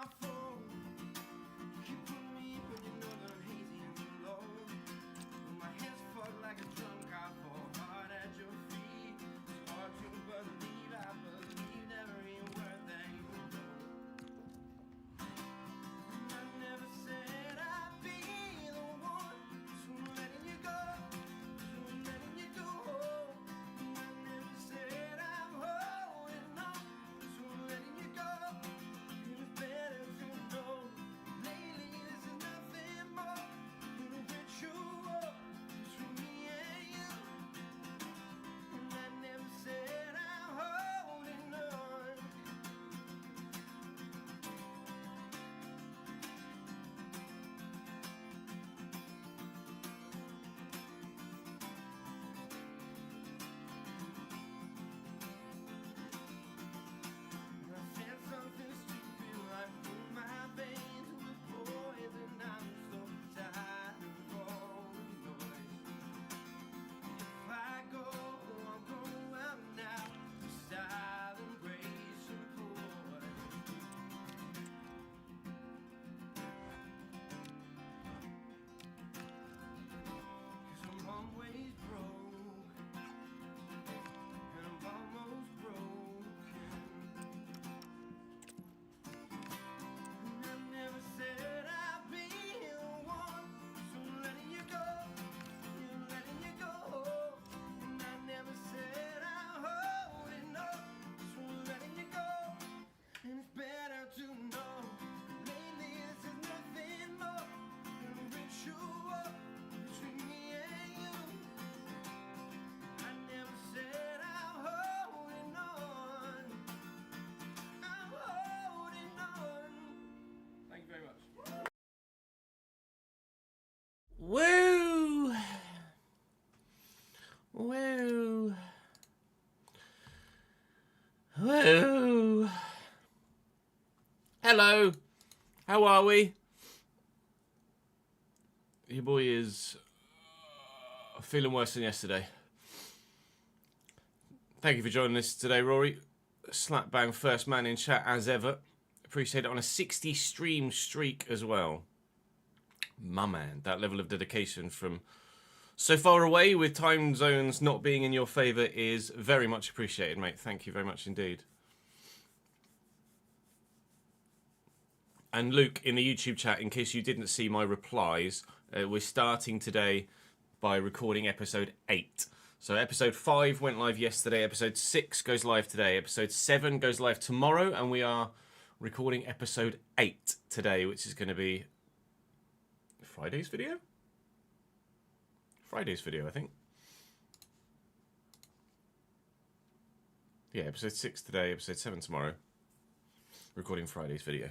my phone. You put me, but you know that I'm hazy and alone. My head's fucked like a drunk, I fall hard at your feet. It's hard to believe, I believe every word that you wrote. I never said I'd be the one, so I'm letting you go, so I'm letting you go. I never said I'm holding on, so I'm letting you go. It was better to know. Lately this is nothing more than a ritual between me and you. And I never said I'm holding on. I said something stupid like through my veins with poison. I'm so tired of all the noise. If I go, I'll go out now. Silent grace and poise. 'Cause I'm always broke, and I'm almost broken. And I never said I'd be the one, so I'm letting you go, you're letting you go. And I never said I'm holding on, so I'm letting you go. And it's better to know, lately this is nothing more than a ritual between me and you. I never said I'm holding on, I'm holding on. Thank you very much. Woo! Woo! Woo! Hello! How are we? Your boy is feeling worse than yesterday. Thank you for joining us today, Rory. Slap bang first man in chat as ever. Appreciate it on a 60 stream streak as well. My man, that level of dedication from so far away with time zones not being in your favour is very much appreciated, mate. Thank you very much indeed. And Luke, in the YouTube chat, in case you didn't see my replies, we're starting today by recording episode 8. So episode 5 went live yesterday, episode 6 goes live today, episode 7 goes live tomorrow, and we are recording episode 8 today, which is going to be Friday's video? Friday's video, I think. Yeah, episode 6 today, episode 7 tomorrow. Recording Friday's video.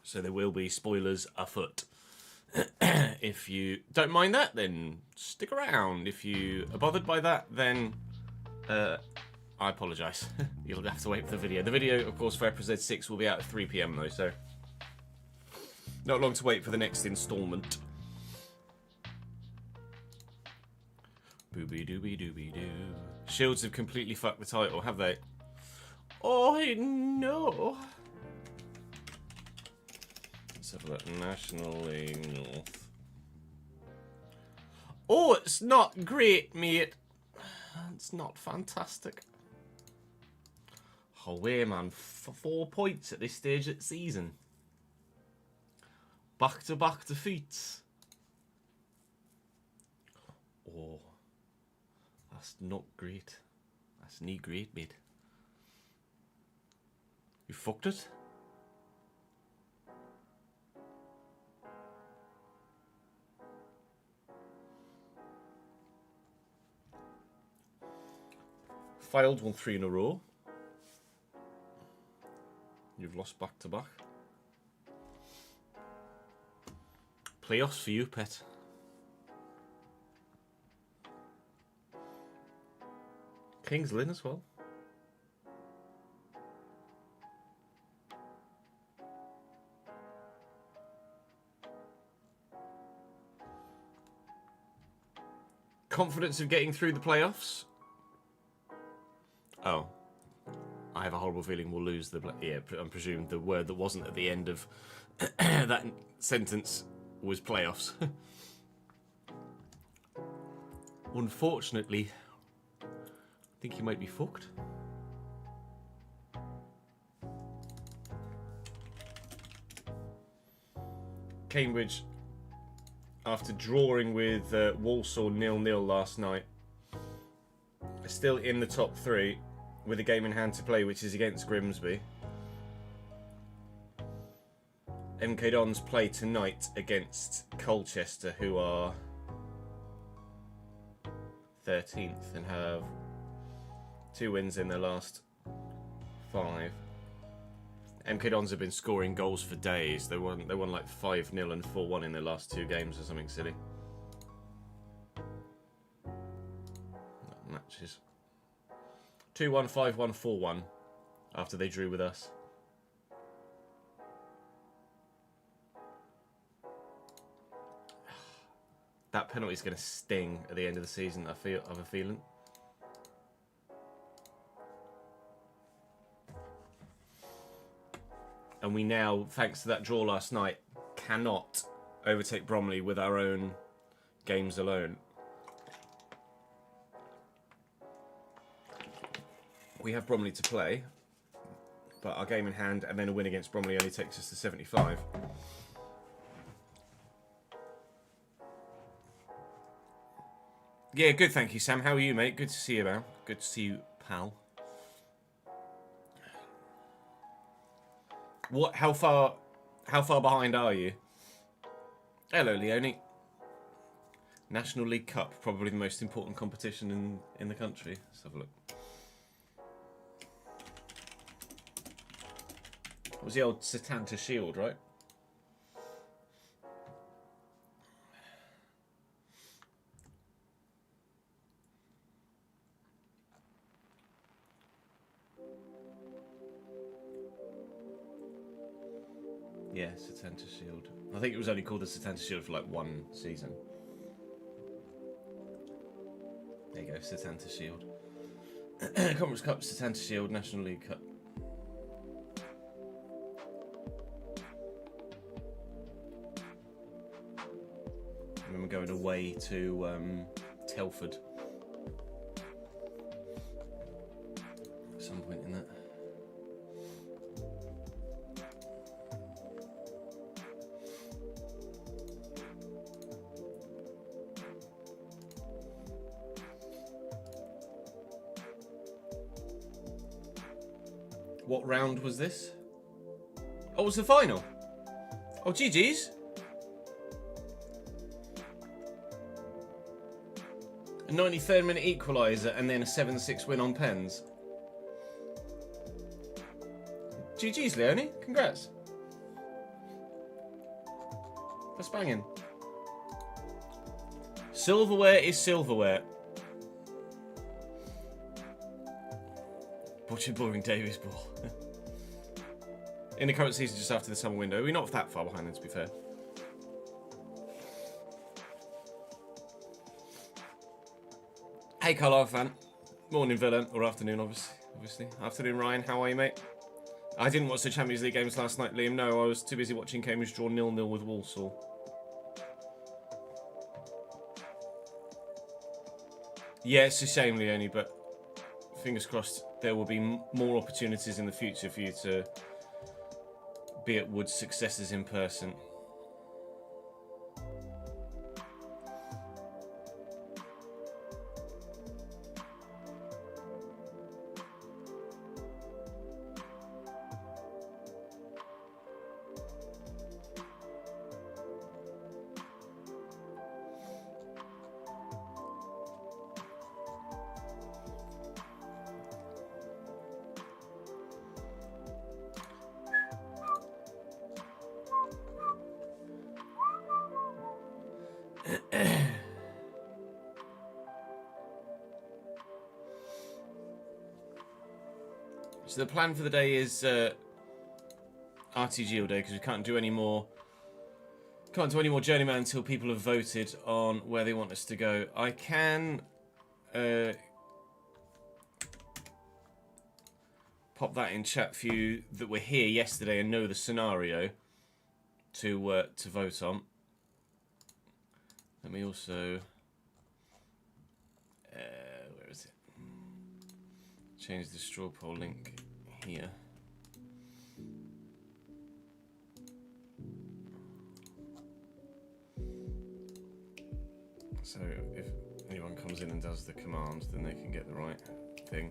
So there will be spoilers afoot. If you don't mind that, then stick around. If you are bothered by that, then I apologise. You'll have to wait for the video. The video, of course, for episode 6 will be out at 3 PM though, so not long to wait for the next instalment. Booby dooby dooby doo. Shields have completely fucked the title, have they? Oh no. Let's have a look. National League North. Oh, it's not great, mate. It's not fantastic. Away, man. 4 points at this stage of the season. Back-to-back defeats. Oh, that's not great. That's not great, mate. You fucked it? Failed, won 3 in a row. You've lost back-to-back. Playoffs for you, pet. Kings Lynn as well. Confidence of getting through the playoffs? Oh. I have a horrible feeling we'll lose the... Yeah, I'm presuming the word that wasn't at the end of that sentence was playoffs. Unfortunately, I think he might be fucked. Cambridge, after drawing with Walsall 0-0 last night, are still in the top 3 with a game in hand to play, which is against Grimsby. MK Dons play tonight against Colchester, who are 13th and have 2 wins in their last 5. MK Dons have been scoring goals for days. They won like 5-0 and 4-1 in their last 2 games or something silly. Matches. 2-1, 5-1, 4-1 after they drew with us. That penalty's going to sting at the end of the season, I have a feeling. And we now, thanks to that draw last night, cannot overtake Bromley with our own games alone. We have Bromley to play, but our game in hand and then a win against Bromley only takes us to 75. Yeah, good, thank you, Sam. How are you, mate? Good to see you, man. Good to see you, pal. What? How far behind are you? Hello, Leone. National League Cup, probably the most important competition in the country. Let's have a look. It was the old Setanta Shield, right? Yeah, Setanta Shield. I think it was only called the Setanta Shield for like 1 season. There you go, Setanta Shield. Conference Cup, Setanta Shield, National League Cup. I remember going away to Telford at some point in that. What round was this? Oh, it was the final. Oh, GG's. A 93rd minute equaliser and then a 7-6 win on pens. GG's, Leone. Congrats. That's banging. Silverware is silverware. Butcher boring Davies ball. In the current season, just after the summer window. We're not that far behind them, to be fair. Hey, Carlisle fan. Morning, Villa. Or afternoon, obviously. Afternoon, Ryan. How are you, mate? I didn't watch the Champions League games last night, Liam. No, I was too busy watching Cambridge draw 0-0 with Walsall. Yeah, it's a shame, Leone, but fingers crossed there will be more opportunities in the future for you to be at Wood's successes in person. So the plan for the day is RTG all day because we can't do any more. Can't do any more journeyman until people have voted on where they want us to go. I can pop that in chat for you that were here yesterday and know the scenario to vote on. Let me also where is it? Change the straw poll link here. So if anyone comes in and does the command, then they can get the right thing.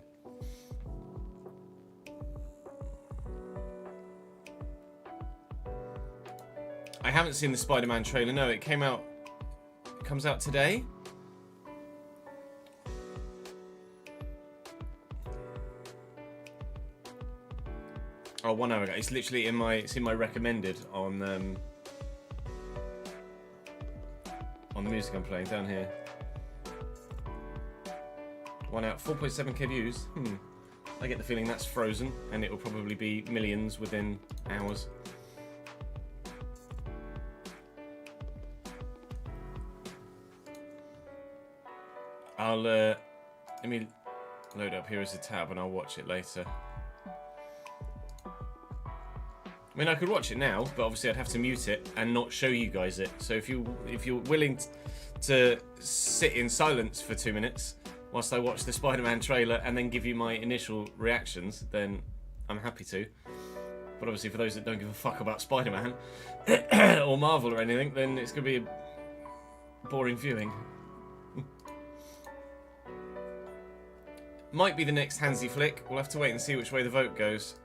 I haven't seen the Spider-Man trailer. No, it came out. It comes out today. Oh, 1 hour ago. It's literally in my. It's in my recommended on the music I'm playing down here. 1 hour, 4.7k views. I get the feeling that's frozen, and it will probably be millions within hours. I'll let me load up here as a tab, and I'll watch it later. I mean, I could watch it now, but obviously I'd have to mute it and not show you guys it. So if you're willing to sit in silence for 2 minutes whilst I watch the Spider-Man trailer and then give you my initial reactions, then I'm happy to. But obviously for those that don't give a fuck about Spider-Man or Marvel or anything, then it's going to be a boring viewing. Might be the next handsy flick. We'll have to wait and see which way the vote goes.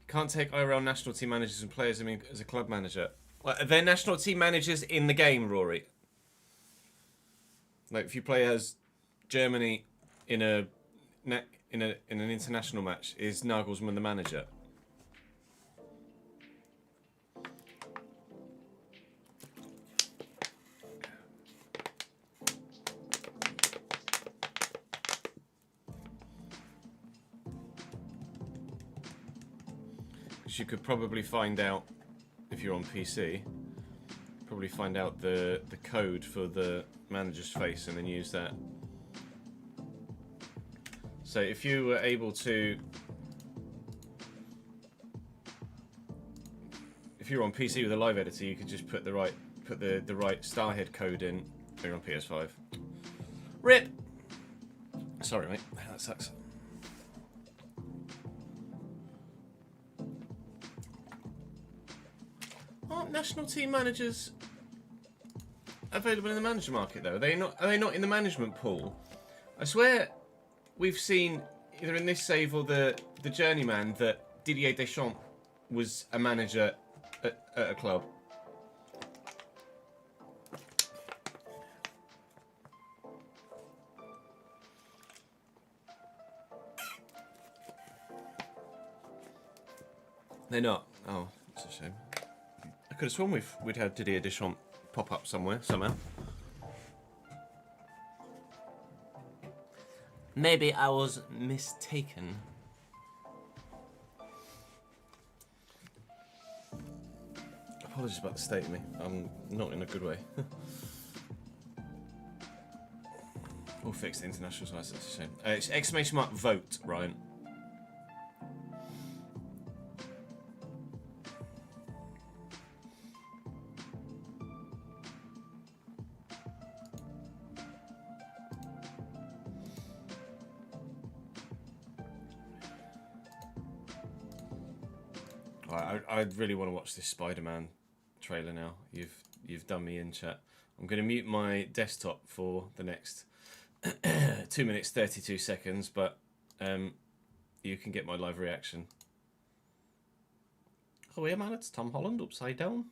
Can't take IRL national team managers and players, I mean, as a club manager. Well, they're national team managers in the game, Rory. Like, if you play as Germany in an international match, is Nagelsmann the manager? You could probably find out, if you're on PC, probably find out the code for the manager's face and then use that. So if you were able to, if you're on PC with a live editor, you could just put the right Starhead code in. You're on PS5. RIP. Sorry, mate. That sucks. Aren't national team managers available in the manager market though? Are they not in the management pool? I swear we've seen either in this save or the journeyman that Didier Deschamps was a manager at a club. They're not. Oh, it's a shame. I could have sworn we'd had Didier Deschamps pop up somewhere, somehow. Maybe I was mistaken. Apologies about the state of me. I'm not in a good way. We'll fix the international size, that's a shame. It's exclamation mark vote, Ryan. I really want to watch this Spider-Man trailer now. You've done me in, chat. I'm going to mute my desktop for the next 2 minutes 32 seconds, but you can get my live reaction. Oh yeah, man, it's Tom Holland upside down.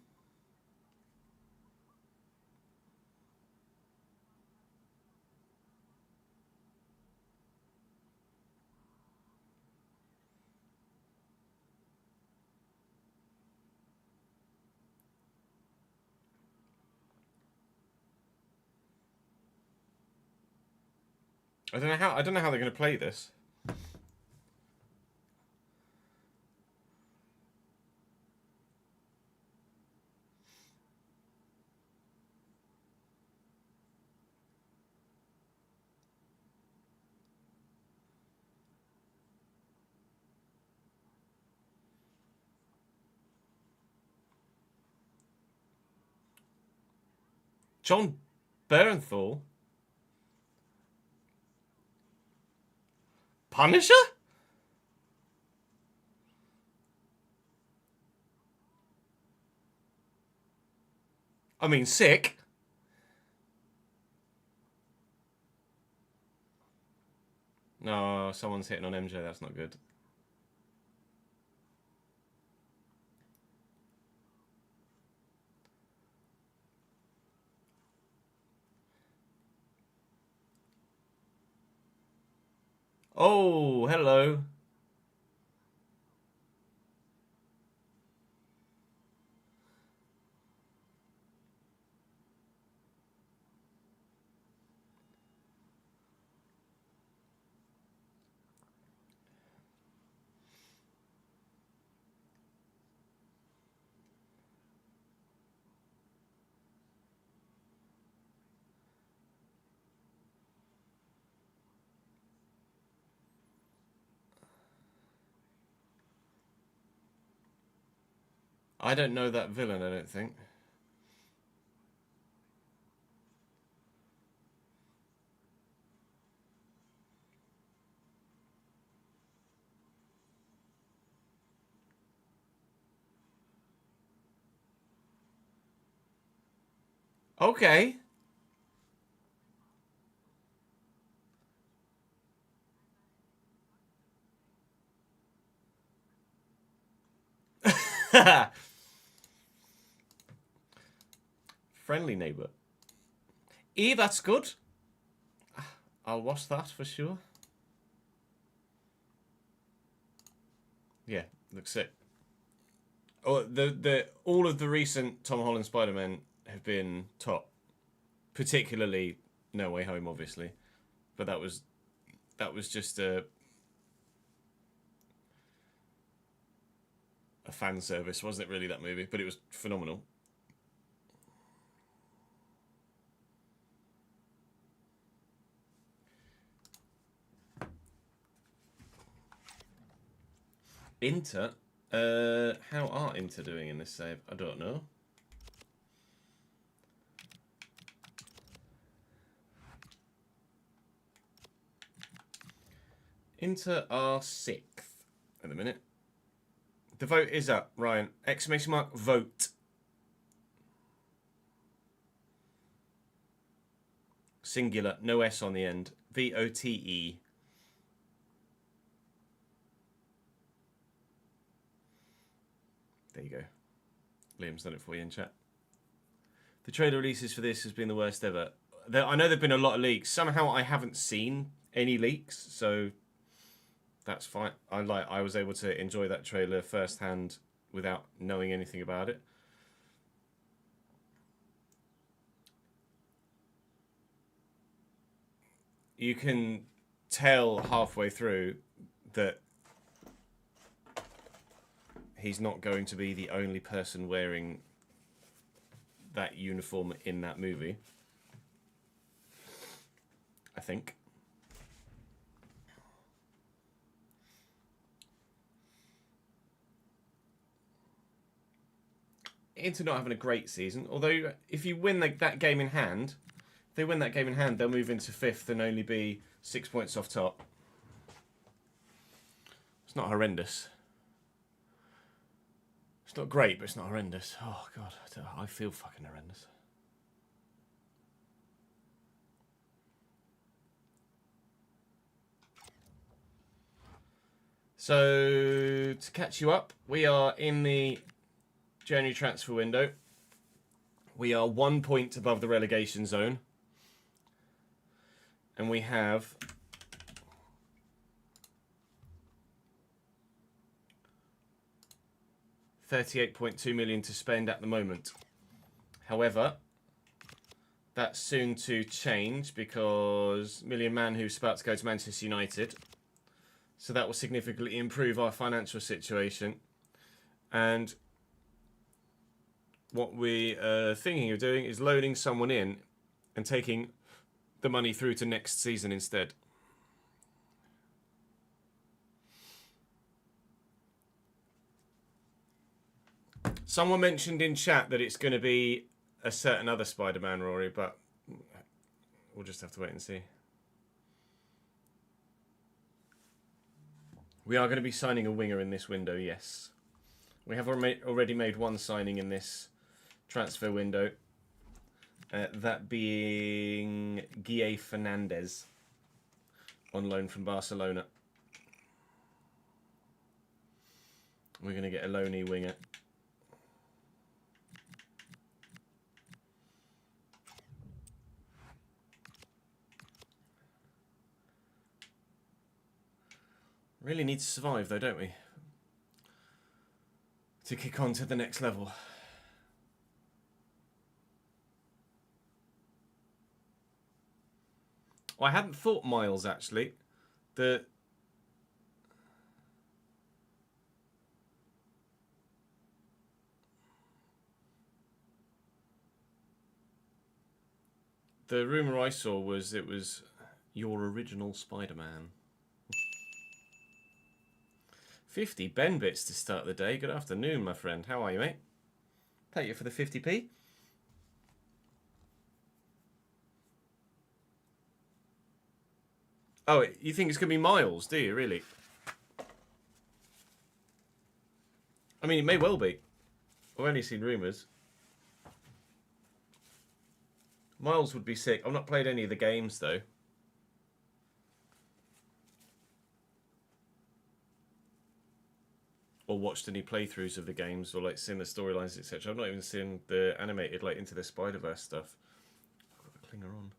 I don't know how they're going to play this. John Bernthal? Punisher? I mean, sick. No, someone's hitting on MJ. That's not good. Oh, hello. I don't know that villain, I don't think. Okay. Friendly neighbour. That's good. I'll watch that for sure. Yeah, looks sick. Oh, all of the recent Tom Holland Spider-Man have been top. Particularly No Way Home, obviously. But that was just a fan service, wasn't it really, that movie? But it was phenomenal. Inter? How are Inter doing in this save? I don't know. Inter are 6th at the minute. The vote is up, Ryan. Exclamation mark, vote. Singular, no S on the end. VOTE. There you go. Liam's done it for you in chat. The trailer releases for this has been the worst ever. I know there have been a lot of leaks. Somehow I haven't seen any leaks, so that's fine. I was able to enjoy that trailer firsthand without knowing anything about it. You can tell halfway through that he's not going to be the only person wearing that uniform in that movie. I think. Inter not having a great season, although if you win that game in hand, if they win that game in hand, they'll move into 5th and only be 6 points off top. It's not horrendous. It's not great, but it's not horrendous. Oh, God. I feel fucking horrendous. So, to catch you up, we are in the January transfer window. We are 1 point above the relegation zone. And we have £38.2 million to spend at the moment. However, That's soon to change because Melia Man, who's about to go to Manchester United. So that will significantly improve our financial situation. And what we are thinking of doing is loaning someone in and taking the money through to next season instead. Someone mentioned in chat that it's going to be a certain other Spider-Man, Rory, but we'll just have to wait and see. We are going to be signing a winger in this window, yes. We have already made one signing in this transfer window. That being Guille Fernandez on loan from Barcelona. We're going to get a loanee winger. Really need to survive though, don't we? To kick on to the next level. I hadn't thought Miles actually. The rumour I saw was it was your original Spider-Man. 50 Ben bits to start the day. Good afternoon, my friend. How are you, mate? Thank you for the 50p. Oh, you think it's going to be Miles, do you, really? I mean, it may well be. I've only seen rumours. Miles would be sick. I've not played any of the games, though. Or watched any playthroughs of the games, or like seen the storylines, etc. I've not even seen the animated, like, Into the Spider-Verse stuff. I've got the clinger on.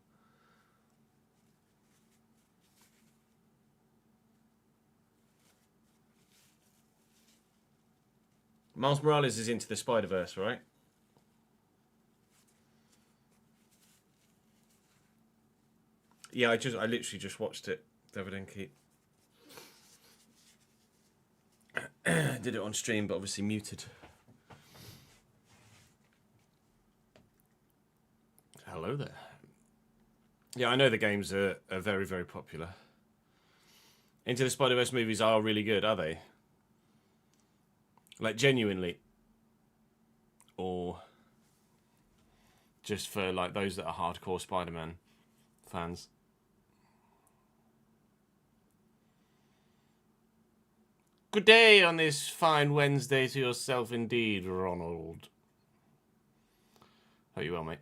Miles Morales is Into the Spider-Verse, right? Yeah, I literally just watched it, David and Keith. Did it on stream, but obviously muted. Hello there. Yeah, I know the games are very, very popular. Into the Spider-Verse movies are really good, are they? Like, genuinely? Or just for, like, those that are hardcore Spider-Man fans? Good day on this fine Wednesday to yourself indeed, Ronald. Hope you well, mate.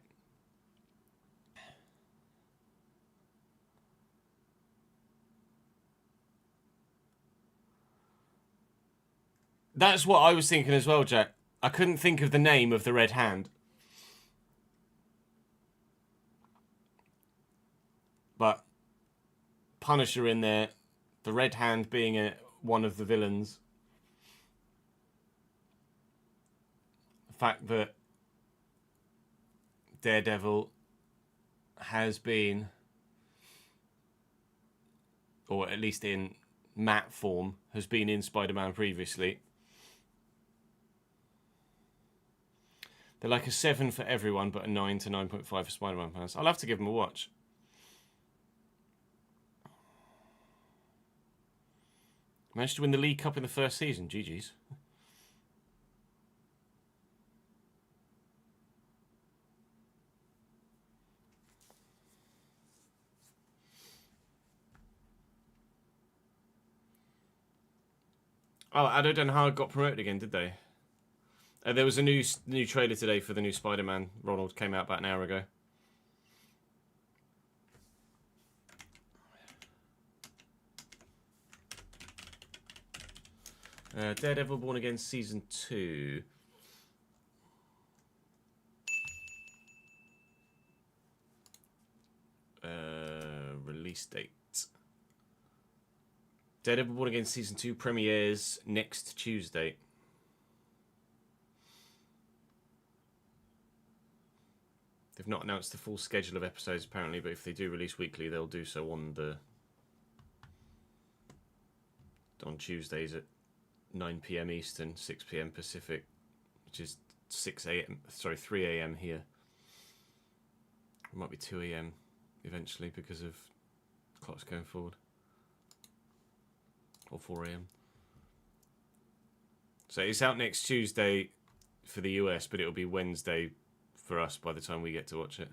That's what I was thinking as well, Jack. I couldn't think of the name of the Red Hand. But Punisher in there, the Red Hand being one of the villains. The fact that Daredevil has been, or at least in matte form, has been in Spider-Man previously. They're like a 7 for everyone, but a 9 to 9.5 for Spider-Man fans. I'll have to give them a watch. Managed to win the League Cup in the first season. GG's. Oh, Addo Den Haag got promoted again, did they? There was a new trailer today for the new Spider-Man. Ronald came out about an hour ago. Daredevil Born Again Season 2. Release date. Daredevil Born Again Season 2 premieres next Tuesday. The They've not announced the full schedule of episodes apparently, but if they do release weekly, they'll do so on Tuesdays at 9 p.m. Eastern, 6 p.m. Pacific, which is 3 a.m. here. It might be 2 a.m. eventually because of clocks going forward, or 4 a.m. So it's out next Tuesday for the US, but it'll be Wednesday for us by the time we get to watch it.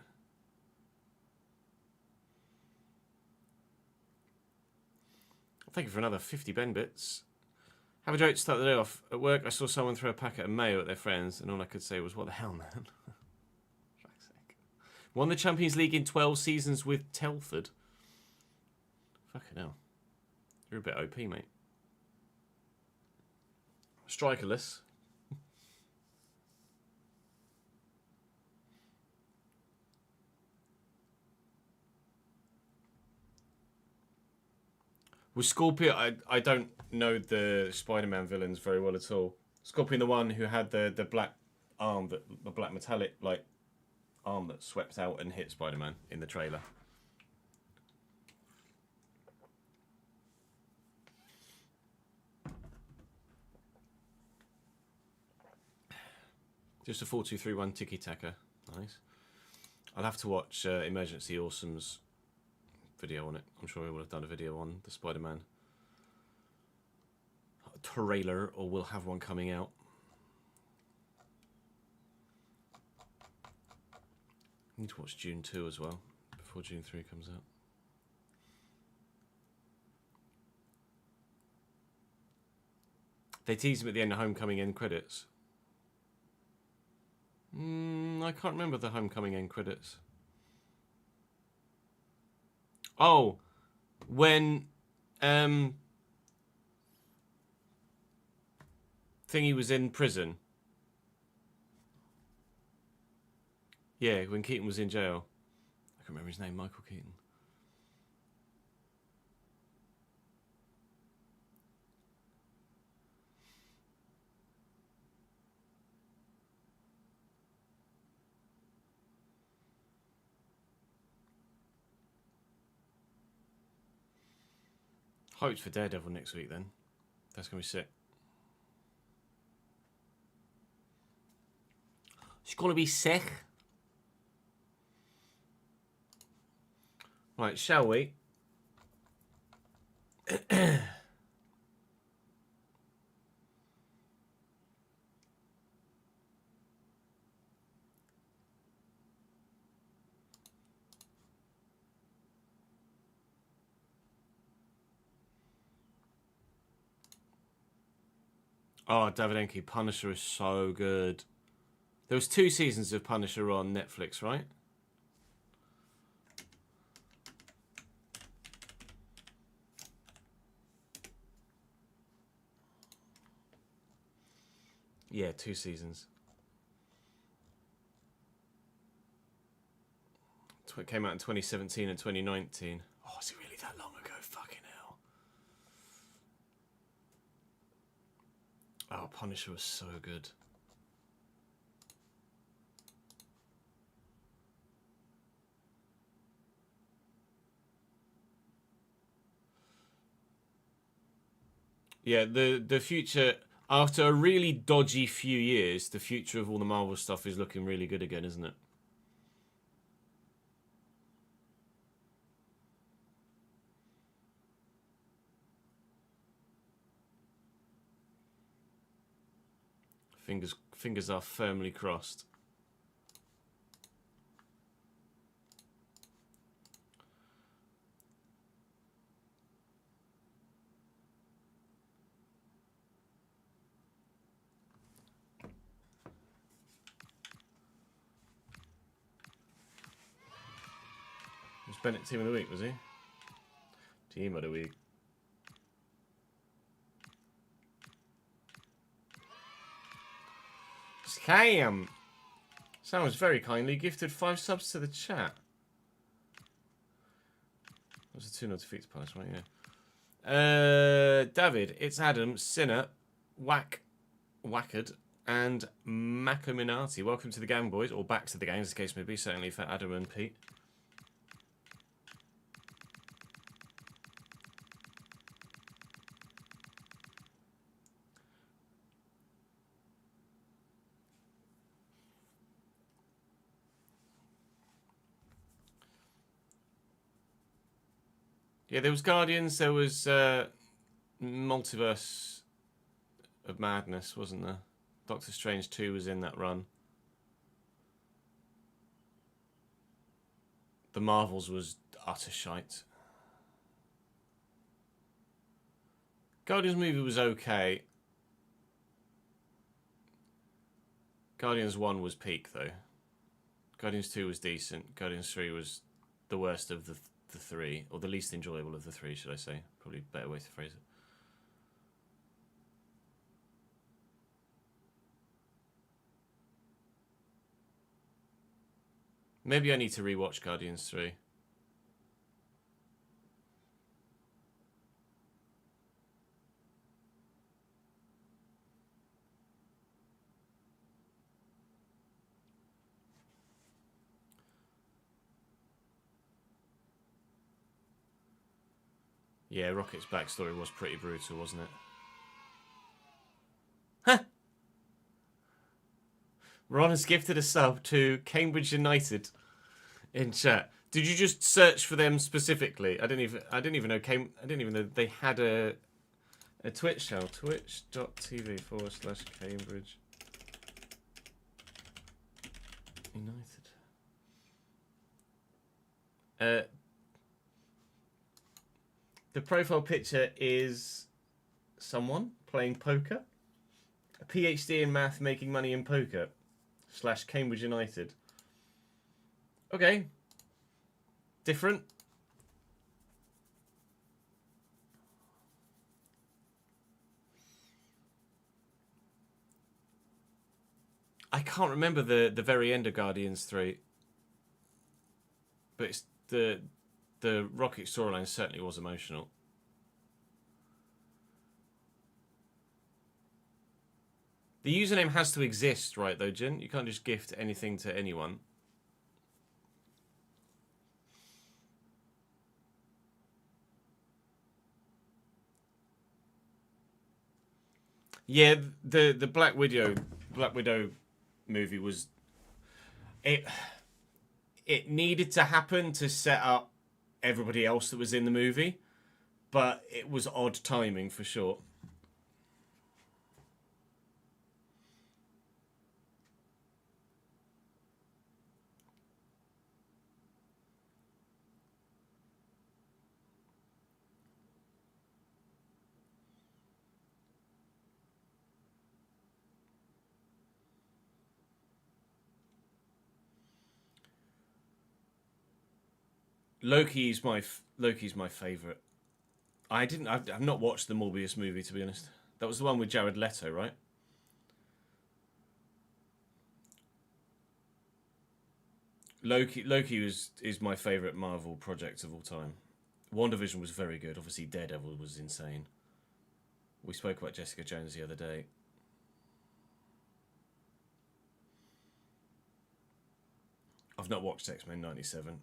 Thank you for another 50 Ben bits. Have a joke to start the day off. At work, I saw someone throw a packet of mayo at their friends, and all I could say was, what the hell, man? Won the Champions League in 12 seasons with Telford. Fucking hell. You're a bit OP, mate. Strikerless. Was Scorpion... I don't know the Spider-Man villains very well at all. Scorpion, the one who had the black arm, the black metallic like arm that swept out and hit Spider-Man in the trailer. Just a 4-2-3-1 tiki-taka. Nice. I'll have to watch Emergency Awesome's video on it. I'm sure he will have done a video on the Spider-Man trailer, or we'll have one coming out. I need to watch June 2 as well, before June 3 comes out. They tease him at the end of Homecoming end credits. I can't remember the Homecoming end credits. Oh, when Thingy was in prison. Yeah, when Keaton was in jail. I can't remember his name, Michael Keaton. Hopes for Daredevil next week then. That's going to be sick. It's going to be sick. Right, shall we? Oh, David Enke, Punisher is so good. There was 2 seasons of Punisher on Netflix, right? Yeah, 2 seasons. It came out in 2017 and 2019. Oh, is it really that long ago? Fucking hell. Oh, Punisher was so good. Yeah, the future, after a really dodgy few years, the future of all the Marvel stuff is looking really good again, isn't it? Fingers are firmly crossed. Was Bennett Team of the Week, was he? Team of the Week. Scam! Someone's very kindly gifted 5 subs to the chat. That was a 2-0 defeat to Palace, right? Yeah. David, it's Adam, Sinner, Wackard, and Macominati. Welcome to the gang, boys, or back to the gang, as the case may be, certainly for Adam and Pete. Yeah, there was Guardians, there was Multiverse of Madness, wasn't there? Doctor Strange 2 was in that run. The Marvels was utter shite. Guardians movie was okay. Guardians 1 was peak, though. Guardians 2 was decent. Guardians 3 was the worst of the three, or the least enjoyable of the three, should I say. Probably a better way to phrase it. Maybe I need to rewatch Guardians 3. Yeah, Rocket's backstory was pretty brutal, wasn't it? Huh! Ron has gifted a sub to Cambridge United in chat. Did you just search for them specifically? I didn't even know they had a Twitch channel. Twitch.tv/Cambridge United. The profile picture is someone playing poker. A PhD in math, making money in poker. / Cambridge United. Okay. Different. I can't remember the very end of Guardians 3. But it's the Rocket storyline certainly was emotional. The username has to exist, right, though, Jin? You can't just gift anything to anyone. Yeah, the Black Widow movie was... It needed to happen to set up everybody else that was in the movie, but it was odd timing for sure. Loki's my favorite. I've not watched the Morbius movie, to be honest. That was the one with Jared Leto, right? Loki is my favorite Marvel project of all time. WandaVision was very good. Obviously, Daredevil was insane. We spoke about Jessica Jones the other day. I've not watched X-Men 97.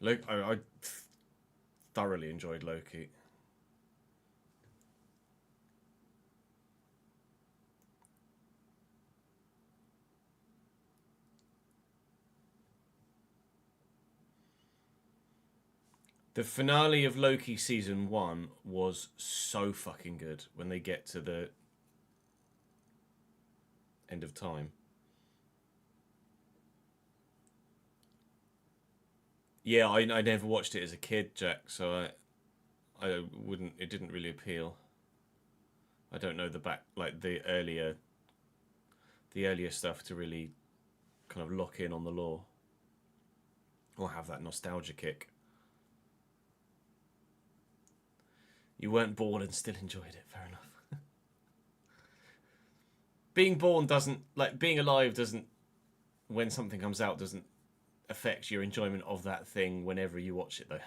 I thoroughly enjoyed Loki. The finale of Loki season 1 was so fucking good when they get to the end of time. Yeah, I never watched it as a kid, Jack, so I wouldn't. It didn't really appeal. I don't know the earlier stuff to really kind of lock in on the lore or have that nostalgia kick. You weren't born and still enjoyed it. Fair enough. Being born doesn't, being alive doesn't, when something comes out, doesn't affect your enjoyment of that thing whenever you watch it, though.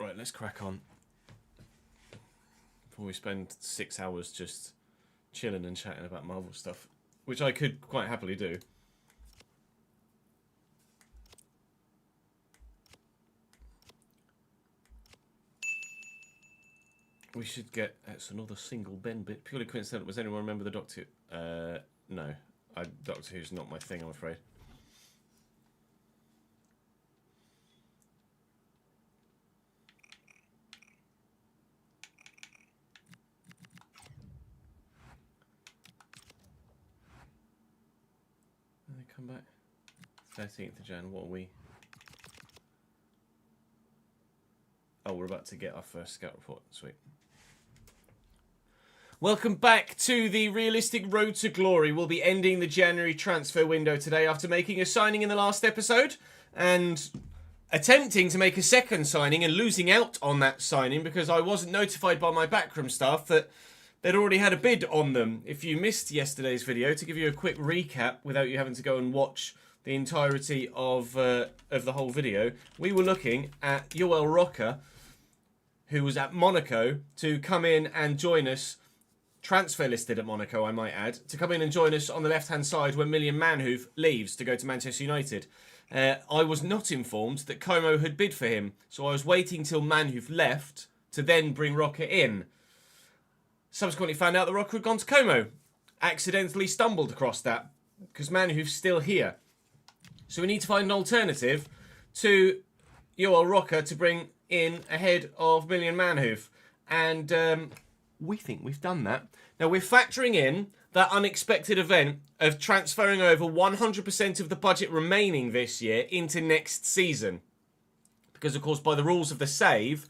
Right, let's crack on. Before we spend 6 hours just chilling and chatting about Marvel stuff, which I could quite happily do. We should get... That's another single Ben bit. Purely coincidental. Does anyone remember the Doctor Who? No. Doctor Who's not my thing, I'm afraid. When they come back? 13th of Jan. What are we? Oh, we're about to get our first scout report. Sweet. Welcome back to the realistic road to glory. We'll be ending the January transfer window today after making a signing in the last episode and attempting to make a second signing and losing out on that signing because I wasn't notified by my backroom staff that they'd already had a bid on them. If you missed yesterday's video, to give you a quick recap without you having to go and watch the entirety of the whole video, we were looking at Yoel Roca, who was at Monaco, to come in and join us. Transfer listed at Monaco, I might add, to come in and join us on the left-hand side when Melia leaves to go to Manchester United. I was not informed that Como had bid for him, so I was waiting till Manhoef left to then bring Roca in. Subsequently found out that Roca had gone to Como. Accidentally stumbled across that, because Manhoef's still here. So we need to find an alternative to Yoel Roca to bring in ahead of Manhoef. And... we think we've done that. Now, we're factoring in that unexpected event of transferring over 100% of the budget remaining this year into next season. Because, of course, by the rules of the save,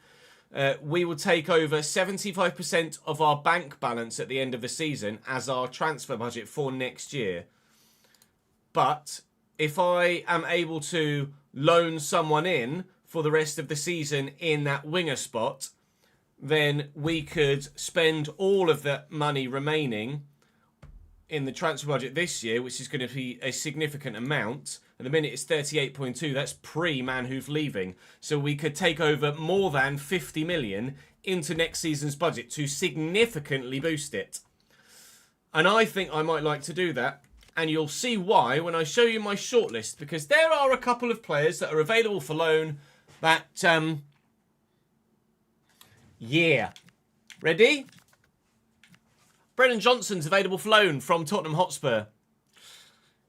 we will take over 75% of our bank balance at the end of the season as our transfer budget for next year. But if I am able to loan someone in for the rest of the season in that winger spot, then we could spend all of the money remaining in the transfer budget this year, which is going to be a significant amount. At the minute, it's 38.2. That's pre-Manhoef leaving. So we could take over more than 50 million into next season's budget to significantly boost it. And I think I might like to do that. And you'll see why when I show you my shortlist, because there are a couple of players that are available for loan that... Yeah. Ready? Brennan Johnson's available for loan from Tottenham Hotspur.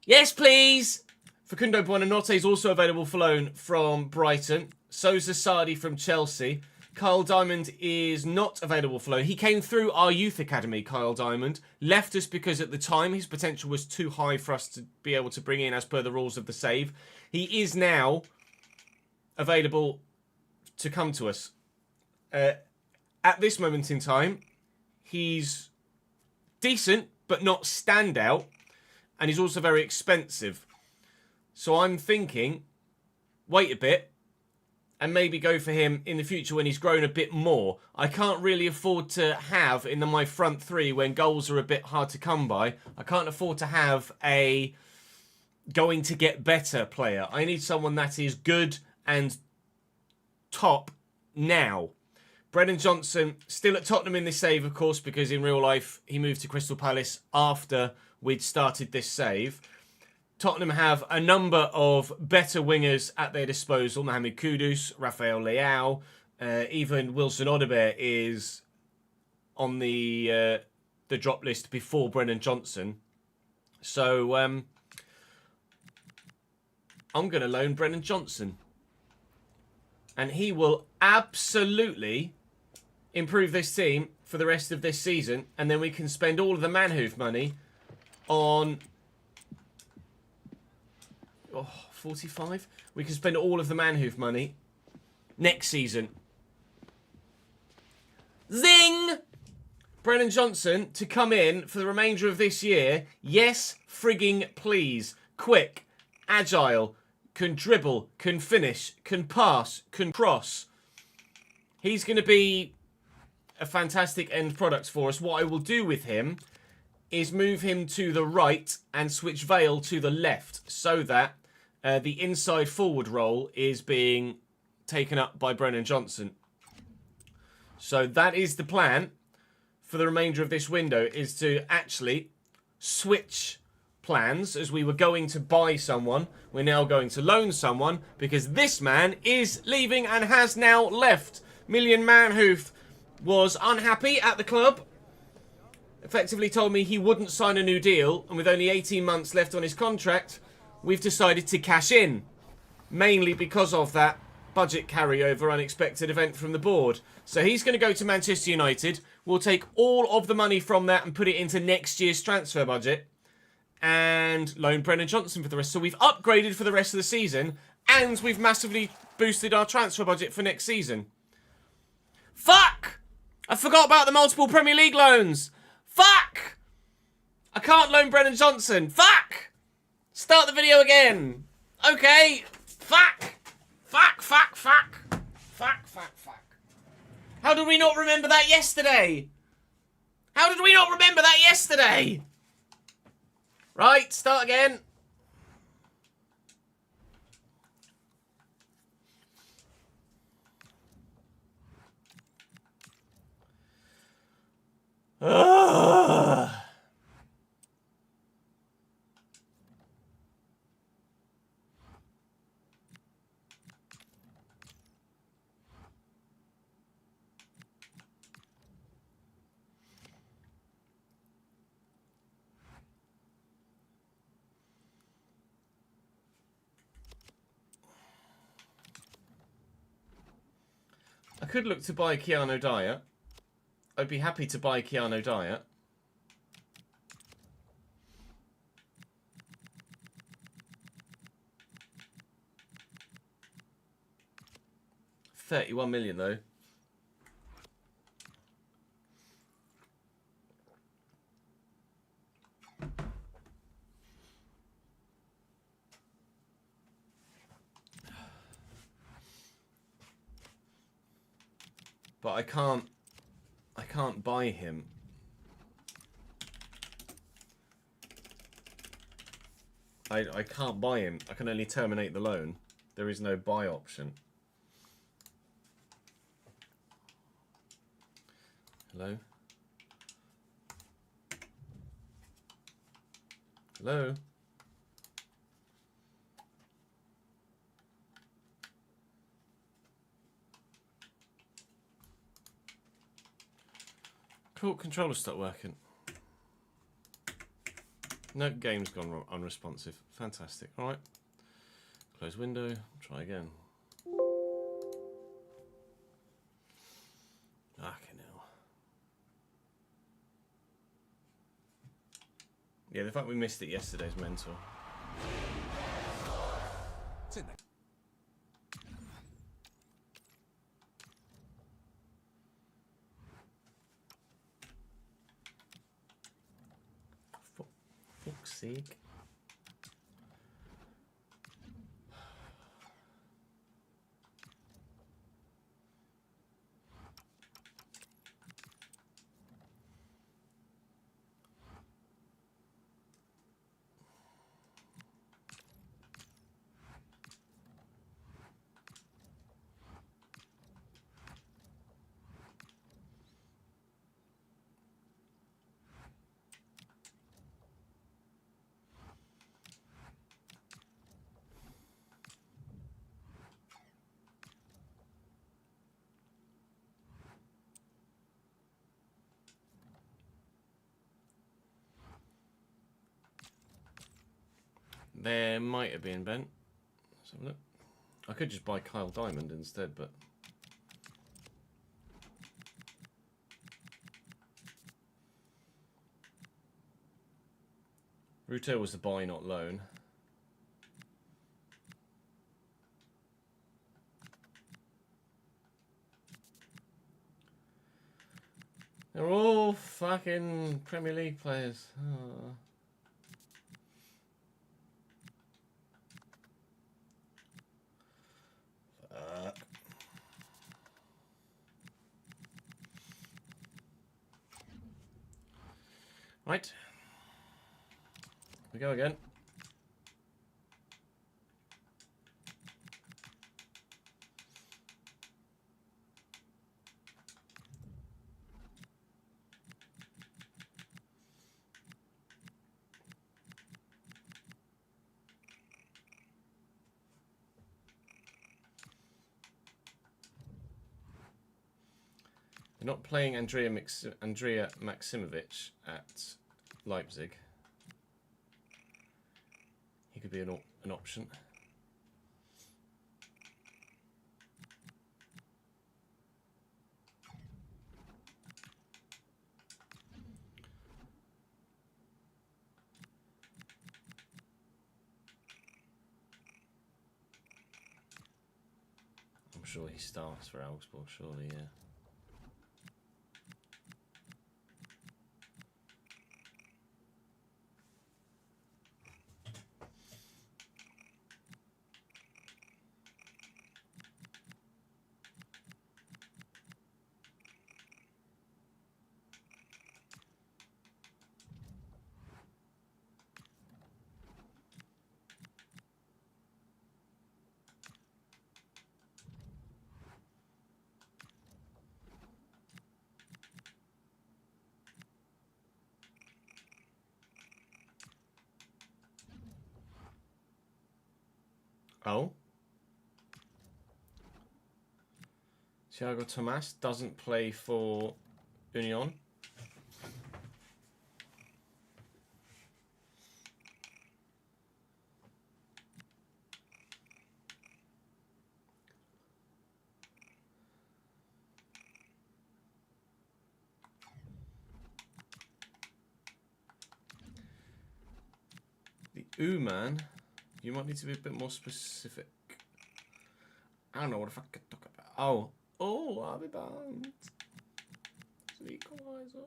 Yes, please. Facundo Buonanotte is also available for loan from Brighton. So's Sardi from Chelsea. Kyle Diamond is not available for loan. He came through our youth academy, Kyle Diamond. Left us because at the time his potential was too high for us to be able to bring in as per the rules of the save. He is now available to come to us. At this moment in time, he's decent, but not standout. And he's also very expensive. So I'm thinking, wait a bit, and maybe go for him in the future when he's grown a bit more. I can't really afford to have, in my front three, when goals are a bit hard to come by, I can't afford to have a going to get better player. I need someone that is good and top now. Brennan Johnson, still at Tottenham in this save, of course, because in real life he moved to Crystal Palace after we'd started this save. Tottenham have a number of better wingers at their disposal. Mohamed Kudus, Rafael Leao, even Wilson Odobert is on the drop list before Brennan Johnson. So I'm going to loan Brennan Johnson. And he will absolutely improve this team for the rest of this season. And then we can spend all of the Manhoef money on... 45? We can spend all of the Manhoef money next season. Zing! Brennan Johnson to come in for the remainder of this year. Yes, frigging please. Quick, agile, can dribble, can finish, can pass, can cross. He's going to be a fantastic end product for us. What I will do with him is move him to the right and switch Vale to the left so that the inside forward role is being taken up by Brennan Johnson. So that is the plan for the remainder of this window, is to actually switch plans. As we were going to buy someone, we're now going to loan someone, because this man is leaving and has now left. Million Manhoof was unhappy at the club, effectively told me he wouldn't sign a new deal, and with only 18 months left on his contract, we've decided to cash in, mainly because of that budget carryover unexpected event from the board. So he's going to go to Manchester United. We'll take all of the money from that and put it into next year's transfer budget and loan Brennan Johnson for the rest. So we've upgraded for the rest of the season, and we've massively boosted our transfer budget for next season. Fuck! I forgot about the multiple Premier League loans. Fuck! I can't loan Brennan Johnson. Fuck! Start the video again. Okay. Fuck. Fuck, fuck, fuck. Fuck, fuck, fuck. How did we not remember that yesterday? How did we not remember that yesterday? Right, start again. Ugh. I could look to buy Keanu Dyer. I'd be happy to buy Keanu Dyer. $31 million though. But I can't buy him. I can't buy him. I can only terminate the loan. There is no buy option. Hello? Hello? Cool, controller stopped working. No, game's gone unresponsive. Fantastic. Alright. Close window. Try again. Okay, now. Yeah, the fact we missed it yesterday is mental. It's in there. Fuck's sake. There might have been bent. Let's have a look. I could just buy Kyle Diamond instead, but Ruto was the buy, not loan. They're all fucking Premier League players. Oh. Right. We go again. They're not playing Andrea Maximovic at Leipzig. He could be an option. I'm sure he starts for Augsburg, surely, yeah. Oh. Thiago Tomas doesn't play for Union. The U-man, you might need to be a bit more specific. I don't know what the fuck I could talk about. Oh, Harvey Vale. It's an equaliser.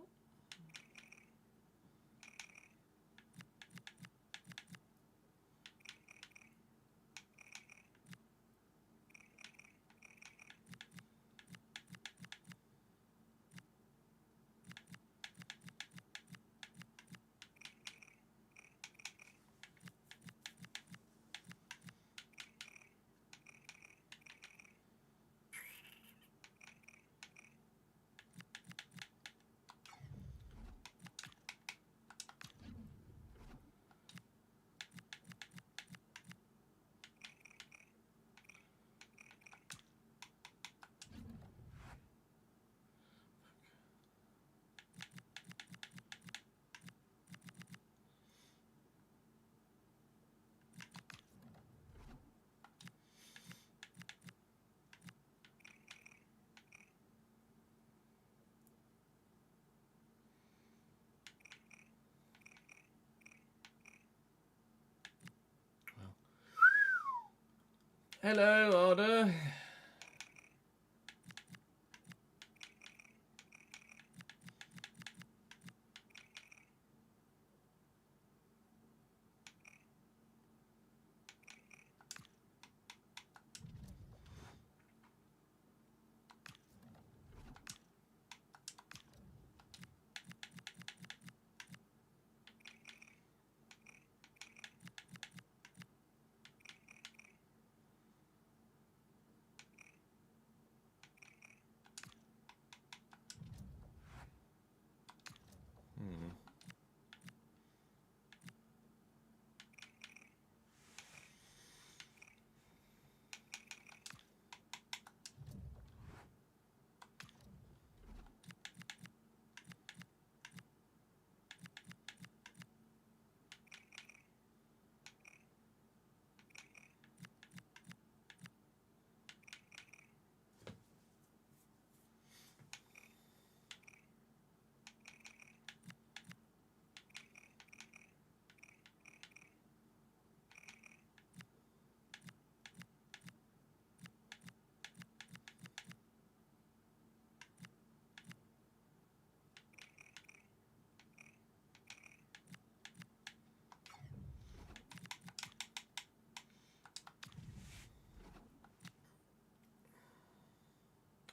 Hello, Order.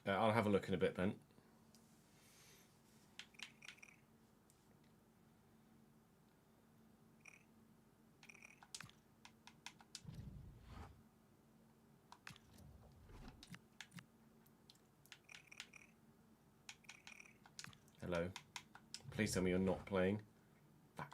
I'll have a look in a bit then. Hello. Please tell me you're not playing. Fuck.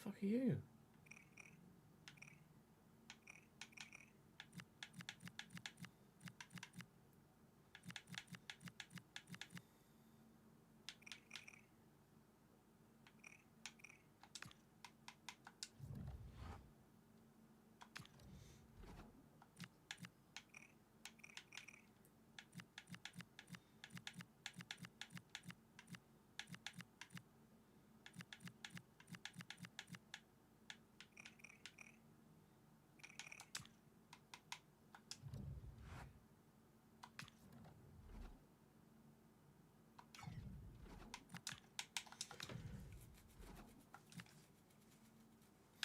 fuck are you?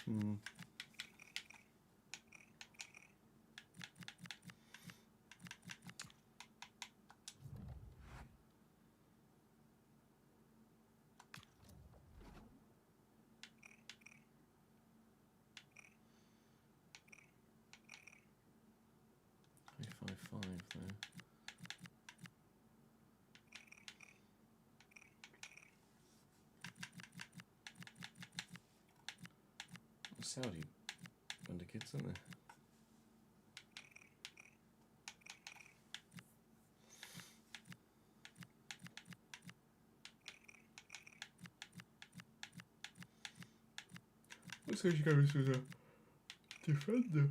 Hmm. Five there. Saudi under kids, aren't they? Looks like she goes as a defender.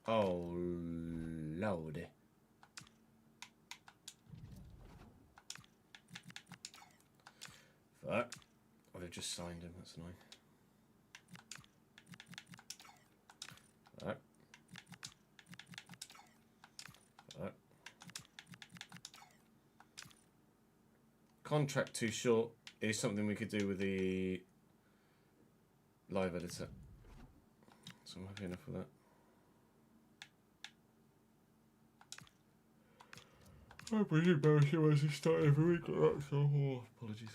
Oh, lordy. Fuck. Oh, they've just signed him, that's annoying. Fuck. Fuck. Contract too short is something we could do with the live editor. So I'm happy enough with that. I'm pretty embarrassing as I start every week like that, so apologies.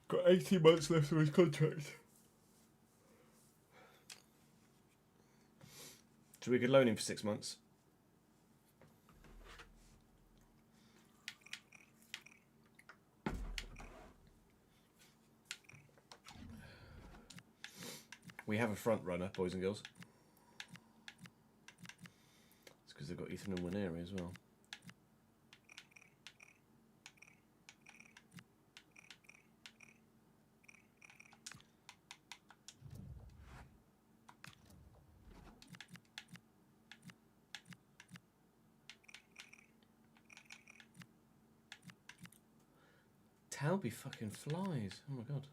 Got 18 months left of his contract. So we could loan him for 6 months. We have a front runner, boys and girls. It's because they've got Ethan and Waneri as well. Talby fucking flies. Oh my god.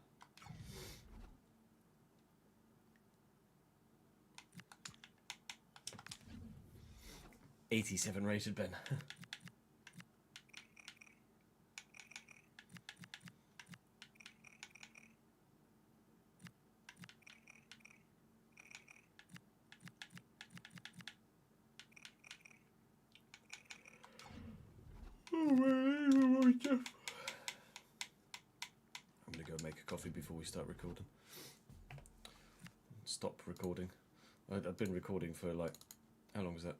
$87 rated, Ben. I'm gonna go make a coffee before we start recording. Stop recording. I've been recording for like, how long is that?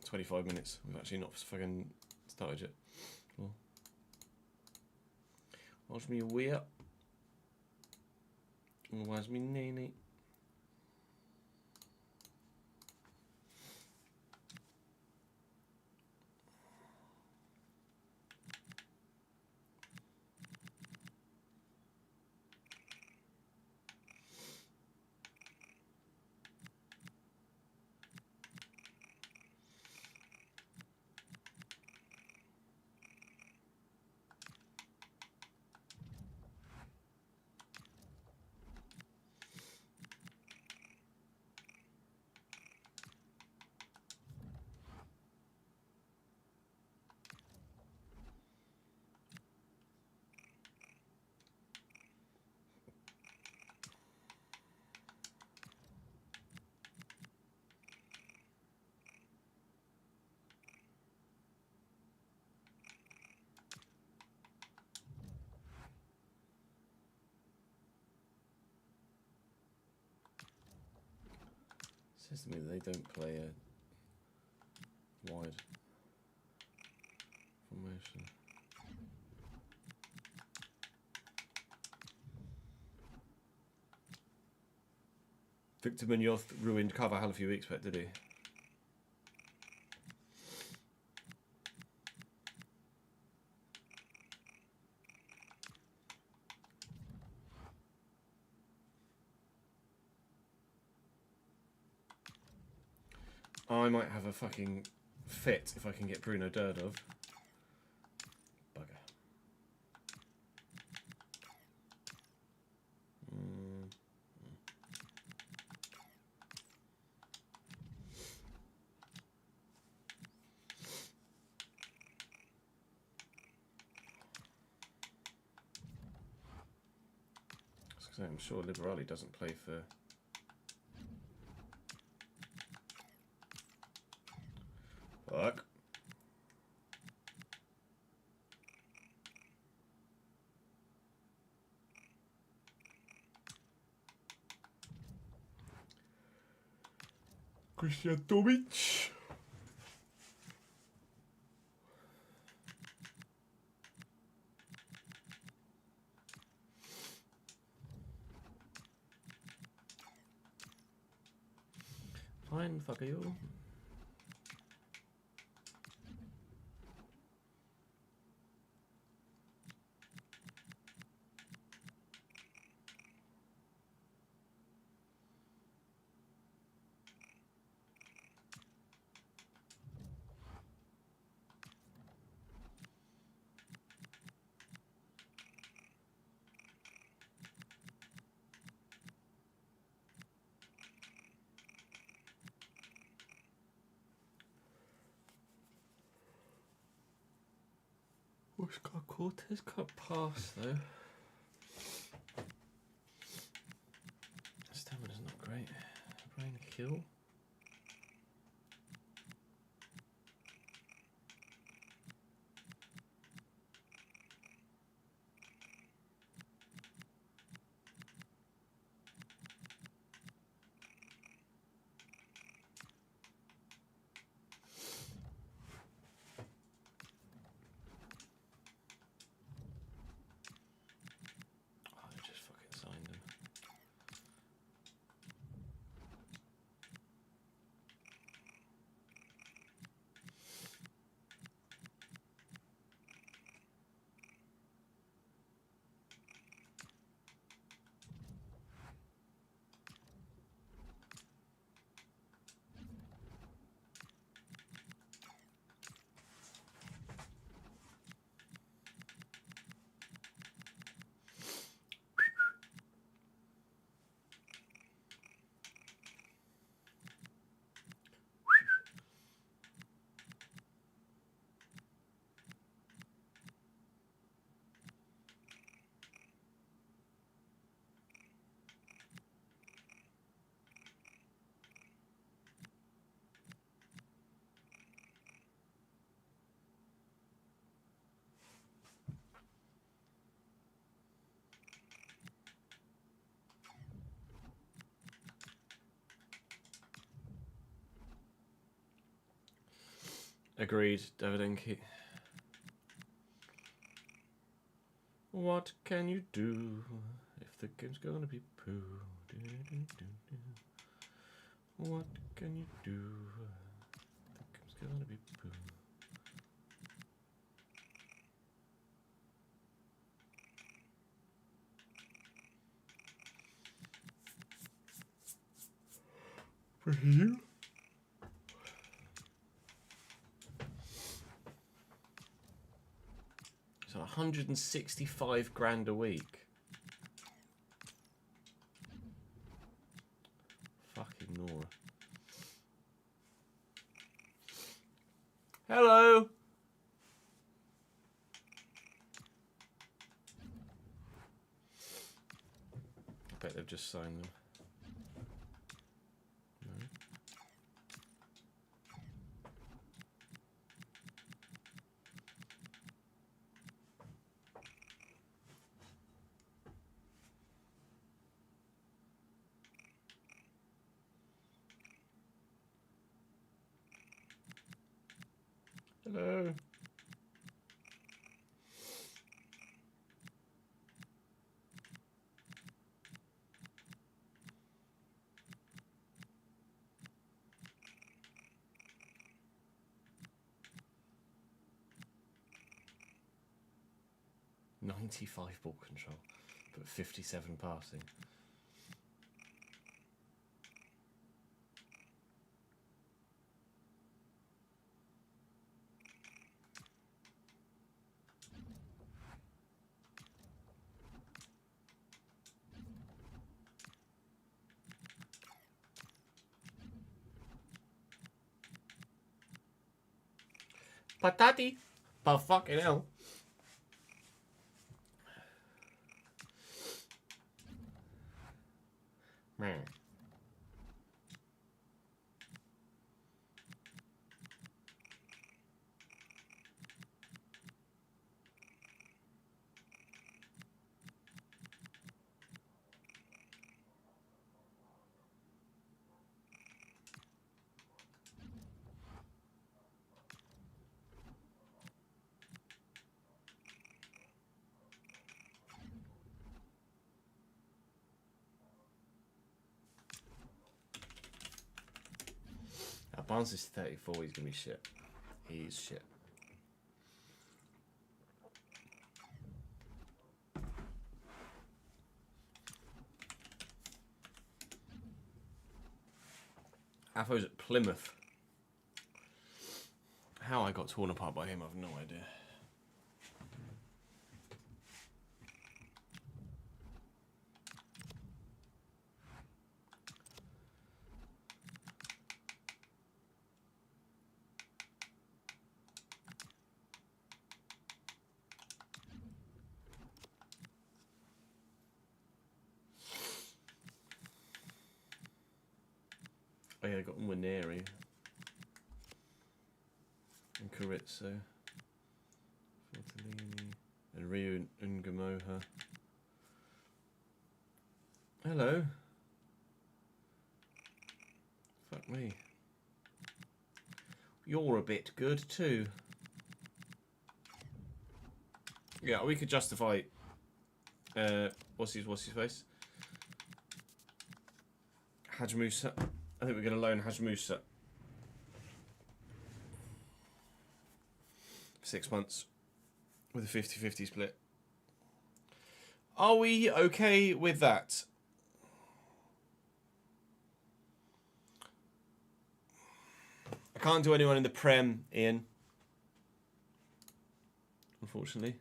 25 minutes. We've actually not fucking started yet. Well, watch me way up. Watch me nay. says to me that they don't play a wide formation. Victor Munoz ruined Carvajal a few weeks back, did he? I might have a fucking fit if I can get Bruno Derdov. Bugger. I'm sure Liberali doesn't play for... Fuck. Christian Tomic. Fine, fuck you. What's got Cortez cut past though? Stamina's not great. Brain kill. Agreed, Davidenki. What can you do if the game's gonna be poo? What can you do if the game's gonna be poo? For you? So 165 grand a week. Fucking Nora. Hello. I bet they've just signed them. No. Hello. .95 ball control, but 57 passing. Patati! But fucking hell. Man. Barnes is 34, he's going to be shit. He's shit. Afo's at Plymouth. How I got torn apart by him, I've no idea. Oh yeah, I got Nwaneri and Carizzo, Fortellini and Ryu Ungamoha. Hello. Fuck me. You're a bit good too. Yeah, we could justify. What's his face? Haj Musa. I think we're going to loan Haj Musa. 6 months with a 50-50 split. Are we okay with that? I can't do anyone in the Prem, Ian. Unfortunately.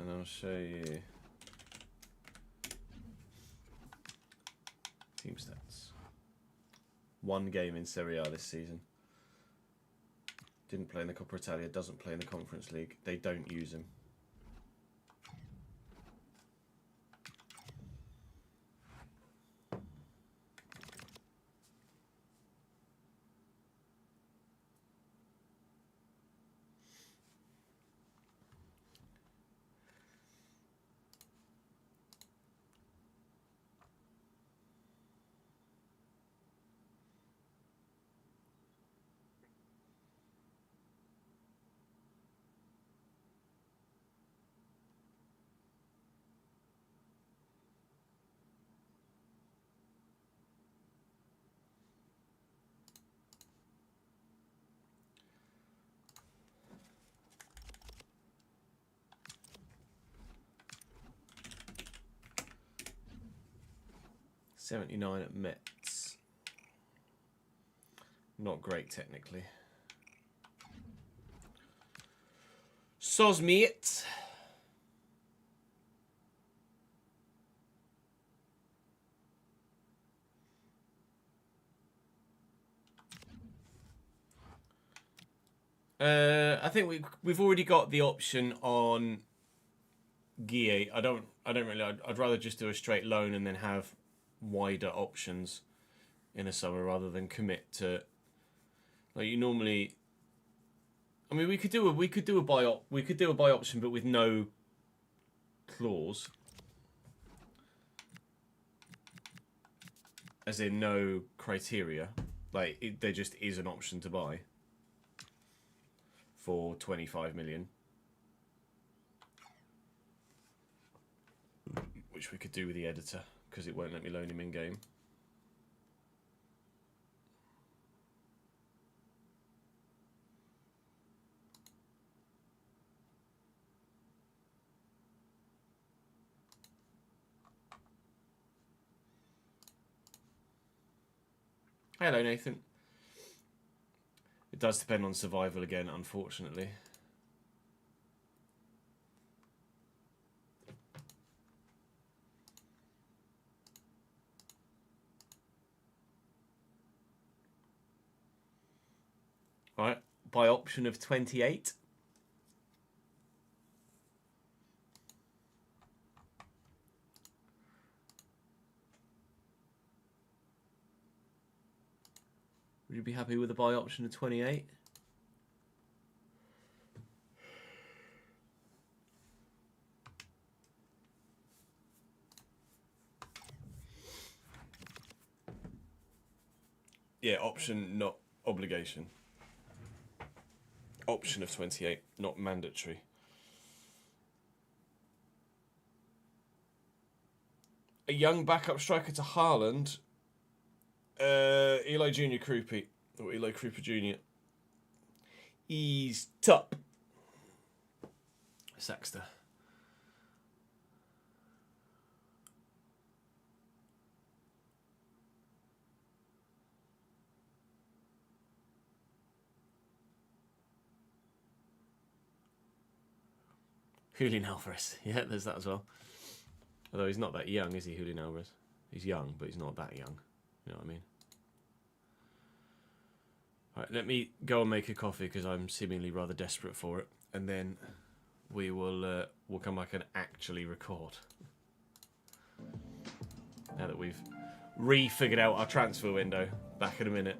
And I'll show you team stats. 1 game in Serie A this season. Didn't play in the Coppa Italia, doesn't play in the Conference League. They don't use him. .79 at Mets. Not great technically. Soz mate. I think we've already got the option on Guille, I don't really. I'd rather just do a straight loan and then have wider options in a summer rather than commit to. Like you normally. I mean, we could do a buy option, but with no clause, as in no criteria. Like there just is an option to buy for 25 million. Which we could do with the editor, because it won't let me loan him in-game. Hello, Nathan. It does depend on survival again, unfortunately. Right, by option of 28. Would you be happy with a buy option of 28? Yeah, option, not obligation. Option of 28, not mandatory. A young backup striker to Haaland. Eli Junior Krupi, or Eli Krupa Junior. He's top. Saxter. Julian Alvarez. Yeah, there's that as well. Although he's not that young, is he, Julian Alvarez? He's young, but he's not that young. You know what I mean? Alright, let me go and make a coffee because I'm seemingly rather desperate for it. And then we will we'll come back and actually record. Now that we've re-figured out our transfer window. Back in a minute.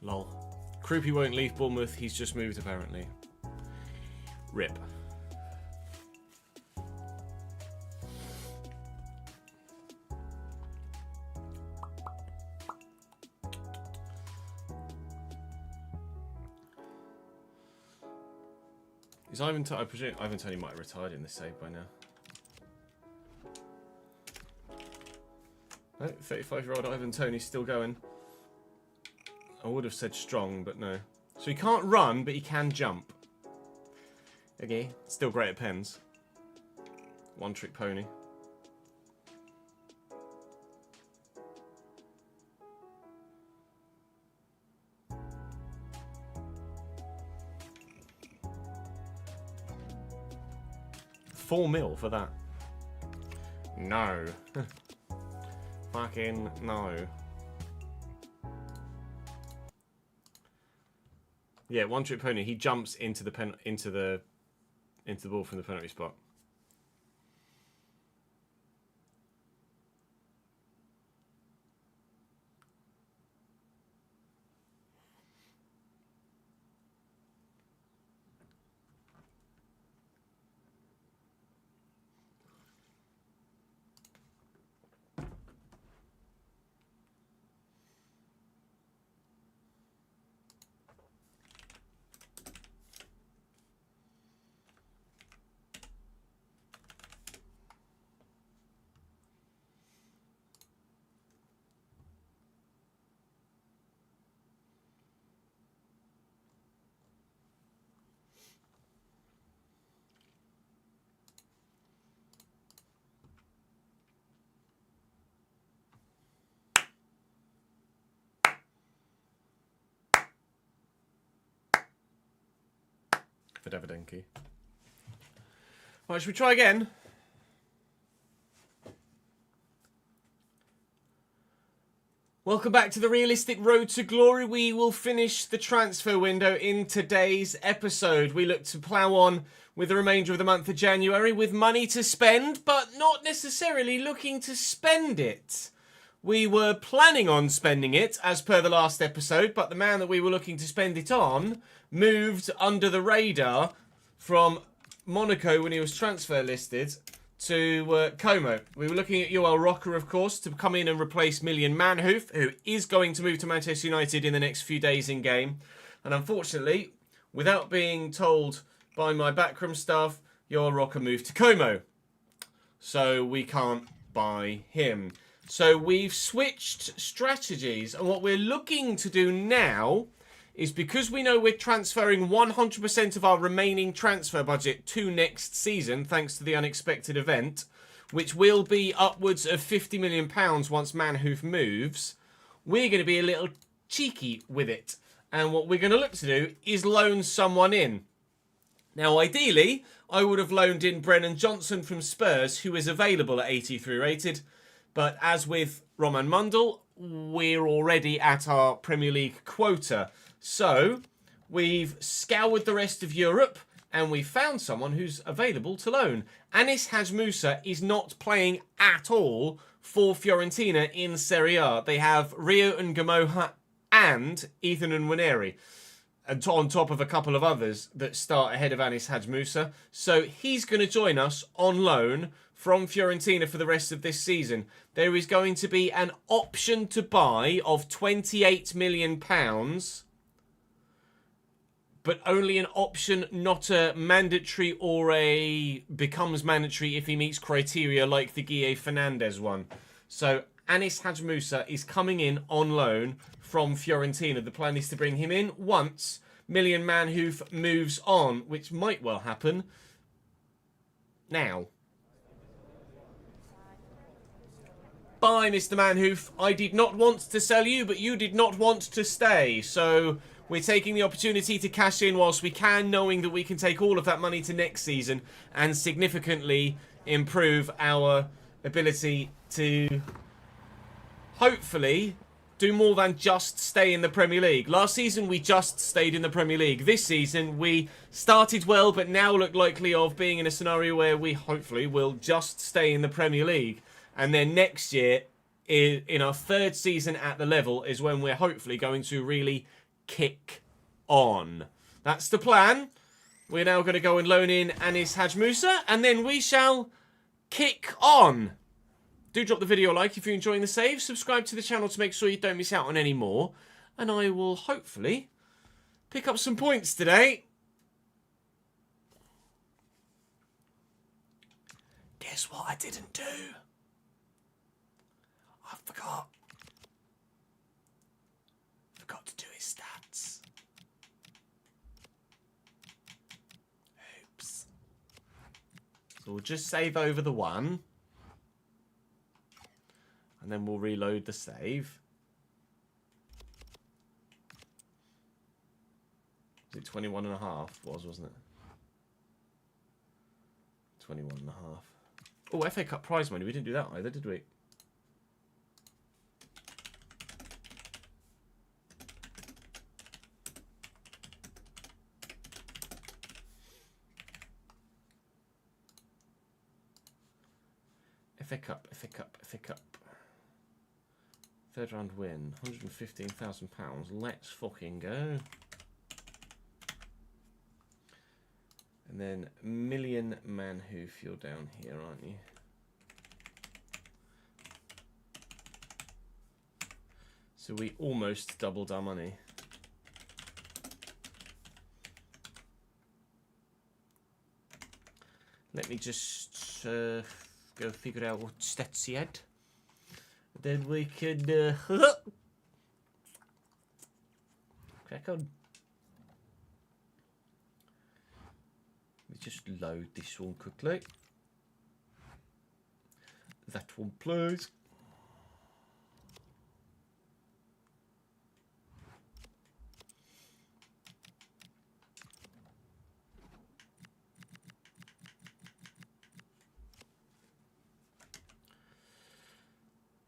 Lol. Kroupy won't leave Bournemouth. He's just moved, apparently. Rip. Is Ivan I presume Ivan Toney might have retired in this save by now. No, 35-year-old Ivan Toney's still going. I would have said strong, but no. So he can't run, but he can jump. Okay, still great at pens. One trick pony. $4 million for that. No. Fucking no. Yeah, one trick pony. He jumps into the ball from the penalty spot. For Davidenki. Right, should we try again? Welcome back to the Realistic Road to Glory. We will finish the transfer window in today's episode. We look to plough on with the remainder of the month of January with money to spend, but not necessarily looking to spend it. We were planning on spending it, as per the last episode, but the man that we were looking to spend it on moved under the radar from Monaco when he was transfer listed to Como. We were looking at Yoel Rocker, of course, to come in and replace Million Manhoof, who is going to move to Manchester United in the next few days in game. And unfortunately, without being told by my backroom staff, Yoel Rocker moved to Como. So we can't buy him. So we've switched strategies, and what we're looking to do now is, because we know we're transferring 100% of our remaining transfer budget to next season, thanks to the unexpected event, which will be upwards of £50 million once Manhoof moves, we're going to be a little cheeky with it. And what we're going to look to do is loan someone in. Now, ideally, I would have loaned in Brennan Johnson from Spurs, who is available at 83 rated. But as with Roman Mundell, we're already at our Premier League quota. So we've scoured the rest of Europe and we found someone who's available to loan. Anis Haj Musa is not playing at all for Fiorentina in Serie A. They have Rio and Gamoha and Ethan and Nwaneri, and on top of a couple of others that start ahead of Anis Haj Musa. So he's going to join us on loan from Fiorentina for the rest of this season. There is going to be an option to buy of £28 million, but only an option, not a mandatory or a becomes mandatory if he meets criteria like the Guille Fernandez one. So Anis Haj Musa is coming in on loan from Fiorentina. The plan is to bring him in once Million Manhoof moves on, which might well happen now. Bye, Mr. Manhoof. I did not want to sell you, but you did not want to stay. So we're taking the opportunity to cash in whilst we can, knowing that we can take all of that money to next season and significantly improve our ability to hopefully do more than just stay in the Premier League. Last season, we just stayed in the Premier League. This season, we started well, but now look likely of being in a scenario where we hopefully will just stay in the Premier League. And then next year, in our third season at the level, is when we're hopefully going to really kick on. That's the plan. We're now going to go and loan in Anis Haj Musa, and then we shall kick on. Do drop the video a like if you're enjoying the save. Subscribe to the channel to make sure you don't miss out on any more. And I will hopefully pick up some points today. Guess what I didn't do? I forgot. Forgot to do his stats. Oops. So we'll just save over the one. And then we'll reload the save. Was it 21.5? Wasn't it? 21.5. Oh, FA Cup prize money. We didn't do that either, did we? FA Cup, FA Cup, FA Cup. Third round win, £115,000. Let's fucking go. And then Million Man Hoof, you're down here, aren't you? So we almost doubled our money. Let me just go figure out what stats he had. Then we can crack on. We just load this one quickly. That one, please.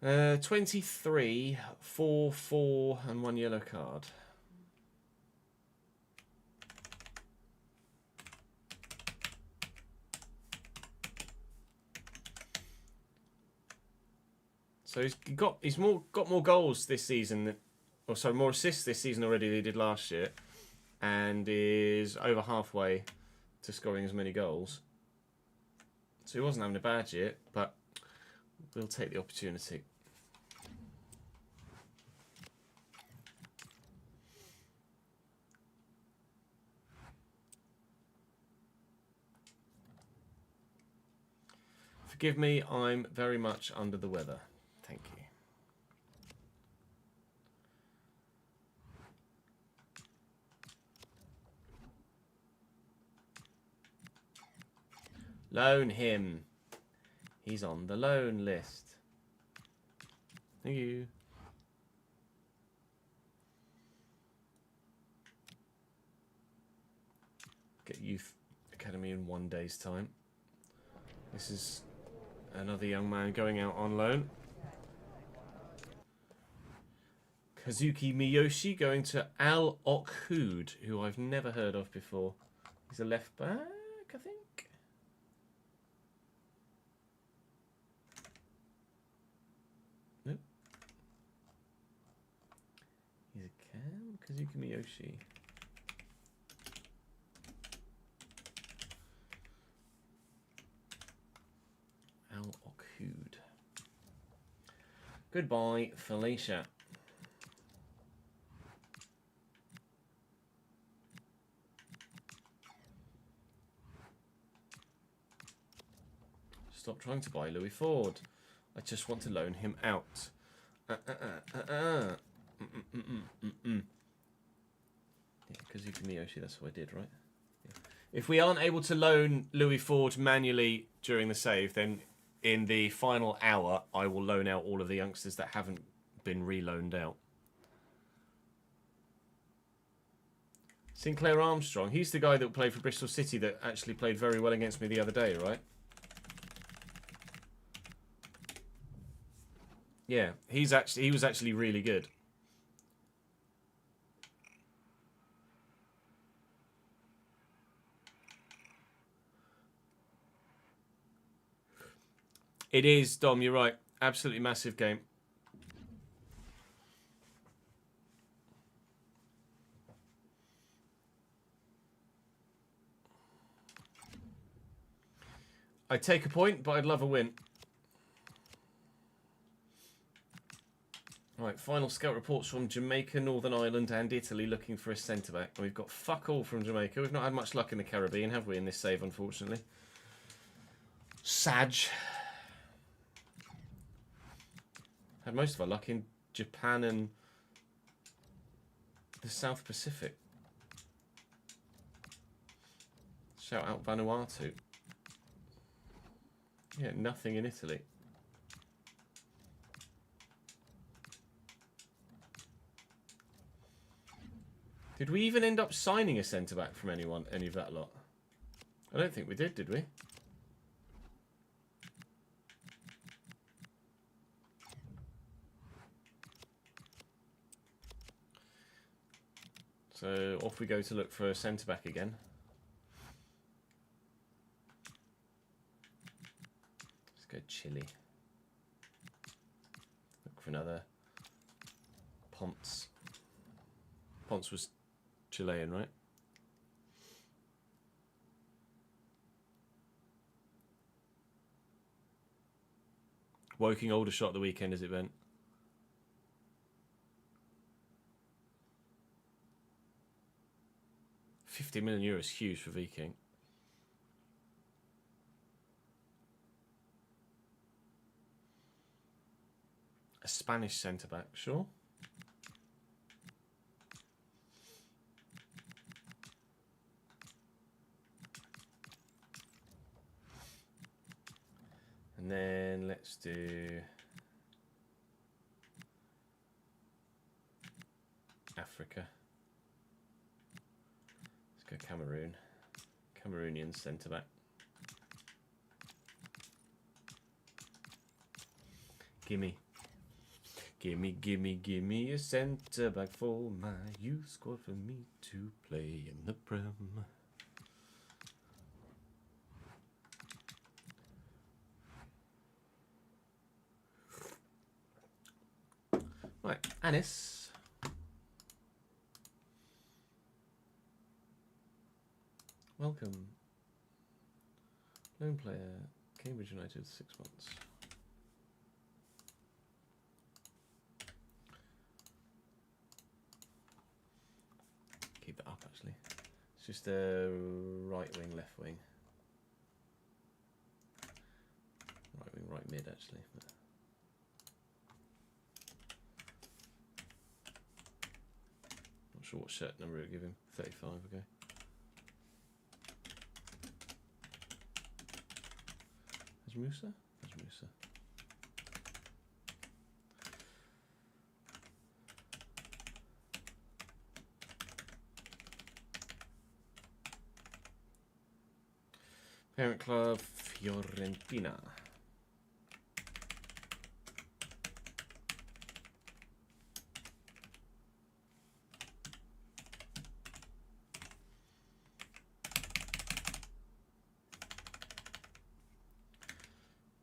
Uh, 23, 4, 4, and 1 yellow card. So he's got more goals this season, or sorry, more assists this season already than he did last year, and is over halfway to scoring as many goals. So he wasn't having a bad year, but we'll take the opportunity. Forgive me, I'm very much under the weather. Thank you. Loan him. He's on the loan list. Thank you. Get Youth Academy in 1 day's time. This is another young man going out on loan. Kazuki Miyoshi going to Al Okhud, who I've never heard of before. He's a left back, I think. Nope. He's a cam. Kazuki Miyoshi. Al Okhud. Goodbye, Felicia. Stop trying to buy Louis Ford. I just want to loan him out. Yeah, Kazuki Miyoshi, that's what I did, right? Yeah. If we aren't able to loan Louis Ford manually during the save, then in the final hour, I will loan out all of the youngsters that haven't been reloaned out. Sinclair Armstrong, he's the guy that played for Bristol City that actually played very well against me the other day, right? Yeah, he was actually really good. It is, Dom, you're right. Absolutely massive game. I'd take a point, but I'd love a win. Right, final scout reports from Jamaica, Northern Ireland and Italy looking for a centre-back. We've got fuck all from Jamaica. We've not had much luck in the Caribbean, have we, in this save, unfortunately. Saj. Had most of our luck in Japan and the South Pacific. Shout out Vanuatu. Yeah, nothing in Italy. Did we even end up signing a centre-back from any of that lot? I don't think we did we? So off we go to look for a centre-back again. Let's go Chile. Look for another Ponce. Ponce was Chilean, right? Woking older shot at the weekend as it went. €50 million is huge for Viking. A Spanish centre-back, sure. And then let's do Africa. Let's go Cameroon. Cameroonian centre-back. Gimme. Gimme a centre-back for my youth squad for me to play in the Prem. Right, Anis. Welcome. Lone player, Cambridge United, 6 months. Keep it up, actually. It's just a right wing, left wing. Right wing, right mid, actually. But not sure what shirt number we'll give him. 35, okay. Haj Musa? Haj Musa. Parent club, Fiorentina.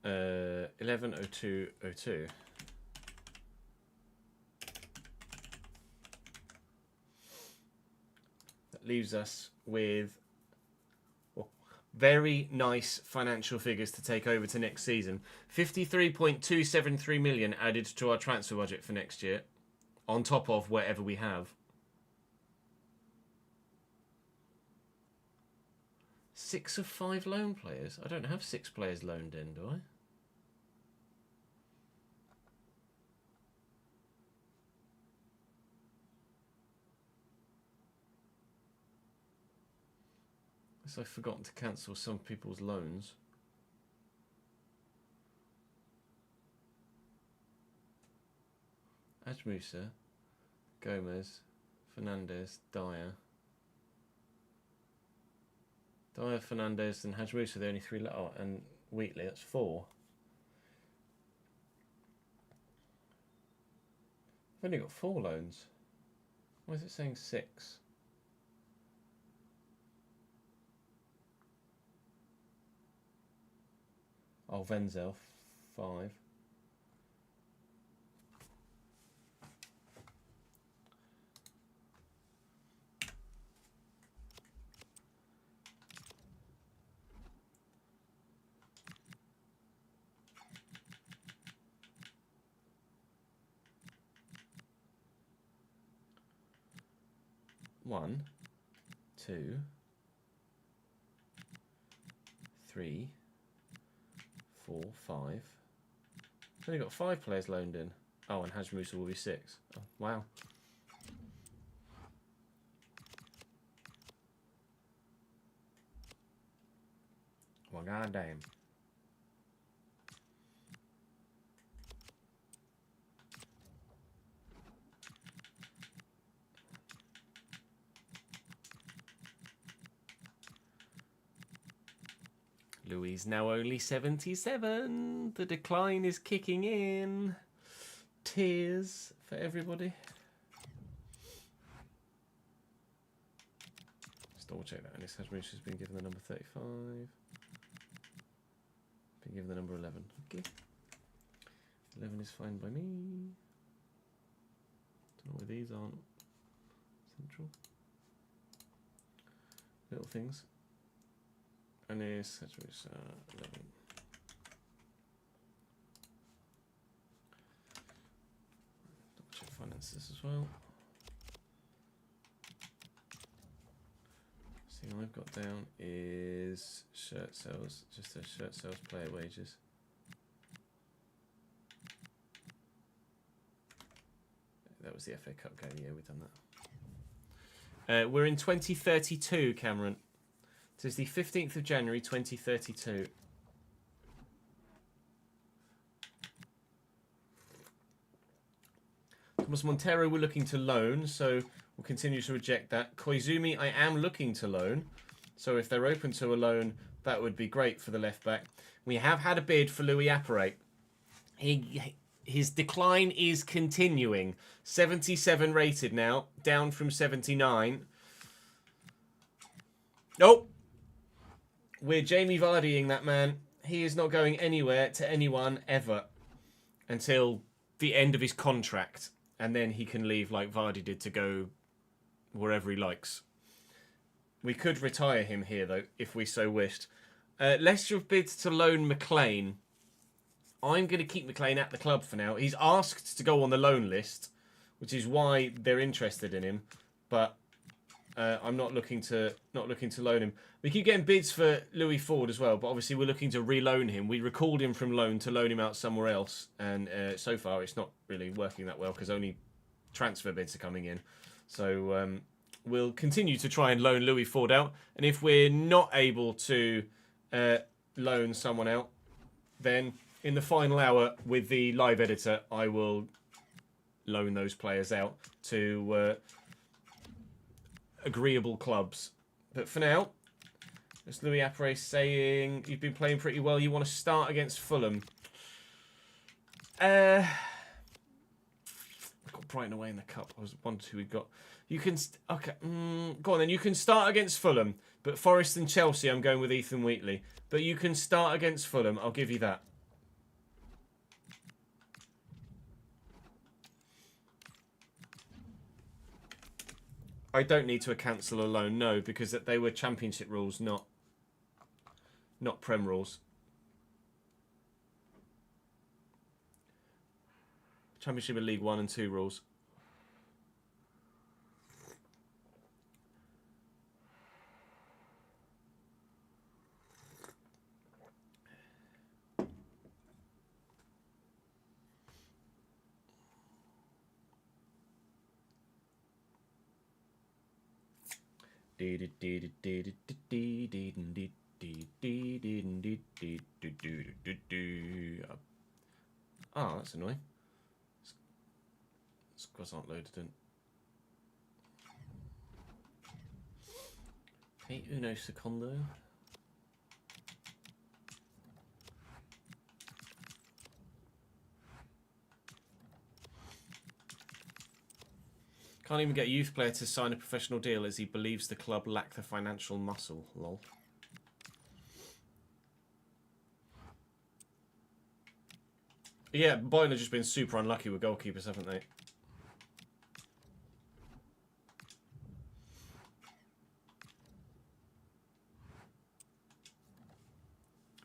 Uh, 110202. That leaves us with very nice financial figures to take over to next season. 53.273 million added to our transfer budget for next year, on top of whatever we have. 6 of 5 loan players. I don't have 6 players loaned in, do I? I've forgotten to cancel some people's loans. Haj Musa, Gomez, Fernandez, Dyer. Dyer, Fernandez and Haj Musa, the only 3 left. Oh, and Wheatley, that's 4. I've only got 4 loans. Why is it saying 6? Oh, Wenzel, 5. 1, 2, 3, 4, 5. It's only got 5 players loaned in. Oh, and Haj Musa will be 6. Oh, wow. Well, goddamn. Louis now only 77. The decline is kicking in. Tears for everybody. Let's double check that. And this Haj Musa has been given the number 35. Been given the number 11. Okay. 11 is fine by me. Don't know why these aren't central. Little things. And this Haj Musa 11. Double check finances as well. Thing I've got down is shirt sales, just a shirt sales player wages. That was the FA Cup game, yeah, we've done that. We're in 2032, Cameron. So it's the 15th of January, 2032. Thomas Montero we're looking to loan, so we'll continue to reject that. Koizumi I am looking to loan, so if they're open to a loan, that would be great for the left back. We have had a bid for Louis Apperet. His decline is continuing. 77 rated now, down from 79. Nope. We're Jamie Vardying that man. He is not going anywhere to anyone ever until the end of his contract. And then he can leave like Vardy did to go wherever he likes. We could retire him here, though, if we so wished. Leicester have bid to loan McLean. I'm going to keep McLean at the club for now. He's asked to go on the loan list, which is why they're interested in him. But I'm not looking to loan him. We keep getting bids for Louis Ford as well, but obviously we're looking to re-loan him. We recalled him from loan to loan him out somewhere else, and so far it's not really working that well because only transfer bids are coming in. So we'll continue to try and loan Louis Ford out, and if we're not able to loan someone out, then in the final hour with the live editor, I will loan those players out to agreeable clubs. But for now, as Louis Apperet saying, you've been playing pretty well. You want to start against Fulham. We've got Brighton away in the cup. I was wondering who we got. You can okay. Go on then. You can start against Fulham, but Forest and Chelsea, I'm going with Ethan Wheatley. But you can start against Fulham. I'll give you that. I don't need to cancel a loan, no, because they were Championship rules, not Prem rules. Championship and League 1 and 2 rules. Oh, that's annoying. Squads aren't loaded in. Hey, uno secondo. Can't even get a youth player to sign a professional deal as he believes the club lack the financial muscle. Lol. Yeah, Bayern have just been super unlucky with goalkeepers, haven't they?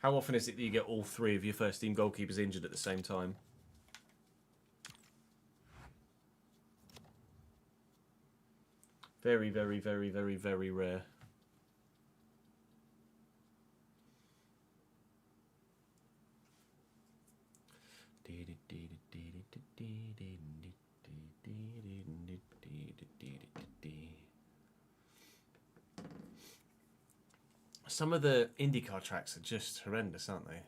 How often is it that you get all three of your first team goalkeepers injured at the same time? Very, very, very, very, very rare. Some of the IndyCar tracks are just horrendous, aren't they?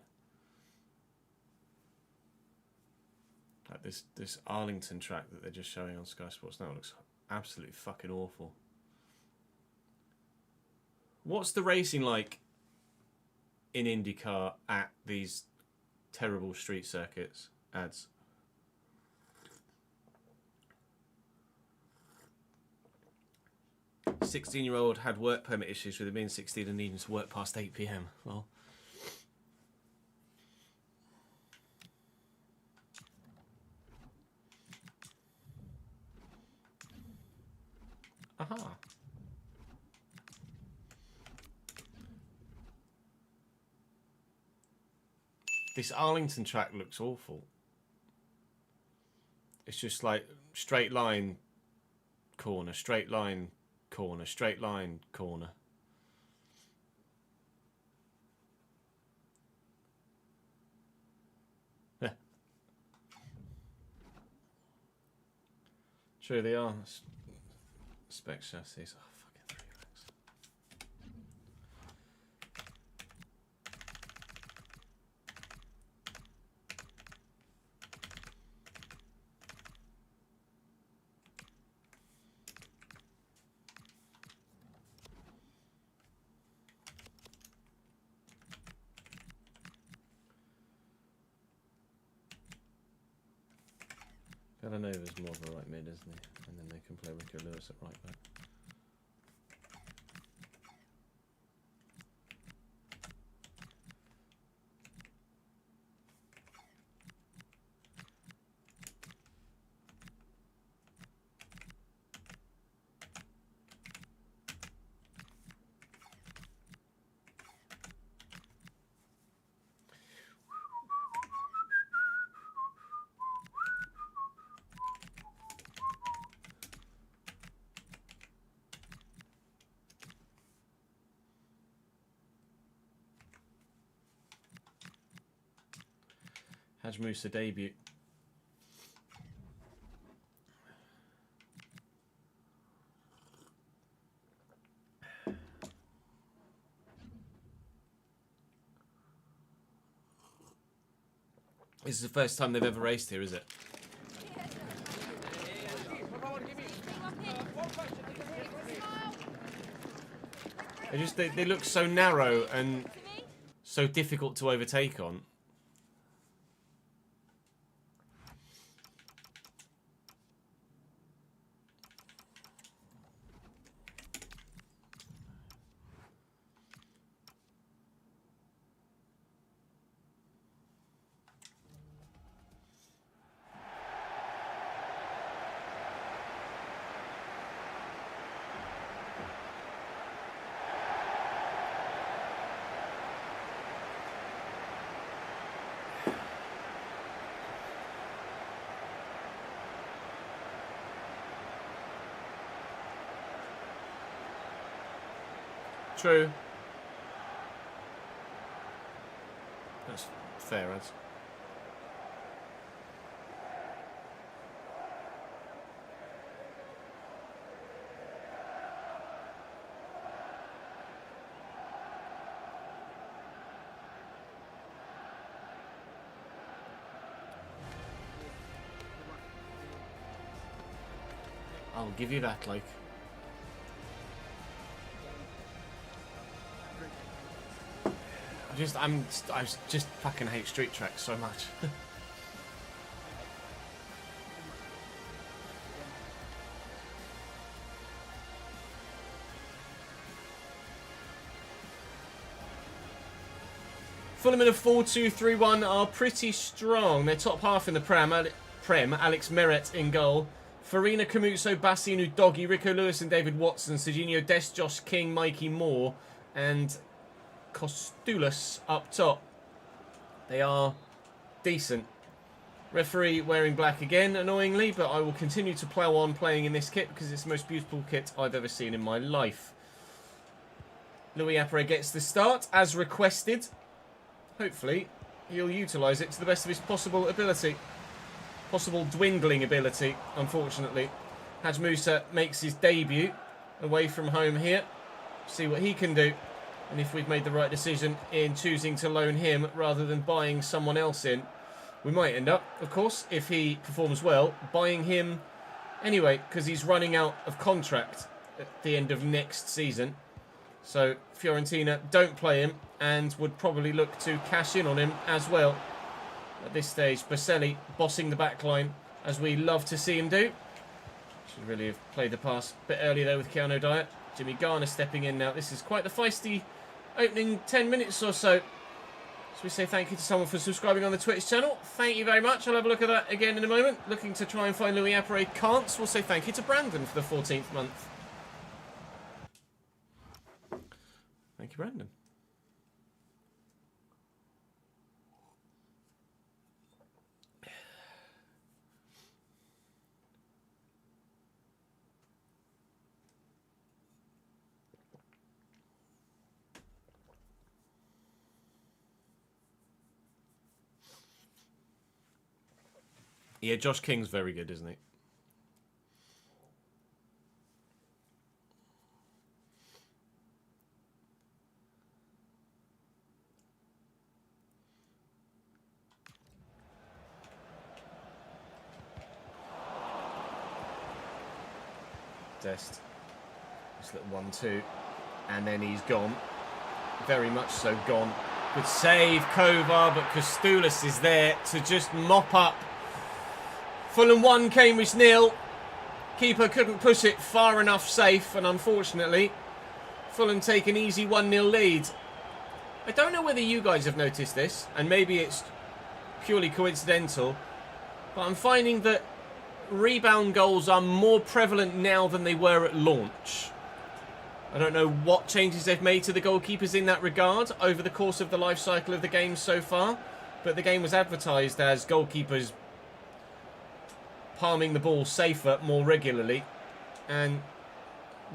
Like this Arlington track that they're just showing on Sky Sports now looks absolutely fucking awful. What's the racing like in IndyCar at these terrible street circuits? Ads. A 16-year-old had work permit issues with him being 16 and needing to work past 8 p.m. Well. Aha. This Arlington track looks awful. It's just like straight line, corner, straight line, corner, straight line, corner. Yeah. True, they are spec chassis. Oh, fucking 3 racks. Villanova's more of a right mid, isn't he? And then they can play Rico Lewis at right back. Haj Musa debut. This is the first time they've ever raced here, is it? They look so narrow and so difficult to overtake on. True. That's fair, as. I'll give you that, like. I just fucking hate street tracks so much. Fulham in a 4-2-3-1 are pretty strong. They're top half in the Prem. Alex Meret in goal. Farina, Camuso, Bassinu, Doggy, Rico Lewis and David Watson, Serginho Dest, Josh King, Mikey Moore, and Kostoulis up top. They are decent. Referee wearing black again, annoyingly, but I will continue to plough on playing in this kit because it's the most beautiful kit I've ever seen in my life. Louis Appere gets the start, as requested. Hopefully, he'll utilise it to the best of his possible ability. Possible dwindling ability, unfortunately. Haj Musa makes his debut away from home here. See what he can do. And if we've made the right decision in choosing to loan him rather than buying someone else in. We might end up, of course, if he performs well, buying him anyway, because he's running out of contract at the end of next season. So Fiorentina don't play him and would probably look to cash in on him as well. At this stage, Baselli bossing the back line, as we love to see him do. Should really have played the pass a bit earlier there with Keanu Dyer. Jimmy Garner stepping in now. This is quite the feisty opening 10 minutes or so. So we say thank you to someone for subscribing on the Twitch channel. Thank you very much. I'll have a look at that again in a moment. Looking to try and find Louis Appere. Can't. So we'll say thank you to Brandon for the 14th month. Thank you, Brandon. Yeah, Josh King's very good, isn't he? Dest. Just little 1-2. And then he's gone. Very much so gone. Good save, Kovar, but Kostoulis is there to just mop up. Fulham 1, Cambridge 0. Keeper couldn't push it far enough safe, and unfortunately, Fulham take an easy 1-0 lead. I don't know whether you guys have noticed this, and maybe it's purely coincidental, but I'm finding that rebound goals are more prevalent now than they were at launch. I don't know what changes they've made to the goalkeepers in that regard over the course of the life cycle of the game so far, but the game was advertised as goalkeepers palming the ball safer more regularly, and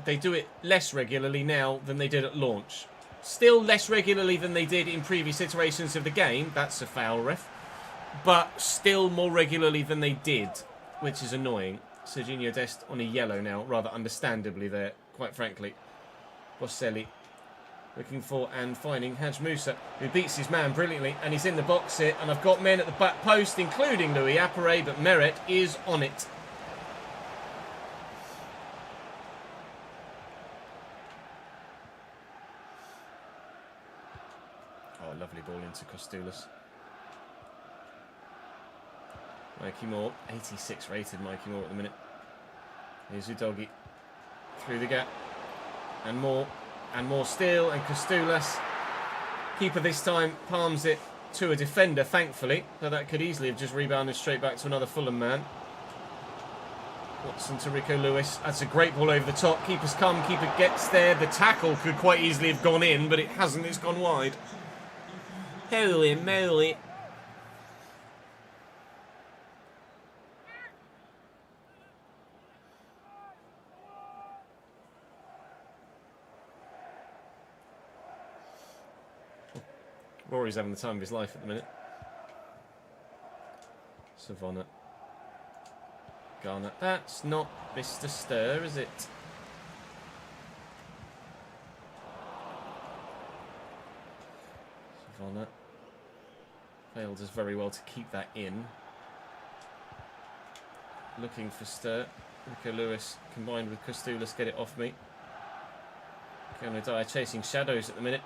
they do it less regularly now than they did at launch. Still less regularly than they did in previous iterations of the game. That's a foul, ref. But still more regularly than they did, which is annoying. Serginho Dest on a yellow now, rather understandably there, quite frankly. Boselli looking for and finding Haj Musa, who beats his man brilliantly, and he's in the box here, and I've got men at the back post, including Louis Appere, but Meret is on it. Oh, lovely ball into Kostoulis. Mikey Moore, 86 rated Mikey Moore at the minute. Here's Udogi through the gap, and more still, and Kostoulis, keeper this time, palms it to a defender, thankfully, so that could easily have just rebounded straight back to another Fulham man. Watson to Rico Lewis, that's a great ball over the top, keeper's come, keeper gets there, the tackle could quite easily have gone in, but it hasn't, it's gone wide. Holy moly. Rory's having the time of his life at the minute. Savannah. Garner. That's not Mr. Stir, is it? Savannah. Vale does very well to keep that in. Looking for Stir. Rico Lewis combined with Kostoulis get it off me. Keanu Dyer chasing shadows at the minute.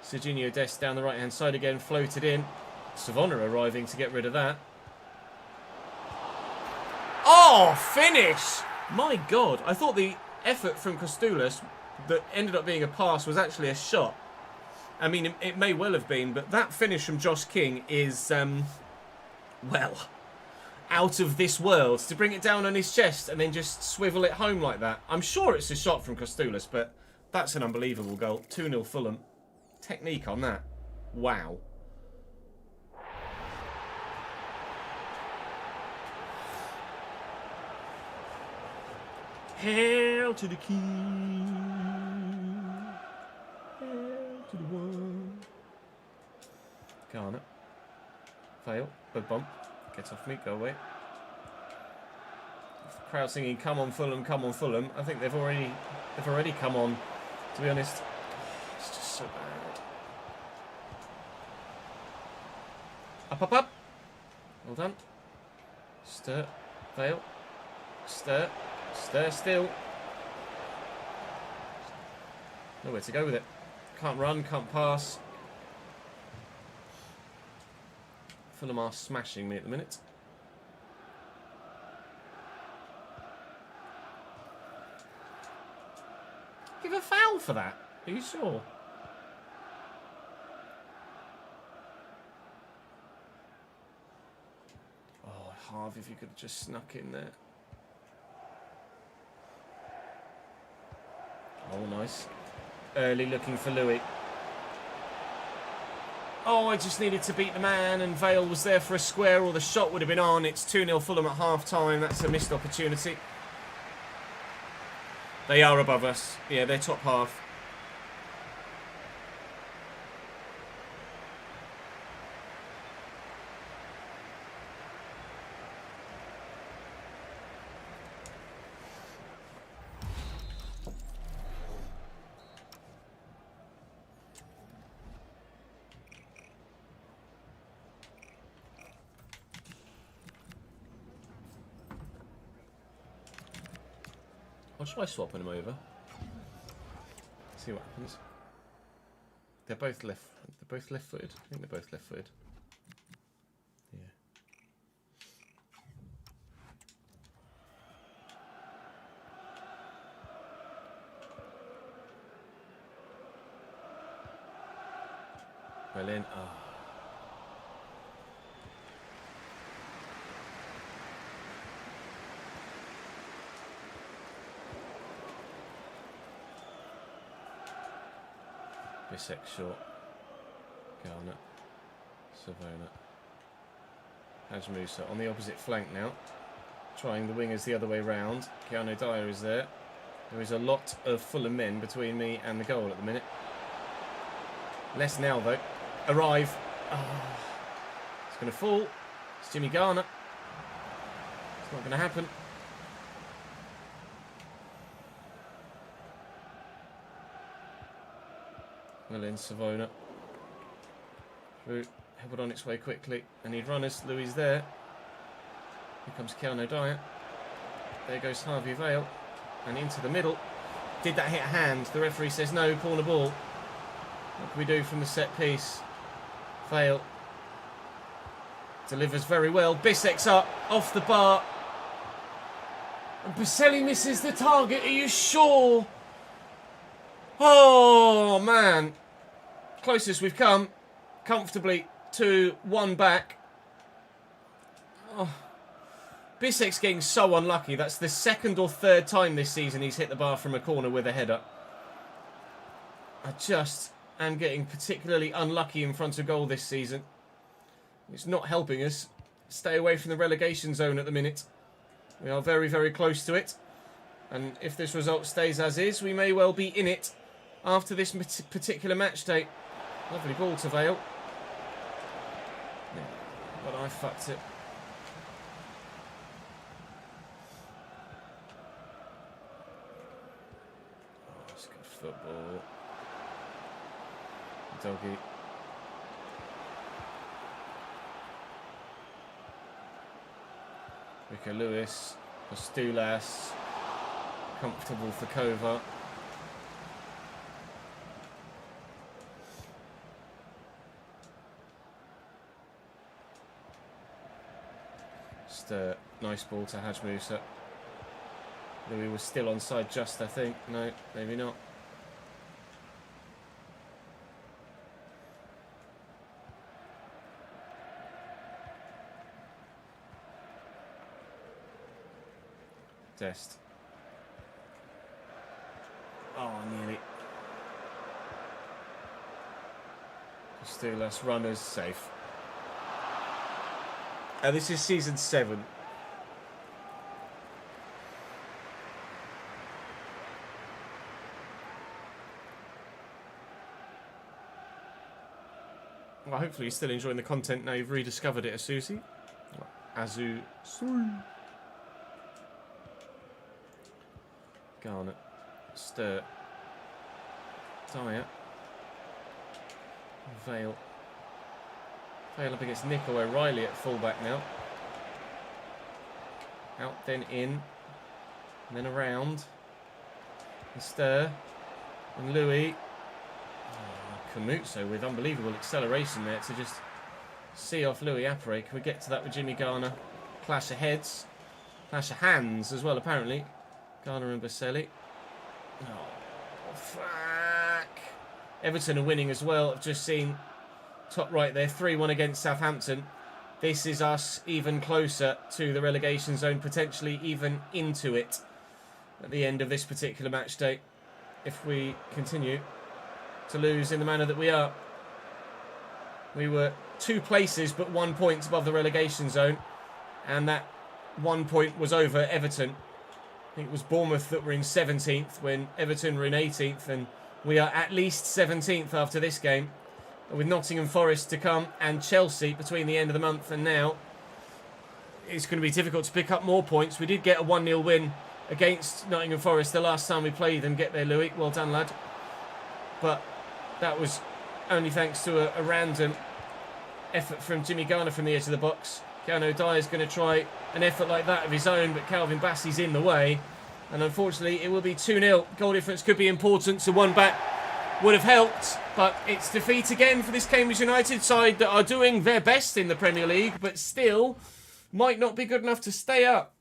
Serginho Dest down the right-hand side again, floated in. Savannah arriving to get rid of that. Oh, finish! My God, I thought the effort from Kostoulis that ended up being a pass was actually a shot. I mean, it may well have been, but that finish from Josh King is, well, out of this world. To bring it down on his chest and then just swivel it home like that. I'm sure it's a shot from Kostoulis, but that's an unbelievable goal. 2-0 Fulham. Technique on that. Wow. Hail to the king. Hail to the one. Garner. Fail. Bug bump. Get off me. Go away. Crowd singing, "Come on, Fulham! Come on, Fulham!" I think they've already come on. To be honest, it's just so bad. Up, up, up. Well done. Stir. Fail. Stir. Stir still. Nowhere to go with it. Can't run, can't pass. Fulham are smashing me at the minute. Give a foul for that. Are you sure? Oh, Harvey, if you could have just snuck in there. Oh, nice. Early looking for Louis. Oh, I just needed to beat the man, and Vale was there for a square, or the shot would have been on. It's 2-0 Fulham at half-time. That's a missed opportunity. They are above us. Yeah, they're top half. Or should I swap them over? See what happens. They're both left. They're both left-footed. I think they're both left-footed. Yeah. Well in. Ah. Bisek short. Garner. Savona. Haj Musa on the opposite flank now. Trying the wingers the other way round. Keanu Dyer is there. There is a lot of Fulham men between me and the goal at the minute. Less now though. Arrive. Oh. It's going to fall. It's Jimmy Garner. It's not going to happen. Well in, Savona. Through, held on its way quickly. And he'd run us. Louis there. Here comes Keanu Dyer. There goes Harvey Vale. And into the middle. Did that hit a hand? The referee says no, corner ball. What can we do from the set piece? Vale. Delivers very well. Bisek's up. Off the bar. And Baselli misses the target. Are you sure? Oh, man. Closest we've come. Comfortably 2-1 back. Oh. Bisek's getting so unlucky. That's the second or third time this season he's hit the bar from a corner with a header. I just am getting particularly unlucky in front of goal this season. It's not helping us. Stay away from the relegation zone at the minute. We are very, very close to it. And if this result stays as is, we may well be in it after this particular match day. Lovely ball to Vale. Yeah, but I fucked it. Oh, it's good football. Doggy. Rico Lewis. Postulas. Comfortable for Kova. Nice ball to Haj Musa. Louis was still onside just, I think. No, maybe not. Dest. Oh, nearly. Still less runners safe. This is season 7. Well, hopefully you're still enjoying the content now you've rediscovered it, Asusi. Garner. Sturt. Dyer. Vale. Vale up against Nico O'Reilly at fullback now. Out, then in. And then around. And Stir. And Louis. Kamutso with unbelievable acceleration there to just see off Louis Apre. Can we get to that with Jimmy Garner? Clash of heads. Clash of hands as well, apparently. Garner and Baselli. Oh, fuck. Everton are winning as well. I've just seen top right there. 3-1 against Southampton. This is us even closer to the relegation zone, potentially even into it at the end of this particular match day. If we continue to lose in the manner that we are. We were 2 places but 1 point above the relegation zone, and that 1 point was over Everton. I think it was Bournemouth that were in 17th when Everton were in 18th, and we are at least 17th after this game, with Nottingham Forest to come and Chelsea between the end of the month and now. It's going to be difficult to pick up more points. We did get a 1-0 win against Nottingham Forest the last time we played them. Get there, Louis. Well done, lad. But that was only thanks to a random effort from Jimmy Garner from the edge of the box. Keanu Dyer's going to try an effort like that of his own, but Calvin Bassey's in the way. And unfortunately, it will be 2-0. Goal difference could be important, so one back would have helped. But it's defeat again for this Cambridge United side that are doing their best in the Premier League, but still might not be good enough to stay up.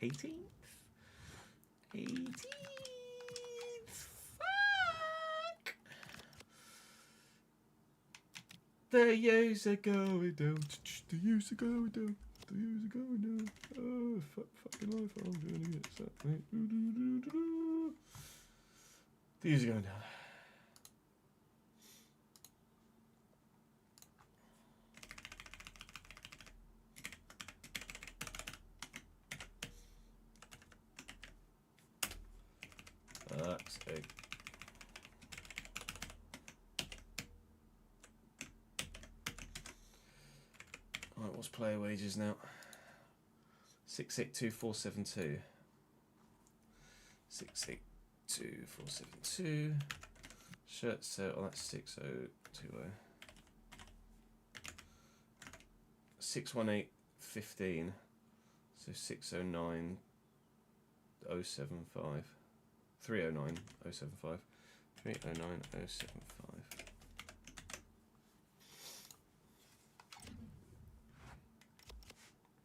18th? 18th? Fuck! The years are going down. The years are going down. The years are going down. Oh, fucking life. I'm going to get that, mate. The years are going down. Fuck's sake. Right, what's player wages now? 682472. 682472. Shirt sale, oh, that's 6020. 61815. So 609075. 309075. 309075.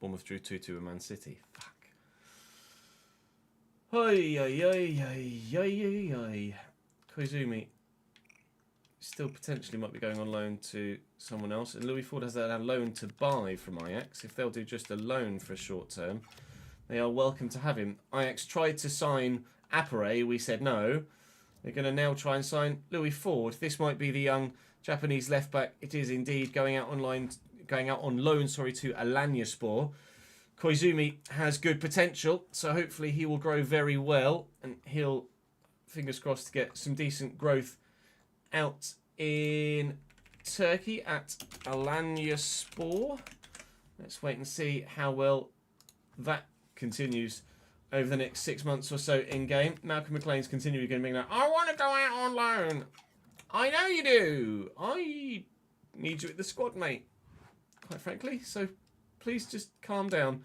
Bournemouth drew 2-2 with Man City. Fuck. Koizumi still potentially might be going on loan to someone else. And Louis Ford has that a loan to buy from Ajax. If they'll do just a loan for a short term, they are welcome to have him. Ajax tried to sign Apare. We said no. They're going to now try and sign Louis Ford. This might be the young Japanese left back. It is indeed going out on loan to Alanyaspor. Koizumi has good potential, so hopefully he will grow very well, and he'll, fingers crossed, get some decent growth out in Turkey at Alanyaspor. Let's wait and see how well that continues over the next 6 months or so in game. Malcolm McLean's continually going to be like, I want to go out on loan. I know you do. I need you at the squad, mate. Quite frankly, so please just calm down.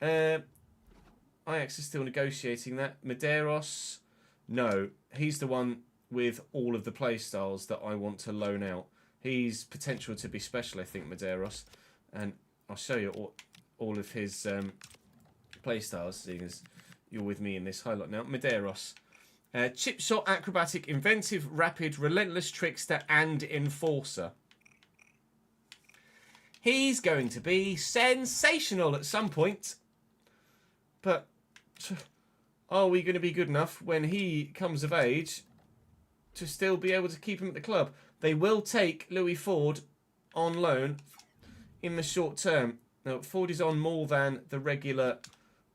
Ajax is still negotiating that. Medeiros, no, he's the one with all of the play styles that I want to loan out. He's potential to be special, I think, Medeiros, and I'll show you all of his play styles, seeing as you're with me in this highlight now. Medeiros, chip shot, acrobatic, inventive, rapid, relentless trickster, and enforcer. He's going to be sensational at some point. But are we going to be good enough when he comes of age to still be able to keep him at the club? They will take Louis Ford on loan in the short term. Now, Ford is on more than the regular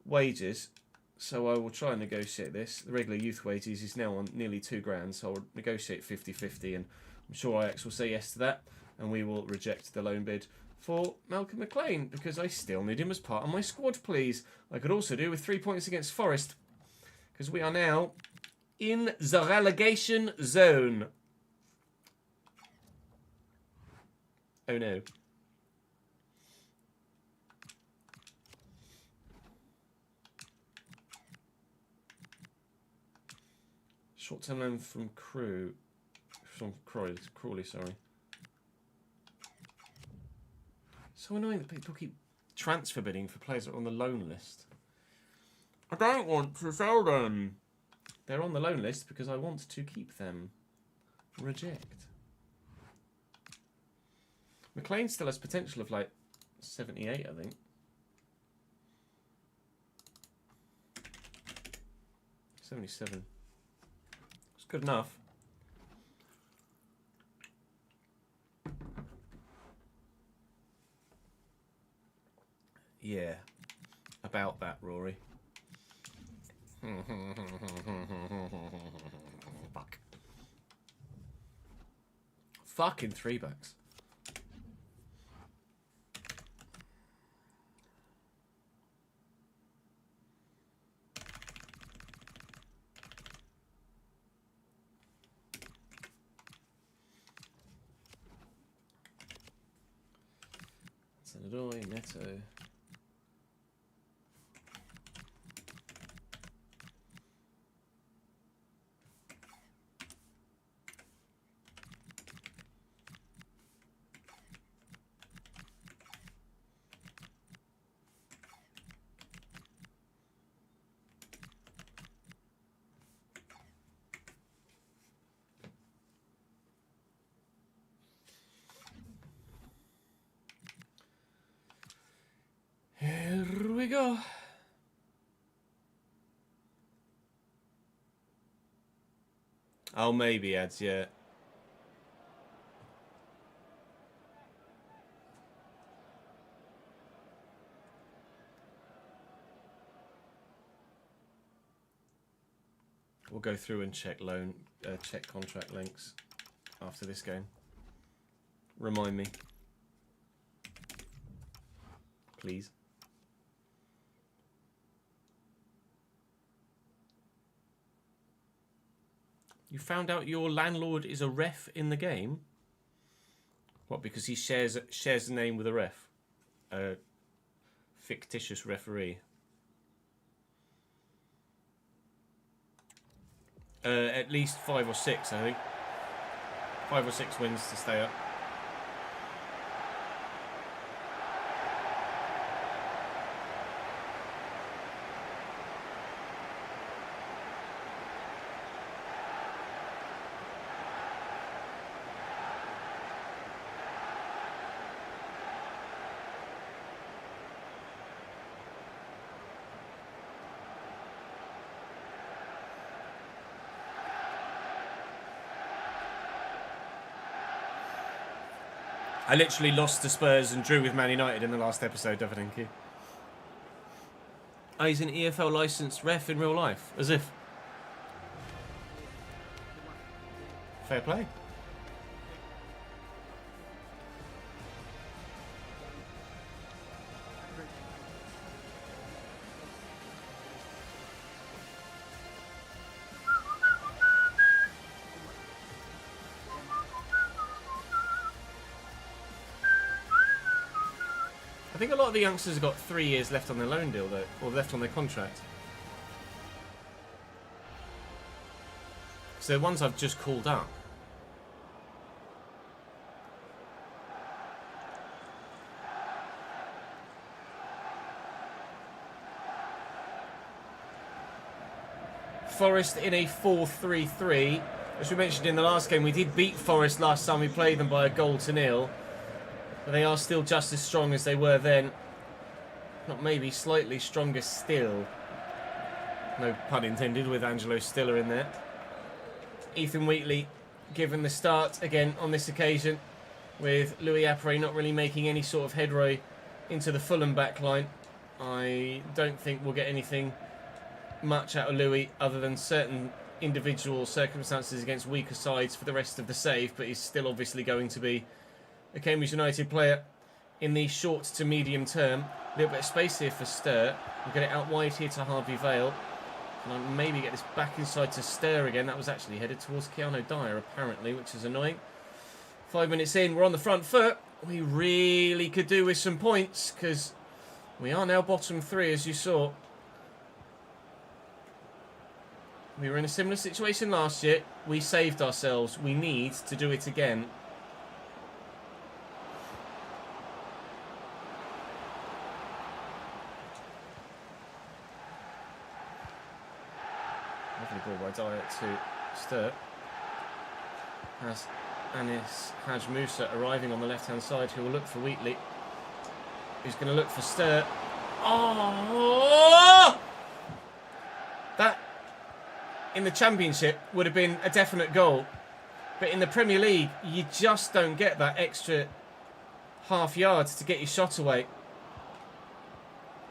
wages. So I will try and negotiate this. The regular youth wages is now on nearly £2,000, so I'll negotiate 50-50, and I'm sure Ajax will say yes to that, and we will reject the loan bid for Malcolm McLean, because I still need him as part of my squad, please. I could also do with 3 points against Forest, because we are now in the relegation zone. Oh no. Short-term loan from Crawley, sorry. So annoying that people keep transfer bidding for players that are on the loan list. I don't want to sell them. They're on the loan list because I want to keep them. Reject. McLean still has potential of like 78, I think. 77. It's good enough. Yeah, about that, Rory. Fuck. Fucking 3-backs. Senador, Neto. Here we go. Oh, maybe ads, yeah. We'll go through and check check contract links after this game. Remind me, please. You found out your landlord is a ref in the game? What, because he shares a name with a ref? A fictitious referee? At least 5 or 6, I think. 5 or 6 wins to stay up. I literally lost to Spurs and drew with Man United in the last episode, Davidenki. Oh, he's an EFL licensed ref in real life, as if. Fair play. I think a lot of the youngsters have got 3 years left on their loan deal, though, or left on their contract. So the ones I've just called up. Forest in a 4-3-3. As we mentioned in the last game, we did beat Forest last time we played them by a 1-0. But they are still just as strong as they were then. Not maybe, slightly stronger still. No pun intended with Angelo Stiller in there. Ethan Wheatley given the start again on this occasion, with Louis Apre not really making any sort of headway into the Fulham backline. I don't think we'll get anything much out of Louis other than certain individual circumstances against weaker sides for the rest of the save, but he's still obviously going to be a Cambridge United player in the short to medium term. A little bit of space here for Stir. We'll get it out wide here to Harvey Vale. Can I maybe get this back inside to Stir again? That was actually headed towards Keanu Dyer, apparently, which is annoying. 5 minutes in, we're on the front foot. We really could do with some points, because we are now bottom 3, as you saw. We were in a similar situation last year. We saved ourselves. We need to do it again. Lovely ball by Dyer to Stir. Has Haj Musa arriving on the left-hand side, who will look for Wheatley. Who's going to look for Stir. Oh! That, in the Championship, would have been a definite goal. But in the Premier League, you just don't get that extra half yard to get your shot away.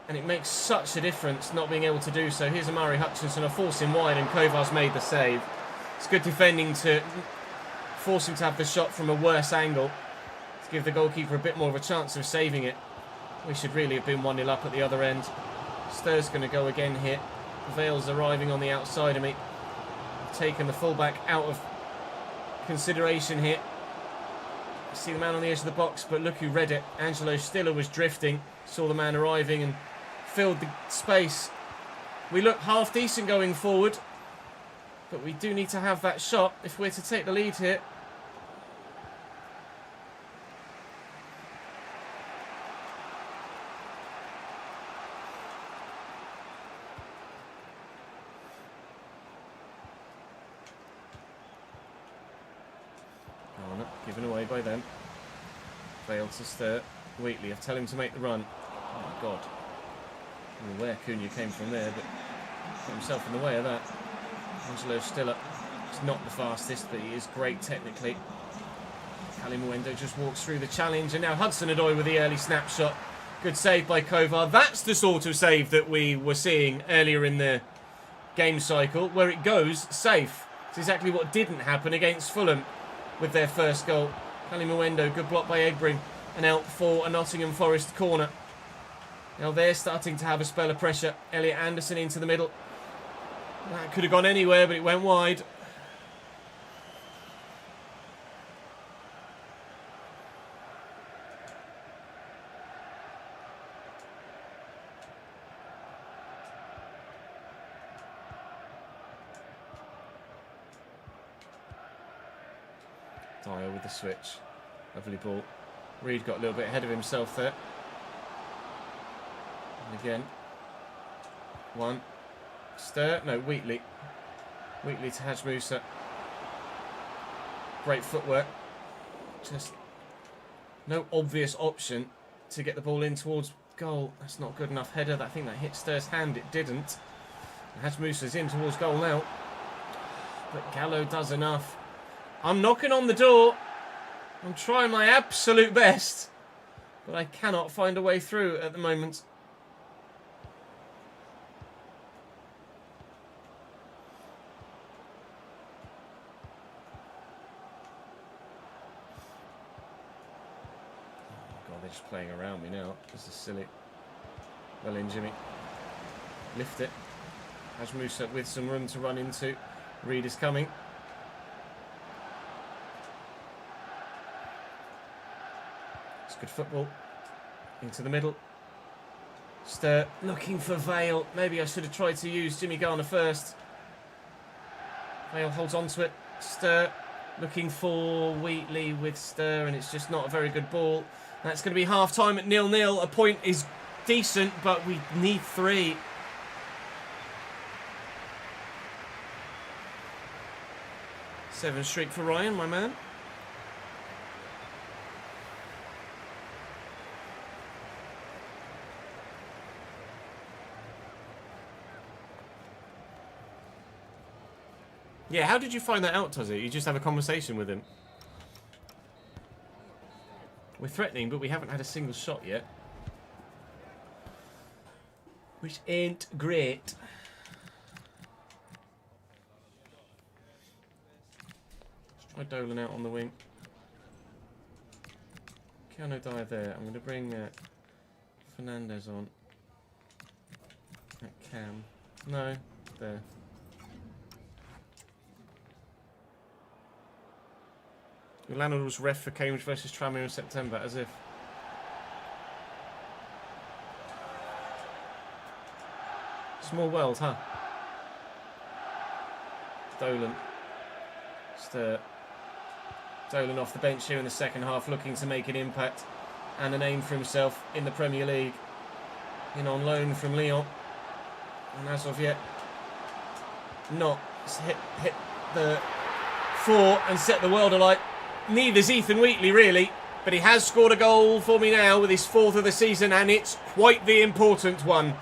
And it makes such a difference not being able to do so. Here's Amari Hutchinson, a force in wide, and Kovar's made the save. It's good defending to force him to have the shot from a worse angle, to give the goalkeeper a bit more of a chance of saving it. We should really have been 1-0 up at the other end. Stir's going to go again here. Vale's arriving on the outside of me. Taken the fullback out of consideration here. See the man on the edge of the box, but look who read it. Angelo Stiller was drifting, saw the man arriving and filled the space. We look half decent going forward, but we do need to have that shot if we're to take the lead here. Given away by them. Failed to Stir. Wheatley, I tell him to make the run. Oh my god. I don't know where Cunha came from there, but put himself in the way of that. Angelo Stiller is not the fastest, but he is great technically. Kalimuendo just walks through the challenge, and now Hudson-Odoi with the early snapshot. Good save by Kovar. That's the sort of save that we were seeing earlier in the game cycle, where it goes safe. It's exactly what didn't happen against Fulham with their first goal. Kalimuendo, good block by Egbring, and out for a Nottingham Forest corner. Now they're starting to have a spell of pressure. Elliot Anderson into the middle. That could have gone anywhere, but it went wide. Dyer with the switch. Lovely ball. Reed got a little bit ahead of himself there. And again. One. Stir. No, Wheatley. Wheatley to Haj Musa. Great footwork. Just no obvious option to get the ball in towards goal. That's not good enough header. I think that hit Stir's hand. It didn't. Haj Musa's in towards goal now. But Gallo does enough. I'm knocking on the door. I'm trying my absolute best, but I cannot find a way through at the moment. Oh God, they're just playing around me now. This is silly. Well in, Jimmy. Lift it. Haj Musa with some room to run into. Reed is coming. Good football. Into the middle. Stir looking for Vale. Maybe I should have tried to use Jimmy Garner first. Vale holds on to it. Stir looking for Wheatley with Stir, and it's just not a very good ball. That's going to be half time at 0-0. A point is decent, but we need 3. Seven streak for Ryan, my man. Yeah, how did you find that out, Tozzy? You just have a conversation with him. We're threatening, but we haven't had a single shot yet. Which ain't great. Try Dolan out on the wing. Keanu Dyer there. I'm going to bring Fernandez on. At Cam. No, there. Leonard was ref for Cambridge versus Tranmere in September, as if. Small world, huh? Dolan. Stir. Dolan off the bench here in the second half, looking to make an impact and a name for himself in the Premier League. In on loan from Lyon. And as of yet, not hit the 4 and set the world alight. Neither's Ethan Wheatley, really. But he has scored a goal for me now with his 4th of the season, and it's quite the important one.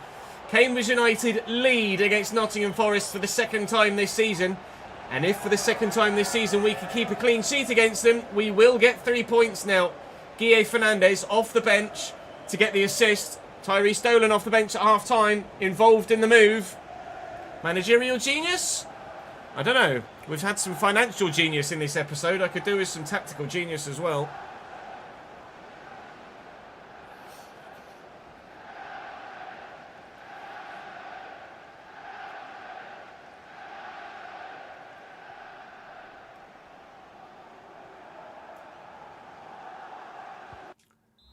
Cambridge United lead against Nottingham Forest for the 2nd time this season. And if for the 2nd time this season we can keep a clean sheet against them, we will get 3 points now. Guille Fernandez off the bench to get the assist. Tyrese Dolan off the bench at half-time, involved in the move. Managerial genius? I don't know. We've had some financial genius in this episode. I could do with some tactical genius as well.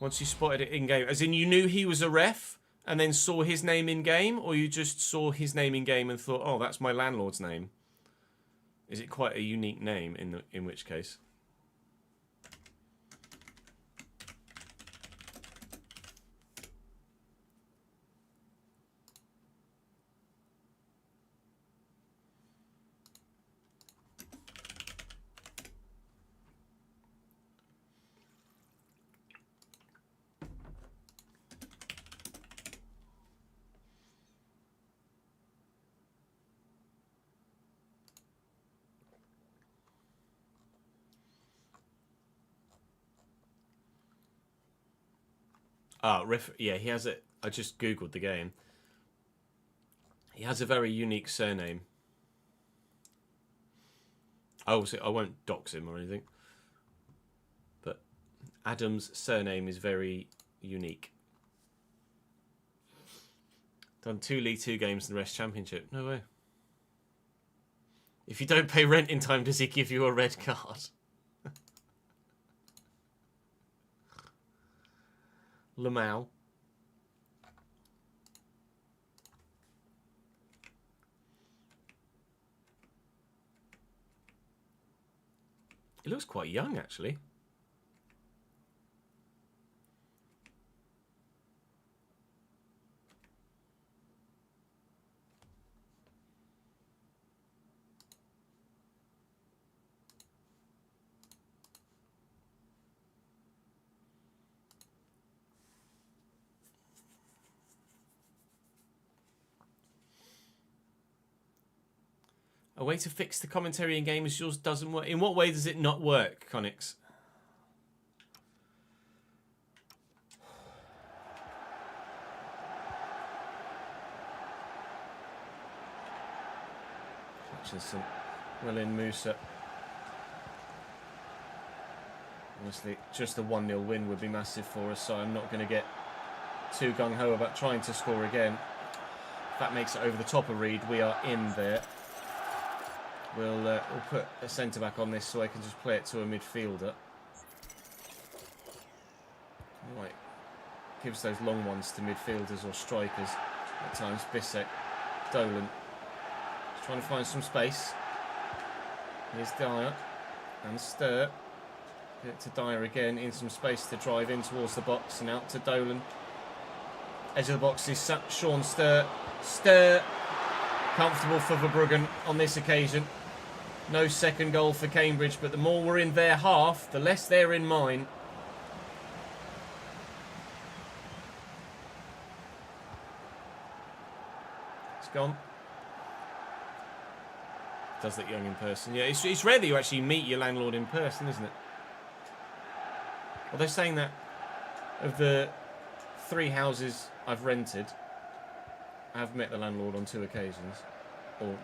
Once you spotted it in-game, as in you knew he was a ref and then saw his name in-game, or you just saw his name in-game and thought, oh, that's my landlord's name? Is it quite a unique name in which case? Yeah, he has it. I just googled the game. He has a very unique surname. I won't dox him or anything, but Adam's surname is very unique. Done 2 League 2 games in the Rest Championship. No way. If you don't pay rent in time, does he give you a red card? Lamau. He looks quite young, actually. A way to fix the commentary in game is yours doesn't work. In what way does it not work, Connix? Hutchinson. Well in Musa. Honestly, just a 1-0 win would be massive for us, so I'm not going to get too gung-ho about trying to score again. If that makes it over the top of Reed, we are in there. We'll put a centre-back on this so I can just play it to a midfielder. Right. Gives those long ones to midfielders or strikers at times. Bissek. Dolan. Just trying to find some space. Here's Dyer. And Stir. Get it to Dyer again. In some space to drive in towards the box. And out to Dolan. Edge of the box is Sean Stir. Stir. Comfortable for Verbruggen on this occasion. No second goal for Cambridge, but the more we're in their half, the less they're in mine. It's gone. Does look young in person. Yeah, it's rare that you actually meet your landlord in person, isn't it? Well, they're saying that of the 3 houses I've rented, I have met the landlord on 2 occasions. Or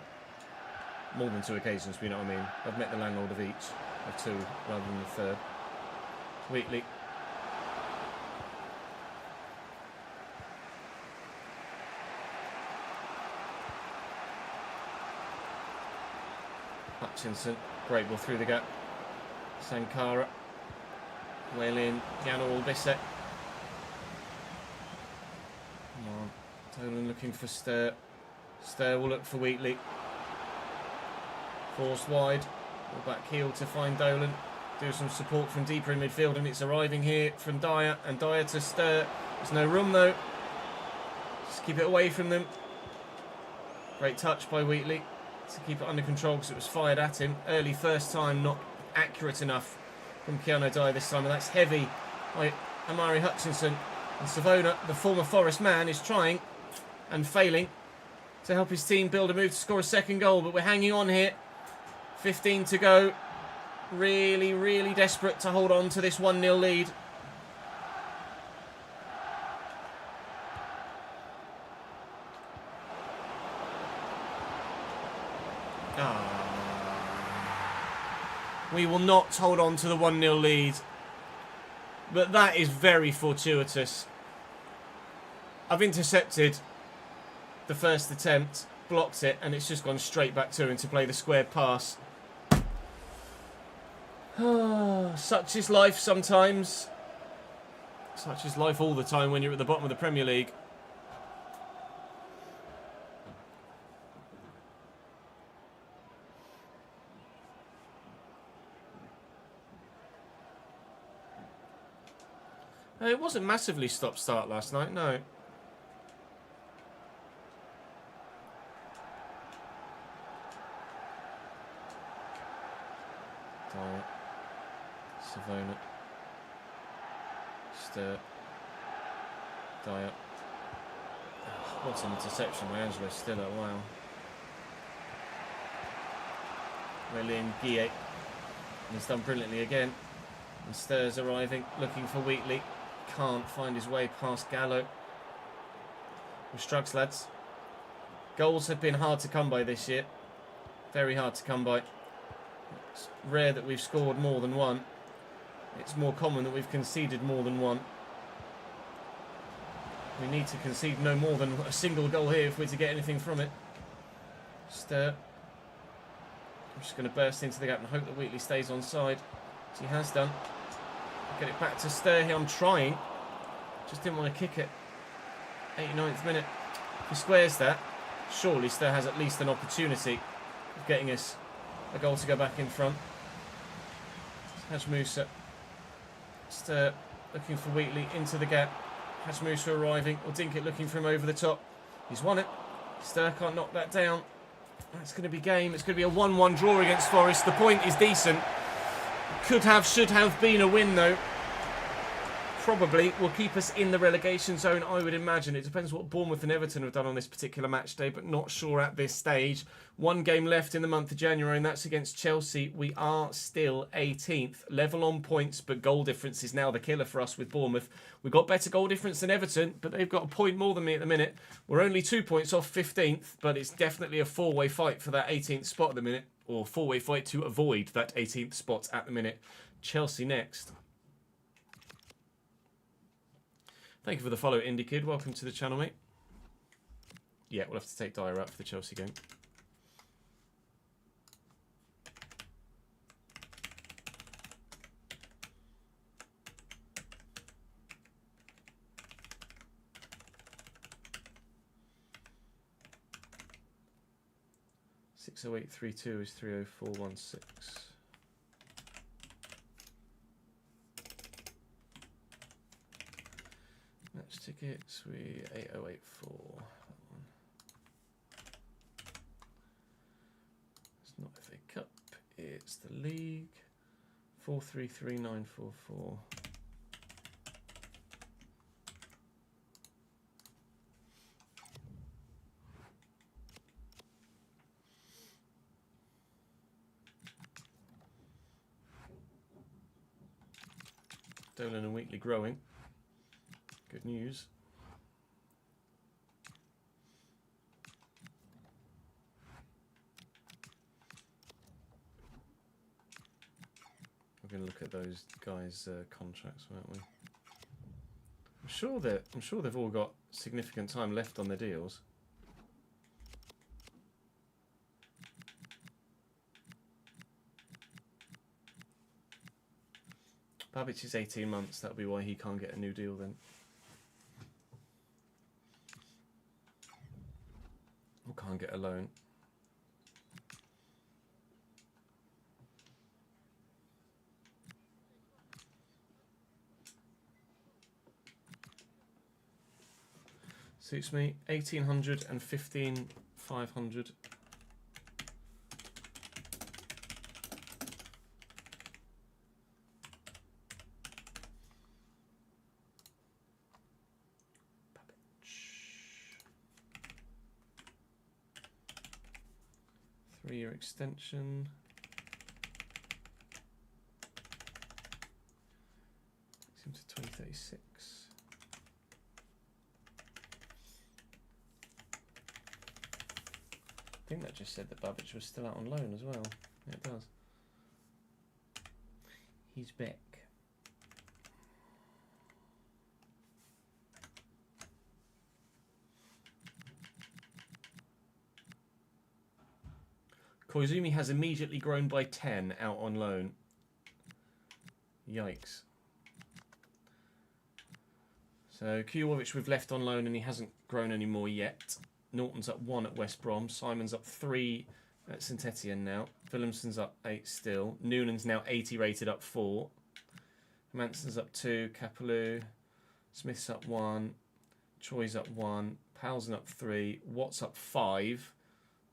more than 2 occasions, you know what I mean. I've met the landlord of each. of 2 rather than the third. Wheatley. Hutchinson, great ball through the gap. Sankara, well in, Janol Bissek. Come on, Dolan looking for Stir. Stir will look for Wheatley. Forced wide, ball back heel to find Dolan. Do some support from deeper in midfield, and it's arriving here from Dyer, and Dyer to Stir. There's no room though. Just keep it away from them. Great touch by Wheatley to keep it under control because it was fired at him. Early first time, not accurate enough from Keanu Dyer this time, and that's heavy by Amari Hutchinson. And Savona, the former Forest man, is trying and failing to help his team build a move to score a second goal, but we're hanging on here. 15 to go. Really, really desperate to hold on to this 1-0 lead. We will not hold on to the 1-0 lead. But that is very fortuitous. I've intercepted the first attempt, blocked it, and it's just gone straight back to him to play the square pass. Such is life sometimes. Such is life all the time when you're at the bottom of the Premier League. It wasn't massively stop-start last night, no. Dyer. Savona. Stir. Dyer. What's an interception by Angelo Stiller, wow. Relin Guillet. And he's done brilliantly again. And Stir's arriving, looking for Wheatley. Can't find his way past Gallo. With Struggs, lads. Goals have been hard to come by this year. Very hard to come by. It's rare that we've scored more than one. It's more common that we've conceded more than one. We need to concede no more than a single goal here if we're to get anything from it. Stir. I'm just going to burst into the gap and hope that Wheatley stays on side. As he has done. Get it back to Stir here. I'm trying. Just didn't want to kick it. 89th minute. If he squares that, surely Stir has at least an opportunity of getting us a goal to go back in front. Haj Musa. Stir looking for Wheatley into the gap. Haj Musa arriving. Or Dinkett looking for him over the top. He's won it. Stir can't knock that down. That's going to be game. It's going to be a 1-1 draw against Forest. The point is decent. Could have, should have been a win though. Probably will keep us in the relegation zone, I would imagine. It depends what Bournemouth and Everton have done on this particular match day, but not sure at this stage. One game left in the month of January, and that's against Chelsea. We are still 18th, level on points, but goal difference is now the killer for us with Bournemouth. We've got better goal difference than Everton, but they've got a point more than me at the minute. We're only 2 points off 15th, but it's definitely a four-way fight for that 18th spot at the minute, or four-way fight to avoid that 18th spot at the minute. Chelsea next. Thank you for the follow, Indie Kid. Welcome to the channel, mate. Yeah, we'll have to take Dyer out for the Chelsea game. (60832) is 30416. Match tickets, we 8084. That one. It's not FA Cup, it's the league. 433944. Dolan and Wheatley growing. Good news. We're going to look at those guys' contracts, weren't we? I'm sure they've all got significant time left on their deals. Babic is 18 months. That'll be why he can't get a new deal then. Or can't get a loan. Suits me. 1800 and 15,500. Three-year extension. Takes him to 2036. I think that just said that Babic was still out on loan as well. Yeah, it does. He's back. Koizumi has immediately grown by 10 out on loan. Yikes. So Kujovic we've left on loan and he hasn't grown any more yet. Norton's up 1 at West Brom. Simon's up 3 at St Etienne now. Willemsen's up 8 still. Noonan's now 80 rated, up 4. Manson's up 2. Kapaloo. Smith's up 1. Choi's up 1. Palsen up 3. Watt's up 5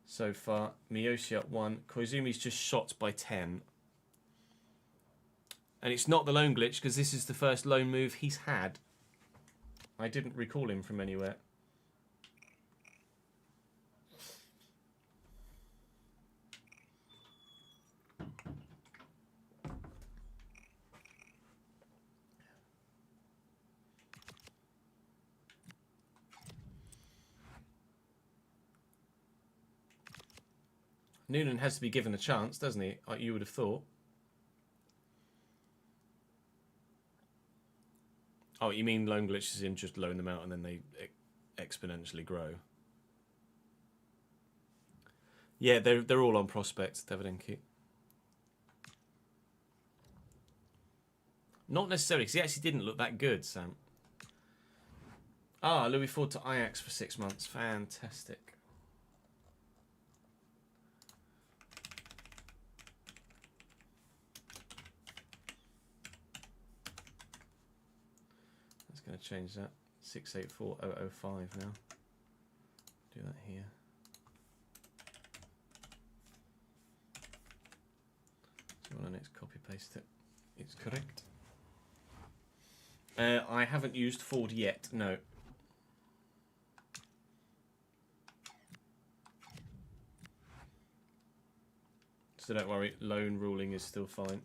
so far. Miyoshi up 1. Koizumi's just shot by 10. And it's not the loan glitch because this is the first loan move he's had. I didn't recall him from anywhere. Noonan has to be given a chance, doesn't he? You would have thought. Oh, you mean loan glitches in just loan them out and then they exponentially grow? Yeah, they're all on prospect, Davidenki. Not necessarily, because he actually didn't look that good, Sam. Ah, Louis Ford to Ajax for 6 months. Fantastic. Going to change that. 684005 now. Do that here. So when I next copy paste it, it's correct. I haven't used Ford yet, no. So don't worry, loan ruling is still fine.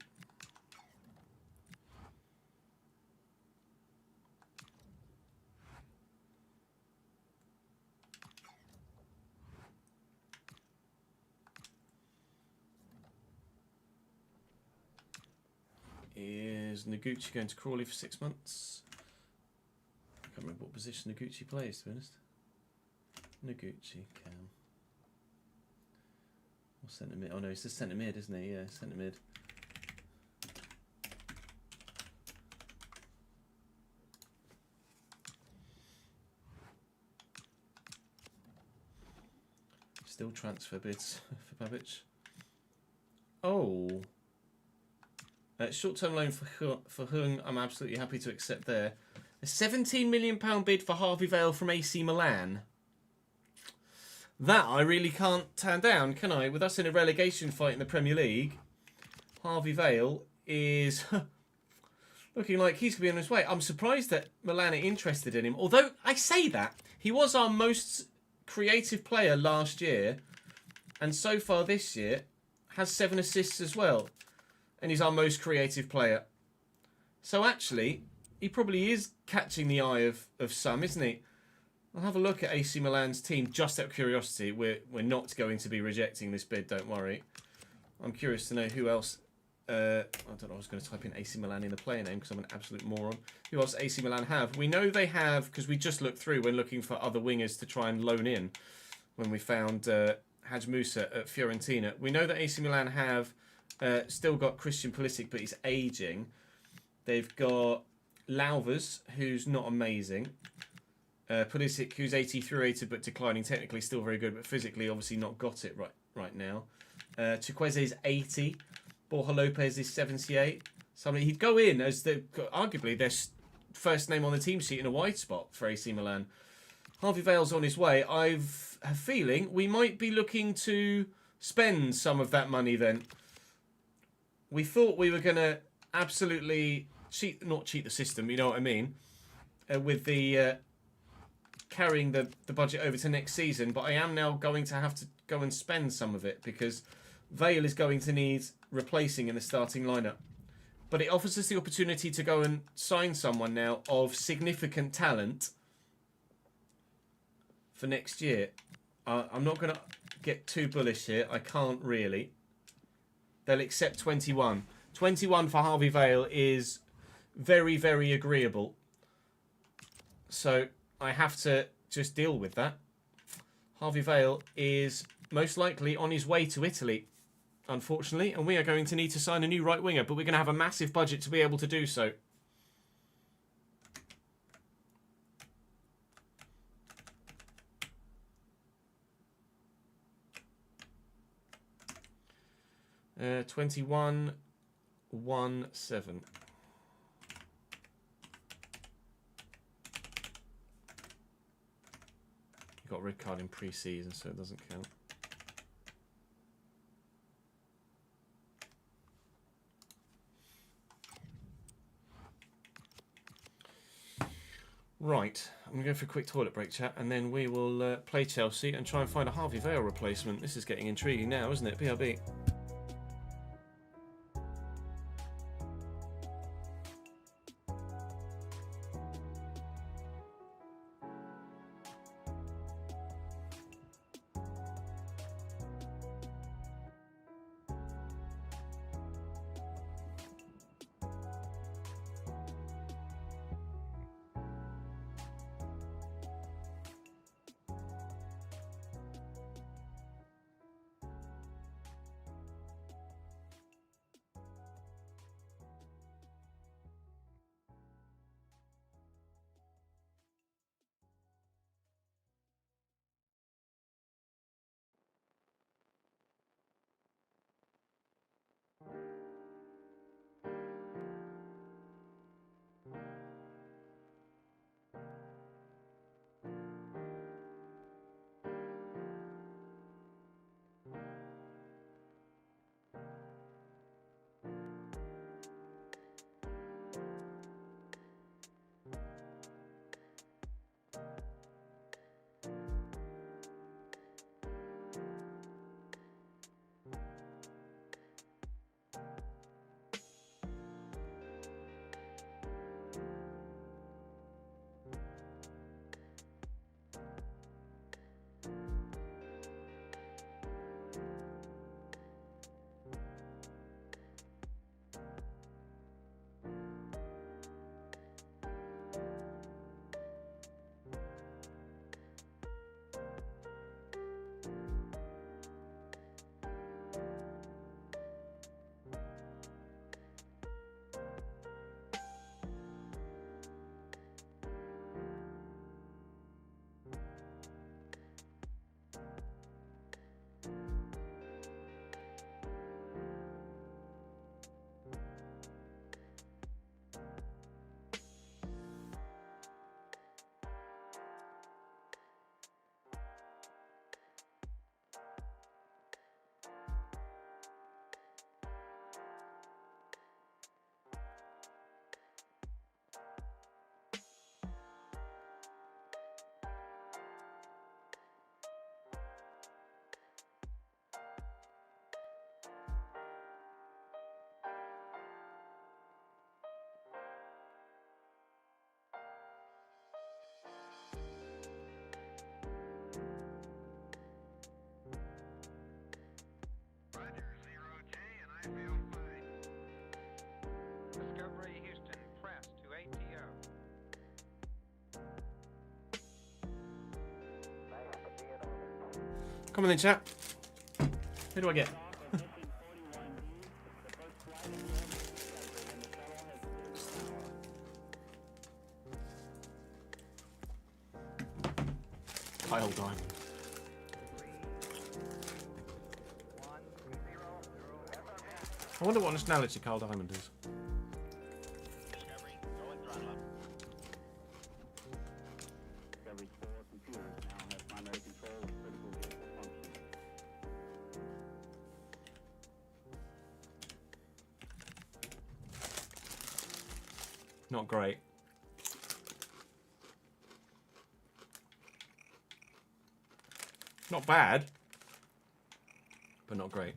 Is Noguchi going to Crawley for 6 months? I can't remember what position Noguchi plays, to be honest. Noguchi, Cam. Or centre mid. Oh no, he's the centre mid, isn't he? Yeah, centre mid. Still transfer bids for Babic. Oh. Short-term loan for Hung, I'm absolutely happy to accept there. A £17 million bid for Harvey Vale from AC Milan. That I really can't turn down, can I? With us in a relegation fight in the Premier League, Harvey Vale is looking like he's going to be on his way. I'm surprised that Milan are interested in him. Although, I say that, he was our most creative player last year. And so far this year, has 7 assists as well. And he's our most creative player. So actually, he probably is catching the eye of some, isn't he? I'll have a look at AC Milan's team just out of curiosity. We're not going to be rejecting this bid, don't worry. I'm curious to know who else I don't know, I was going to type in AC Milan in the player name because I'm an absolute moron. Who else AC Milan have? We know they have, because we just looked through when looking for other wingers to try and loan in when we found Haj Musa at Fiorentina. We know that AC Milan have still got Christian Pulisic, but he's ageing. They've got Lauvers, who's not amazing. Pulisic, who's 83 rated but declining, technically still very good, but physically obviously not got it right now. Chukwueze is 80. Borja Lopez is 78. Somebody he'd go in as arguably their first name on the team sheet in a wide spot for AC Milan. Harvey Vale's on his way. I've a feeling we might be looking to spend some of that money then. We thought we were going to absolutely not cheat the system, you know what I mean, with the carrying the budget over to next season, but I am now going to have to go and spend some of it because Vale is going to need replacing in the starting lineup. But it offers us the opportunity to go and sign someone now of significant talent for next year. I'm not going to get too bullish here. I can't really. They'll accept 21. 21 for Harvey Vale is very, very agreeable. So I have to just deal with that. Harvey Vale is most likely on his way to Italy, unfortunately, and we are going to need to sign a new right winger, but we're going to have a massive budget to be able to do so. Uh, 21-17. Got a red card in pre-season, so it doesn't count. Right, I'm going to go for a quick toilet break, chat, and then we will play Chelsea and try and find a Harvey Vale replacement. This is getting intriguing now, isn't it? BRB. Come on then, chat. Who do I get? Kyle Diamond. I wonder what nationality Kyle Diamond is. Not great. Not bad, but not great.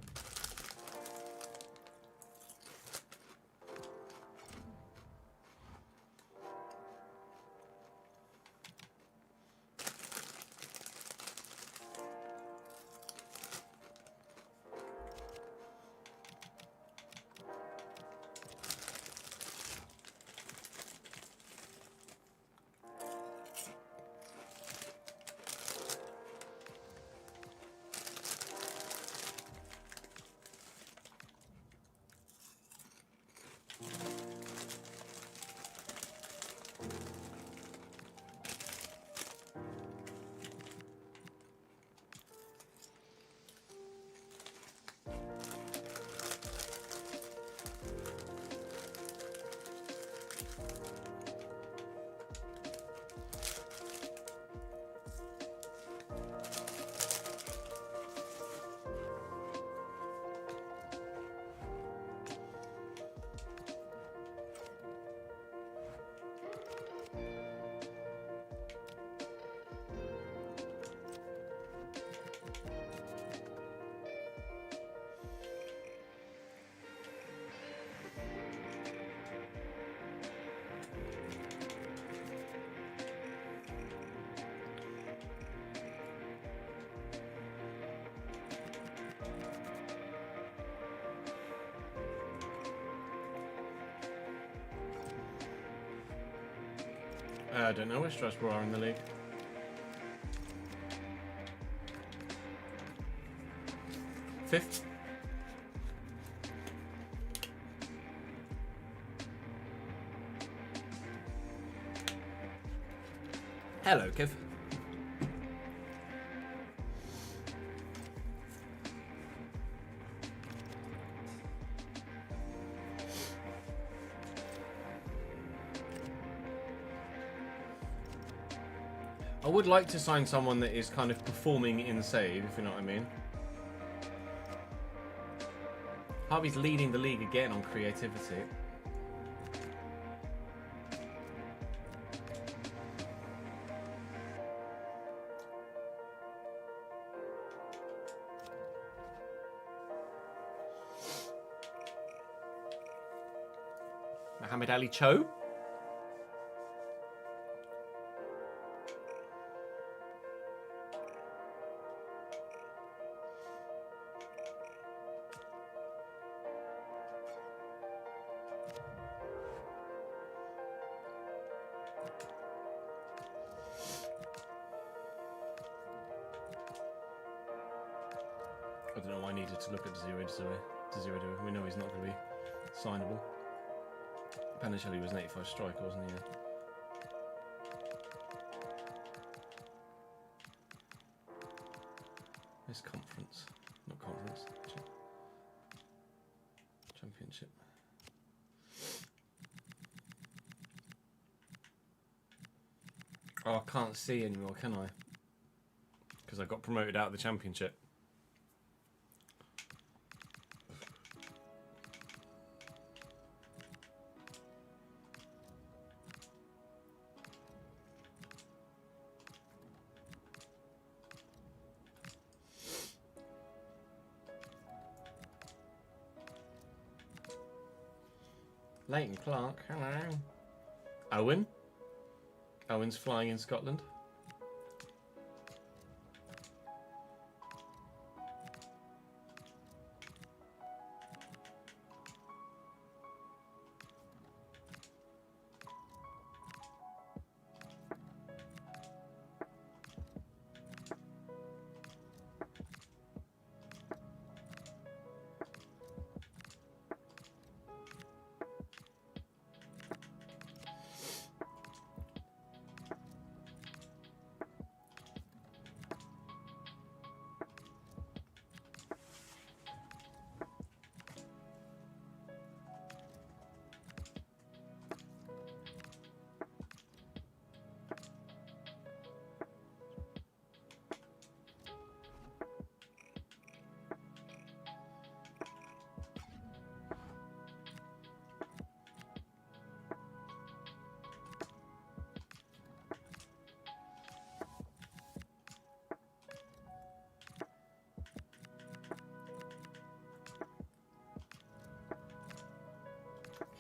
I don't know where Strasbourg are in the league. Fifth. Hello, Kev. I would like to sign someone that is kind of performing in save, if you know what I mean. Harvey's leading the league again on creativity. Mohamed Ali Cho. I don't know why I needed to look at Zero. We know he's not going to be signable. Panicelli was an 85 striker, wasn't he? This conference, not conference, championship. Oh, I can't see anymore, can I? Because I got promoted out of the championship. Leighton Clark, hello. Owen? Owen's flying in Scotland.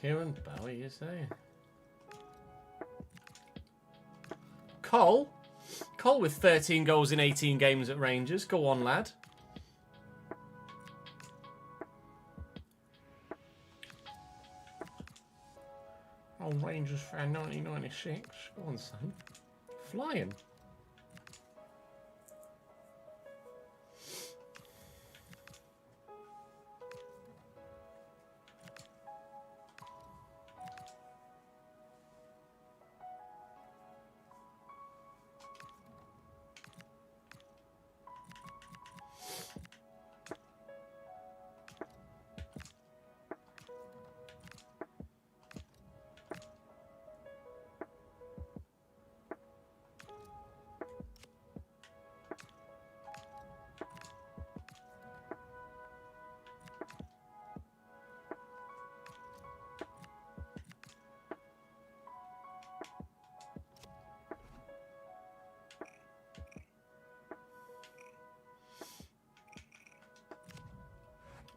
Kieran Bowie, you say? Cole? Cole with 13 goals in 18 games at Rangers. Go on, lad. Oh, Rangers fan 1996. Go on, son. Flying.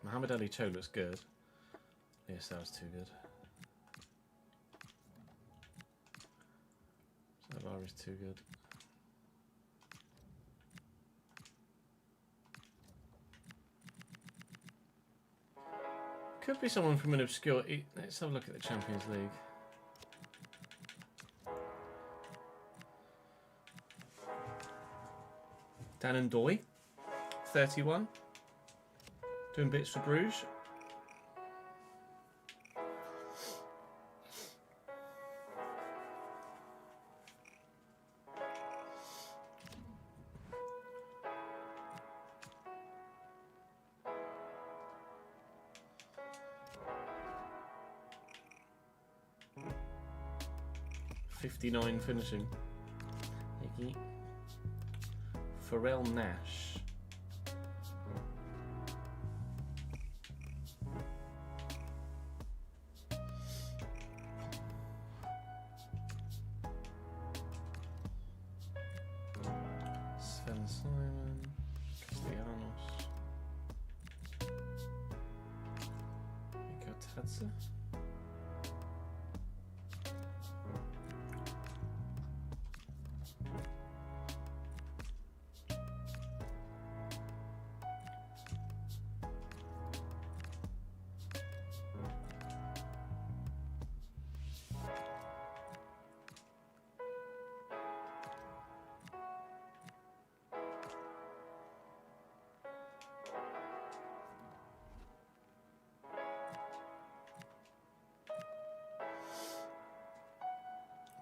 Mohamed Ali Cho looks good. Yes, that was too good. Zavar is too good. Could be someone from an obscure... Let's have a look at the Champions League. Dan Ndoye, 31. Doing bits for Bruges. .59 finishing. Iggy. Pharrell Nash. Simon, Castellanos, Miko Tadze.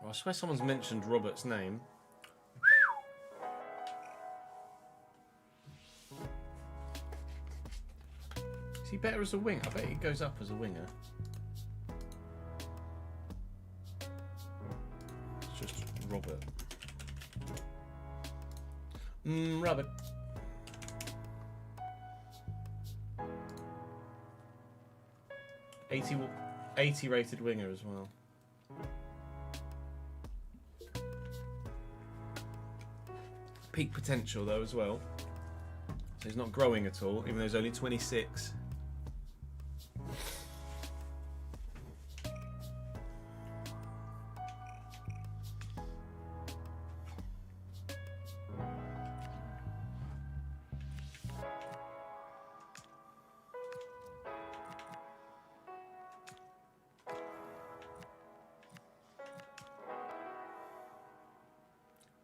I swear someone's mentioned Robert's name. Is he better as a winger? I bet he goes up as a winger. It's just Robert. Robert. $80 rated winger as well. Peak potential though as well. So he's not growing at all, even though he's only 26.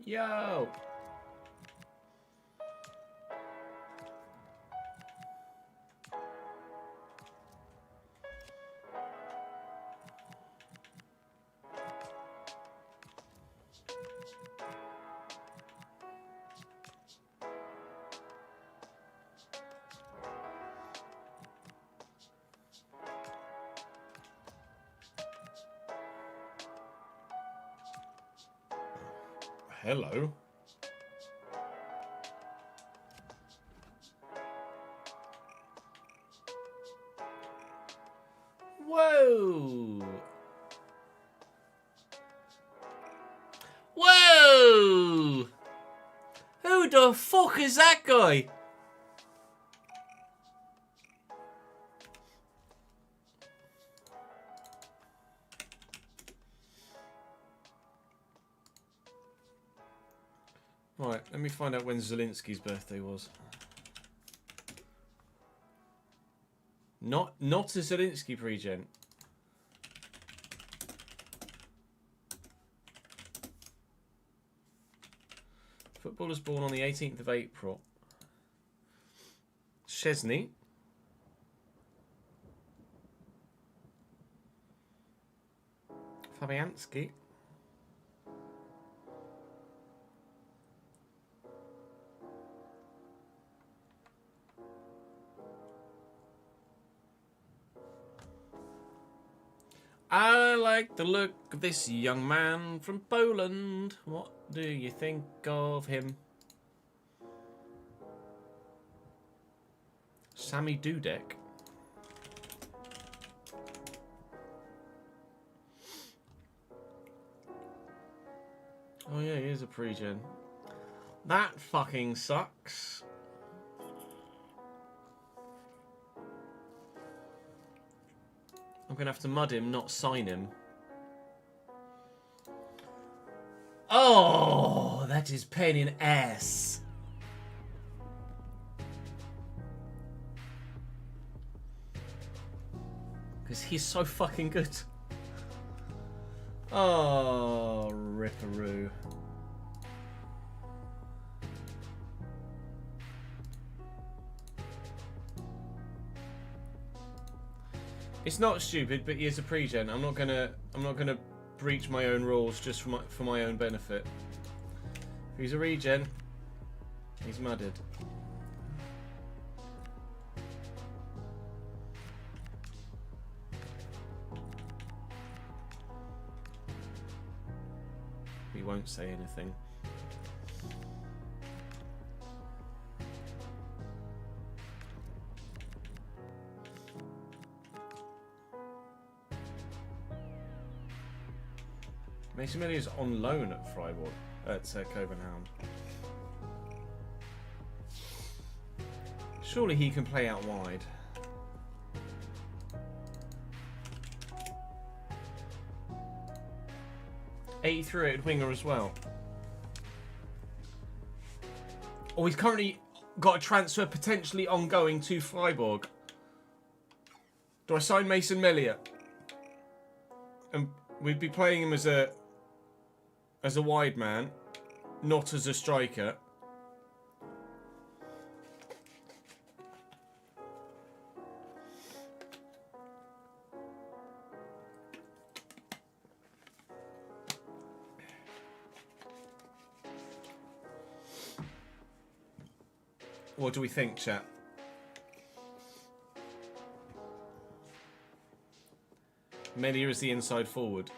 Yo! Hello. Whoa. Whoa. Who the fuck is that guy? Right, let me find out when Zielinski's birthday was. Not a Zielinski pre-gen. Footballers born on the 18th of April. Szczesny. Fabianski. I like the look of this young man from Poland. What do you think of him? Sammy Dudek. Oh yeah, he is a pre-gen. That fucking sucks. I'm going to have to mud him, not sign him. Oh, that is pain in ass. Because he's so fucking good. Oh, ripperoo. It's not stupid, but he is a pre-gen. I'm not gonna breach my own rules just for my own benefit. If he's a regen, he's mudded. He won't say anything. Mason Melia is on loan at Freiburg, at Copenhagen. Surely he can play out wide. .83 winger as well. Oh, he's currently got a transfer potentially ongoing to Freiburg. Do I sign Mason Melia? And we'd be playing him as a wide man, not as a striker. What do we think, chat? Melia is the inside forward.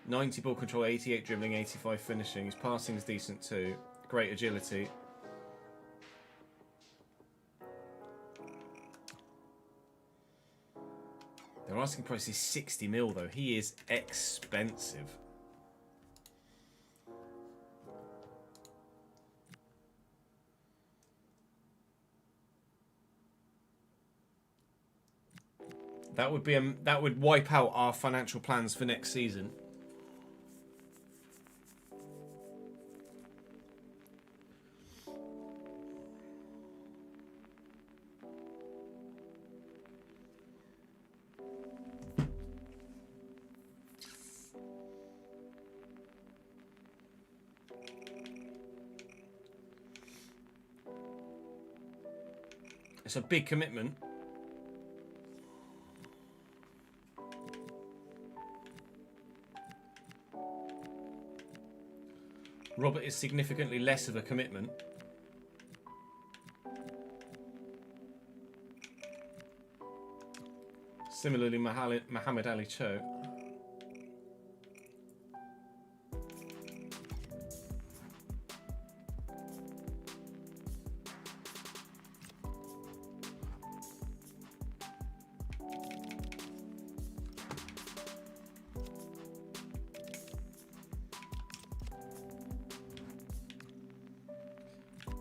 90 ball control, 88 dribbling, 85 finishing. His passing is decent too. Great agility. Their asking price is 60 mil though. He is expensive. That would be that would wipe out our financial plans for next season. It's a big commitment. Robert is significantly less of a commitment. Similarly, Mohamed Ali Cho.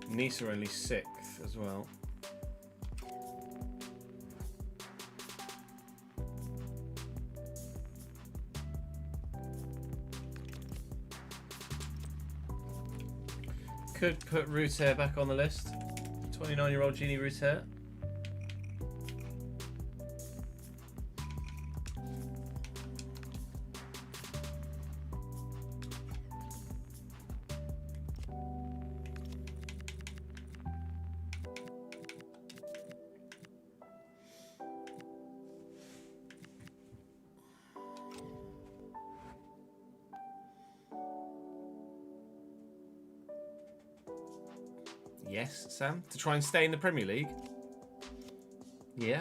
Nisa only 6th as well. could put Ruter back on the list. 29-year-old Genie Ruter. Yes, Sam? To try and stay in the Premier League? Yeah.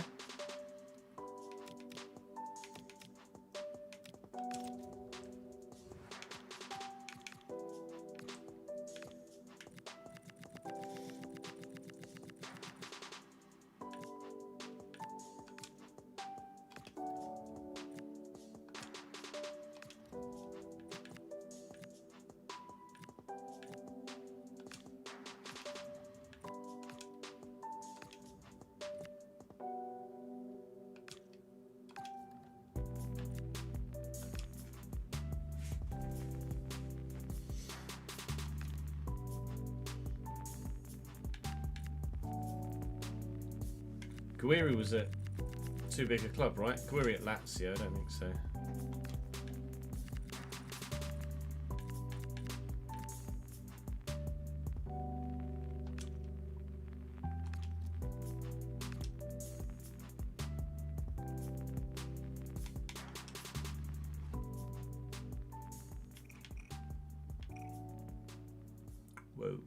Guiri was at too big a club, right? Guiri at Lazio, I don't think so. Whoa.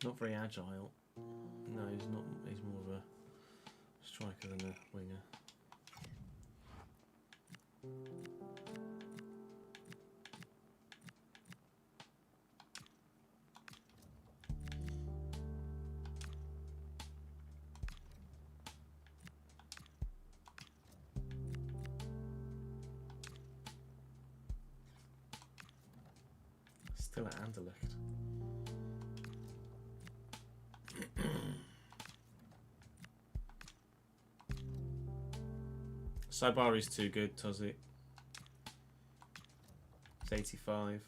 Not very agile. No, he's not. He's more of a striker than a winger. Still at Anderlecht. Saibari's too good, Tozzy. It's 85.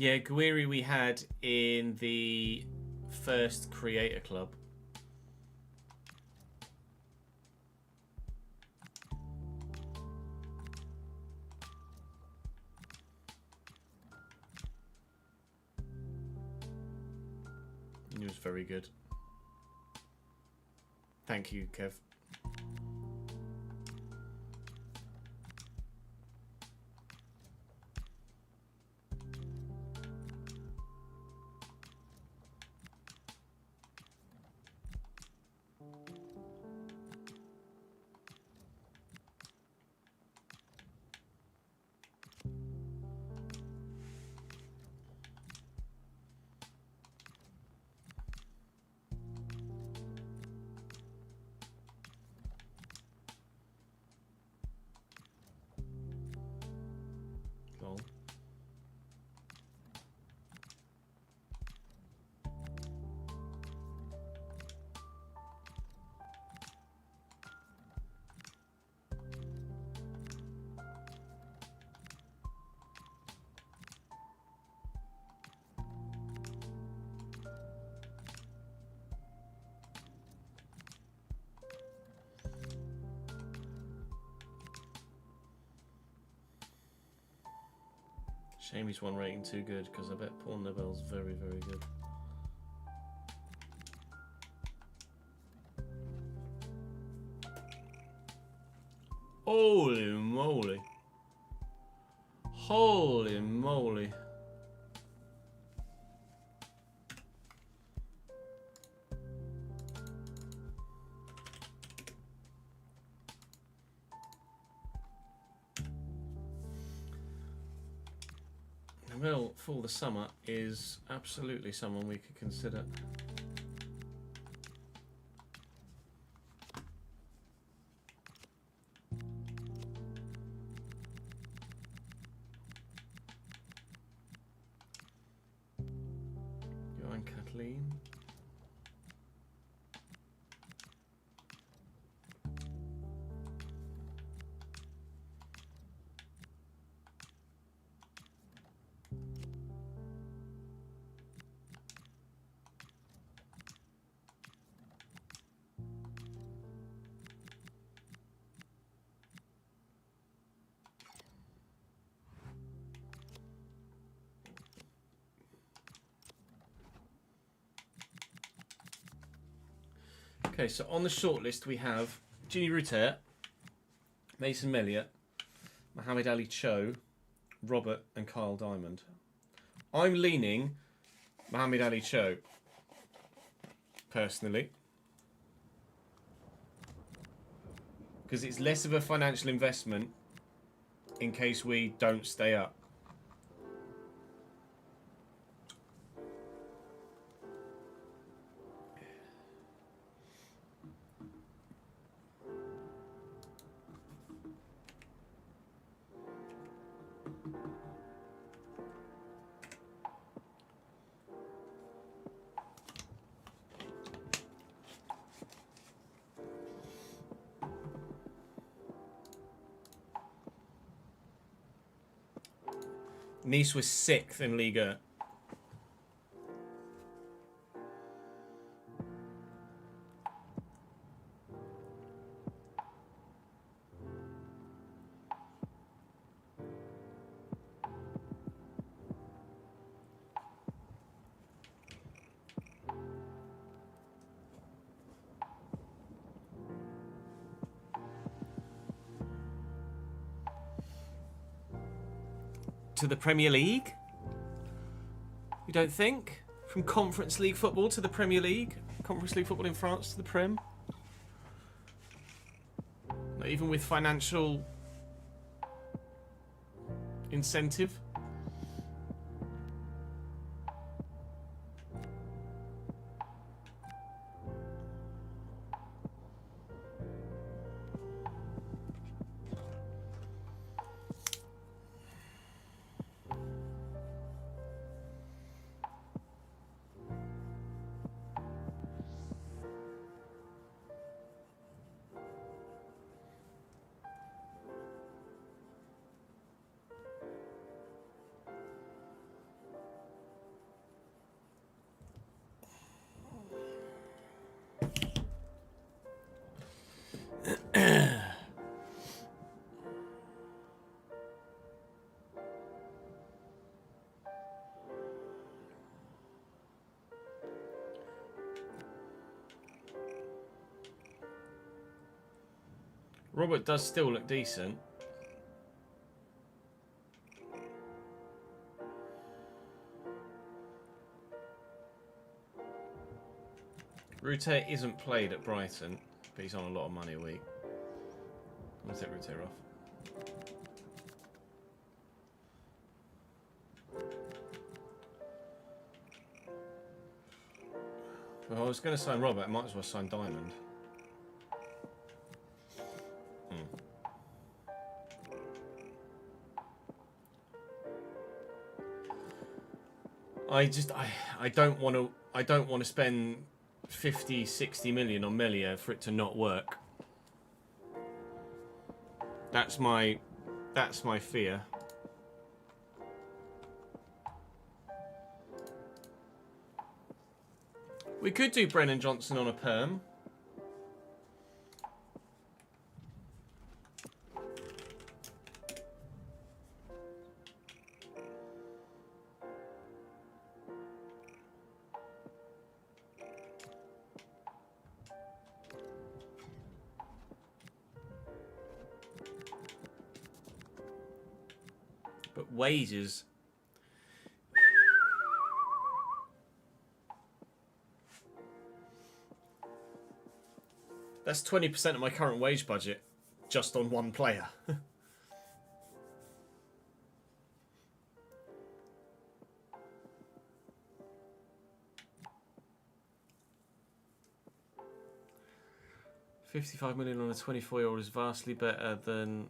Yeah, Guiri we had in the first Creator Club. He was very good. Thank you, Kev. Shame he's one rating too good, because I bet Paul Nobel's very, very good. Holy moly. Holy moly. Well, for the summer is absolutely someone we could consider. Joanne Kathleen. Okay, so on the shortlist we have Ginny Rutter, Mason Melia, Mohamed Ali Cho, Robert and Kyle Diamond. I'm leaning Mohamed Ali Cho, personally. Because it's less of a financial investment in case we don't stay up. Nice was 6th in Liga. To the Premier League? You don't think? From Conference League football to the Premier League? Conference League football in France to the Prem? Not even with financial incentive? Robert does still look decent. Rutter isn't played at Brighton, but he's on a lot of money a week. I'm going to take Rutter off. Well, I was going to sign Robert, I might as well sign Diamond. I don't want to spend 50, 60 million on Melia for it to not work. That's my fear. We could do Brennan Johnson on a perm. wages. That's 20% of my current wage budget just on one player. $55 million on a 24-year-old is vastly better than...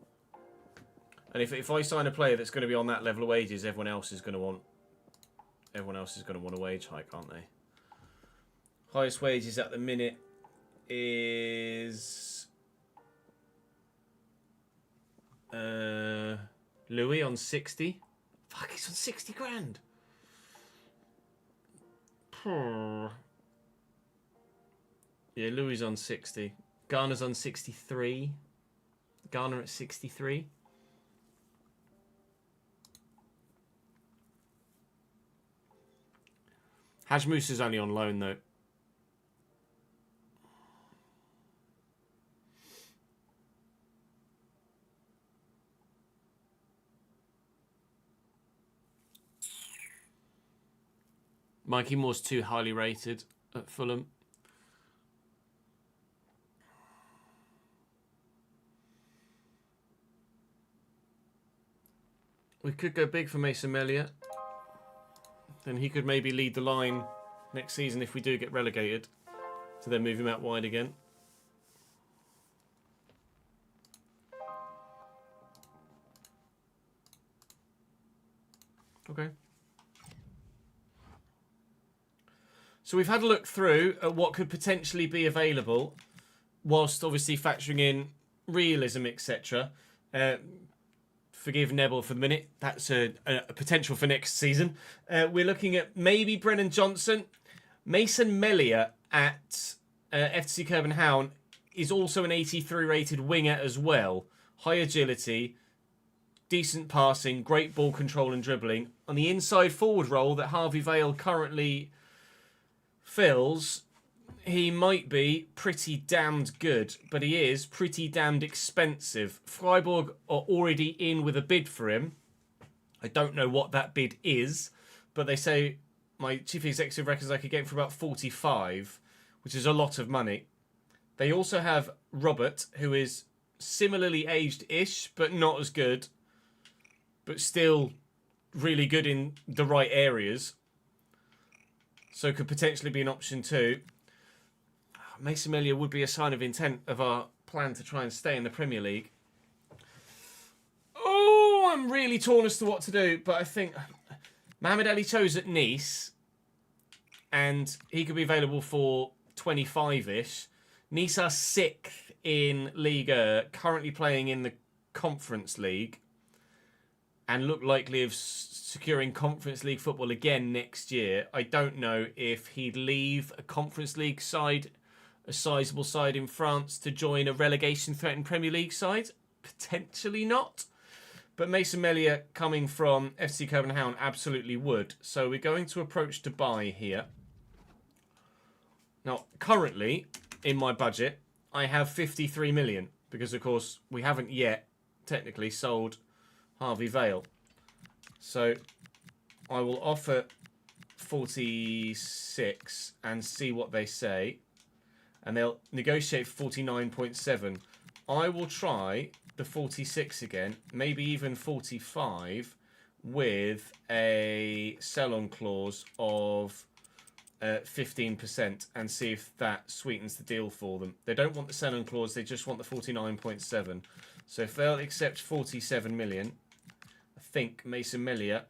And if I sign a player that's going to be on that level of wages, everyone else is going to want a wage hike, aren't they? Highest wages at the minute is Louis on 60. Fuck, he's on 60 grand. Yeah, Louis on 60. Garner's on 63. Garner at 63. Haj Musa's only on loan though. Mikey Moore's too highly rated at Fulham. We could go big for Mason Melia. Then he could maybe lead the line next season if we do get relegated. To then move him out wide again. Okay. So we've had a look through at what could potentially be available, whilst obviously factoring in realism, etc. Forgive Neville for the minute. That's a potential for next season. We're looking at maybe Brennan Johnson. Mason Melia at FC Copenhagen is also an 83 rated winger as well. High agility, decent passing, great ball control and dribbling. On the inside forward role that Harvey Vale currently fills, he might be pretty damned good, but he is pretty damned expensive. Freiburg are already in with a bid for him. I don't know what that bid is, but they say my chief executive reckons I could get him for about 45, which is a lot of money. They also have Robert, who is similarly aged-ish, but not as good, but still really good in the right areas. So could potentially be an option too. Mason Melia would be a sign of intent of our plan to try and stay in the Premier League. Oh, I'm really torn as to what to do, but I think Mohamed Ali chose at Nice, and he could be available for 25-ish. Nice are 6th in Liga, currently playing in the Conference League, and look likely of securing Conference League football again next year. I don't know if he'd leave a Conference League side, a sizable side in France, to join a relegation-threatened Premier League side. Potentially not. But Mason Melia, coming from FC Copenhagen, absolutely would. So we're going to approach to buy here. Now, currently, in my budget, I have 53 million. Because, of course, we haven't yet technically sold Harvey Vale. So I will offer 46 and see what they say. And they'll negotiate 49.7. I will try the 46 again, maybe even 45, with a sell-on clause of 15% and see if that sweetens the deal for them. They don't want the sell-on clause, they just want the 49.7. So if they'll accept 47 million, I think Mason Melia...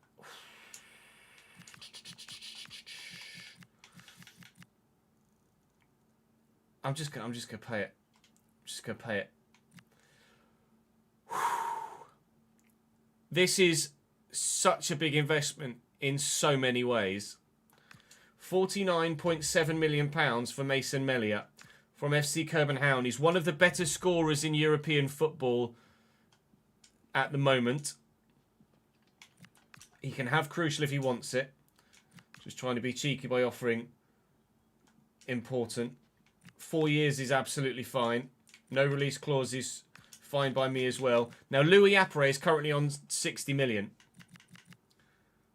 I'm just gonna pay it. I'm just gonna pay it. This is such a big investment in so many ways. £49.7 million for Mason Melia from FC Copenhagen. He's one of the better scorers in European football at the moment. He can have Crucial if he wants it. Just trying to be cheeky by offering important. 4 years is absolutely fine. No release clause is fine by me as well. Now, Louis Appere is currently on 60 million.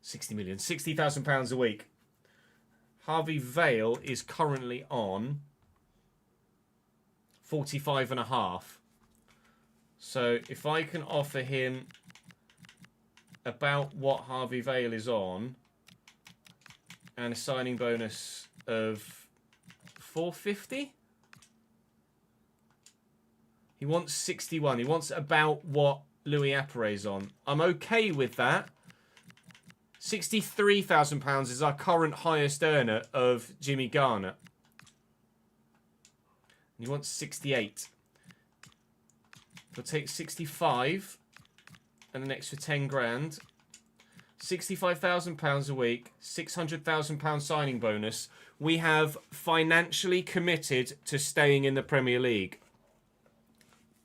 60 million. £60,000 a week. Harvey Vale is currently on 45.5. So if I can offer him about what Harvey Vale is on and a signing bonus of 450. He wants 61. He wants about what Louis Appare's on. I'm okay with that. £63,000 is our current highest earner of Jimmy Garner. And he wants 68. We'll take 65 and an extra 10 grand. £65,000 a week, £600,000 signing bonus. We have financially committed to staying in the Premier League.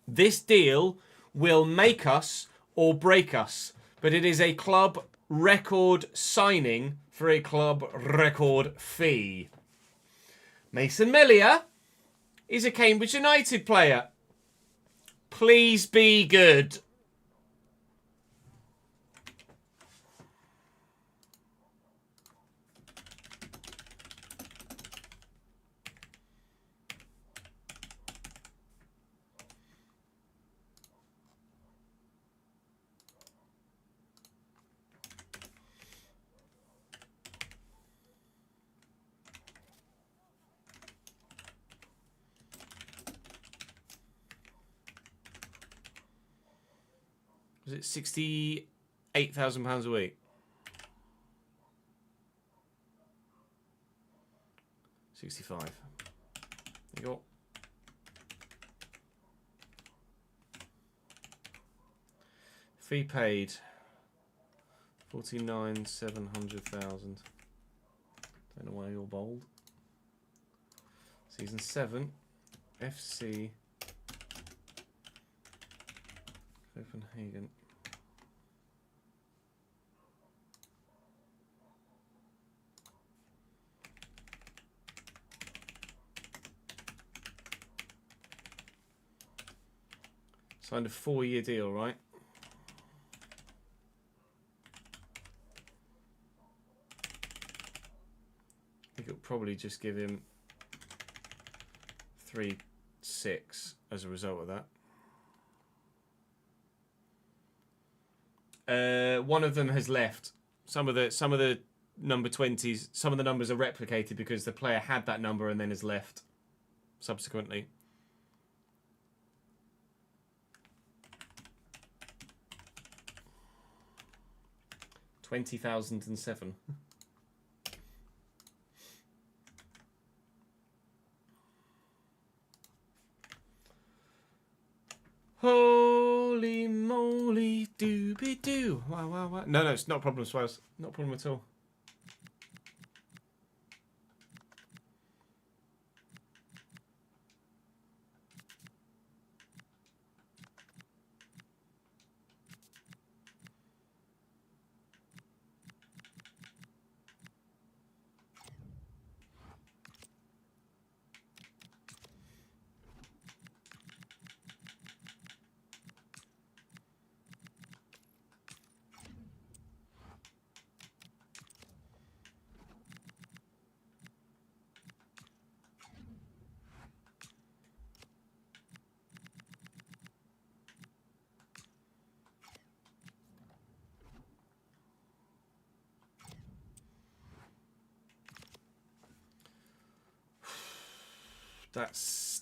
This deal will make us or break us, but it is a club record signing for a club record fee. Mason Melia is a Cambridge United player. Please be good. Was it £68,000 a week? 65. There you go. Fee paid 49,700,000. Don't know why you're bold. Season 7, FC Copenhagen. Signed a 4-year deal, right? I think it'll probably just give him 3.6 as a result of that. One of them has left. Some of the number 20s, some of the numbers are replicated because the player had that number and then has left subsequently. $20,007. Holy moly, doobie doo! Wow, wow, wow! No, it's not a problem, Swaz. Not a problem at all.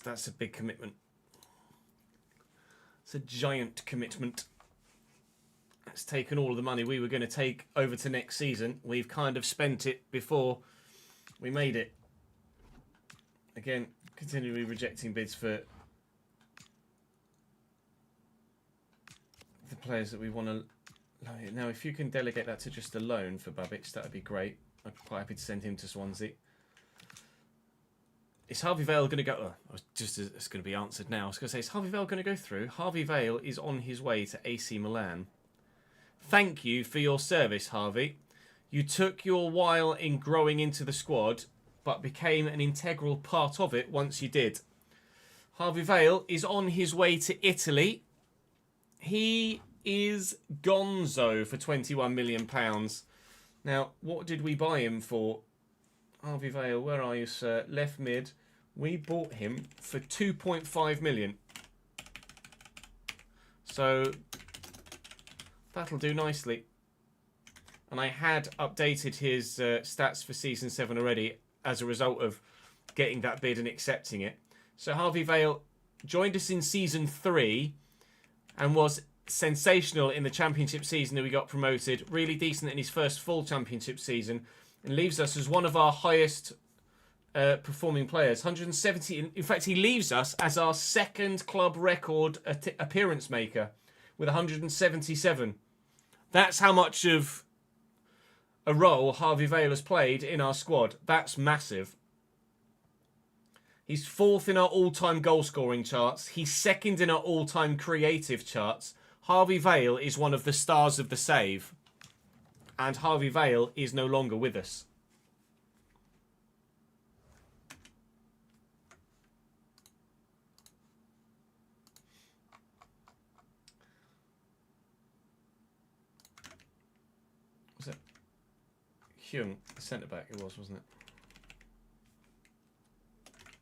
That's a big commitment. It's a giant commitment. It's taken all of the money we were going to take over to next season. We've kind of spent it before we made it. Again, continually rejecting bids for the players that we want to. Now, if you can delegate that to just a loan for Babic, that would be great. I'm quite happy to send him to Swansea. Is Harvey Vale going to go... it's going to be answered now. I was going to say, is Harvey Vale going to go through? Harvey Vale is on his way to AC Milan. Thank you for your service, Harvey. You took your while in growing into the squad, but became an integral part of it once you did. Harvey Vale is on his way to Italy. He is gonzo for £21 million. Now, what did we buy him for? Harvey Vale, where are you, sir? Left mid. We bought him for 2.5 million. So that'll do nicely. And I had updated his stats for Season 7 already as a result of getting that bid and accepting it. So Harvey Vale joined us in Season 3 and was sensational in the Championship season that we got promoted. Really decent in his first full Championship season. And leaves us as one of our highest performing players. 170. In fact, he leaves us as our second club record appearance maker with 177. That's how much of a role Harvey Vale has played in our squad. That's massive. He's 4th in our all-time goal-scoring charts. He's 2nd in our all-time creative charts. Harvey Vale is one of the stars of the save. And Harvey Vale is no longer with us. Was it Hyung, the centre-back it was, wasn't it?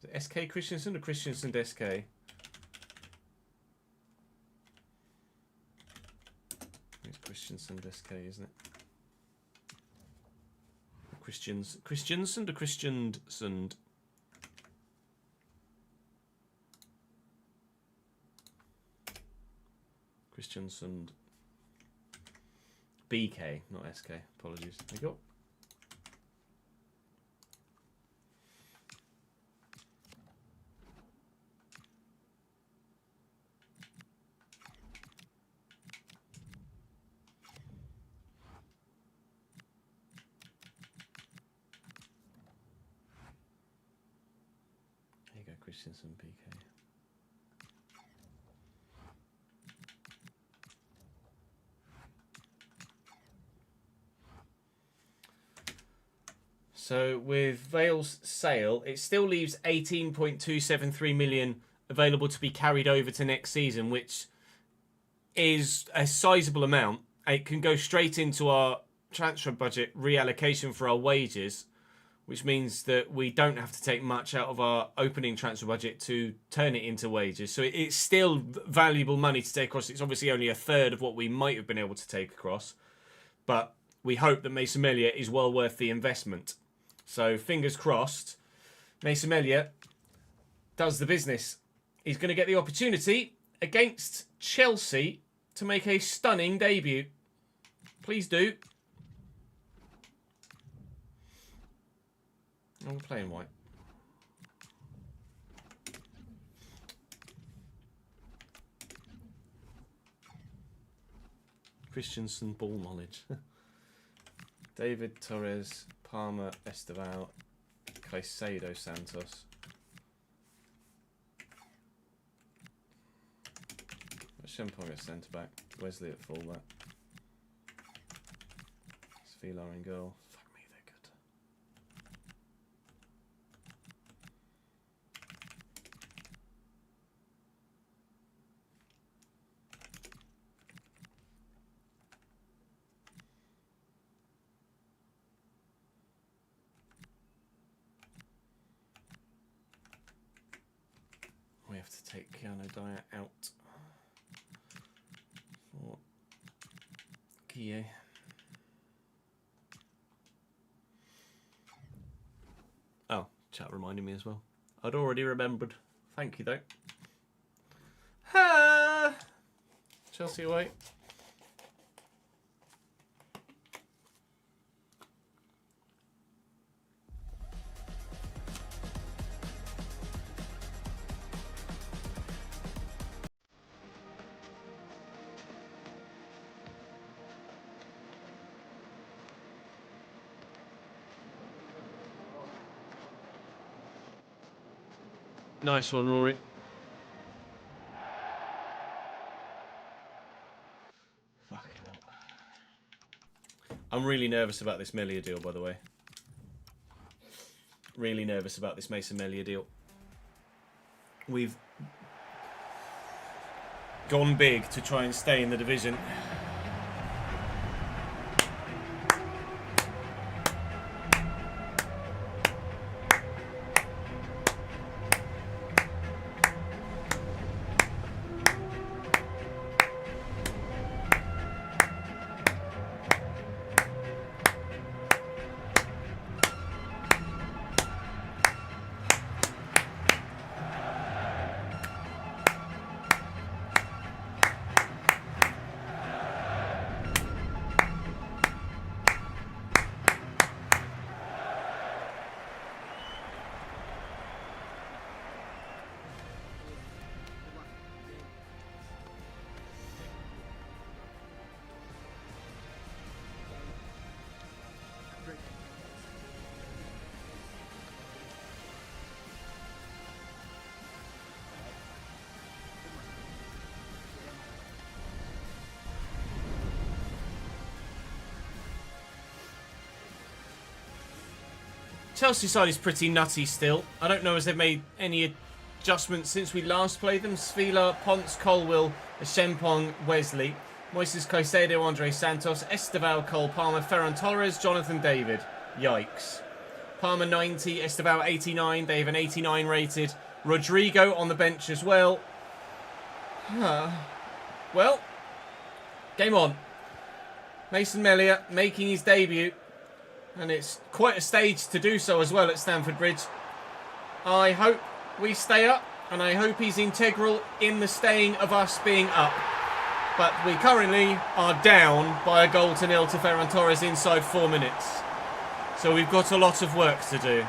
Was it SK Christensen or Christensen SK? It's Christensen SK, isn't it? Christiansen to Christiansen. Christiansen. BK, not SK. Apologies. There you go. Christensen BK. So with Vale's sale, it still leaves 18.273 million available to be carried over to next season, which is a sizable amount. It can go straight into our transfer budget reallocation for our wages, which means that we don't have to take much out of our opening transfer budget to turn it into wages. So it's still valuable money to take across. It's obviously only a third of what we might have been able to take across. But we hope that Mason Melia is well worth the investment. So fingers crossed, Mason Melia does the business. He's going to get the opportunity against Chelsea to make a stunning debut. Please do. Oh, we're playing white. Christensen ball knowledge. David Torres, Palmer, Esteval, Caicedo Santos. Shempong at centre back, Wesley at full back. Svilar in goal. Fuck me, they're good. We have to take Keanu Dyer out. Yeah. Oh, chat reminded me as well. I'd already remembered. Thank you, though. Ha! Chelsea away. Nice one, Rory. Fucking hell. I'm really nervous about this Melia deal, by the way. Really nervous about this Mason Melia deal. We've gone big to try and stay in the division. Chelsea side is pretty nutty still. I don't know as they've made any adjustments since we last played them. Svila, Ponce, Colwill, Shempong, Wesley, Moises Caicedo, Andre Santos, Esteval, Cole Palmer, Ferran Torres, Jonathan David. Yikes. Palmer 90, Esteval 89. They have an 89 rated. Rodrigo on the bench as well. Well, game on. Mason Melia making his debut. And it's quite a stage to do so as well at Stamford Bridge. I hope we stay up. And I hope he's integral in the staying of us being up. But we currently are down by 1-0 to Ferran Torres inside 4 minutes. So we've got a lot of work to do.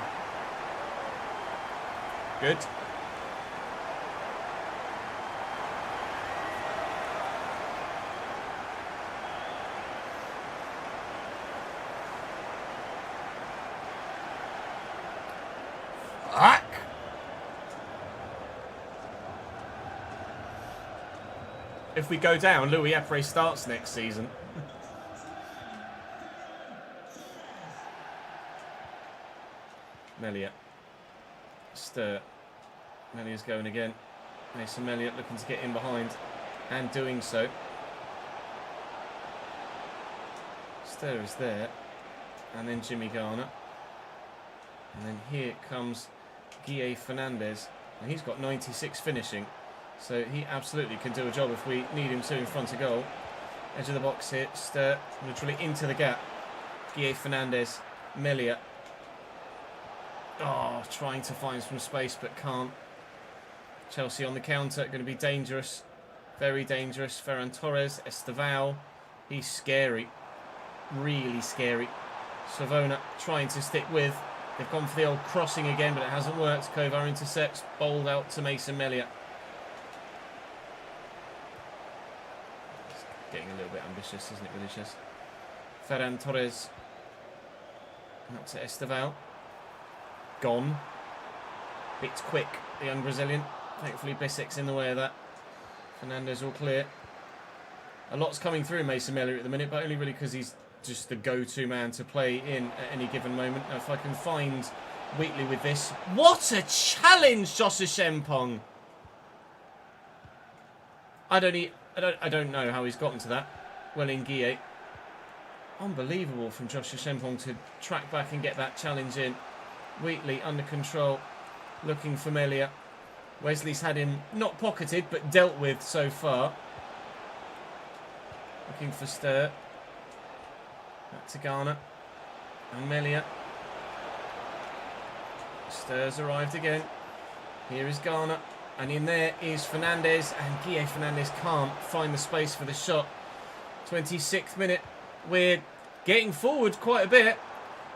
Good. Fuck! If we go down, Louis Apre starts next season. Melia. Stir. Melia's going again. Mason Melia looking to get in behind. And doing so. Stir is there. And then Jimmy Garner. And then here comes Guille Fernandez. And he's got 96 finishing. So he absolutely can do a job if we need him to in front of goal. Edge of the box here. Stir literally into the gap. Guille Fernandez. Melia. Oh, trying to find some space but can't. Chelsea on the counter. Going to be dangerous. Very dangerous. Ferran Torres. Esteval. He's scary. Really scary. Savona trying to stick with. They've gone for the old crossing again, but it hasn't worked. Kovar intercepts. Bowled out to Mason Melia. Getting a little bit ambitious, isn't it, Vinicius? Ferran Torres. Out to Esteval. Gone. Bit quick, the young Brazilian. Thankfully, Bissek's in the way of that. Fernandez all clear. A lot's coming through Mason Melia at the minute, but only really because he's just the go-to man to play in at any given moment. Now, if I can find Wheatley with this. What a challenge, Joshua Shempong! I don't know how he's gotten to that. Well in Guille. Unbelievable from Joshua Shempong to track back and get that challenge in. Wheatley under control, looking for Melia. Wesley's had him not pocketed but dealt with so far. Looking for Stir. Back to Garner. And Melia. Stir's arrived again. Here is Garner. And in there is Fernandez. And Guille Fernandez can't find the space for the shot. 26th minute. We're getting forward quite a bit.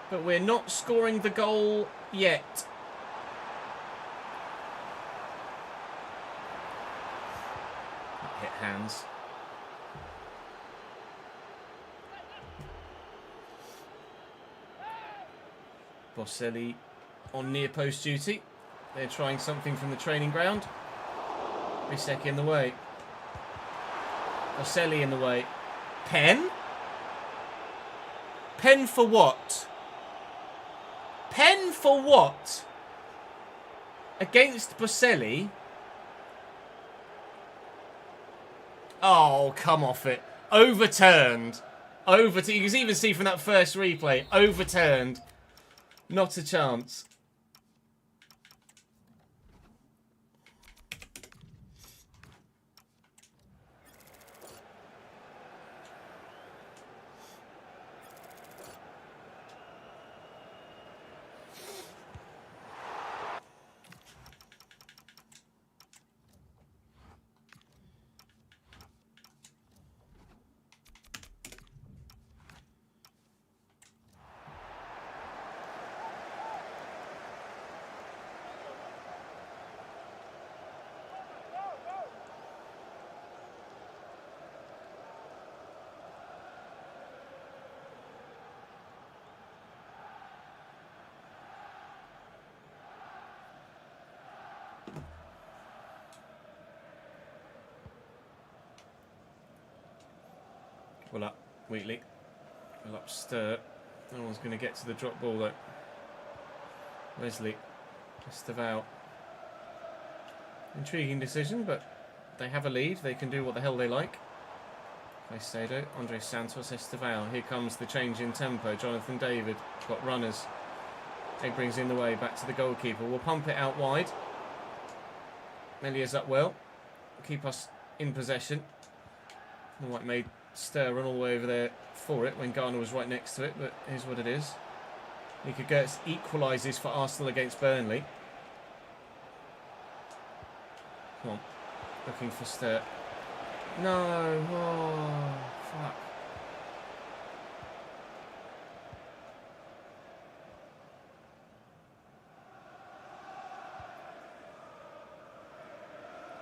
But we're not scoring the goal yet. Hit hands. Boselli on near post duty. They're trying something from the training ground. Bissek in the way. Boselli in the way. Pen? Pen for what? Pen for what? Against Boselli? Oh, come off it. Overturned. You can even see from that first replay. Overturned. Not a chance. Well up, Wheatley. Well up, Stir. No one's going to get to the drop ball though. Wesley. Estevao. Intriguing decision, but they have a lead. They can do what the hell they like. Caicedo, Andre Santos, Estevao. Here comes the change in tempo. Jonathan David got runners. Egg brings in the way, back to the goalkeeper. We'll pump it out wide. Melia's up well. Keep us in possession. The White made Stir run all the way over there for it when Garner was right next to it, but here's what it is. Mika Gertz equalises for Arsenal against Burnley. Come on. Looking for Stir. No. Oh, fuck.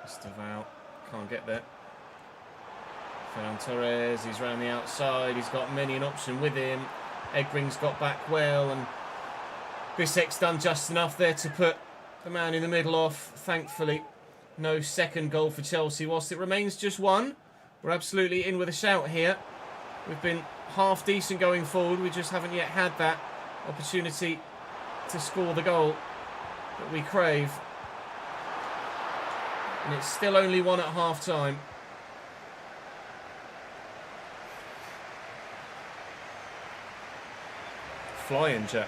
Estevao can't get there. Ferran Torres, he's round the outside. He's got many an option with him. Eggring's got back well, and Bissek's done just enough there to put the man in the middle off. Thankfully, no second goal for Chelsea. Whilst it remains just one, we're absolutely in with a shout here. We've been half decent going forward. We just haven't yet had that opportunity to score the goal that we crave. And it's still only one at half time. Flying, Jack.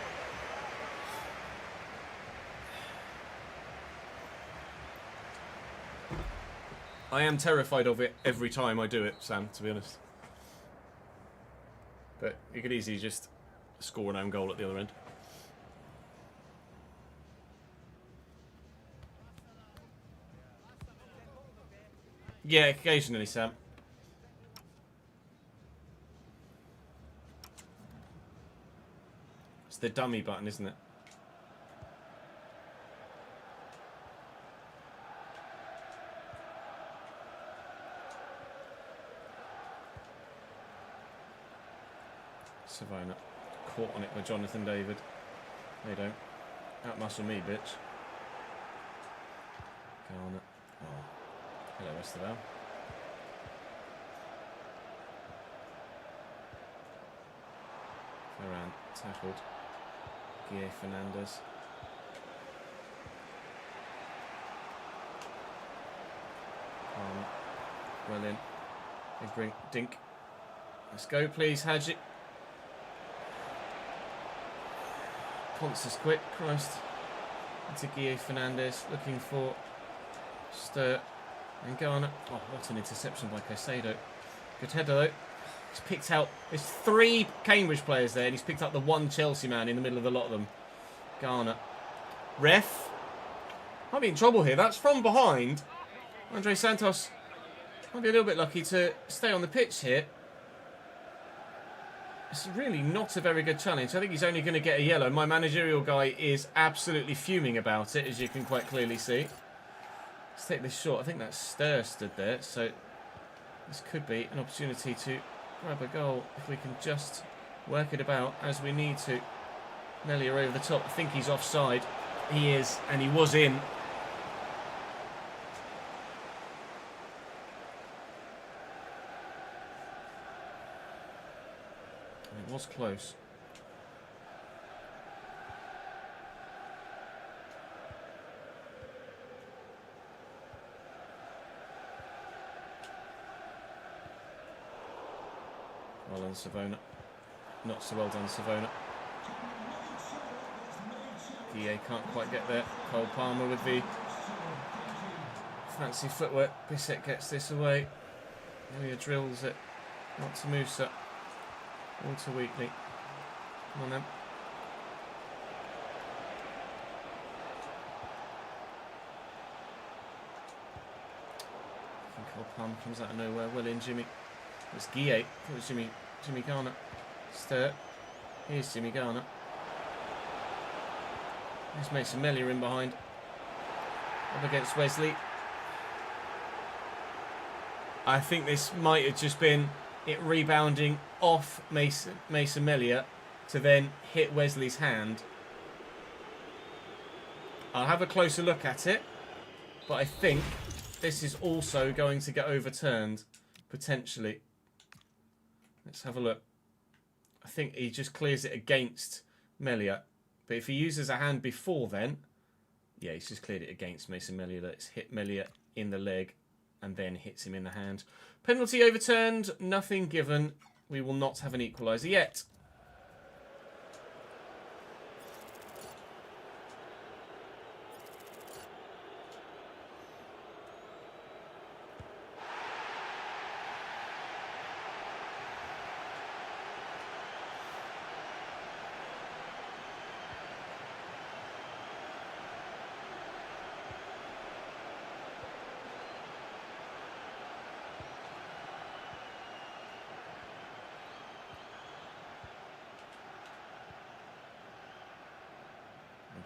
I am terrified of it every time I do it, Sam, to be honest. But you could easily just score an own goal at the other end. Yeah, occasionally, Sam. It's the dummy button, isn't it? Savona. Caught on it by Jonathan David. They don't. Outmuscle me, bitch. Garner. Oh. Hello, Estevao. Ferran tackled. Guille Fernandez. Well in. They bring Dink. Let's go, please, Haj. Ponce's quick, Christ. Into Guille Fernandez, looking for Stir and Garner. Oh, what an interception by Caicedo. Good header though. He's picked out, there's 3 Cambridge players there, and he's picked up the one Chelsea man in the middle of the lot of them. Garner. Ref. Might be in trouble here. That's from behind. Andre Santos might be a little bit lucky to stay on the pitch here. It's really not a very good challenge. I think he's only going to get a yellow. My managerial guy is absolutely fuming about it, as you can quite clearly see. Let's take this shot. I think that Stir stood there, so this could be an opportunity to grab a goal if we can just work it about as we need to. Melia over the top. I think he's offside. He is, and he was in. It was close. Well done, Savona. Not so well done, Savona. Guille can't quite get there. Cole Palmer with the fancy footwork. Bissett gets this away. Melia drills it. Not to Musa. All too weakly. Come on then. I think Cole Palmer comes out of nowhere. Well in, Jimmy. It's Guille. It was Jimmy Garner. Stir. Here's Jimmy Garner. There's Mason Melia in behind. Up against Wesley. I think this might have just been it rebounding off Mason Melia to then hit Wesley's hand. I'll have a closer look at it, but I think this is also going to get overturned, potentially. Let's have a look. I think he just clears it against Melia, But if he uses a hand before then, yeah, he's just cleared it against Mason Melia. Let's hit Melia in the leg and then hits him in the hand. Penalty overturned, nothing given. We will not have an equaliser yet.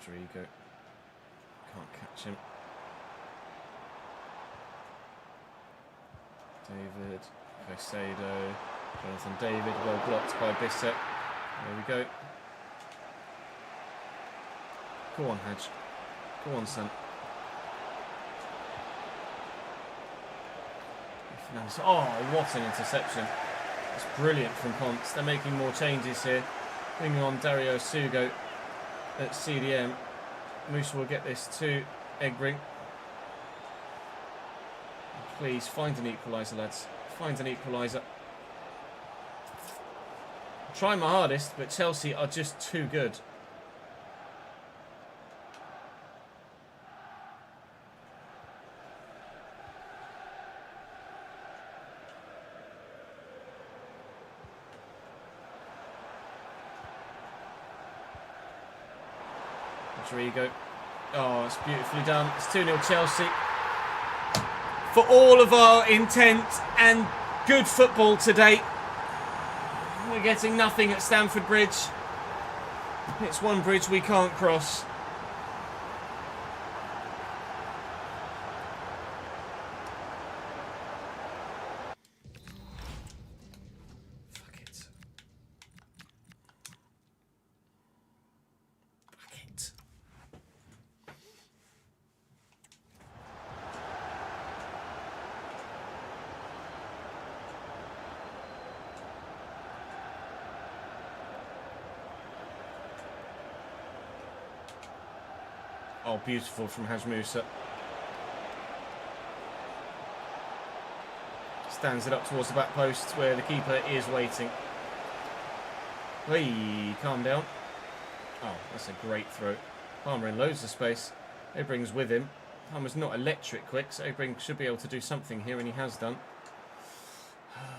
Rodrigo can't catch him. David, Caicedo, Jonathan David, well blocked by Bissett. There we go. Go on, Haj. Go on, son. Oh, what an interception. It's brilliant from Ponce. They're making more changes here. Bringing on Dario Sugo at CDM. Musa will get this to Egbring. Please, find an equaliser, lads. Find an equaliser. I'm trying my hardest, but Chelsea are just too good. Rodrigo. Oh, it's beautifully done. It's 2-0 Chelsea. For all of our intent and good football today, we're getting nothing at Stamford Bridge. It's one bridge we can't cross. Fuck it. Fuck it. Oh, beautiful from Haj Musa. Stands it up towards the back post where the keeper is waiting. Hey, calm down. Oh, that's a great throw. Palmer in loads of space. Ebring's with him. Palmer's not electric quick, so Ebring should be able to do something here, and he has done.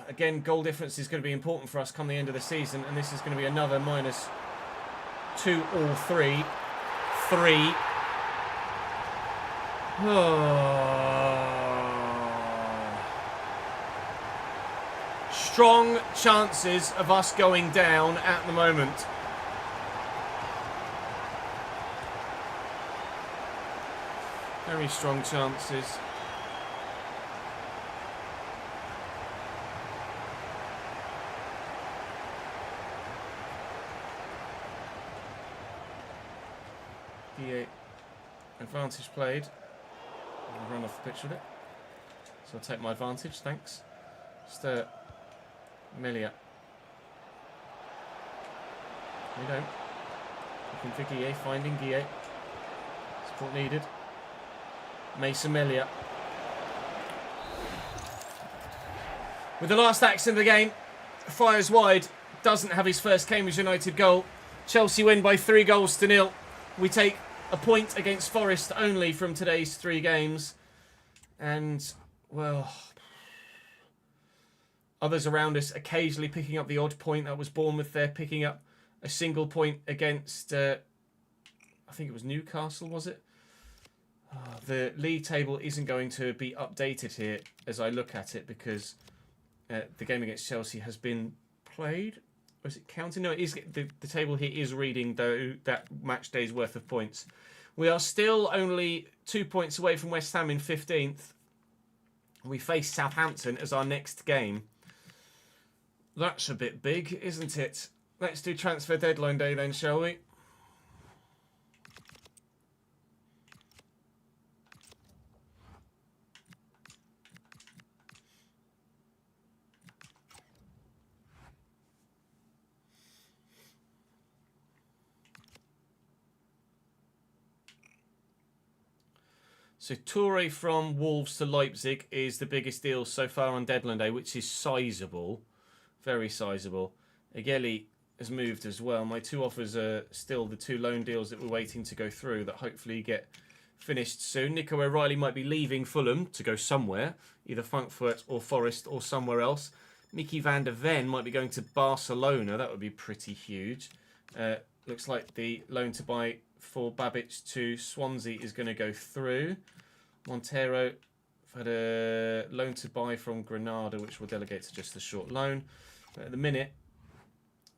Again, goal difference is going to be important for us come the end of the season, and this is going to be another -2 or 3. 3. Strong chances of us going down at the moment. Very strong chances. The advantage played. I'll run off the pitch with it. So I'll take my advantage, thanks. Just Melia. We don't. Looking for Guille, finding Guille. Support needed. Mason Melia. With the last action of the game, fires wide. Doesn't have his first Cambridge United goal. Chelsea win by 3-0. We take a point against Forest only from today's 3 games. And, well, others around us occasionally picking up the odd point. That was Bournemouth there, picking up a single point against, I think it was Newcastle, was it? The league table isn't going to be updated here as I look at it because the game against Chelsea has been played. Or is it counting? No, it is. The table here is reading though that match day's worth of points. We are still only 2 points away from West Ham in 15th. We face Southampton as our next game. That's a bit big, isn't it? Let's do transfer deadline day then, shall we? So Toure from Wolves to Leipzig is the biggest deal so far on deadline day, which is sizable. Very sizable. Egeli has moved as well. My 2 offers are still the 2 loan deals that we're waiting to go through that hopefully get finished soon. Nico O'Reilly might be leaving Fulham to go somewhere, either Frankfurt or Forest or somewhere else. Mickey van der Ven might be going to Barcelona. That would be pretty huge. Looks like the loan to buy for Babic to Swansea is going to go through. Montero had a loan to buy from Granada, which will delegate to just a short loan. But at the minute,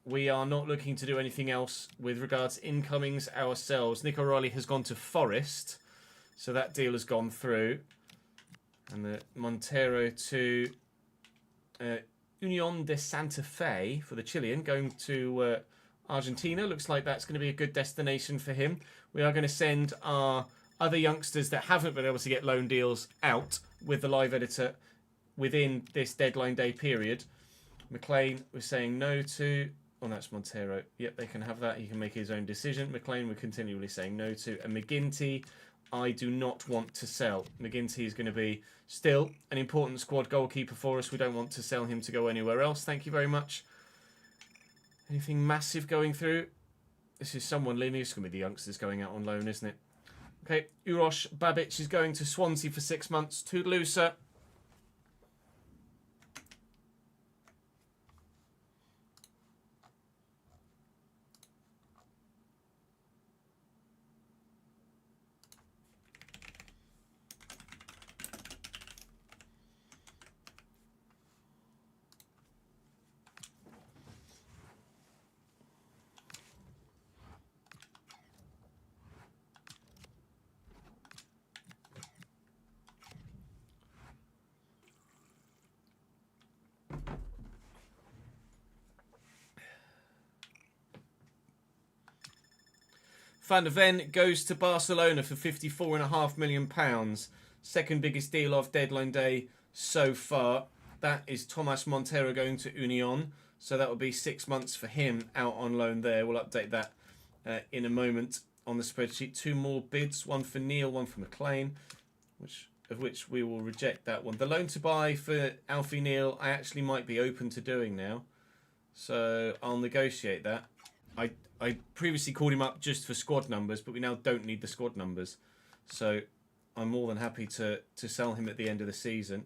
we are not looking to do anything else with regards to incomings ourselves. Nick O'Reilly has gone to Forest, so that deal has gone through. And the Montero to Union de Santa Fe for the Chilean, going to Argentina. Looks like that's going to be a good destination for him. We are going to send our other youngsters that haven't been able to get loan deals out with the live editor within this deadline day period. McLean was saying no to... Oh, that's Montero. Yep, they can have that. He can make his own decision. McLean we're continually saying no to. And McGinty, I do not want to sell. McGinty is going to be still an important squad goalkeeper for us. We don't want to sell him to go anywhere else. Thank you very much. Anything massive going through? This is someone leaving. It's going to be the youngsters going out on loan, isn't it? Okay, Uroš Babic is going to Swansea for 6 months. Toodaloo, sir. Van der Ven goes to Barcelona for £54.5 million. Second biggest deal of deadline day so far. That is Tomas Montero going to Union. So that will be 6 months for him out on loan there. We'll update that in a moment on the spreadsheet. 2 more bids, one for Neil, one for McLean, of which we will reject that one. The loan to buy for Alfie Neal, I actually might be open to doing now. So I'll negotiate that. I previously called him up just for squad numbers, but we now don't need the squad numbers. So I'm more than happy to sell him at the end of the season.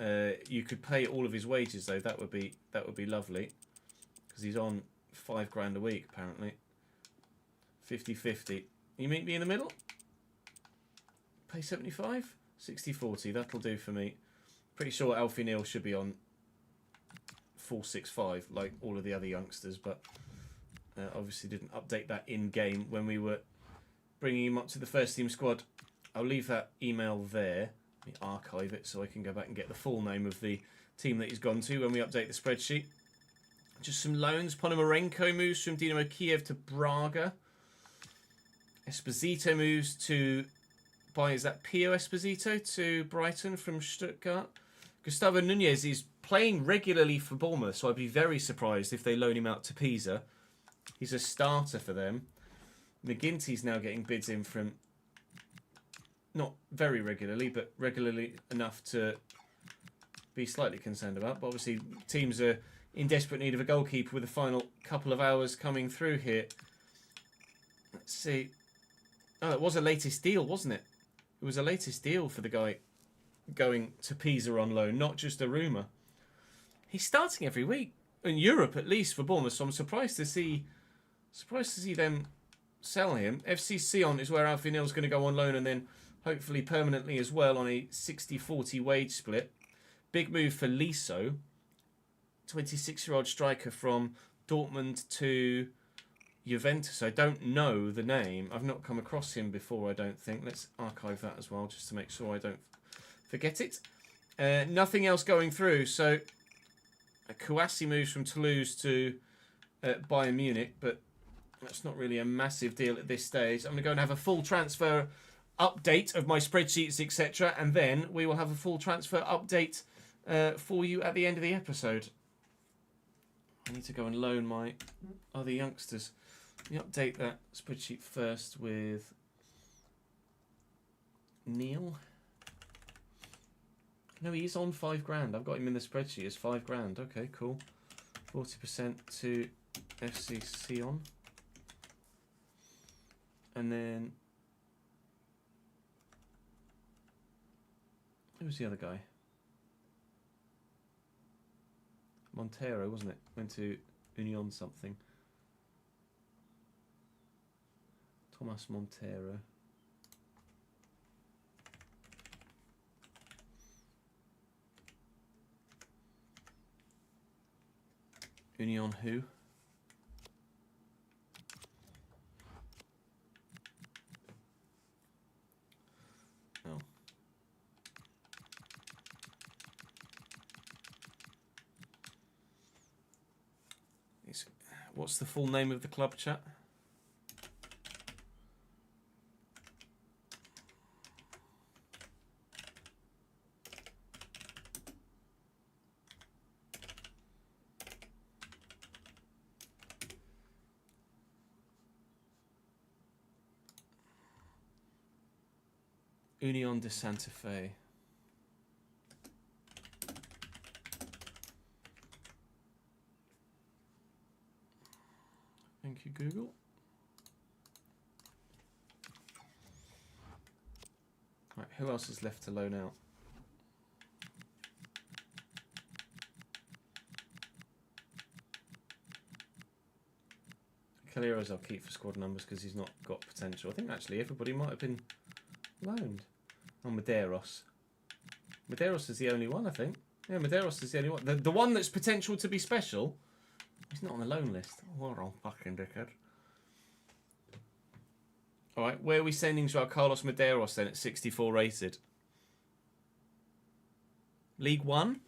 You could pay all of his wages though. That would be lovely, because he's on £5 a week apparently. 50-50. You meet me in the middle? Pay 75? 60-40. That'll do for me. Pretty sure Alfie Neal should be on 465 like all of the other youngsters, but obviously didn't update that in game when we were bringing him up to the first team squad. I'll leave that email there. Let me archive it so I can go back and get the full name of the team that he's gone to when we update the spreadsheet. Just some loans. Ponomarenko moves from Dinamo Kiev to Braga. Esposito moves to... Is that Pio Esposito to Brighton from Stuttgart? Gustavo Nunez is playing regularly for Bournemouth, so I'd be very surprised if they loan him out to Pisa. He's a starter for them. McGinty's now getting bids in from, not very regularly, but regularly enough to be slightly concerned about. But obviously, teams are in desperate need of a goalkeeper with the final couple of hours coming through here. Let's see. Oh, that was a latest deal, wasn't it? It was a latest deal for the guy going to Pisa on loan, not just a rumour. He's starting every week in Europe, at least for Bournemouth. So I'm surprised to see them sell him. FC Sion is where Alfie Neal's going to go on loan, and then hopefully permanently as well on a 60-40 wage split. Big move for Liso, 26-year-old striker from Dortmund to Juventus. I don't know the name. I've not come across him before, I don't think. Let's archive that as well, just to make sure I don't forget it. Nothing else going through. So Kouassi moves from Toulouse to Bayern Munich, but that's not really a massive deal at this stage. I'm going to go and have a full transfer update of my spreadsheets, etc. And then we will have a full transfer update for you at the end of the episode. I need to go and loan my other youngsters. Let me update that spreadsheet first with Neil. No, he's on £5,000. I've got him in the spreadsheet as £5,000. Okay, cool. 40% to FC Sion. And then who was the other guy? Montero, wasn't it? Went to Union something. Thomas Montero. Union who? Oh. What's the full name of the club, chat? Union de Santa Fe. Thank you, Google. Right, who else is left to loan out? Caleros I'll keep for squad numbers because he's not got potential. I think actually everybody might have been loaned. Oh, Medeiros. Medeiros is the only one, I think. Yeah, Medeiros is the only one. The one that's potential to be special, he's not on the loan list. What a fucking dickhead. Alright, where are we sending Joao Carlos Medeiros then at 64 rated? League One?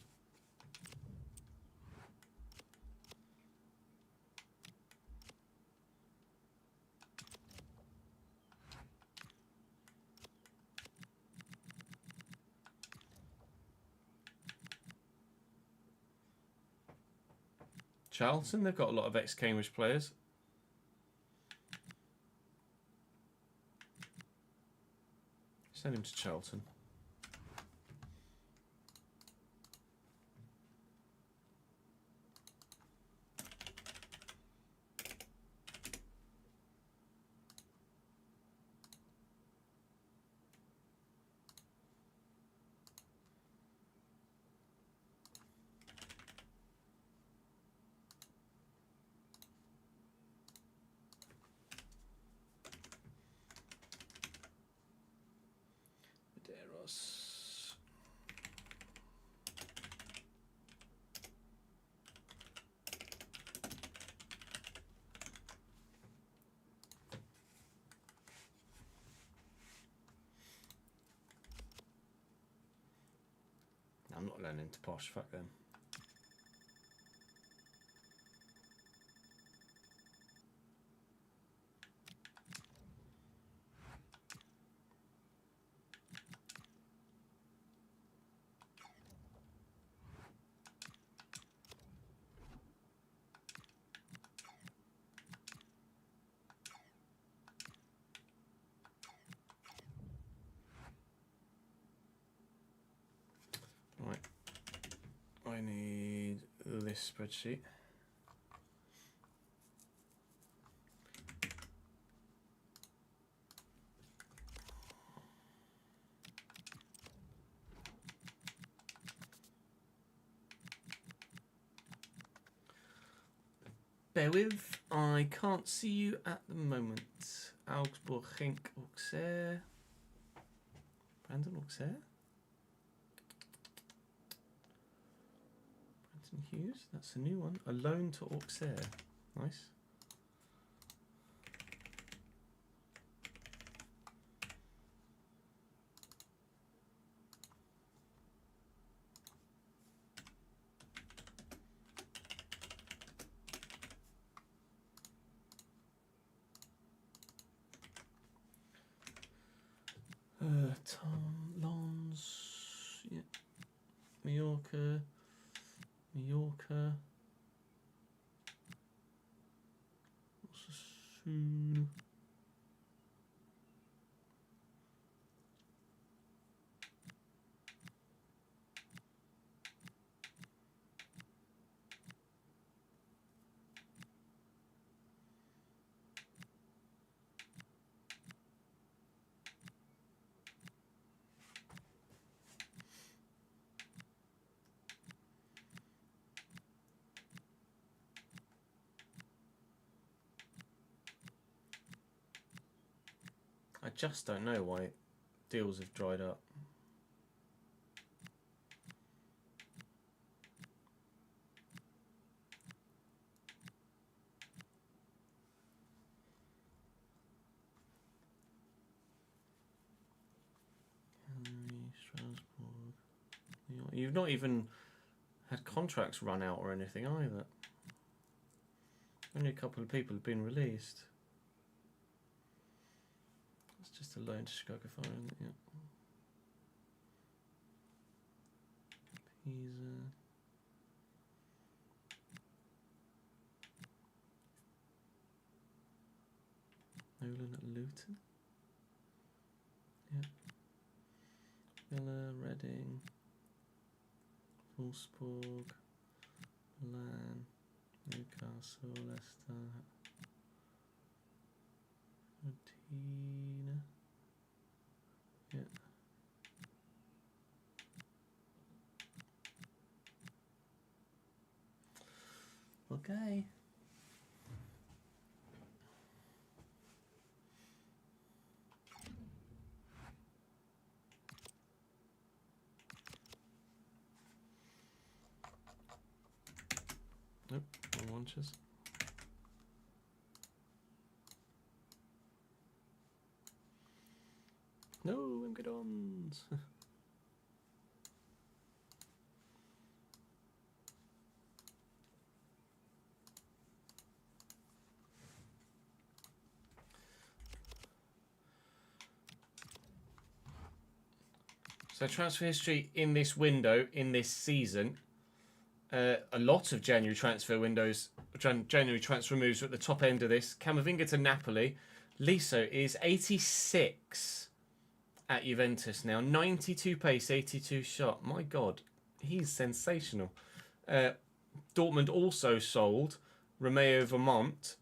Charlton, they've got a lot of ex-Cambridge players. Send him to Charlton. I'm not learning to posh, fuck them. Right. I need this spreadsheet. Bear with, I can't see you at the moment. Augsburg, Genk, Auxerre. Brandon Auxerre? Brenton Hughes, that's a new one. A loan to Auxerre. Nice. Tom Lons, yeah. Mallorca. I just don't know why deals have dried up. Strasbourg. You've not even had contracts run out or anything either. Only a couple of people have been released. It's just a loan to Chicago Fire, isn't it? Yeah. Pisa. Nolan at Luton. Yeah. Villa, Reading, Wolfsburg, Milan, Newcastle, Leicester, Fiorentina. Yeah. Okay. Nope, no launches. No, Engadons. So transfer history in this window, in this season, a lot of January transfer windows, January transfer moves are at the top end of this. Camavinga to Napoli. Liso is 86 at Juventus now. 92 pace, 82 shot. My God, he's sensational. Dortmund also sold Romeo Vermont,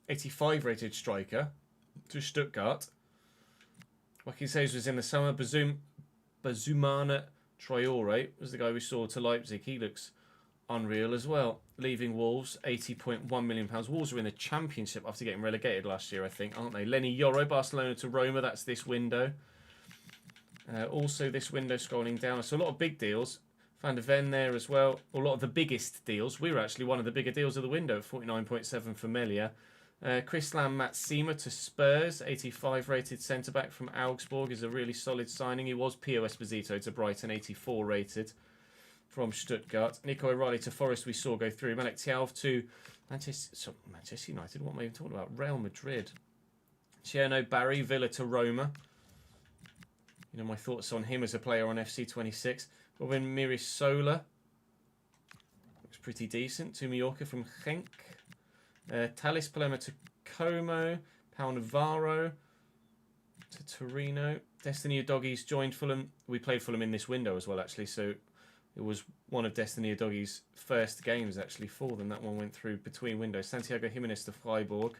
85 rated striker, to Stuttgart. Joaquin Says was in the summer. Bazumana Traore was the guy we saw to Leipzig. He looks unreal as well. Leaving Wolves, £80.1 million. Wolves are in the Championship after getting relegated last year, I think, aren't they? Lenny Yoro, Barcelona to Roma. That's this window. Also this window scrolling down. So a lot of big deals. Van der Ven there as well. A lot of the biggest deals. We were actually one of the bigger deals of the window. 49.7 for Melia. Chrislam Matsima to Spurs. 85 rated centre-back from Augsburg is a really solid signing. He was Pio Esposito to Brighton. 84 rated from Stuttgart. Nico O'Reilly to Forest we saw go through. Malek Tialv to Manchester United. What am I even talking about? Real Madrid. Cherno Barry, Villa to Roma. You know my thoughts on him as a player on FC26. Robin Mirisola. Looks pretty decent. To Mallorca from Genk. Talis Palermo to Como. Pau Navarro to Torino. Destiny Doggies joined Fulham. We played Fulham in this window as well, actually, so it was one of Destiny Doggies' first games, actually, for them. That one went through between windows. Santiago Jimenez to Freiburg.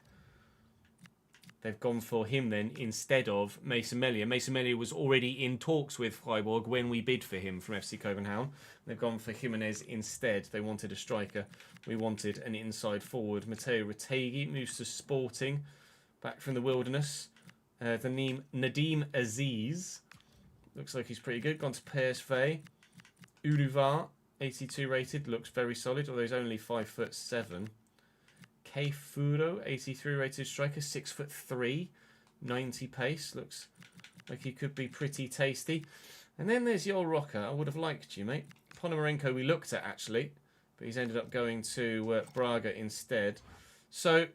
They've gone for him then instead of Mason Melia. Mason Melia was already in talks with Freiburg when we bid for him from FC Copenhagen. They've gone for Jimenez instead. They wanted a striker. We wanted an inside forward. Matteo Retegui moves to Sporting. Back from the wilderness. Nadim Aziz. Looks like he's pretty good. Gone to PSV. Uruvar, 82 rated. Looks very solid, although he's only 5'7". K Furo, 83 rated striker, 6'3", 90 pace. Looks like he could be pretty tasty. And then there's your rocker. I would have liked you, mate. Ponomarenko we looked at, actually, but he's ended up going to Braga instead. So,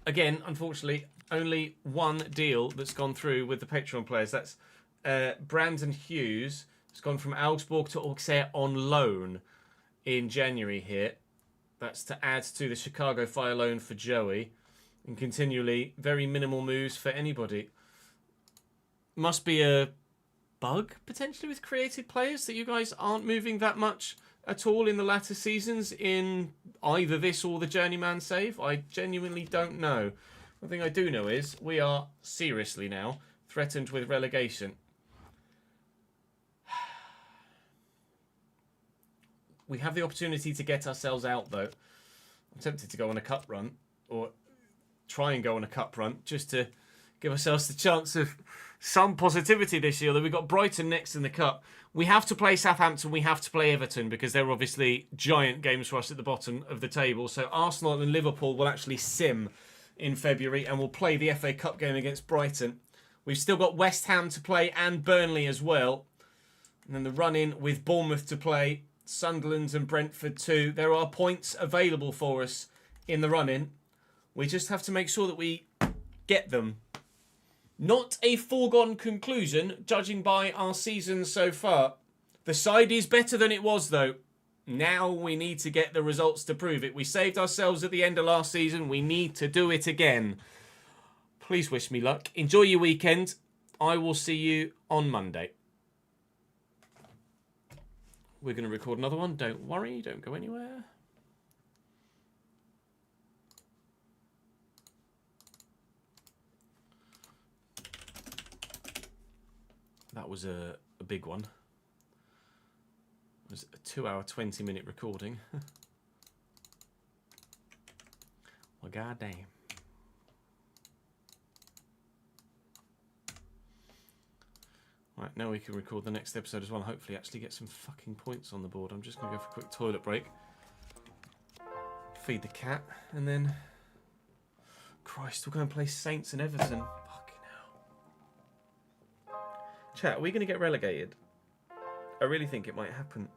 again, unfortunately, only one deal that's gone through with the Patreon players. That's Brandon Hughes. Has gone from Augsburg to Auxerre on loan in January here. That's to add to the Chicago Fire loan for Joey. And continually, very minimal moves for anybody. Must be a bug, potentially, with created players that you guys aren't moving that much at all in the latter seasons in either this or the Journeyman save. I genuinely don't know. One thing I do know is we are seriously now threatened with relegation. We have the opportunity to get ourselves out, though. I'm tempted to go on a cut run, or try and go on a cup run just to give ourselves the chance of some positivity this year. Although we've got Brighton next in the cup. We have to play Southampton, we have to play Everton because they're obviously giant games for us at the bottom of the table. So Arsenal and Liverpool will actually sim in February and we'll play the FA Cup game against Brighton. We've still got West Ham to play and Burnley as well. And then the run-in with Bournemouth to play, Sunderland and Brentford too. There are points available for us in the run-in. We just have to make sure that we get them. Not a foregone conclusion, judging by our season so far. The side is better than it was, though. Now we need to get the results to prove it. We saved ourselves at the end of last season. We need to do it again. Please wish me luck. Enjoy your weekend. I will see you on Monday. We're going to record another one. Don't worry. Don't go anywhere. That was a big one. It was a 2-hour, 20-minute recording. Well, goddamn. Right, now we can record the next episode as well. Hopefully actually get some fucking points on the board. I'm just going to go for a quick toilet break. Feed the cat. And then... Christ, we're going to play Saints and Everton. Chat, are we going to get relegated? I really think it might happen.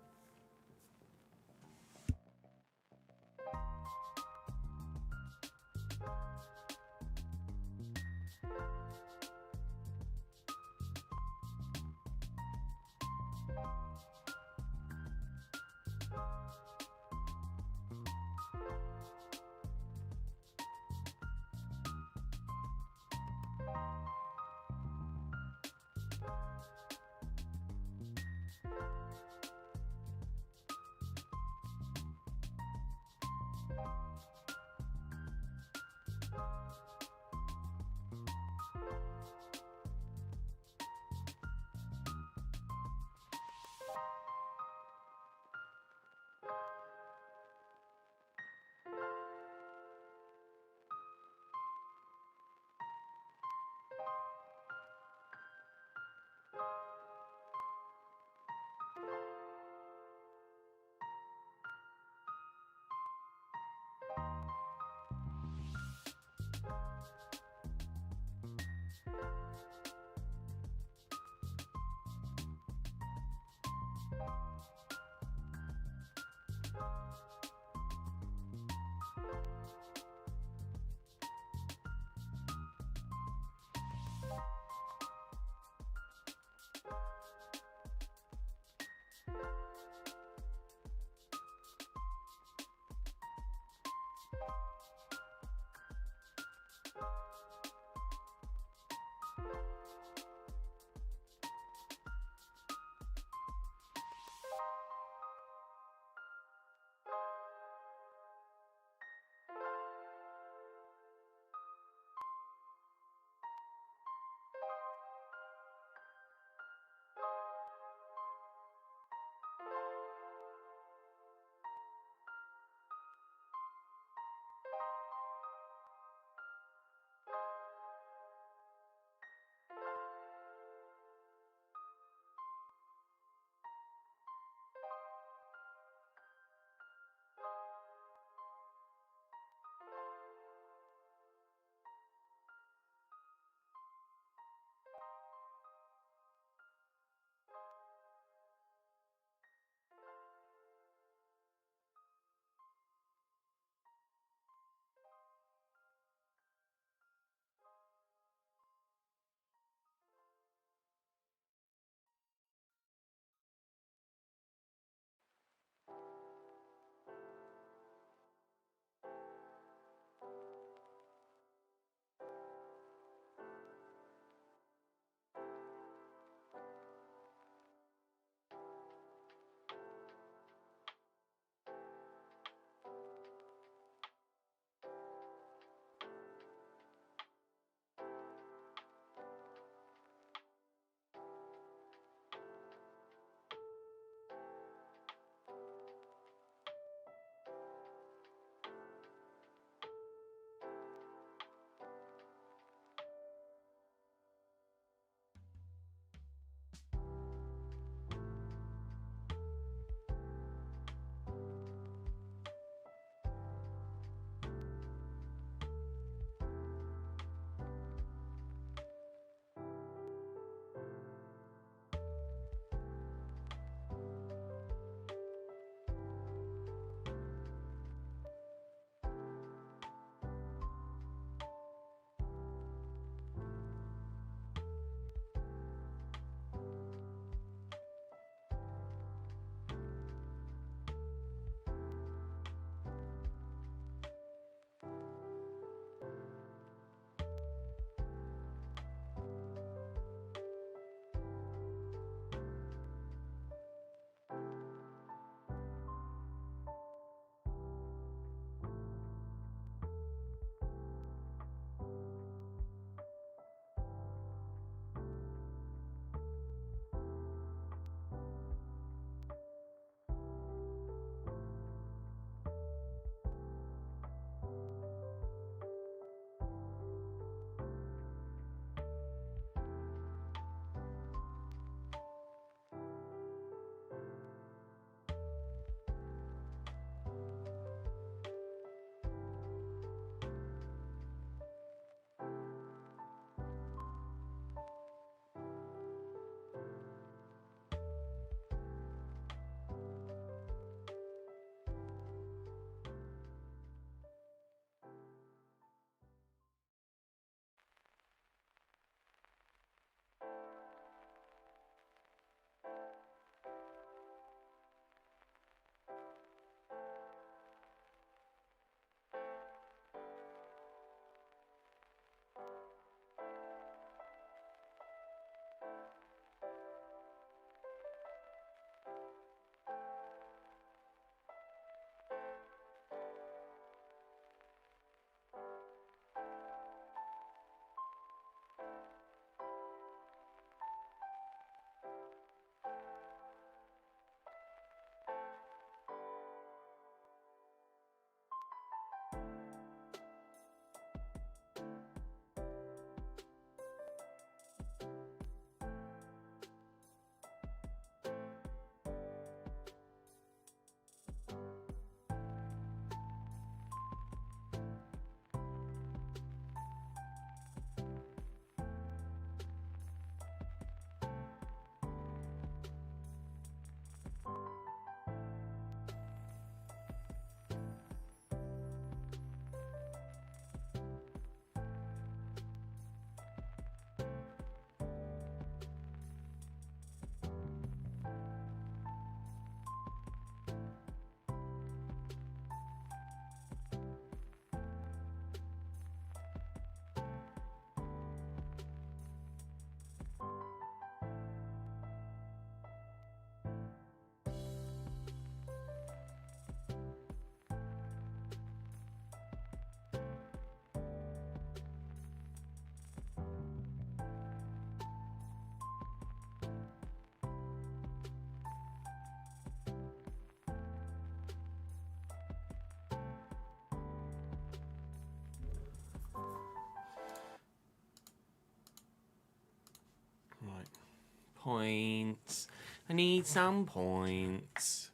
points. I need some points.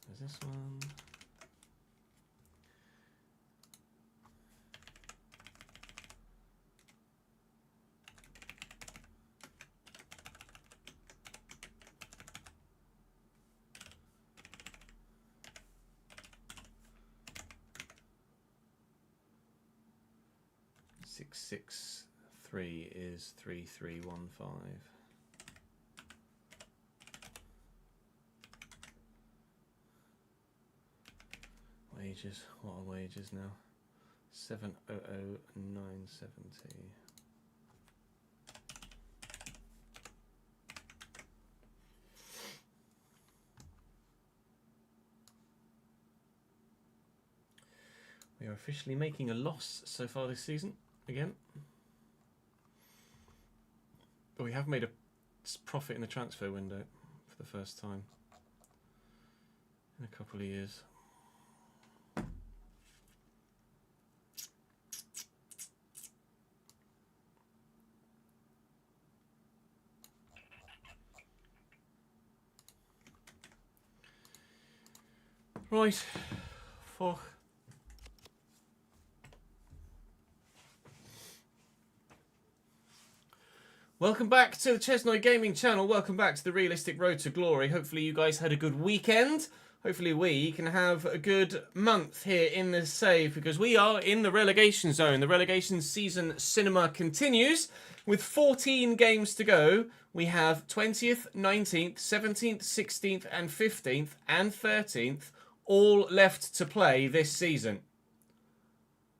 There's this one. Six, 6, 3 is 3, 3, 1, 5. Wages. What are wages now? 700,970. We are officially making a loss so far this season. Again, but we have made a profit in the transfer window for the first time in a couple of years. Right, fuck. Welcome back to the Chesnoy Gaming channel. Welcome back to the Realistic Road to Glory. Hopefully you guys had a good weekend. Hopefully we can have a good month here in the save because we are in the relegation zone. The relegation season cinema continues with 14 games to go. We have 20th, 19th, 17th, 16th and 15th and 13th all left to play this season.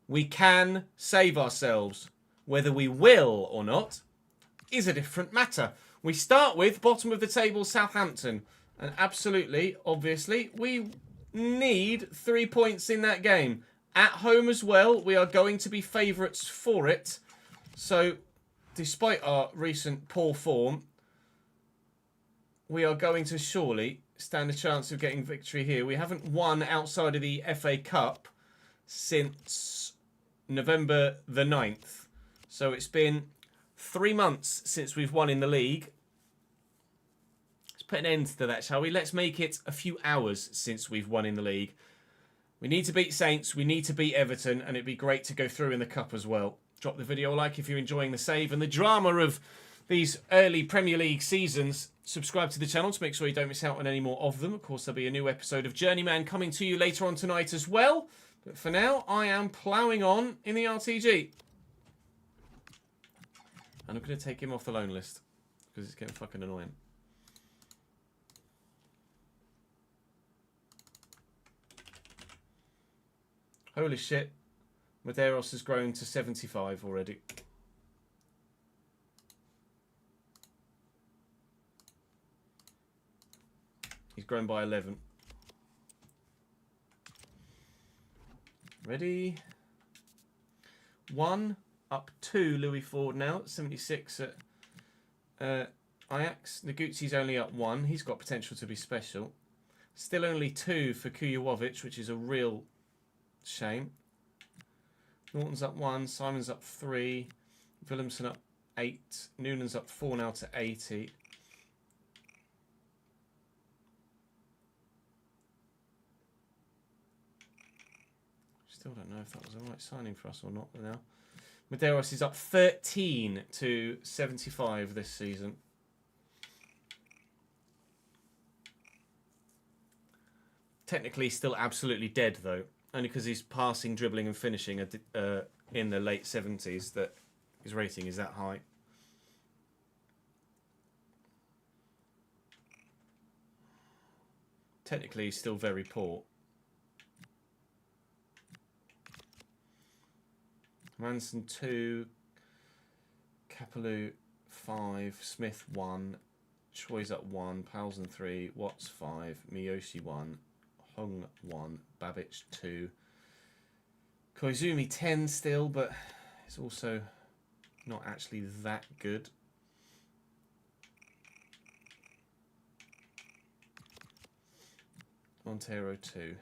We can save ourselves. Whether we will or not is a different matter. We start with bottom of the table Southampton. And absolutely, obviously, we need 3 points in that game. At home as well, we are going to be favourites for it. So, despite our recent poor form, we are going to surely stand a chance of getting victory here. We haven't won outside of the FA Cup since November the 9th. So it's been 3 months since we've won in the league. Let's put an end to that, shall we? Let's make it a few hours since we've won in the league. We need to beat Saints, we need to beat Everton, and it'd be great to go through in the Cup as well. Drop the video a like if you're enjoying the save and the drama of these early Premier League seasons. Subscribe to the channel to make sure you don't miss out on any more of them. Of course, there'll be a new episode of Journeyman coming to you later on tonight as well. But for now, I am ploughing on in the RTG. And I'm going to take him off the loan list because it's getting fucking annoying. Holy shit. Medeiros has grown to 75 already. He's grown by 11. Ready? 1. Up to Louis Ford now, 76 at Ajax. Nagutzi's only up 1. He's got potential to be special. Still only 2 for Kujovic, which is a real shame. Norton's up 1. Simon's up 3. Willemsen up 8. Noonan's up 4 now to 80. Still don't know if that was the right signing for us or not now. Medeiros is up 13 to 75 this season. Technically still absolutely dead though. Only because he's passing, dribbling and finishing in the late 70s that his rating is that high. Technically he's still very poor. Manson 2, Kapaloo 5, Smith 1, Choi's up 1, Palsen 3, Watts 5, Miyoshi 1, Hung 1, Babic 2, Koizumi 10 still, but it's also not actually that good. Montero 2. We've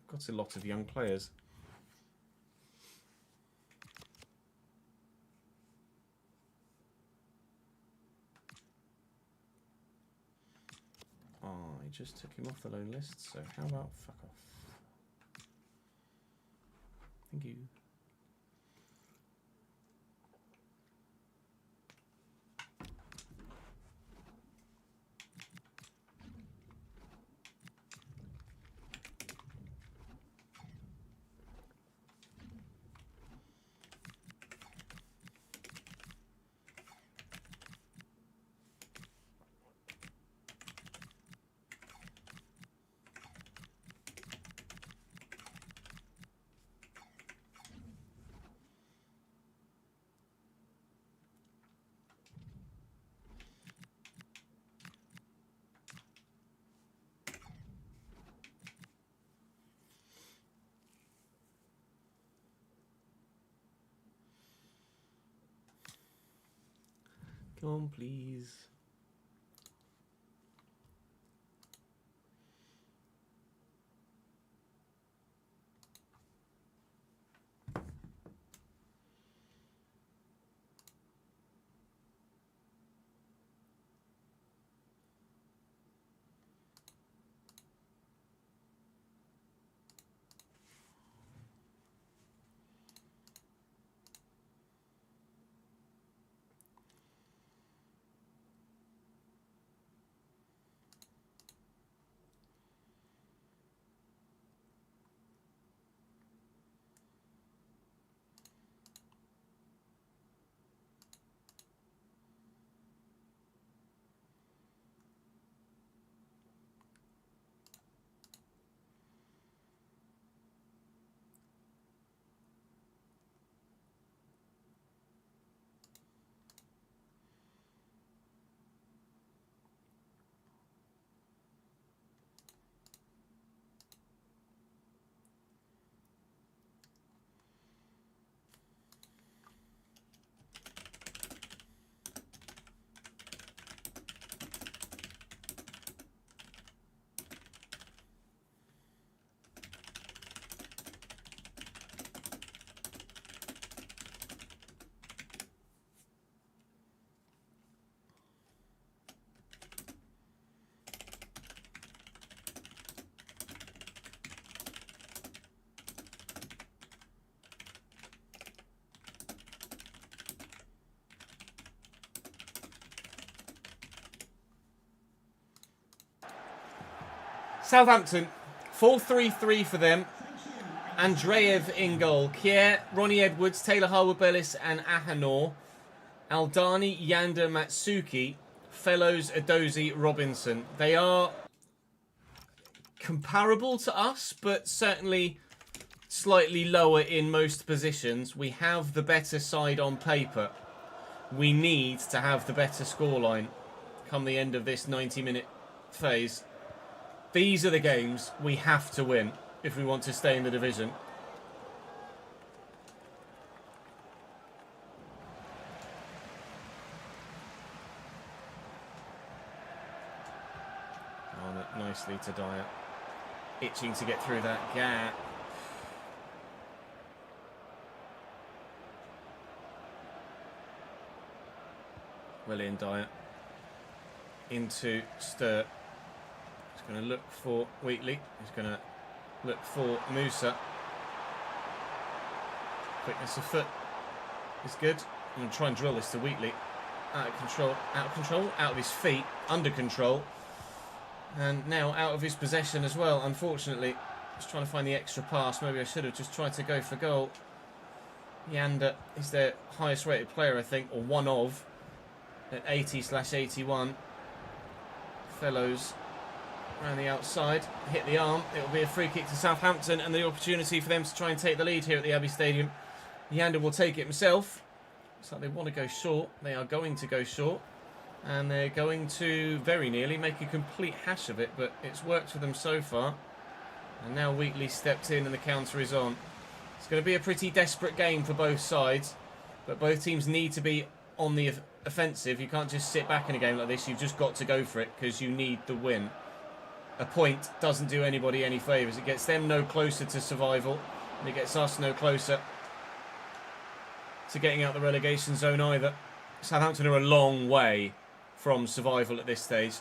got a lot of young players. Oh, I just took him off the loan list, so how about fuck off? Thank you. Come on, please. Southampton, 4-3-3 for them. Andreev in goal. Kier, Ronnie Edwards, Taylor Harwood-Bellis and Ahanor. Aldani, Yanda, Matsuki, Fellows, Edozie, Robinson. They are comparable to us, but certainly slightly lower in most positions. We have the better side on paper. We need to have the better scoreline come the end of this 90-minute phase. These are the games we have to win if we want to stay in the division. On it nicely to Dyer. Itching to get through that gap. Well in Dyer. Into Stir. He's going to look for Wheatley. He's going to look for Musa. Quickness of foot is good. I'm going to try and drill this to Wheatley. Out of control, out of his feet, under control. And now out of his possession as well, unfortunately. Just trying to find the extra pass. Maybe I should have just tried to go for goal. Yanda is their highest rated player, I think, or one of, at 80/81. Fellows around the outside, hit the arm. It will be a free kick to Southampton and the opportunity for them to try and take the lead here at the Abbey Stadium. Yanda will take it himself. Looks like they want to go short. They are going to go short. And they're going to very nearly make a complete hash of it, but it's worked for them so far. And now Wheatley stepped in and the counter is on. It's going to be a pretty desperate game for both sides, but both teams need to be on the offensive. You can't just sit back in a game like this. You've just got to go for it because you need the win. A point doesn't do anybody any favours. It gets them no closer to survival, and it gets us no closer to getting out the relegation zone either. Southampton are a long way from survival at this stage.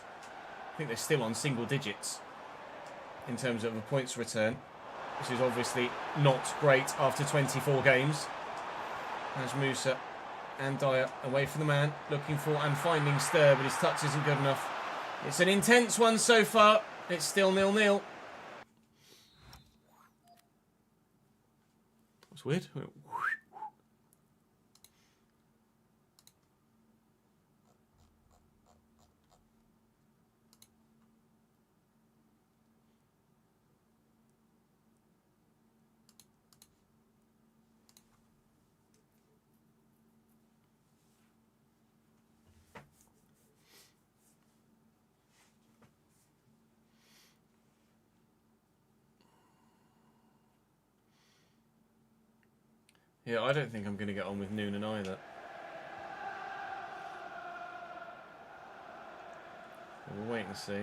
I think they're still on single digits in terms of a points return, which is obviously not great after 24 games. Haj Musa and Dyer away from the man, looking for and finding Stir, but his touch isn't good enough. It's an intense one so far. It's still 0-0. That's weird. Yeah, I don't think I'm going to get on with Noonan either. We'll wait and see.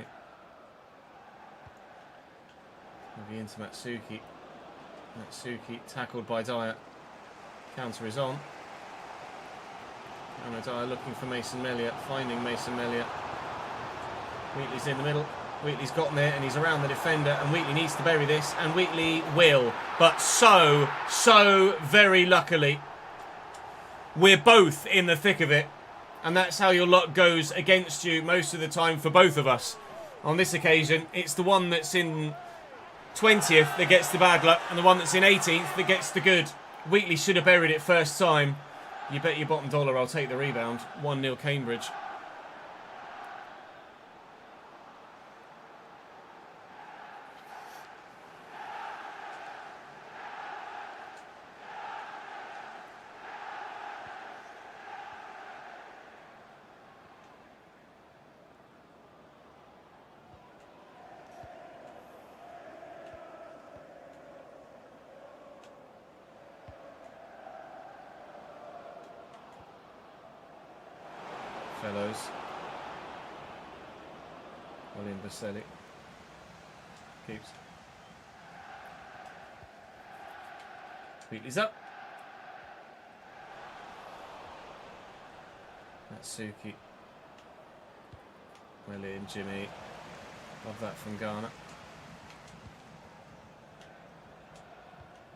Maybe into Matsuki. Matsuki tackled by Dyer. Counter is on. And Dyer looking for Mason Melia, finding Mason Melia. Wheatley's in the middle. Wheatley's gotten there and he's around the defender, and Wheatley needs to bury this, and Wheatley will. But so very luckily, we're both in the thick of it, and that's how your luck goes against you most of the time for both of us. On this occasion, it's the one that's in 20th that gets the bad luck, and the one that's in 18th that gets the good. Wheatley should have buried it first time. You bet your bottom dollar I'll take the rebound. 1-0 Cambridge. Fellows. William Baselli keeps. Wheatley's up. Matsuki. Melia and Jimmy. Love that from Ghana.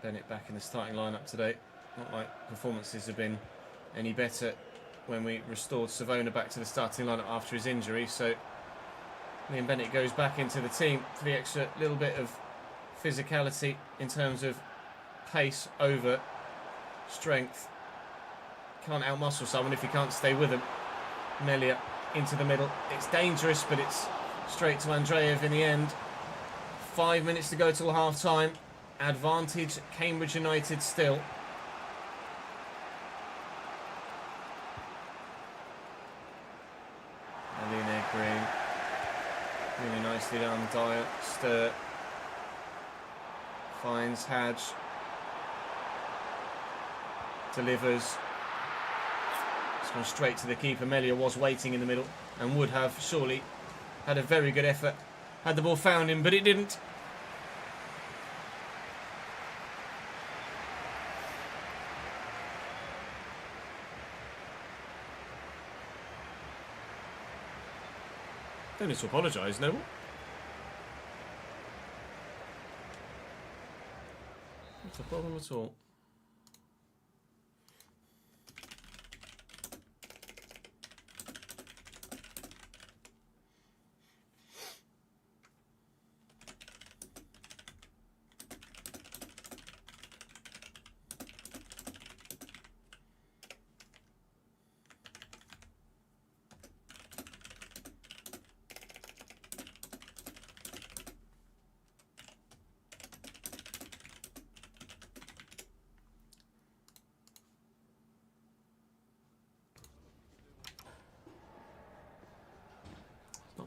Bennett back in the starting lineup today. Not like performances have been any better when we restored Savona back to the starting lineup after his injury, so Liam Bennett goes back into the team for the extra little bit of physicality in terms of pace over strength. Can't outmuscle someone if you can't stay with them. Melia into the middle. It's dangerous, but it's straight to Andreev in the end. 5 minutes to go till half time. Advantage Cambridge United still. Green. Really nicely done. Dyer, Stir. Finds Haj. Delivers. It's gone straight to the keeper. Melia was waiting in the middle and would have surely had a very good effort had the ball found him, but it didn't. Don't need to apologise, Noble. Not a problem at all.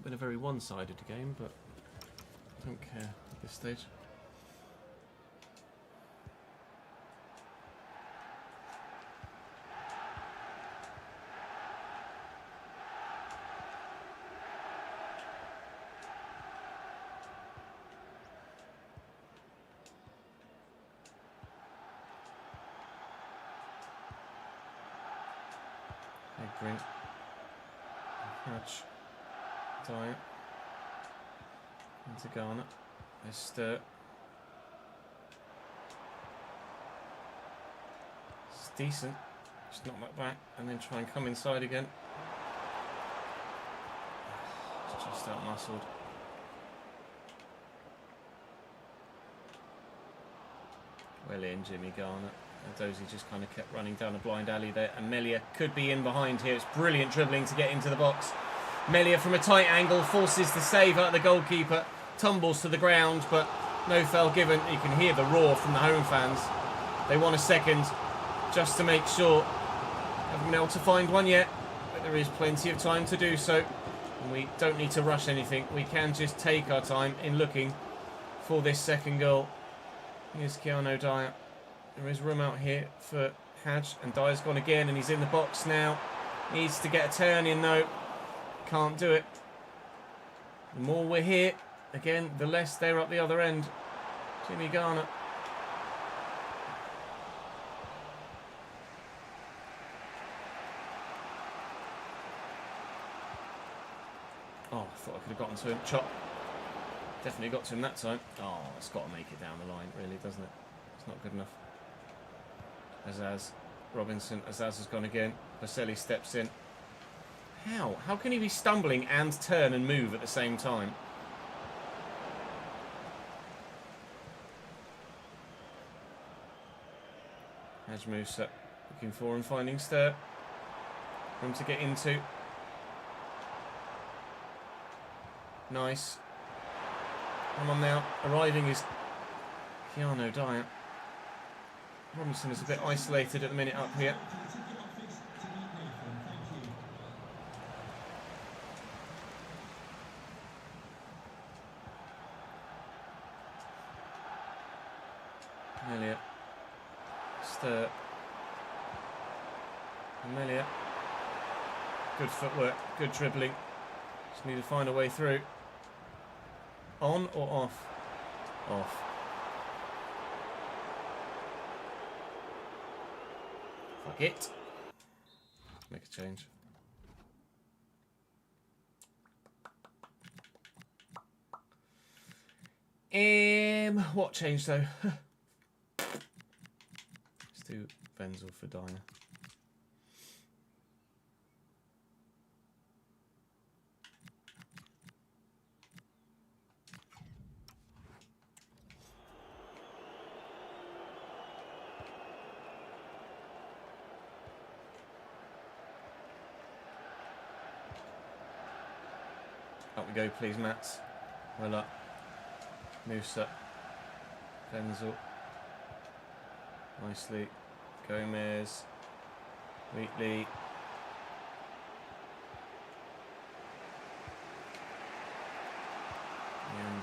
Been a very one-sided game, but I don't care at this stage. Green. Haj. Dyer. Into Garner. There's Sturt. It's decent. Just knock that back and then try and come inside again. It's just out-muscled. Well in, Jimmy Garner. And Dozy just kind of kept running down a blind alley there. And Melia could be in behind here. It's brilliant dribbling to get into the box. Melia from a tight angle forces the save out of the goalkeeper. Tumbles to the ground, but no foul given. You can hear the roar from the home fans. They want a second just to make sure. Haven't been able to find one yet, but there is plenty of time to do so. And we don't need to rush anything. We can just take our time in looking for this second goal. Here's Keanu Dyer. There is room out here for Haj, and Dyer's gone again, and he's in the box now. Needs to get a turn in though. Can't do it. The more we're here, again, the less they're up the other end. Jimmy Garner. Oh, I thought I could have gotten to him. Chop. Definitely got to him that time. Oh, it's got to make it down the line, really, doesn't it? It's not good enough. Azaz. Robinson. Azaz has gone again. Vaselli steps in. How? How can he be stumbling and turn and move at the same time? Haj Musa looking for and finding Stir. Room to get into. Nice. Come on now. Arriving is Keanu Dyer. Robinson is a bit isolated at the minute up here. Melia. Stir. Melia. Good footwork, good dribbling. Just need to find a way through. On or off? Off. Fuck it. Make a change. What change though? Let's do Wenzel for Dyer. Up we go, please, Mats. Well up. Musa. Wenzel. Nicely. Gomez. Wheatley. And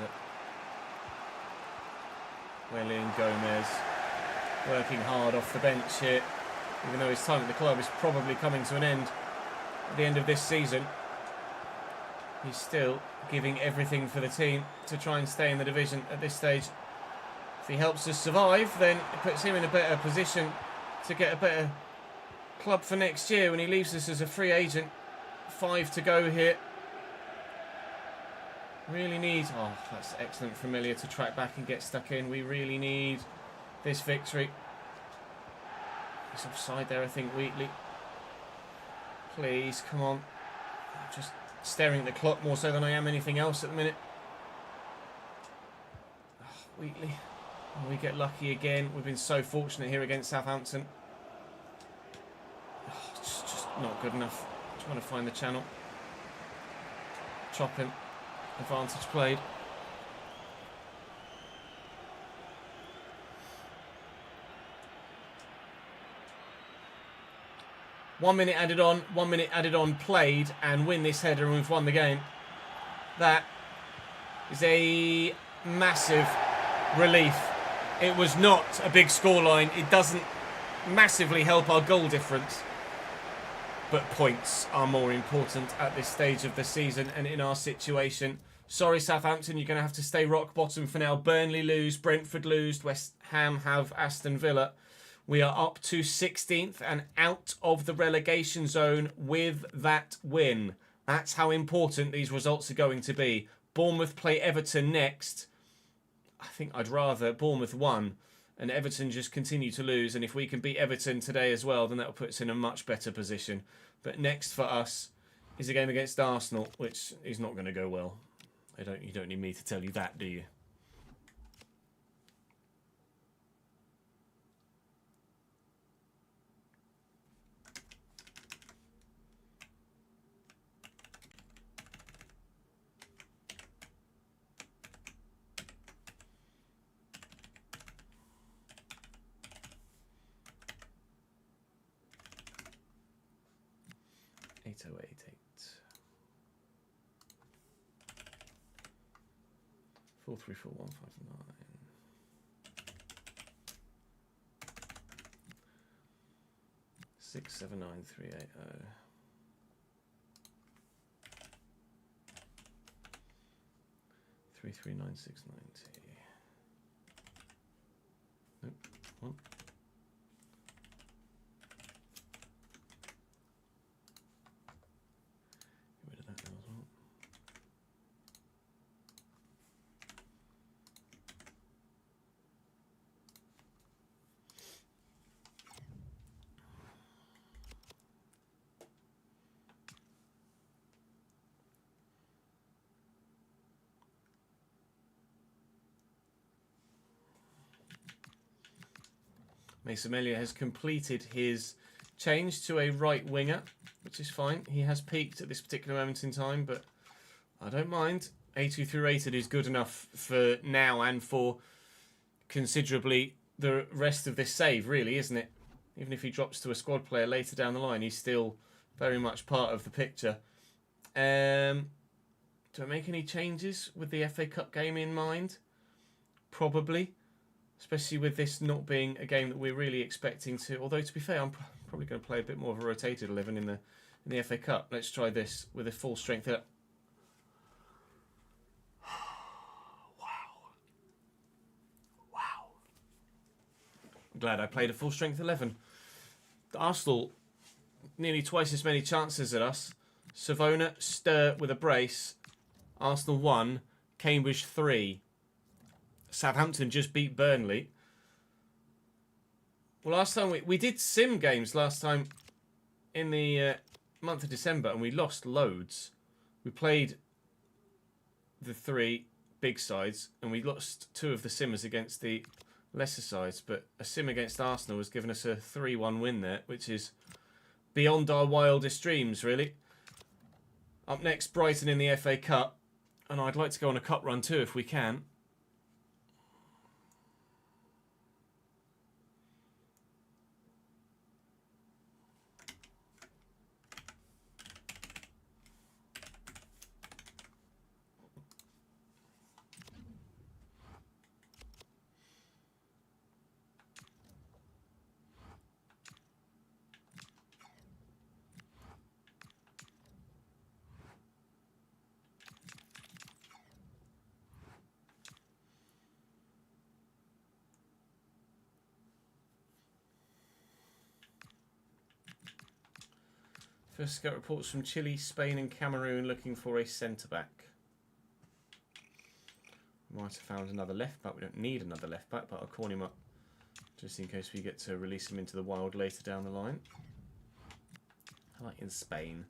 well in, Gomez. Working hard off the bench here. Even though his time at the club is probably coming to an end at the end of this season. He's still giving everything for the team to try and stay in the division at this stage. If he helps us survive, then it puts him in a better position to get a better club for next year when he leaves us as a free agent. 5 to go here. Really need... Oh, that's excellent from Melia to track back and get stuck in. We really need this victory. He's offside there, I think, Wheatley. Please, come on. Just staring at the clock more so than I am anything else at the minute. Oh, Wheatley. Oh, we get lucky again. We've been so fortunate here against Southampton. Oh, it's just not good enough. Trying to find the channel. Chop him. Advantage played. One minute added on, 1 minute added on, played, and win this header, and we've won the game. That is a massive relief. It was not a big scoreline. It doesn't massively help our goal difference. But points are more important at this stage of the season and in our situation. Sorry, Southampton, you're going to have to stay rock bottom for now. Burnley lose, Brentford lose, West Ham have Aston Villa. We are up to 16th and out of the relegation zone with that win. That's how important these results are going to be. Bournemouth play Everton next. I think I'd rather Bournemouth won and Everton just continue to lose. And if we can beat Everton today as well, then that will put us in a much better position. But next for us is a game against Arsenal, which is not going to go well. You don't need me to tell you that, do you? Eight oh eight eight. 434159. 679380. 339690. Nope. One. Get rid of that now as well. Melia has completed his change to a right winger, which is fine. He has peaked at this particular moment in time, but I don't mind. 83 rated is good enough for now and for considerably the rest of this save, really, isn't it? Even if he drops to a squad player later down the line, he's still very much part of the picture. Do I make any changes with the FA Cup game in mind? Probably. Especially with this not being a game that we're really expecting to. Although, to be fair, I'm probably going to play a bit more of a rotated 11 in the FA Cup. Let's try this with a full strength. Wow. I'm glad I played a full strength 11. Arsenal, nearly twice as many chances as us. Savona, Stir with a brace. Arsenal 1, Cambridge 3. Southampton just beat Burnley. Well, last time we did sim games last time in the month of December, and we lost loads. We played the 3 big sides, and we lost 2 of the simmers against the lesser sides. But a sim against Arsenal has given us a 3-1 win there, which is beyond our wildest dreams, really. Up next, Brighton in the FA Cup, and I'd like to go on a cup run too if we can. First scout reports from Chile, Spain and Cameroon looking for a centre-back. Might have found another left-back. We don't need another left-back, but I'll call him up just in case we get to release him into the wild later down the line. I like in Spain.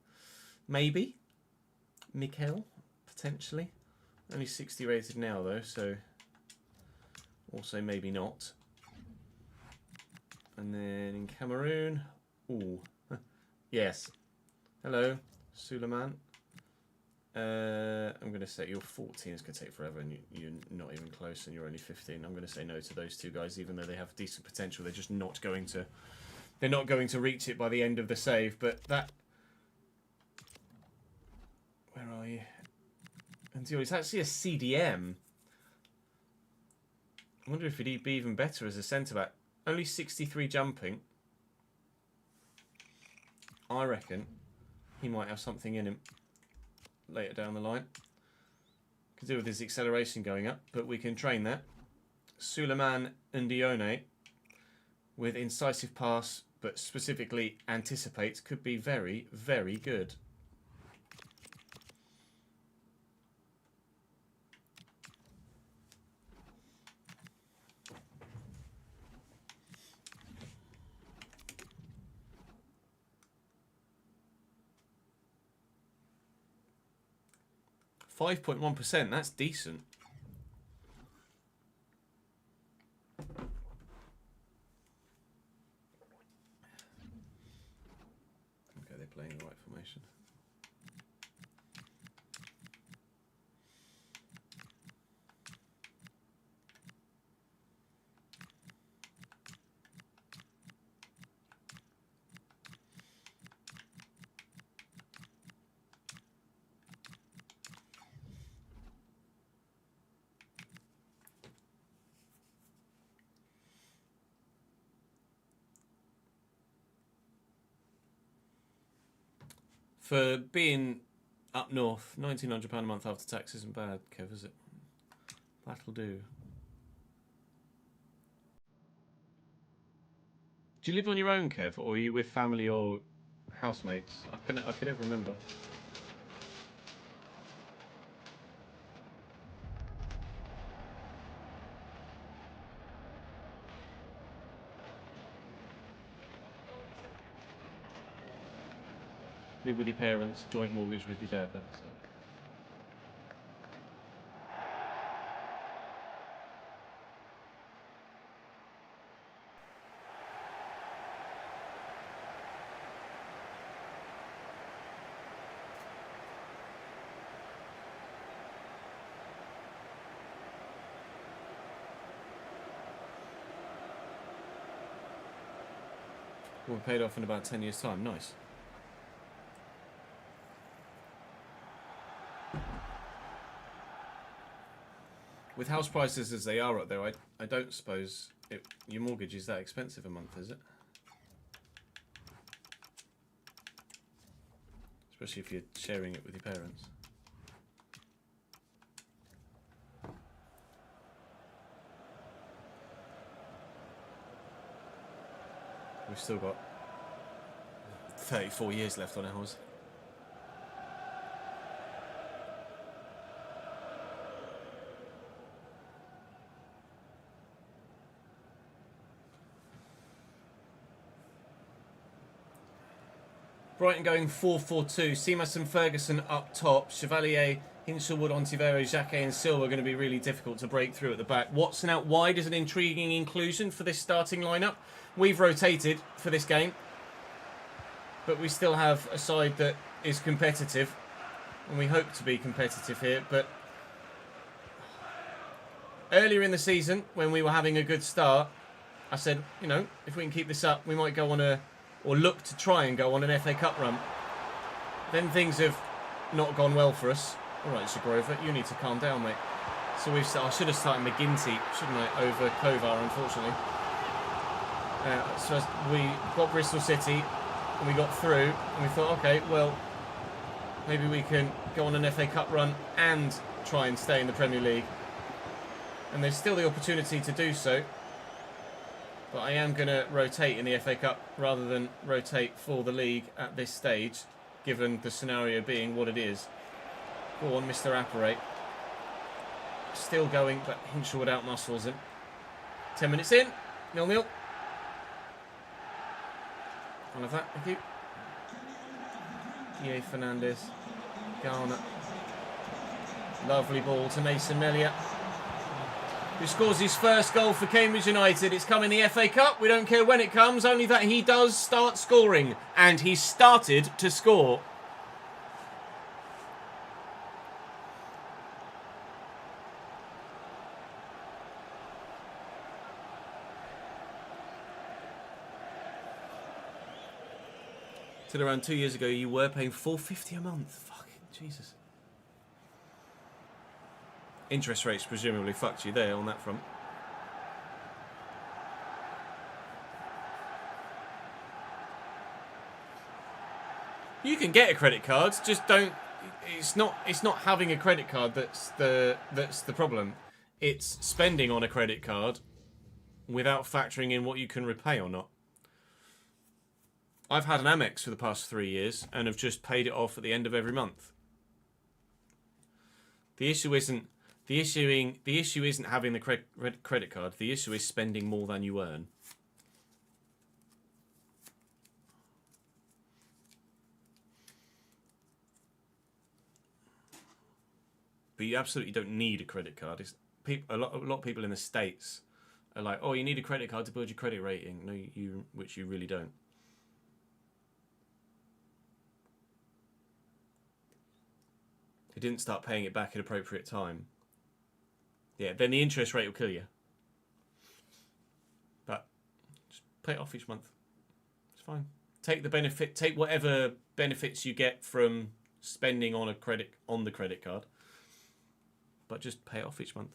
Maybe. Mikel, potentially. Only 60 rated now, though, so also maybe not. And then in Cameroon, ooh, yes. Hello, Suleiman. I'm going to say you're 14. It's going to take forever, and you're not even close, and you're only 15. I'm going to say no to those 2 guys, even though they have decent potential. They're just not going to. They're not going to reach it by the end of the save. But that. Where are you? And it's actually a CDM. I wonder if he'd be even better as a centre back. Only 63 jumping. I reckon he might have something in him later down the line. Could do with his acceleration going up, but we can train that. Suleiman and Dione with incisive pass, but specifically anticipates, could be very, very good. %5.1%, that's decent. Okay, they're playing the right formation. For being up north, £1,900 a month after tax isn't bad, Kev, is it? That'll do. Do you live on your own, Kev, or are you with family or housemates? I can never remember. Live with your parents, joint mortgage with your dad. That's it. We'll be paid off in about 10 years' time. Nice. With house prices as they are up there, I don't suppose your mortgage is that expensive a month, is it? Especially if you're sharing it with your parents. We've still got 34 years left on ours. Brighton going 4-4-2. Seamus and Ferguson up top. Chevalier, Hinshelwood, Ontivero, Jacquet and Silva are going to be really difficult to break through at the back. Watson out wide is an intriguing inclusion for this starting lineup. We've rotated for this game, but we still have a side that is competitive, and we hope to be competitive here. But earlier in the season, when we were having a good start, I said, you know, if we can keep this up, we might go on or look to try and go on an FA Cup run. Then things have not gone well for us. All right, Zagrova, you need to calm down, mate. So I should have started McGinty, shouldn't I, over Kovar, unfortunately. So we got Bristol City and we got through, and we thought, okay, well, maybe we can go on an FA Cup run and try and stay in the Premier League. And there's still the opportunity to do so. But I am going to rotate in the FA Cup rather than rotate for the league at this stage, given the scenario being what it is. Go on, Mr. Apparate. Still going, but Hinshelwood outmuscles him. 10 minutes in, 0-0. I'll have that, thank you. Fernandez. Garner. Lovely ball to Mason Melia, who scores his first goal for Cambridge United. It's come in the FA Cup. We don't care when it comes, only that he does start scoring. And he started to score. Till around 2 years ago, you were paying $4.50 a month. Fucking Jesus. Interest rates presumably fucked you there on that front. You can get a credit card, just don't. It's not having a credit card that's the problem. It's spending on a credit card without factoring in what you can repay or not. I've had an Amex for the past 3 years and have just paid it off at the end of every month. The issue isn't having the credit card. The issue is spending more than you earn. But you absolutely don't need a credit card. A lot of people in the States are like, oh, you need a credit card to build your credit rating. No, which you really don't. They didn't start paying it back at appropriate time. Yeah, then the interest rate will kill you. But just pay it off each month. It's fine. Take whatever benefits you get from spending on the credit card. But just pay it off each month.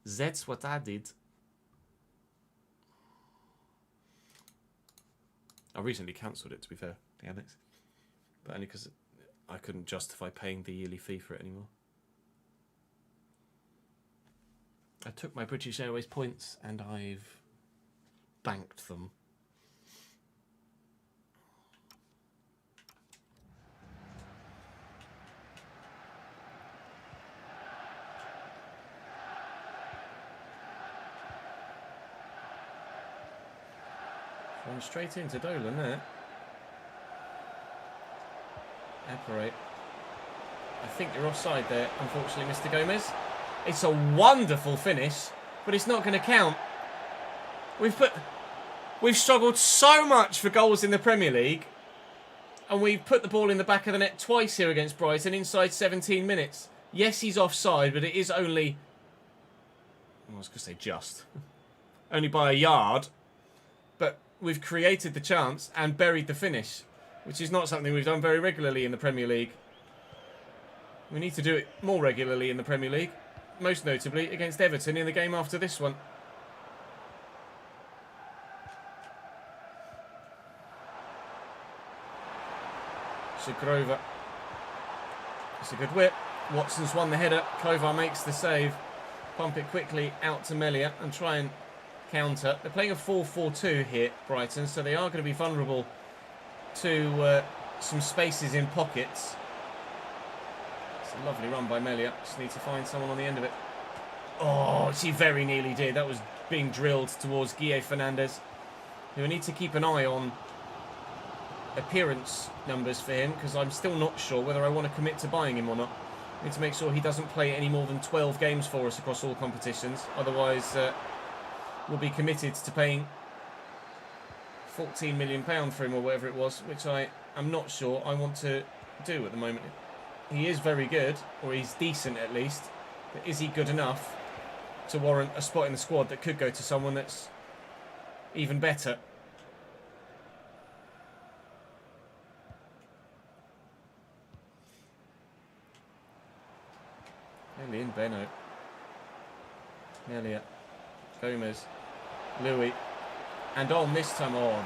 That's what I did. I recently cancelled it, to be fair, the Amex. But only because I couldn't justify paying the yearly fee for it anymore. I took my British Airways points and I've banked them. Going straight into Dolan there. Apparate. I think you're offside there, unfortunately, Mr. Gomez. It's a wonderful finish, but it's not going to count. We've struggled so much for goals in the Premier League, and we've put the ball in the back of the net twice here against Brighton inside 17 minutes. Yes, he's offside, but it is only... I was going to say just. Only by a yard. But we've created the chance and buried the finish, which is not something we've done very regularly in the Premier League. We need to do it more regularly in the Premier League, most notably against Everton in the game after this one. Grover. It's a good whip. Watson's won the header. Kovar makes the save. Pump it quickly out to Melia and try and counter. They're playing a 4-4-2 here, Brighton, so they are going to be vulnerable to some spaces in pockets. It's a lovely run by Melia. Just need to find someone on the end of it. Oh, she very nearly did. That was being drilled towards Guille Fernandez, who I need to keep an eye on appearance numbers for him, because I'm still not sure whether I want to commit to buying him or not. I need to make sure he doesn't play any more than 12 games for us across all competitions. Otherwise, we'll be committed to paying £14 million for him or whatever it was, which I am not sure I want to do at the moment. He is very good, or he's decent at least, but is he good enough to warrant a spot in the squad that could go to someone that's even better? In Beno, Melia, Gomez, Louis, and on this time, oh,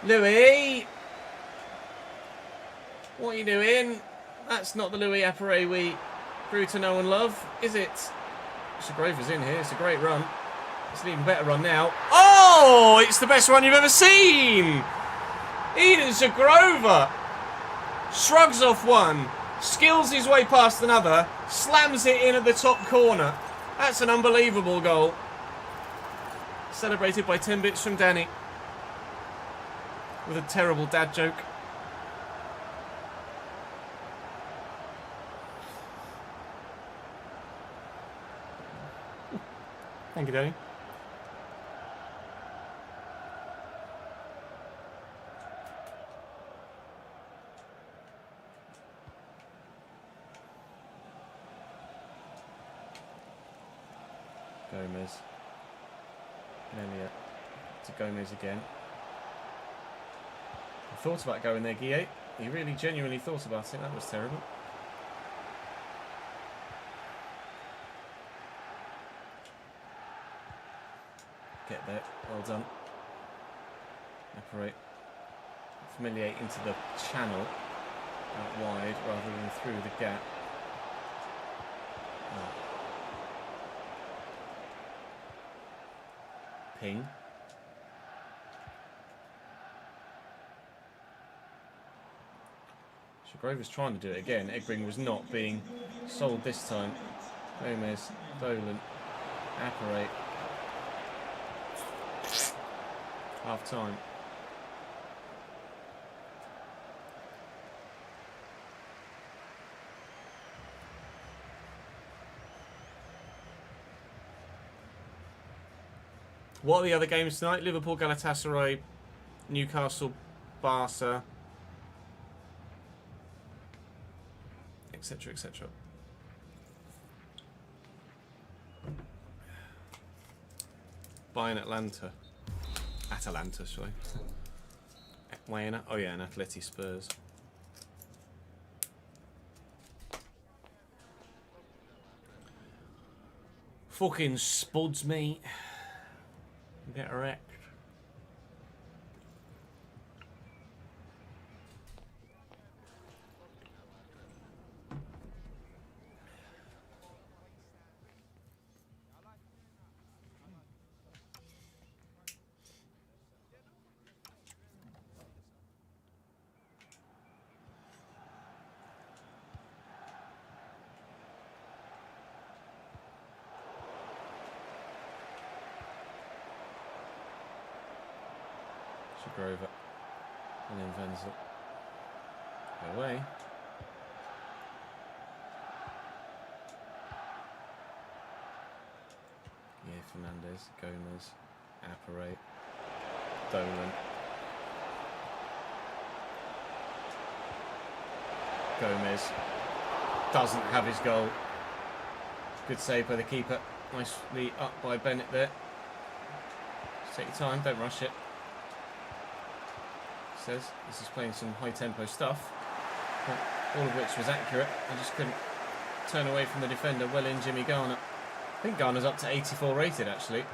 the Louis, what are you doing? That's not the Louis Apparet we grew to know and love, is it? Shagrover's in here. It's a great run. It's an even better run now. Oh, it's the best run you've ever seen. Eden Shagrover shrugs off one, skills his way past another, slams it in at the top corner. That's an unbelievable goal. Celebrated by 10 bits from Danny with a terrible dad joke. Thank you, Danny. Gomez. Melia to Gomez again. I thought about going there, Guille. He really genuinely thought about it. That was terrible. Get there. Well done. Operate. Melia into the channel out wide rather than through the gap. Ping. Grover's trying to do it again. Egbring was not being sold this time. Gomez, Dolan, Apparate. Half time. What are the other games tonight? Liverpool, Galatasaray, Newcastle, Barca, etc., etc. Bayern, Atlanta. Atalanta, sorry. Wayne, oh yeah, and Atleti Spurs. Fucking spuds, mate. Get wrecked. Grover and then Venzel away. Yeah, Fernandez, Gomez, Apparate, Dolan, Gomez doesn't have his goal. Good save by the keeper. Nicely up by Bennett there. Just take your time, don't rush it. Says this is playing some high tempo stuff, but all of which was accurate. I just couldn't turn away from the defender. Well in, Jimmy Garner. I think Garner's up to 84 rated actually.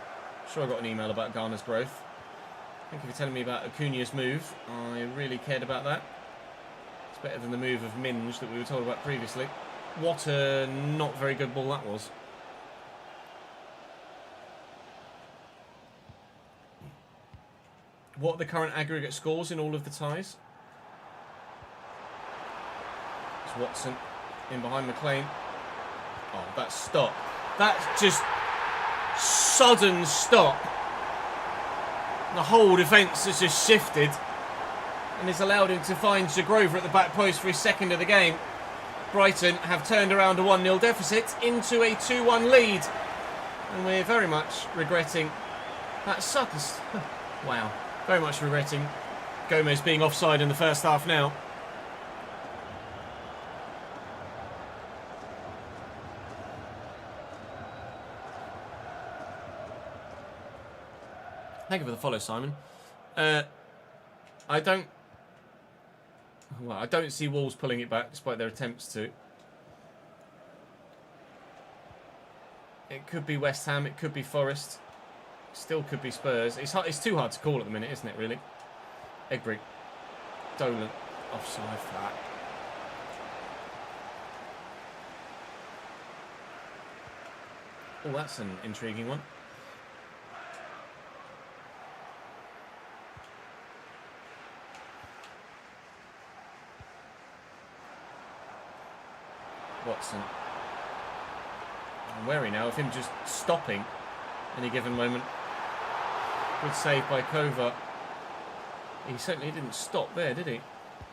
Sure, I got an email about Garner's growth. Thank you for telling me about Acuna's move. I really cared about that. It's better than the move of Minge that we were told about previously. What a not very good ball that was. What are the current aggregate scores in all of the ties? It's Watson in behind McLean. Oh, that stop. That's just sudden stop. The whole defence has just shifted and has allowed him to find Zagrova at the back post for his second of the game. Brighton have turned around a 1-0 deficit into a 2-1 lead. And we're very much regretting that sudden... Wow. Very much regretting Gomez being offside in the first half now. Thank you for the follow, Simon. I don't see Wolves pulling it back despite their attempts to. It could be West Ham, it could be Forest. Still could be Spurs. It's too hard to call at the minute, isn't it, really? Egbrig. Dolan. Offside for that. Oh, that's an intriguing one. Watson. I'm wary now of him just stopping any given moment. Good save by Kova. He certainly didn't stop there, did he?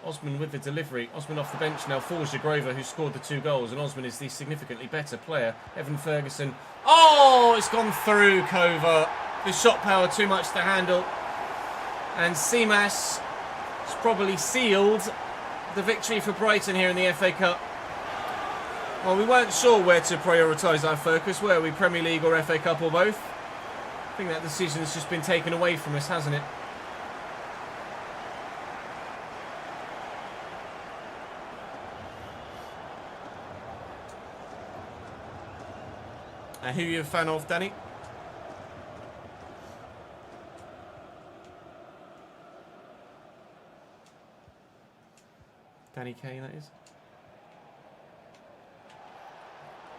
Osman with the delivery. Osman off the bench now for Zagrova, who scored the 2 goals. And Osman is the significantly better player. Evan Ferguson. Oh, it's gone through Kova. The shot power too much to handle. And Seamas has probably sealed the victory for Brighton here in the FA Cup. Well, we weren't sure where to prioritise our focus, were we? Premier League or FA Cup or both? I think that decision's just been taken away from us, hasn't it? Who are you a fan of, Danny? Danny Kane, that is.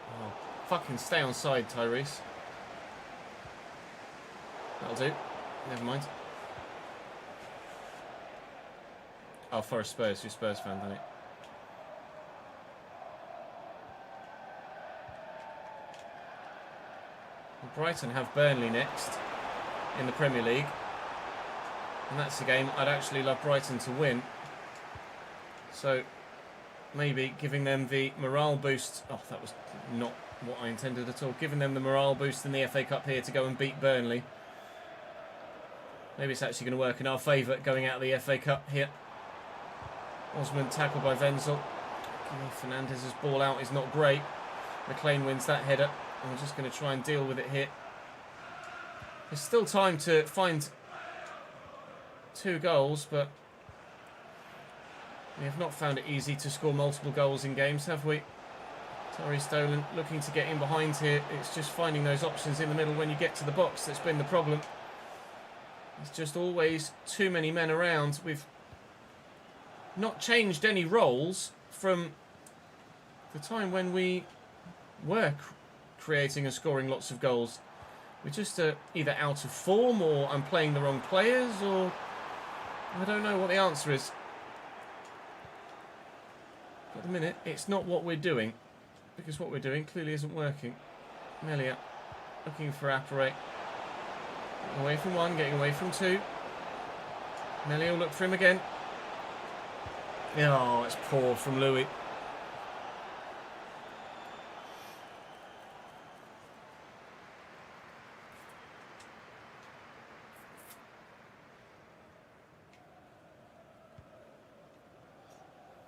Oh, fucking stay on side, Tyrese. That'll do. Never mind. Oh, Forest Spurs. You're a Spurs fan, don't it? Well, Brighton have Burnley next in the Premier League. And that's a game I'd actually love Brighton to win. So, maybe giving them the morale boost. Oh, that was not what I intended at all. Giving them the morale boost in the FA Cup here to go and beat Burnley. Maybe it's actually going to work in our favour going out of the FA Cup here. Osman tackled by Wenzel. Fernandez's ball out is not great. McLean wins that header. And we're just going to try and deal with it here. There's still time to find 2 goals, but we have not found it easy to score multiple goals in games, have we? Tari Stolen looking to get in behind here. It's just finding those options in the middle when you get to the box that's been the problem. There's just always too many men around. We've not changed any roles from the time when we were creating and scoring lots of goals. We're just either out of form, or I'm playing the wrong players, or I don't know what the answer is. At the minute, it's not what we're doing, because what we're doing clearly isn't working. Melia looking for Appare. Getting away from 1, getting away from 2. Melia will look for him again. Oh, it's poor from Louis.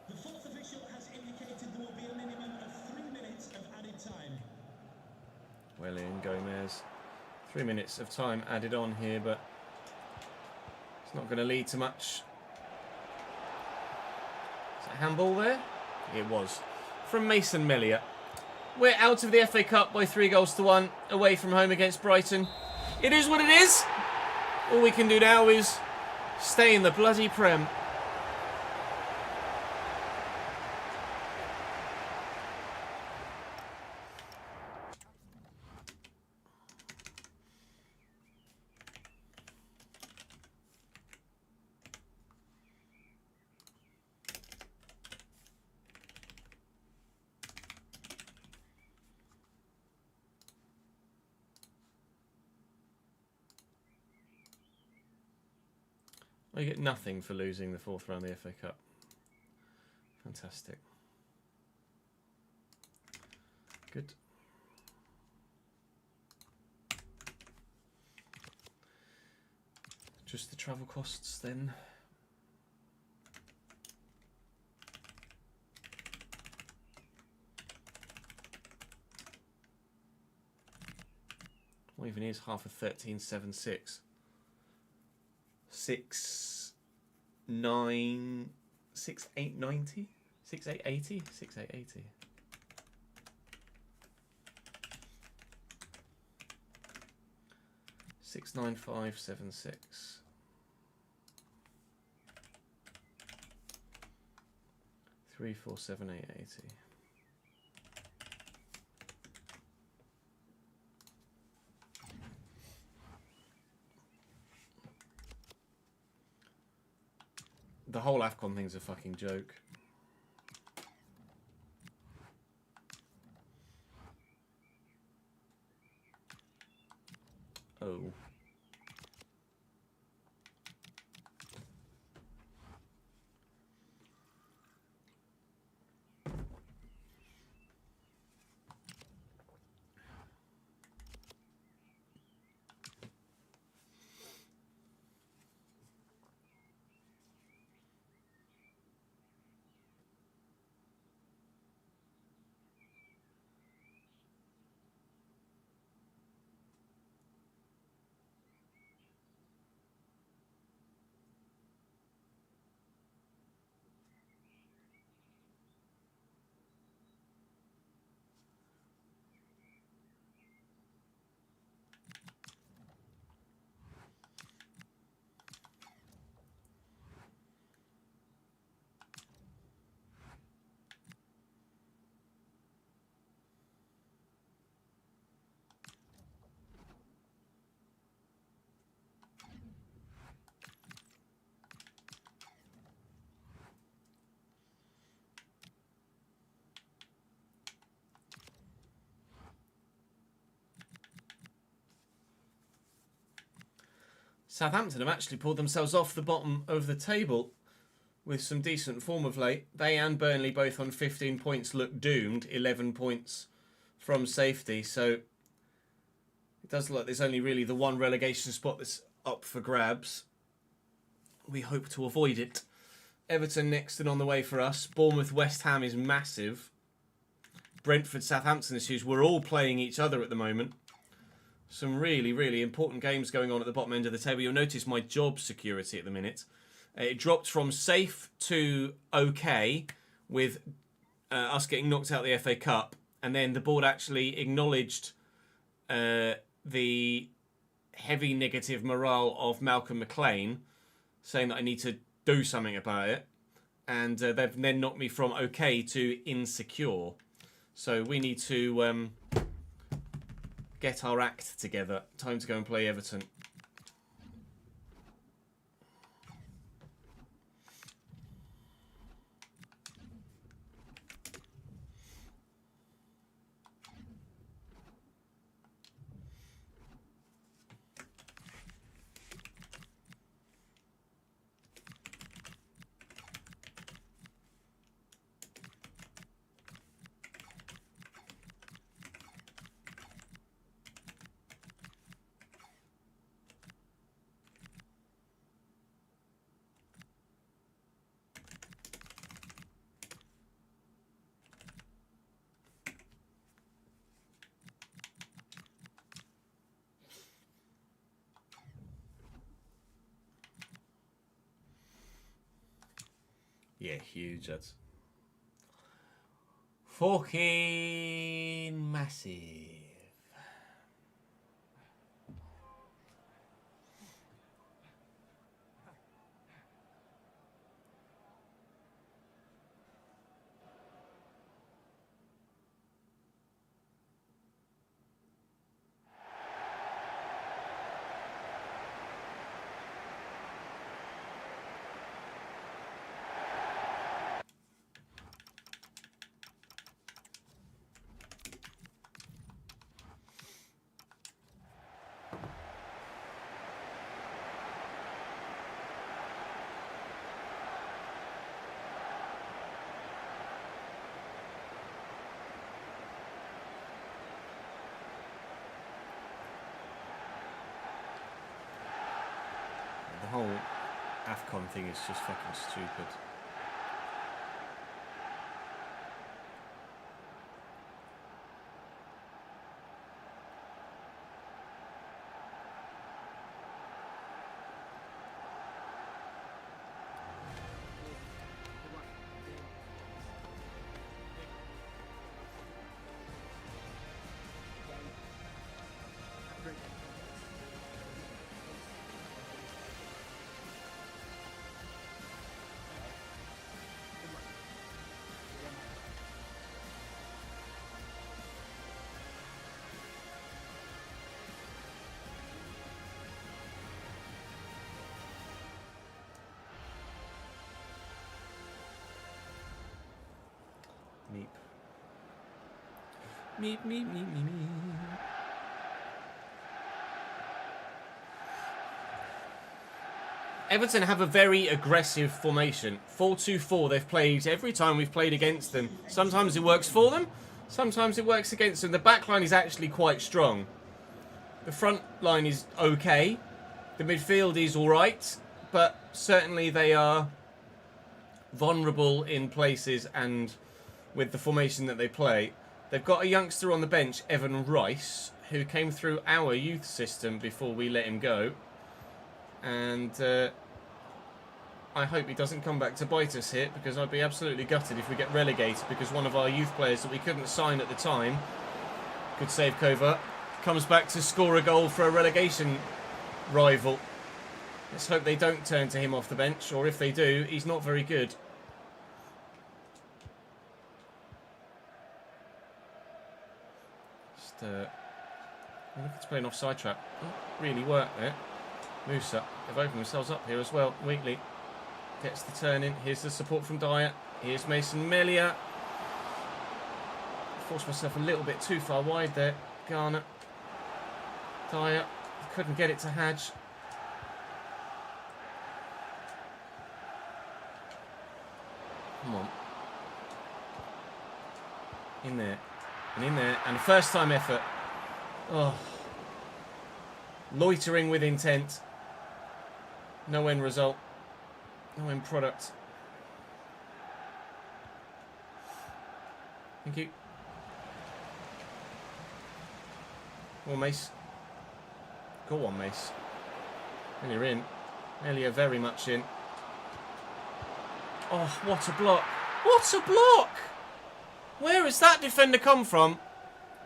The fourth official has indicated there will be a minimum of 3 minutes of added time. Well in, Gomez. 3 minutes of time added on here, but it's not going to lead to much. Is that a handball there? It was. From Mason Melia. We're out of the FA Cup by 3-1 away from home against Brighton. It is what it is. All we can do now is stay in the bloody Prem. Well, you get nothing for losing the 4th round of the FA Cup. Fantastic. Good. Just the travel costs then. What even is half of 13.76? 6,890? 6,880? 6,880. $6,9,576. 3,478.80. The whole AFCON thing's a fucking joke. Oh. Southampton have actually pulled themselves off the bottom of the table with some decent form of late. They and Burnley both on 15 points look doomed. 11 points from safety. So it does look like there's only really the one relegation spot that's up for grabs. We hope to avoid it. Everton next and on the way for us. Bournemouth West Ham is massive. Brentford Southampton is huge. We're all playing each other at the moment. Some really, really important games going on at the bottom end of the table. You'll notice my job security at the minute. It dropped from safe to okay with us getting knocked out of the FA Cup. And then the board actually acknowledged the heavy negative morale of Malcolm McLean, saying that I need to do something about it. And they've then knocked me from okay to insecure. So we need to get our act together. Time to go and play Everton. Yeah, huge. That's fucking massive. The whole AFCON thing is just fucking stupid. Meep. Meep, meep, meep, meep, meep. Everton have a very aggressive formation. 4-2-4 they've played every time we've played against them. Sometimes it works for them, sometimes it works against them. The back line is actually quite strong. The front line is okay. The midfield is alright, but certainly they are vulnerable in places, and with the formation that they play. They've got a youngster on the bench, Evan Rice, who came through our youth system before we let him go. And I hope he doesn't come back to bite us here, because I'd be absolutely gutted if we get relegated, because one of our youth players that we couldn't sign at the time, good save Kova, comes back to score a goal for a relegation rival. Let's hope they don't turn to him off the bench, or if they do, he's not very good. I wonder if it's playing offside trap. Oh, really worked there. Musa, they've opened themselves up here as well. Wheatley gets the turn in. Here's the support from Dyer. Here's Mason Melia. Forced myself a little bit too far wide there. Garner. Dyer couldn't get it to Haj. Come on. In there. And in there. And a first time effort. Oh. Loitering with intent. No end result. No end product. Thank you. Go on, Mace. Go on, Mace. And you're in. Melia very much in. Oh, what a block. What a block! Where has that defender come from?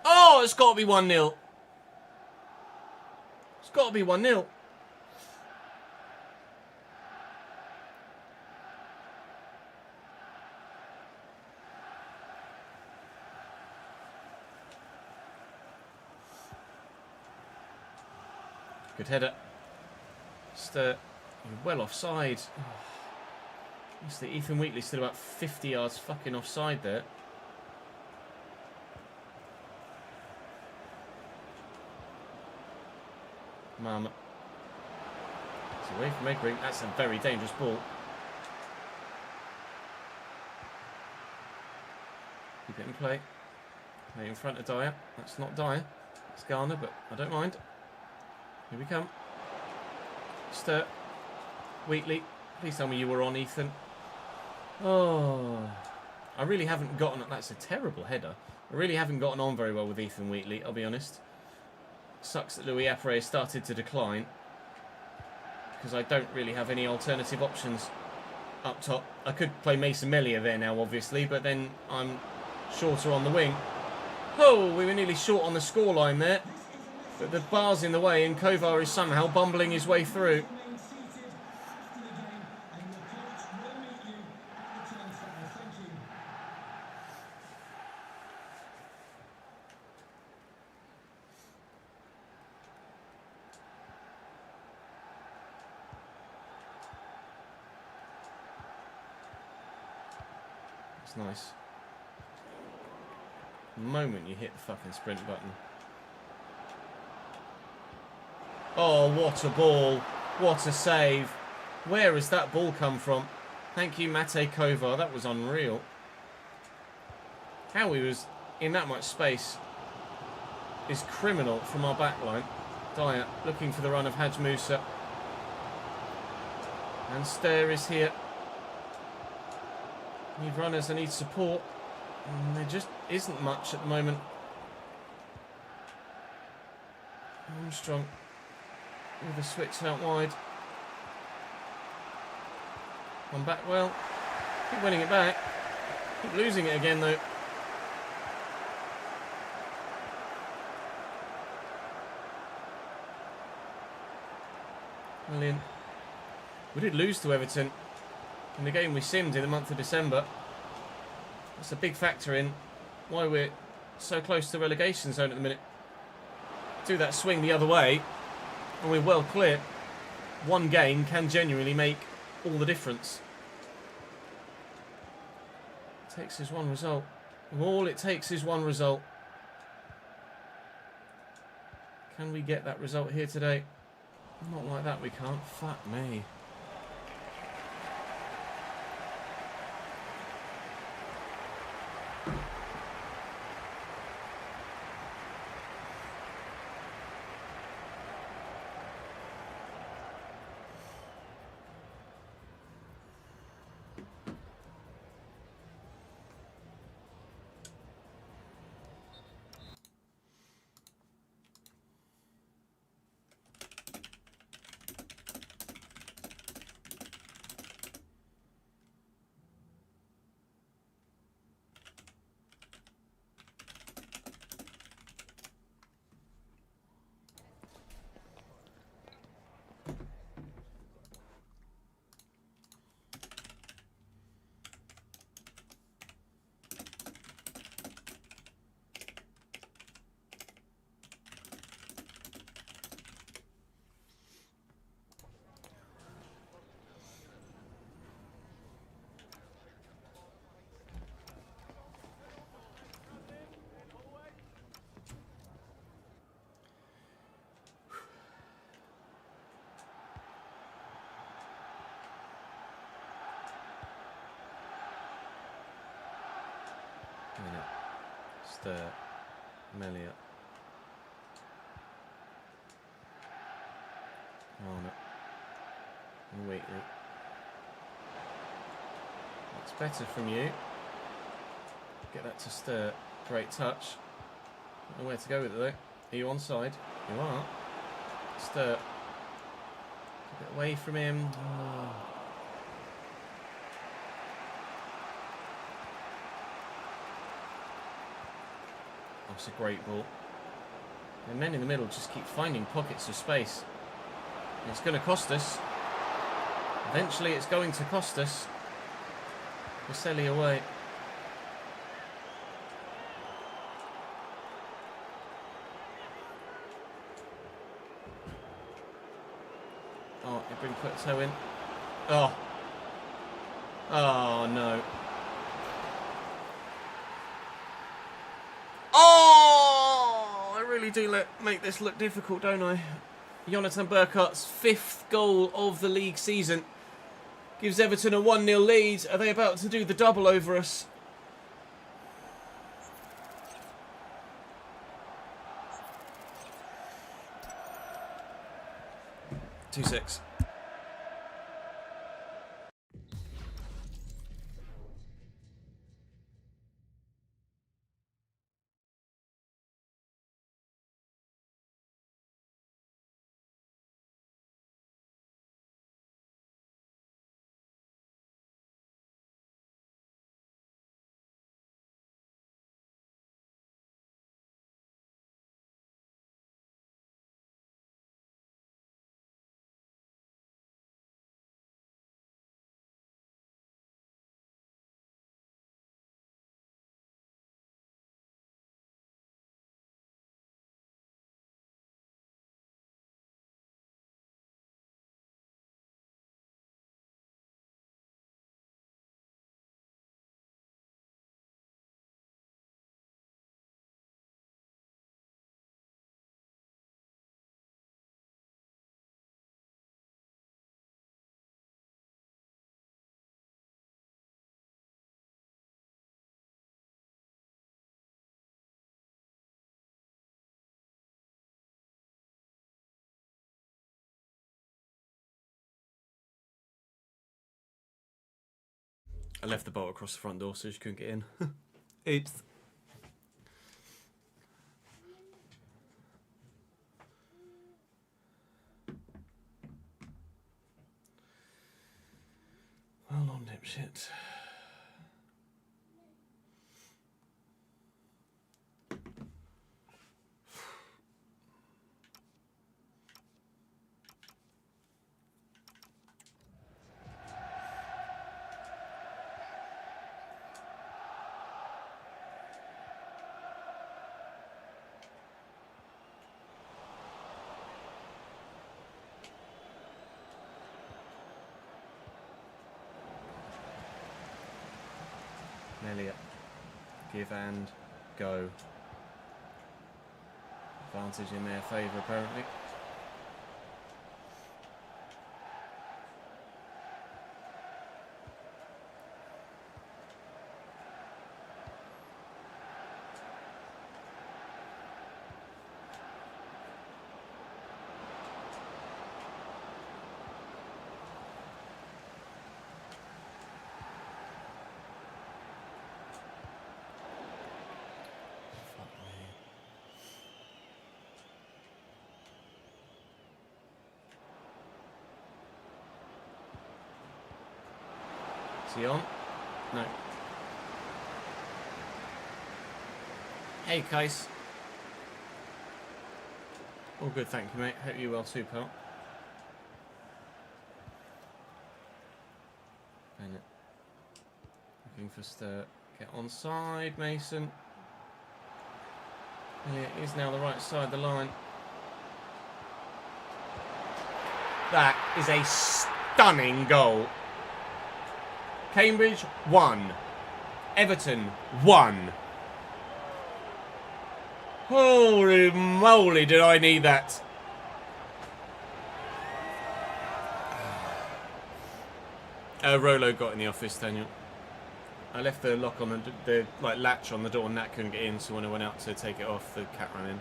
Oh, it's got to be 1-0. It's got to be 1-0. Good header. You're well offside. Oh. Ethan Wheatley's still about 50 yards fucking offside there. Mum. It's away from Egring. That's a very dangerous ball. Keep it in play. Play in front of Dyer. That's not Dyer. It's Garner, but I don't mind. Here we come. Stir. Wheatley. Please tell me you were on, Ethan. Oh. I really haven't gotten... That's a terrible header. I really haven't gotten on very well with Ethan Wheatley, I'll be honest. Sucks that Louis Apre has started to decline. Because I don't really have any alternative options up top. I could play Mason Melia there now, obviously, but then I'm shorter on the wing. Oh, we were nearly short on the scoreline there. But the bar's in the way and Kovar is somehow bumbling his way through. It's nice. The moment you hit the fucking sprint button. Oh, what a ball. What a save. Where has that ball come from? Thank you, Mate Kovar. That was unreal. How he was in that much space is criminal from our backline. Dyer looking for the run of Haj Musa. And Stair is here. Need runners, I need support. And there just isn't much at the moment. Armstrong. With a switch out wide. One back well. Keep winning it back. Keep losing it again though. Brilliant. We did lose to Everton in the game we simmed in the month of December. That's a big factor in why we're so close to the relegation zone at the minute. Do that swing the other way and we're well clear. One game can genuinely make all the difference. It takes is one result. All it takes is one result. Can we get that result here today? Not like that we can't. Fuck me. Stir. Melia. Arnold. And Wheatley. That's better from you. Get that to Stir. Great touch. Don't know where to go with it though. Are you onside? You are. Stir. A bit away from him. Oh. That's a great ball. The men in the middle just keep finding pockets of space. It's going to cost us. Eventually it's going to cost us. Vaselli away. Oh, it brings put a toe in. Oh. Oh, no. Oh! I really do make this look difficult, don't I? Jonathan Burkart's 5th goal of the league season gives Everton a 1-0 lead. Are they about to do the double over us? Two six. I left the bolt across the front door so she couldn't get in. Oops. Well on, dipshit. Melia. Give and go. Advantage in their favour, apparently. Is he on? No. Hey, Case. All good, thank you, mate. Hope you're well too, pal. Bennett. Looking for Stir. Get onside, Mason. Melia is now the right side of the line. That is a stunning goal. Cambridge 1. Everton 1. Holy moly, did I need that. Rolo got in the office, Daniel. I left the lock on the like latch on the door, and Nat couldn't get in. So when I went out to take it off, the cat ran in.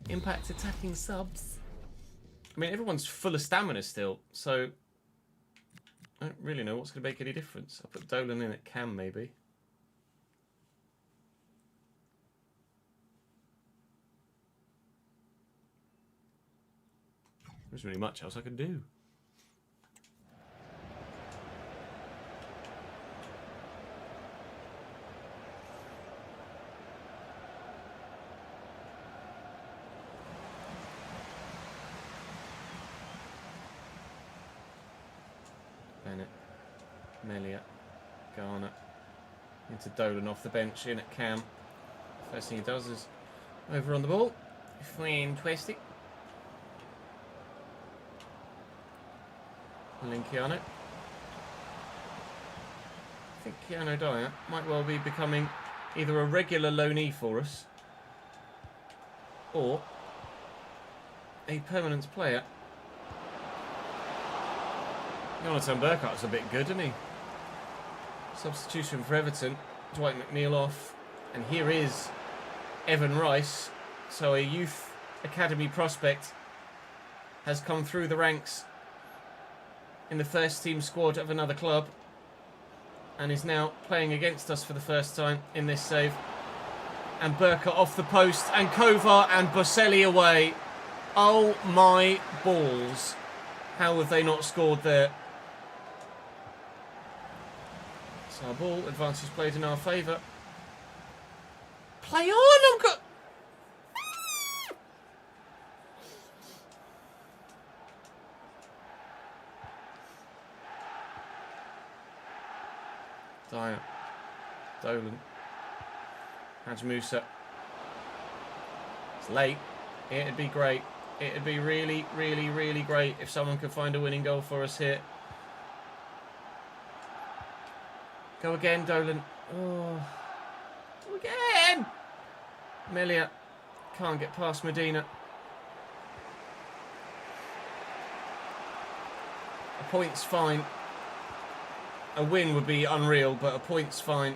Impact attacking subs. I mean, everyone's full of stamina still, so I don't really know what's going to make any difference. I'll put Dolan in at cam, maybe. There's really much else I can do. Bennett, Melia, Garner, into Dolan off the bench, in at cam. First thing he does is over on the ball, fantastic. Keanu. I think Keanu Dyer might well be becoming either a regular loanee for us or a permanent player. Jonathan Burkhart's a bit good, isn't he? Substitution for Everton. Dwight McNeil off. And here is Evan Rice. So a youth academy prospect has come through the ranks in the first team squad of another club and is now playing against us for the first time in this save. And Burkhardt off the post, and Kovar and Boselli away. Oh my balls. How have they not scored there? So our ball, advantage played in our favour. Play on! I'm got. Dyer, Dolan, Haj Musa. It's late. It'd be great. It'd be really, really, really great if someone could find a winning goal for us here. Go again, Dolan. Oh, go again. Melia can't get past Medina. A point's fine. A win would be unreal, but a point's fine.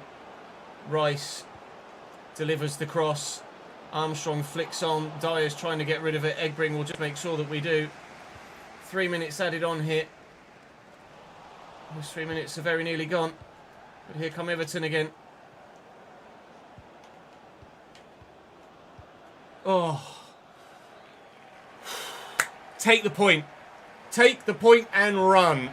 Rice delivers the cross. Armstrong flicks on. Dyer's trying to get rid of it. Egbring will just make sure that we do. 3 minutes added on here. Those 3 minutes are very nearly gone. But here come Everton again. Oh. Take the point. Take the point and run.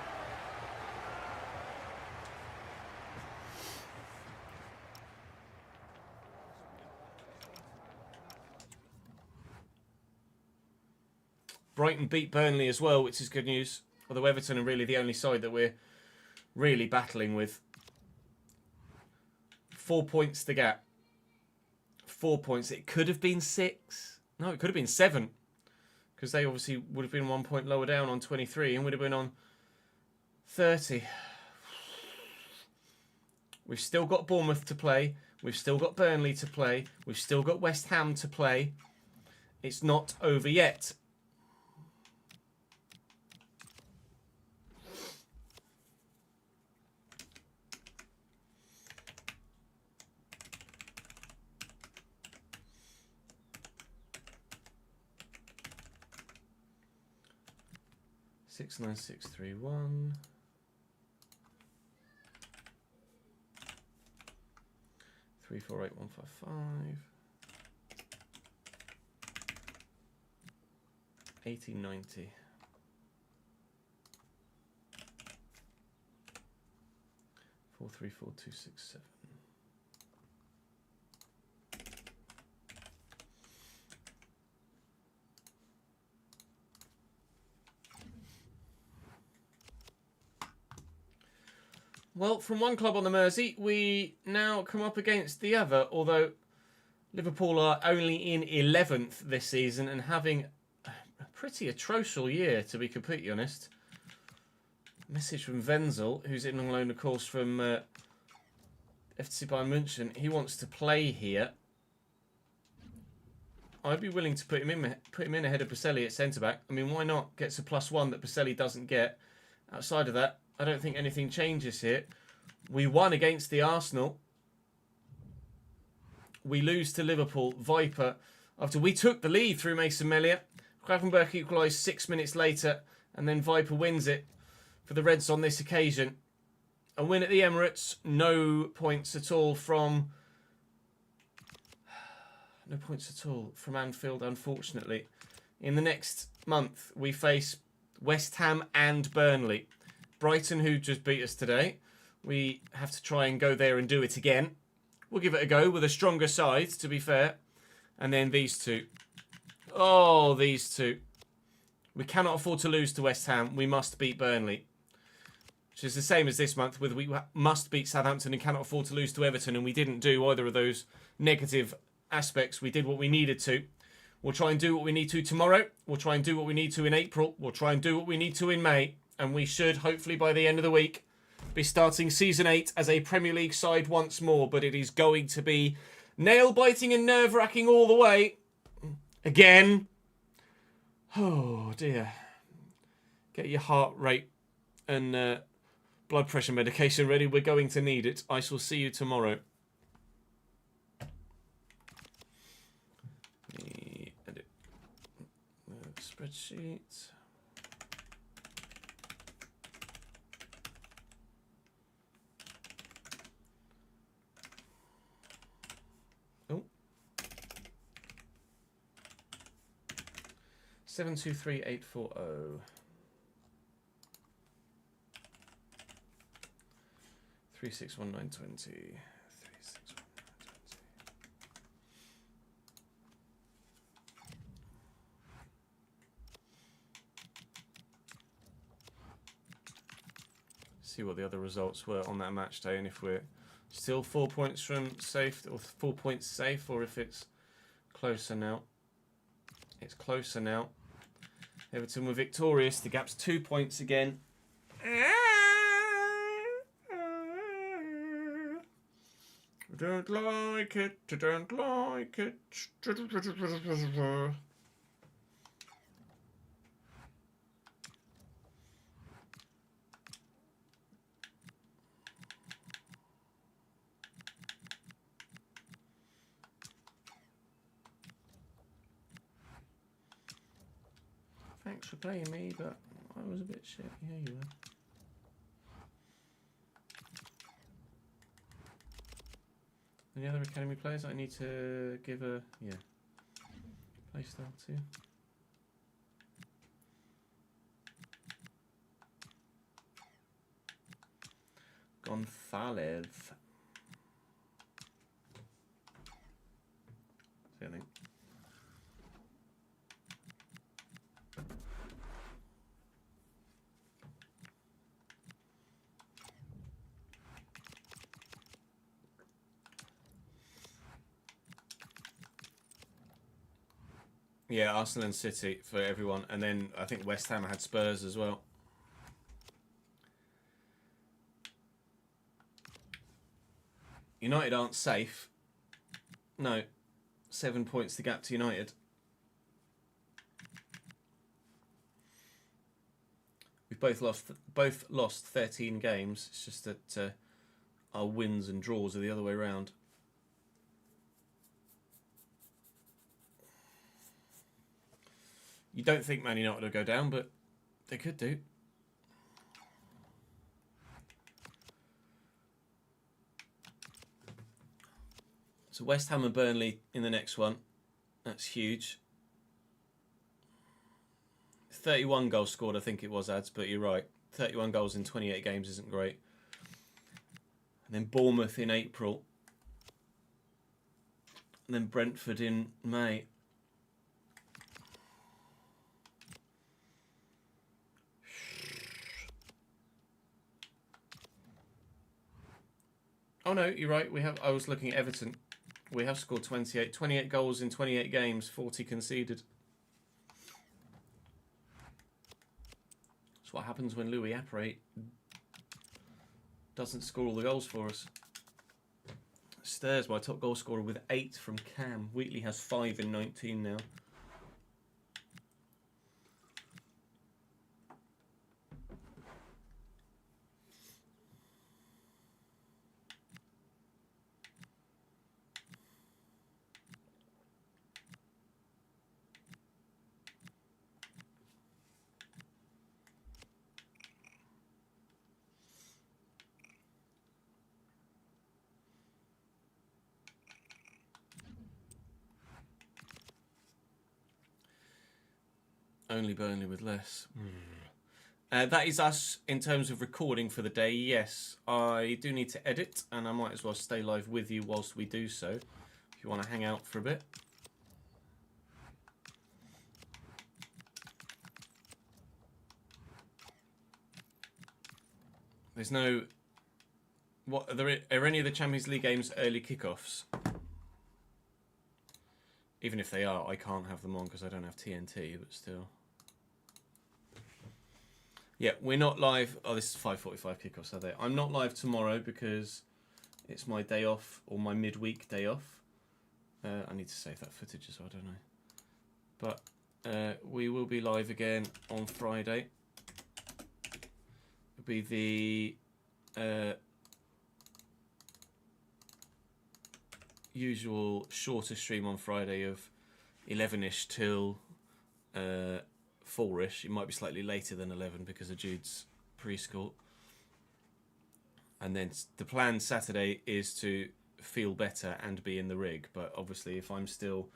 Brighton beat Burnley as well, which is good news. Although Everton are really the only side that we're really battling with. 4 points the gap. 4 points. It could have been 6. No, it could have been 7. Because they obviously would have been 1 point lower down on 23 and would have been on 30. We've still got Bournemouth to play. We've still got Burnley to play. We've still got West Ham to play. It's not over yet. Six nine six three one. 348155. 1890. 434267. Well, from one club on the Mersey, we now come up against the other, although Liverpool are only in 11th this season and having a pretty atrocious year, to be completely honest. Message from Wenzel, who's in on loan, of course, from FC Bayern München. He wants to play here. I'd be willing to put him in ahead of Boselli at centre-back. I mean, why not? Gets a +1 that Boselli doesn't get. Outside of that, I don't think anything changes here. We won against the Arsenal. We lose to Liverpool. Viper, after we took the lead through Mason Melia. Gravenberg equalised 6 minutes later, and then Viper wins it for the Reds on this occasion. A win at the Emirates. No points at all from Anfield, unfortunately. In the next month, we face West Ham and Burnley. Brighton, who just beat us today. We have to try and go there and do it again. We'll give it a go with a stronger side, to be fair. And then these two. Oh, these two. We cannot afford to lose to West Ham. We must beat Burnley. Which is the same as this month, with we must beat Southampton and cannot afford to lose to Everton. And we didn't do either of those negative aspects. We did what we needed to. We'll try and do what we need to tomorrow. We'll try and do what we need to in April. We'll try and do what we need to in May. And we should, hopefully by the end of the week, be starting Season 8 as a Premier League side once more. But it is going to be nail-biting and nerve-wracking all the way. Again. Oh, dear. Get your heart rate and blood pressure medication ready. We're going to need it. I shall see you tomorrow. Edit the spreadsheet. Oh. 723840. 361920. 361920. See what the other results were on that match day, and if we're still 4 points from safe, or 4 points safe, or if it's closer now. It's closer now. Everton were victorious. The gap's 2 points again. Don't like it. Don't like it. Thanks for playing me, but I was a bit shit. Yeah, you were. Any other academy players I need to give a playstyle to? Gonzalez. See, I think. Yeah, Arsenal and City for everyone. And then I think West Ham had Spurs as well. United aren't safe. No. 7 points the gap to United. We've both lost 13 games. It's just that our wins and draws are the other way around. You don't think Man United will go down, but they could do. So West Ham and Burnley in the next one. That's huge. 31 goals scored, I think it was, Ads, but you're right. 31 goals in 28 games isn't great. And then Bournemouth in April. And then Brentford in May. Oh no, you're right. I was looking at Everton. We have scored 28 goals in 28 games, 40 conceded. That's what happens when Louis Apre doesn't score all the goals for us. Stairs, my top goal scorer, with 8 from Cam. Wheatley has 5 in 19 now. Only Burnley with less. That is us in terms of recording for the day. Yes, I do need to edit, and I might as well stay live with you whilst we do so. If you want to hang out for a bit. There's no... What are any of the Champions League games early kickoffs? Even if they are, I can't have them on because I don't have TNT, but still. Yeah, we're not live. Oh, this is 5:45 kickoffs, are they? I'm not live tomorrow because it's my day off, or my midweek day off. I need to save that footage as well, don't I? But we will be live again on Friday. It'll be the usual shorter stream on Friday of 11ish till 4ish. It might be slightly later than 11 because of Jude's preschool. And then the plan Saturday is to feel better and be in the rig. But obviously, if I'm still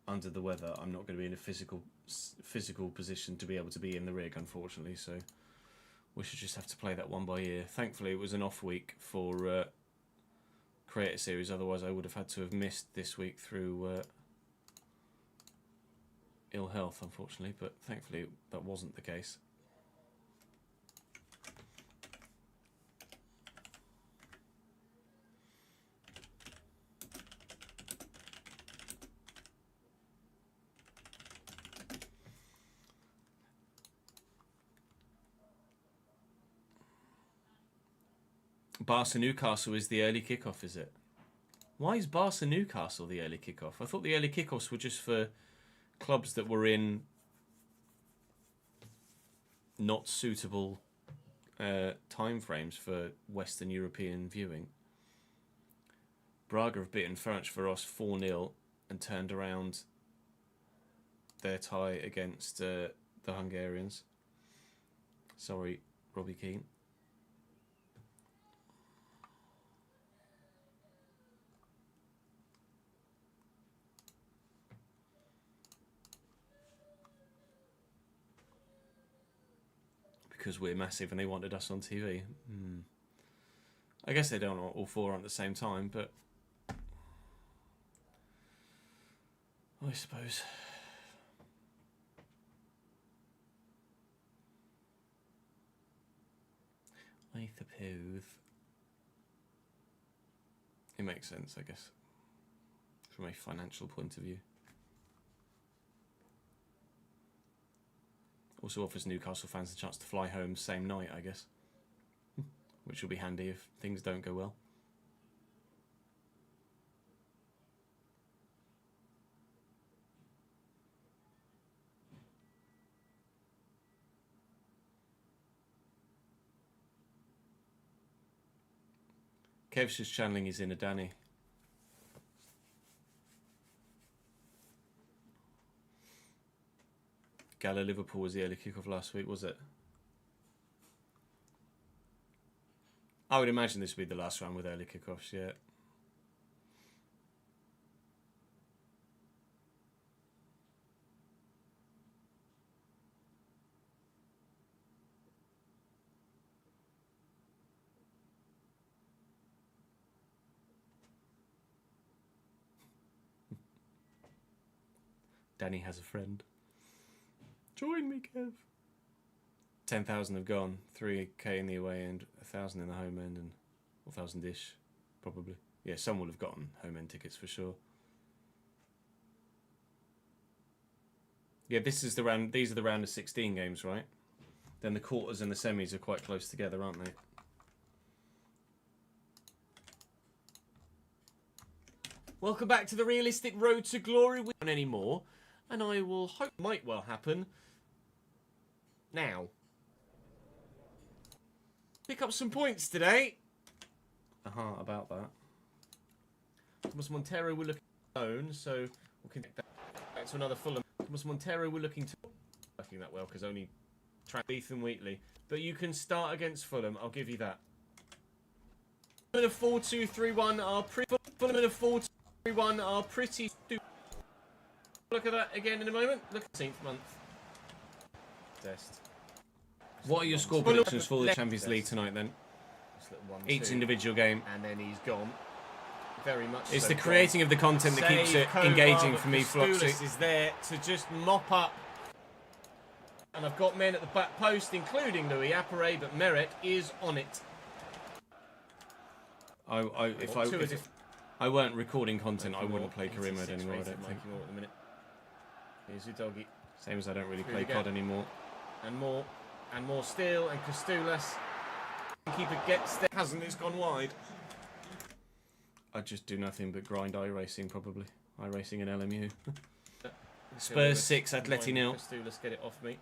under the weather, I'm not going to be in a physical position to be able to be in the rig, unfortunately. So we should just have to play that one by ear. Thankfully, it was an off week for Creator Series. Otherwise, I would have had to have missed this week through ill health, unfortunately, but thankfully that wasn't the case. Barca Newcastle is the early kickoff, is it? Why is Barca Newcastle the early kickoff? I thought the early kickoffs were just for clubs that were in not suitable time frames for Western European viewing. Braga have beaten Ferencváros 4-0 and turned around their tie against the Hungarians. Sorry, Robbie Keane. Because we're massive and they wanted us on TV. I guess they don't want all four on at the same time, but I suppose. I suppose. It makes sense, I guess, from a financial point of view. Also offers Newcastle fans the chance to fly home same night, I guess. Which will be handy if things don't go well. Kev's just channeling his inner Danny. Gala Liverpool was the early kickoff last week, was it? I would imagine this would be the last round with early kickoffs, yeah. Danny has a friend. Join me, Kev. 10,000 have gone. 3k in the away end, 1,000 in the home end, and 1,000-ish, probably. Yeah, some will have gotten home end tickets for sure. Yeah, this is the round. These are the round of 16 games, right? Then the quarters and the semis are quite close together, aren't they? Welcome back to the realistic road to glory. We don't anymore, and I will hope might well happen now. Pick up some points today. About that. Thomas Montero we're looking to own, so we'll connect that back to another Fulham. Thomas Montero we're looking to working that well because only Ethan Wheatley. But you can start against Fulham, I'll give you that. Fulham in a 4-2-3-1 are pretty Fulham in a 4-2-3-1 are pretty stupid. Look at that again in a moment. Look at the 18th month. Dest. What are your score predictions for the Champions League tonight then? Each individual game. And then he's gone. Very much. It's so the creating of the content that keeps it engaging for me, Floxy. Is there to just mop up. And I've got men at the back post, including Louis Appare, but Merritt is on it. If I weren't recording content, I wouldn't play Career Mode anymore, I don't think. At the minute. Here's Udogi. Same as I don't really play COD anymore. And more still, and Kostoulas. Keeper gets there. Hasn't, it's gone wide. I just do nothing but grind iRacing, probably. iRacing and LMU. Spurs 6, Atleti 0. Kostoulas, get it off me.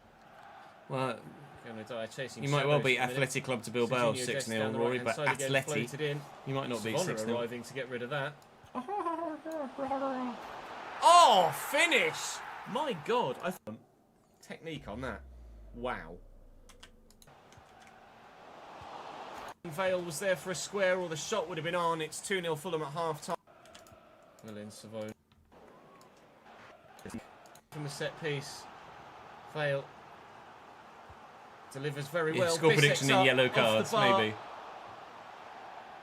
Well, chasing you might well beat Athletic Club to Bilbao 6-0, Rory, but Atleti, you might not beat 6-0. Arriving to get rid of that. Oh, finish! My God. Technique on that. Wow. Vale was there for a square, or the shot would have been on. It's 2-0 Fulham at half-time. Willian Savoy. From the set piece. Vale. Delivers very well. Score prediction in yellow cards, maybe.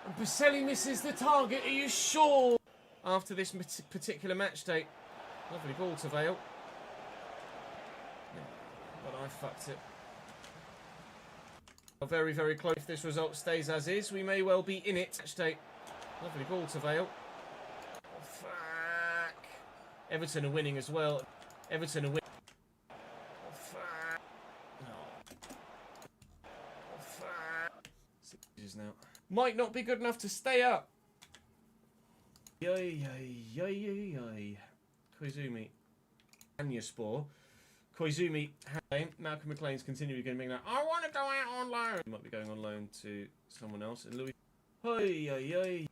And Baselli misses the target. Are you sure? After this particular match date. Lovely ball to Vale. But I fucked it. Very, very close. If this result stays as is, we may well be in it. Match date. Lovely ball to Vale. Oh, fuck. Everton are winning as well. Everton are winning. Oh, fuck. No. Oh, fuck. 6 years now. Might not be good enough to stay up. Yay, yay, yay, yay, yay. Koizumi. Anyaspor. Koizumi, Malcolm McLean's continuing to make that. I want to go out on loan. He might be going on loan to someone else. And Louis. Hey, hey, hey.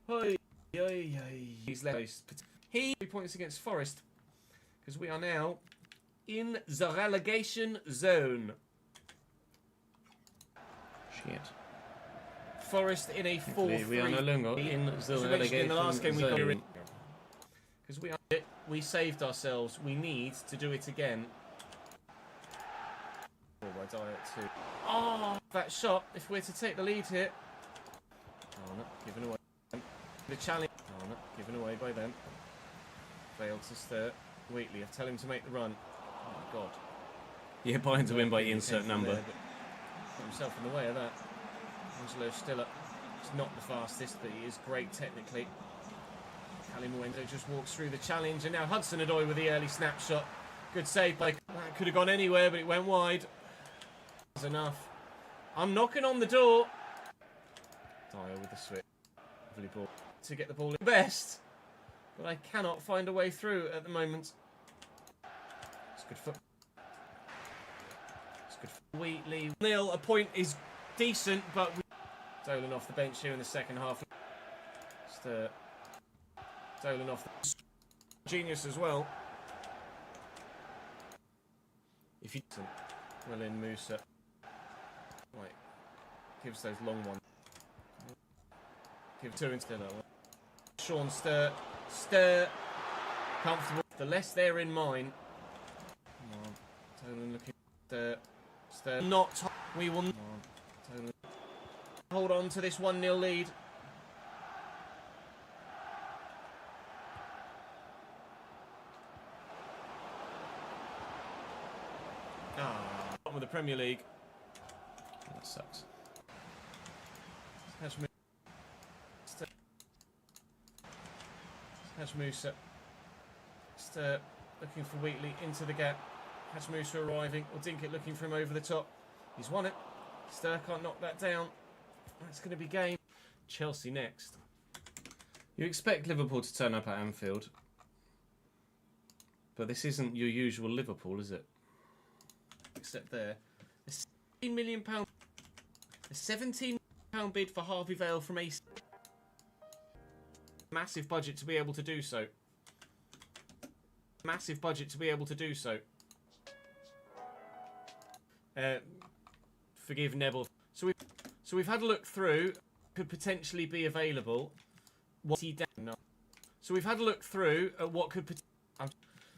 Hey, hey, hey. He's left. He 3 points against Forest. Because we are now in the relegation zone. Shit. Forest in a 4-3. We are no longer in the relegation in the last game zone. Because we saved ourselves. We need to do it again. Oh, I die at 2. Oh, that shot. If we're to take the lead here. Oh, no, given away. The challenge. Oh, no, given away by them. Failed to stir. Wheatley, I tell him to make the run. Oh my God. Yeah, Bayern to win by insert number. There, put himself in the way of that. Angelo Stiller. He's not the fastest, but he is great technically. Kalimuendo just walks through the challenge, and now Hudson-Odoi with the early snapshot. Good save by... That could have gone anywhere, but it went wide. That's enough. I'm knocking on the door. Dyer with the switch. Lovely ball. To get the ball in best. But I cannot find a way through at the moment. It's good for... It's good for Wheatley. Nil. A point is decent, but... Dolan off the bench here in the second half. Dolan off the... Genius as well. If you... Willian Musa. Right. Gives those long ones. Give 2 instead of that. Sean Stir. Comfortable. The less they're in mine. Come on. Dolan looking... Stir. Not... We will... Come on. Dolan. Hold on to this 1-0 lead. Bottom of the Premier League. That sucks. Haj Musa. Stir looking for Wheatley into the gap. Haj Musa arriving. Or Dinkett looking for him over the top. He's won it. Stir can't knock that down. That's going to be game. Chelsea next. You expect Liverpool to turn up at Anfield. But this isn't your usual Liverpool, is it? Except there. A £17 million... A £17 million bid for Harvey Vale from AC. Massive budget to be able to do so. Massive budget to be able to do so. Forgive Neville. So we've had a look through. Could potentially be available. What's he down? No. So we've had a look through at what could potentially...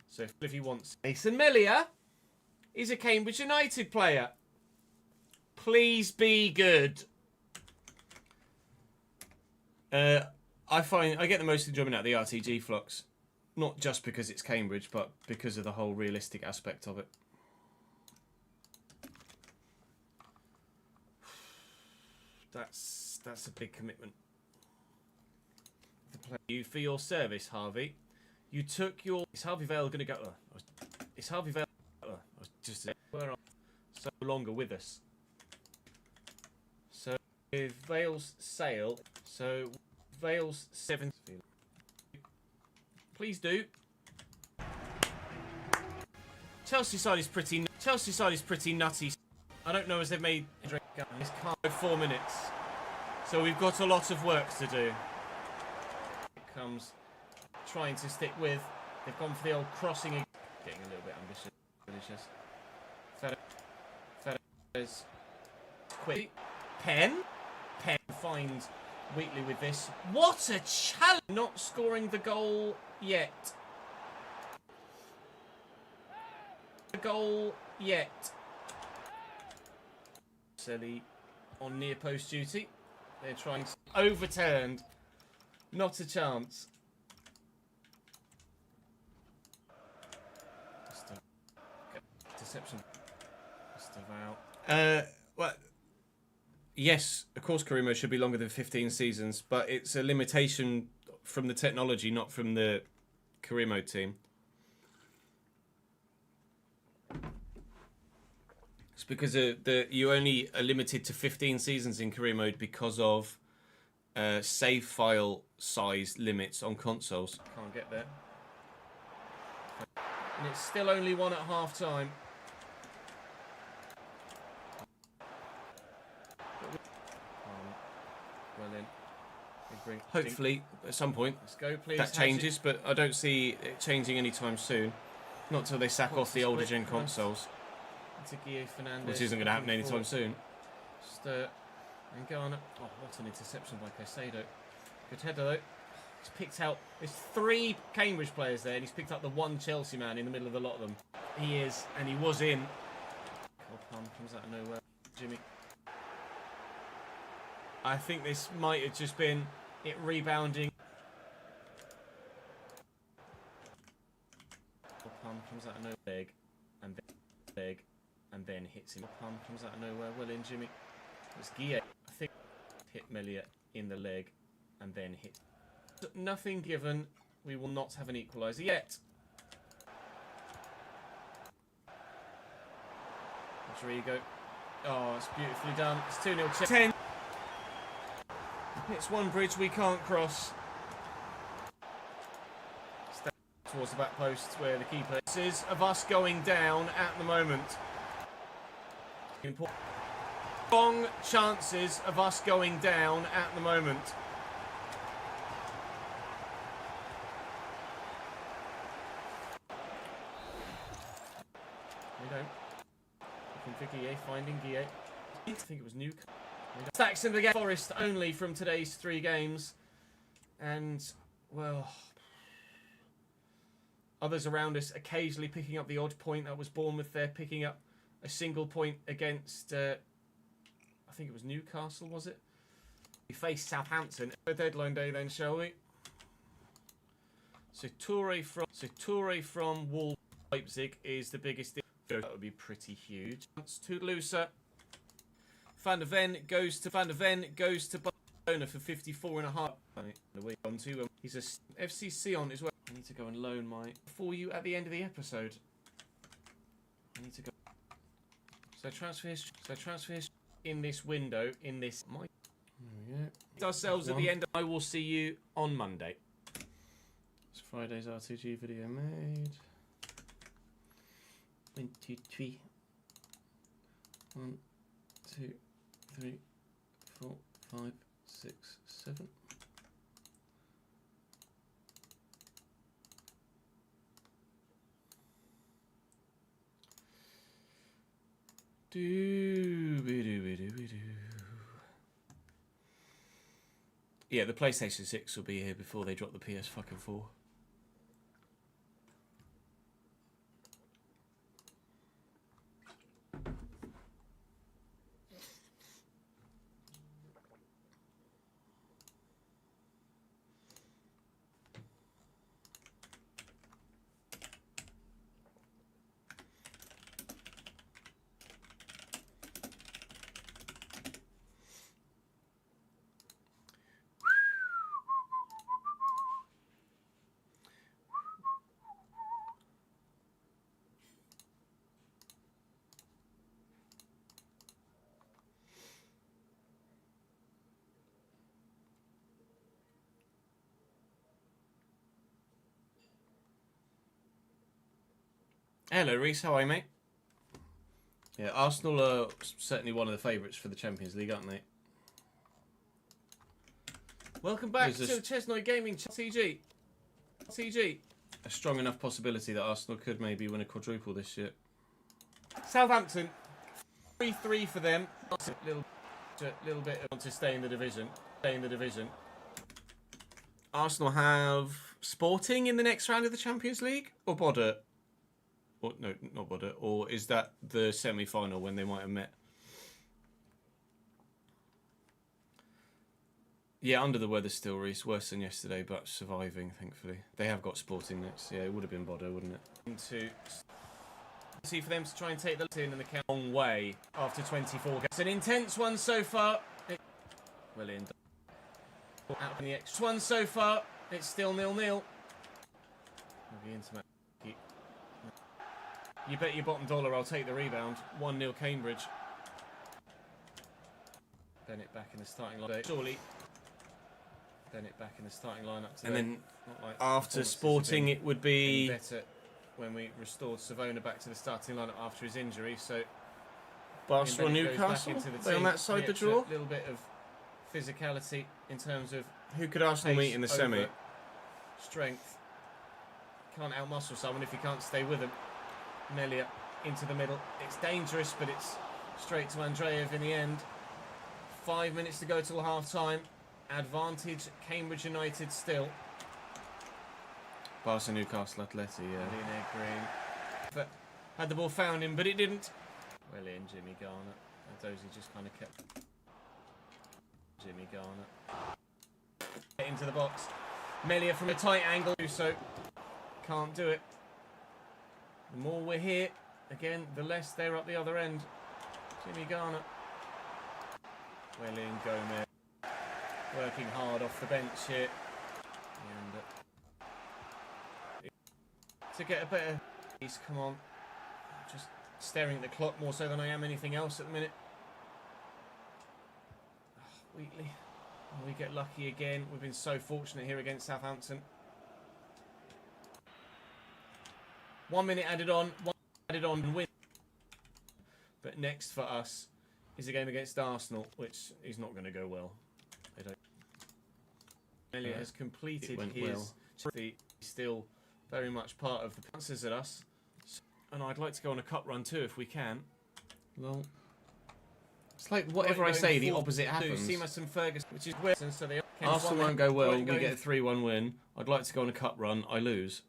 So if he wants... Mason Melia. He's a Cambridge United player. Please be good. I get the most enjoyment out of the RTG flocks. Not just because it's Cambridge, but because of the whole realistic aspect of it. That's a big commitment. You for your service, Harvey. You took your... Is Harvey Vale going to go... Is Harvey Vale... just so longer with us. So with Vale's sale... So Vale's 7th... Please do. Chelsea side is pretty nutty. I don't know as they've made... This can't go 4 minutes. So we've got a lot of work to do. Comes trying to stick with. They've gone for the old crossing. Getting a little bit ambitious. Fedez. Quick. Pen finds Wheatley with this. What a challenge! Not scoring the goal yet. Selly on near post duty. They're trying to overturned. Not a chance. Deception. Well, yes, of course, Career Mode should be longer than 15 seasons, but it's a limitation from the technology, not from the Career Mode team. It's because you only are limited to 15 seasons in Career Mode because of save file size limits on consoles. Can't get there. And it's still only 1 at half time. Well then, hopefully at some point let's go, please, that changes, but I don't see it changing anytime soon. Not till they sack off the older gen consoles. Which isn't going to happen anytime soon. And Garner. Oh, what an interception by Caicedo. Good header though. He's picked out... There's 3 Cambridge players there, and he's picked up the 1 Chelsea man in the middle of the lot of them. He is, and he was in. Palm comes out of nowhere. Jimmy. I think this might have just been it rebounding. Palm comes out of nowhere. Leg, and then hits him. Palm comes out of nowhere. Well in, Jimmy. It's Guille. I think hit Melia in the leg and then hit. Nothing given. We will not have an equaliser yet. Rodrigo. Oh, it's beautifully done. It's 2-0. 10. It's one bridge we can't cross. Towards the back post where the keeper is of us going down at the moment. Long chances of us going down at the moment. We don't. Looking for Guille, finding Guille. I think it was Nuke. Stacks in the game. Forest only from today's 3 games. And, well... Others around us occasionally picking up the odd point. That was Bournemouth there, picking up a single point against, I think it was Newcastle, was it? We face Southampton. Deadline day then, shall we? So Toure from Wolves Leipzig is the biggest. That would be pretty huge. To Lusa. Van der Ven goes to Barcelona for 54.5. He's a FCC on as well. I need to go and loan my for you at the end of the episode. I need to go. So transfer history in this window. In this. There we go. Ourselves at the end. I will see you on Monday. It's Friday's R2G video made. 23. 1, 2, 3, 4, 5, 6, 7. Yeah, the PlayStation 6 will be here before they drop the PS4. Hello, Reese. How are you, mate? Yeah, Arsenal are certainly one of the favourites for the Champions League, aren't they? Welcome back to Chesnoy Gaming, TG. TG. A strong enough possibility that Arsenal could maybe win a quadruple this year. Southampton, 3-3 for them. Little bit to stay in the division. Arsenal have Sporting in the next round of the Champions League, or Bodder? Or no, not Bodder. Or is that the semi-final when they might have met? Yeah, under the weather still, Reece. Worse than yesterday, but surviving, thankfully. They have got Sporting next. Yeah, it would have been Bodder, wouldn't it? To see for them to try and take the lead in the count long way after 24 games. It's an intense one so far. Well in. Out in the extra one so far. It's still 0-0. You bet your bottom dollar I'll take the rebound. 1-0 Cambridge. Bennett back in the starting line. Surely. Bennett back in the starting lineup today. And then like after Sporting it would be better when we restored Savona back to the starting lineup after his injury. So Barcelona Newcastle on that side the draw. A little bit of physicality in terms of who could Arsenal meet in the semi. Strength. Can't outmuscle someone if you can't stay with them. Melia into the middle. It's dangerous, but it's straight to Andreev in the end. 5 minutes to go till half time. Advantage Cambridge United still. Barca Newcastle Atleti, yeah. Leonard Green. But had the ball found him, but it didn't. Well in, Jimmy Garner. Dozy just kind of kept. Jimmy Garner. Into the box. Melia from a tight angle, so can't do it. The more we're here, again, the less they're up the other end. Jimmy Garner. Well in, Gomez. Working hard off the bench here. And to get a better piece, come on. Just staring at the clock more so than I am anything else at the minute. Wheatley. We get lucky again. We've been so fortunate here against Southampton. 1 minute added on. 1 minute added on and win. But next for us is a game against Arsenal, which is not going to go well. They don't. Melia has completed his still very much part of the chances at us, and I'd like to go on a cup run too if we can. Well, it's like whatever I say, the opposite happens. Seamus and Ferguson, which is weird. So they Arsenal won't go well. We get a 3-1 win. I'd like to go on a cup run. I lose.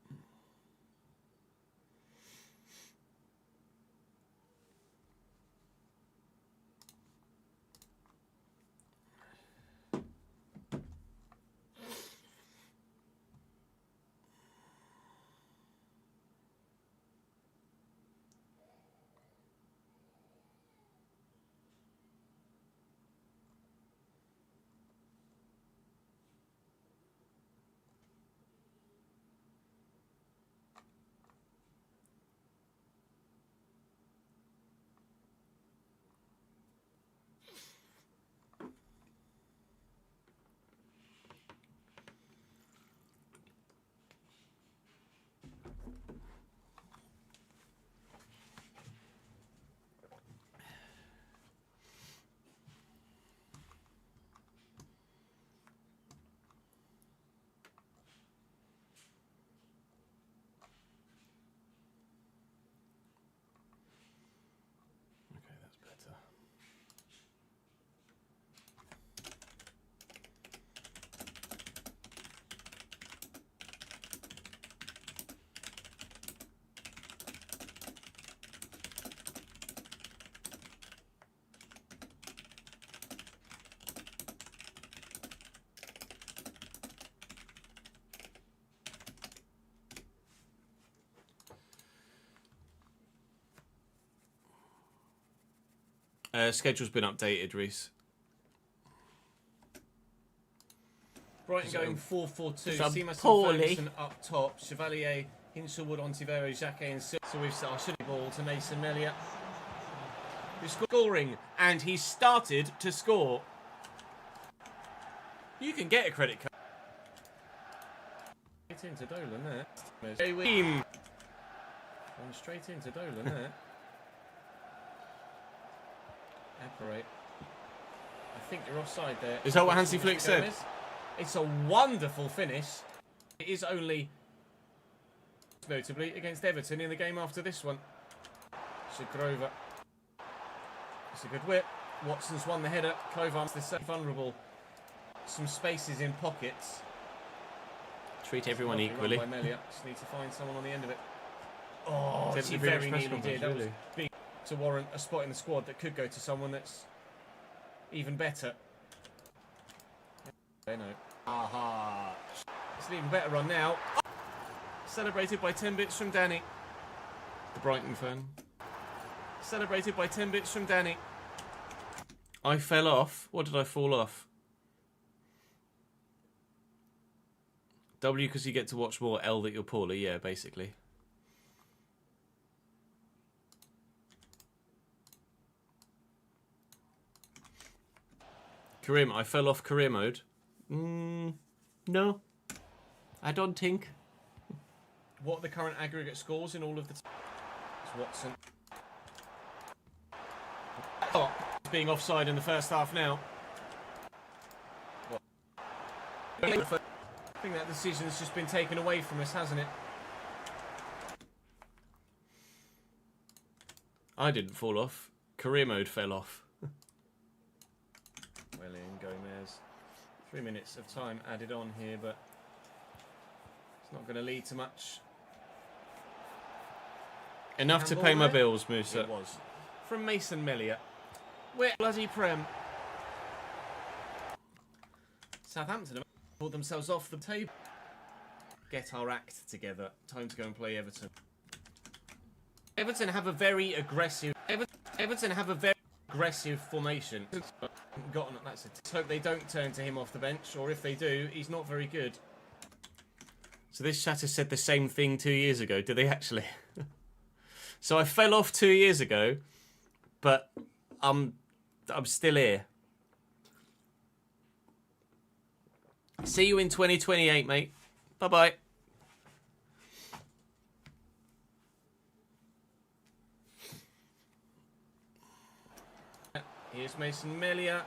Schedule's been updated, Reese. Brighton going 4-4-2. Seamus Ferguson up top. Chevalier, Hinshelwood, Ontivero, Jacquet and Silva. So we've started the ball to Mason Melia. Who's scoring, and he started to score. You can get a credit card. Get into Dolan there. Gone straight into Dolan there. Operate. I think you're offside there. Is that what Hansi Flick said? It's a wonderful finish. It is only, notably, against Everton in the game after this one. Shagrova. It's a good whip. Watson's won the header. Kovar's this vulnerable. Some spaces in pockets. Treat everyone equally. By Melia. Just need to find someone on the end of it. Oh, she very nearly did. That was big to warrant a spot in the squad that could go to someone that's even better. They know. Aha. It's an even better run now. Celebrated by 10 bits from Danny. The Brighton fan. Celebrated by 10 bits from Danny. I fell off. What did I fall off? W because you get to watch more. L that you're poorly. Yeah, basically. Career. I fell off career mode. No, I don't think. What are the current aggregate scores in all of the? It's Watson. Oh, being offside in the first half now. I think that decision's just been taken away from us, hasn't it? I didn't fall off. Career mode fell off. Well in, Gomez. 3 minutes of time added on here, but it's not going to lead to much. Enough to pay my bills, Musa. It was. From Mason Melia. We're bloody Prem. Southampton have pulled themselves off the table. Get our act together. Time to go and play Everton. Everton have a very aggressive. Everton have a very aggressive formation. That's it. Let's hope they don't turn to him off the bench, or if they do, he's not very good. So this chat has said the same thing 2 years ago. Did they actually? So I fell off 2 years ago, but I'm still here. See you in 2028, mate. Bye-bye. Here's Mason Melia.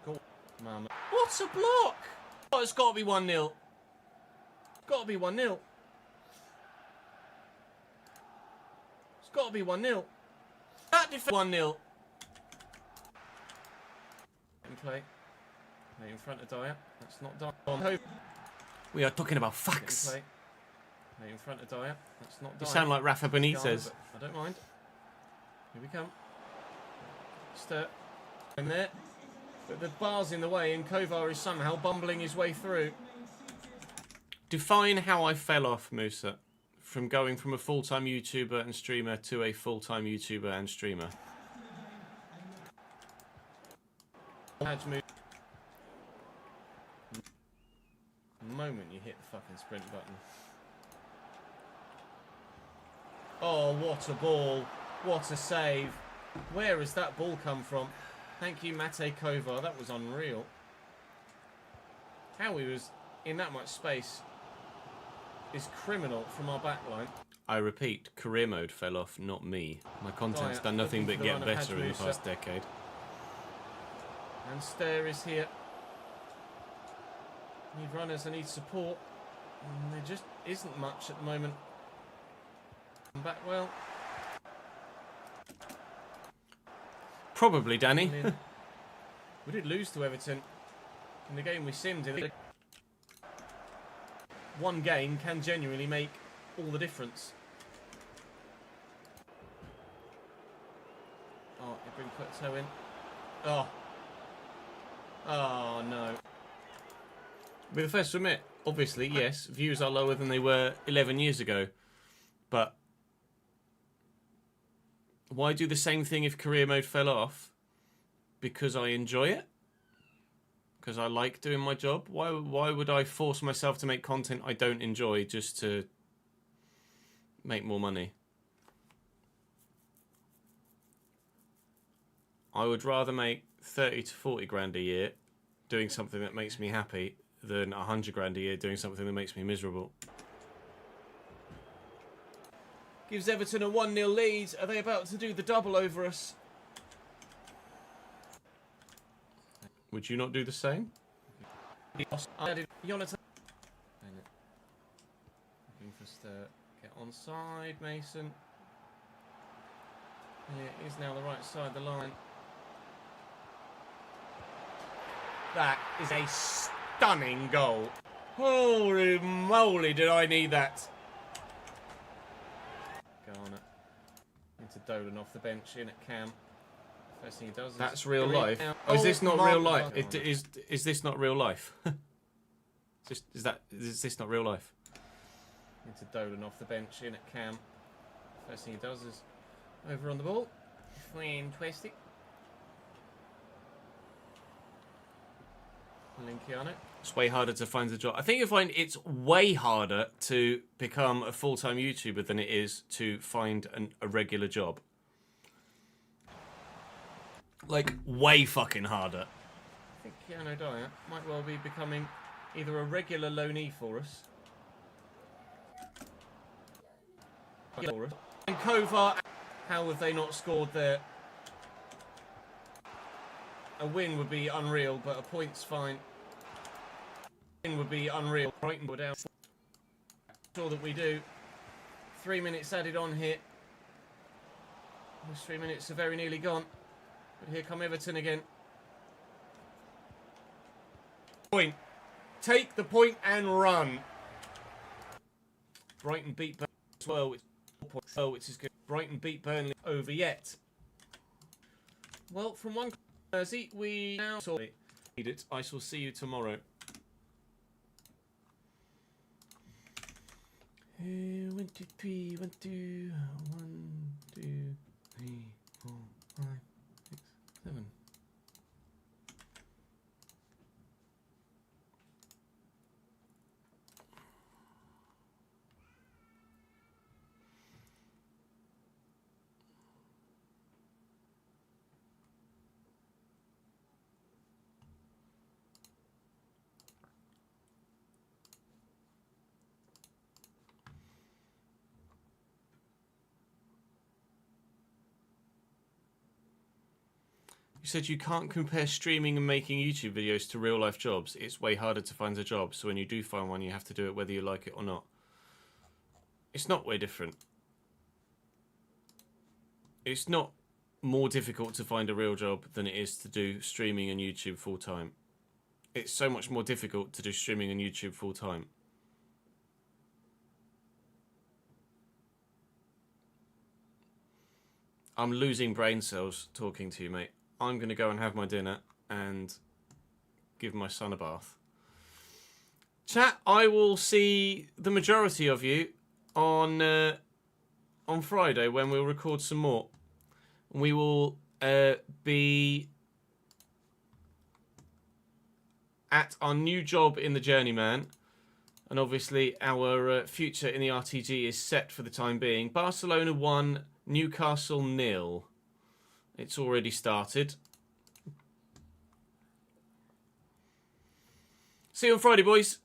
Cool. Mama. What's a block? Oh, it's got to be 1-0. Got to be 1-0. It's got to be 1-0. That defense 1-0. In play. Play in front of Dyer. That's not Dyer. We are talking about facts. Play in front of Dyer. That's not Dyer. You sound like Rafa Benitez. I don't mind. Here we come. Stir. In there. But the bar's in the way and Kovar is somehow bumbling his way through. Define how I fell off, Musa. From going from a full-time YouTuber and streamer to a full-time YouTuber and streamer. Haj Musa. The moment you hit the fucking sprint button. Oh, what a ball. What a save. Where has that ball come from? Thank you, Mate Kovar. That was unreal. How he was in that much space is criminal from our back line. I repeat, career mode fell off, not me. My content's done nothing but get better in the past decade. And Stair is here. Need runners, I need support. And there just isn't much at the moment. Come back well. Probably, Danny. We did lose to Everton in the game we simmed in. One game can genuinely make all the difference. Oh, everybody put a toe in. Oh. Oh, no. We're the first to admit, obviously, yes, views are lower than they were 11 years ago. But why do the same thing if career mode fell off? Because I enjoy it? Because I like doing my job? Why would I force myself to make content I don't enjoy just to make more money? I would rather make 30 to 40 grand a year doing something that makes me happy than 100 grand a year doing something that makes me miserable. Gives Everton a 1-0 lead. Are they about to do the double over us? Would you not do the same? Jonathan. Looking for us to get onside, Mason. It is now the right side of the line. That is a stunning goal. Holy moly, did I need that. Garner into Dolan off the bench, in at Cam. First thing he does is... That's real life. Oh, is this not real life? Is this not real life? Is this not real life? Into Dolan off the bench, in at Cam. First thing he does is over on the ball. Fantastic. Linkiano. It's way harder to find a job. I think it's way harder to become a full-time YouTuber than it is to find a regular job. Like, way fucking harder. I think Keanu Dyer might well be becoming either a regular loanee for us. And Kovar, how have they not scored there? A win would be unreal, but a point's fine. A win would be unreal. Brighton were down. Sure that we do. 3 minutes added on here. Those 3 minutes are very nearly gone. But here come Everton again. Point. Take the point and run. Brighton beat Burnley as well. Which is good. Brighton beat Burnley over yet. Well, from one Jersey, we now need it. I shall see you tomorrow. 1, 2, 3, 1, 2, 1, 2, 3, 4, 5, 6, 7. You said you can't compare streaming and making YouTube videos to real life jobs. It's way harder to find a job, so when you do find one, you have to do it whether you like it or not. It's not way different. It's not more difficult to find a real job than it is to do streaming and YouTube full time. It's so much more difficult to do streaming and YouTube full time. I'm losing brain cells talking to you, mate. I'm going to go and have my dinner and give my son a bath. Chat, I will see the majority of you on Friday when we'll record some more. We will be at our new job in the Journeyman. And obviously our future in the RTG is set for the time being. Barcelona 1, Newcastle 0. It's already started. See you on Friday, boys.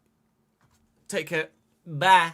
Take care. Bye.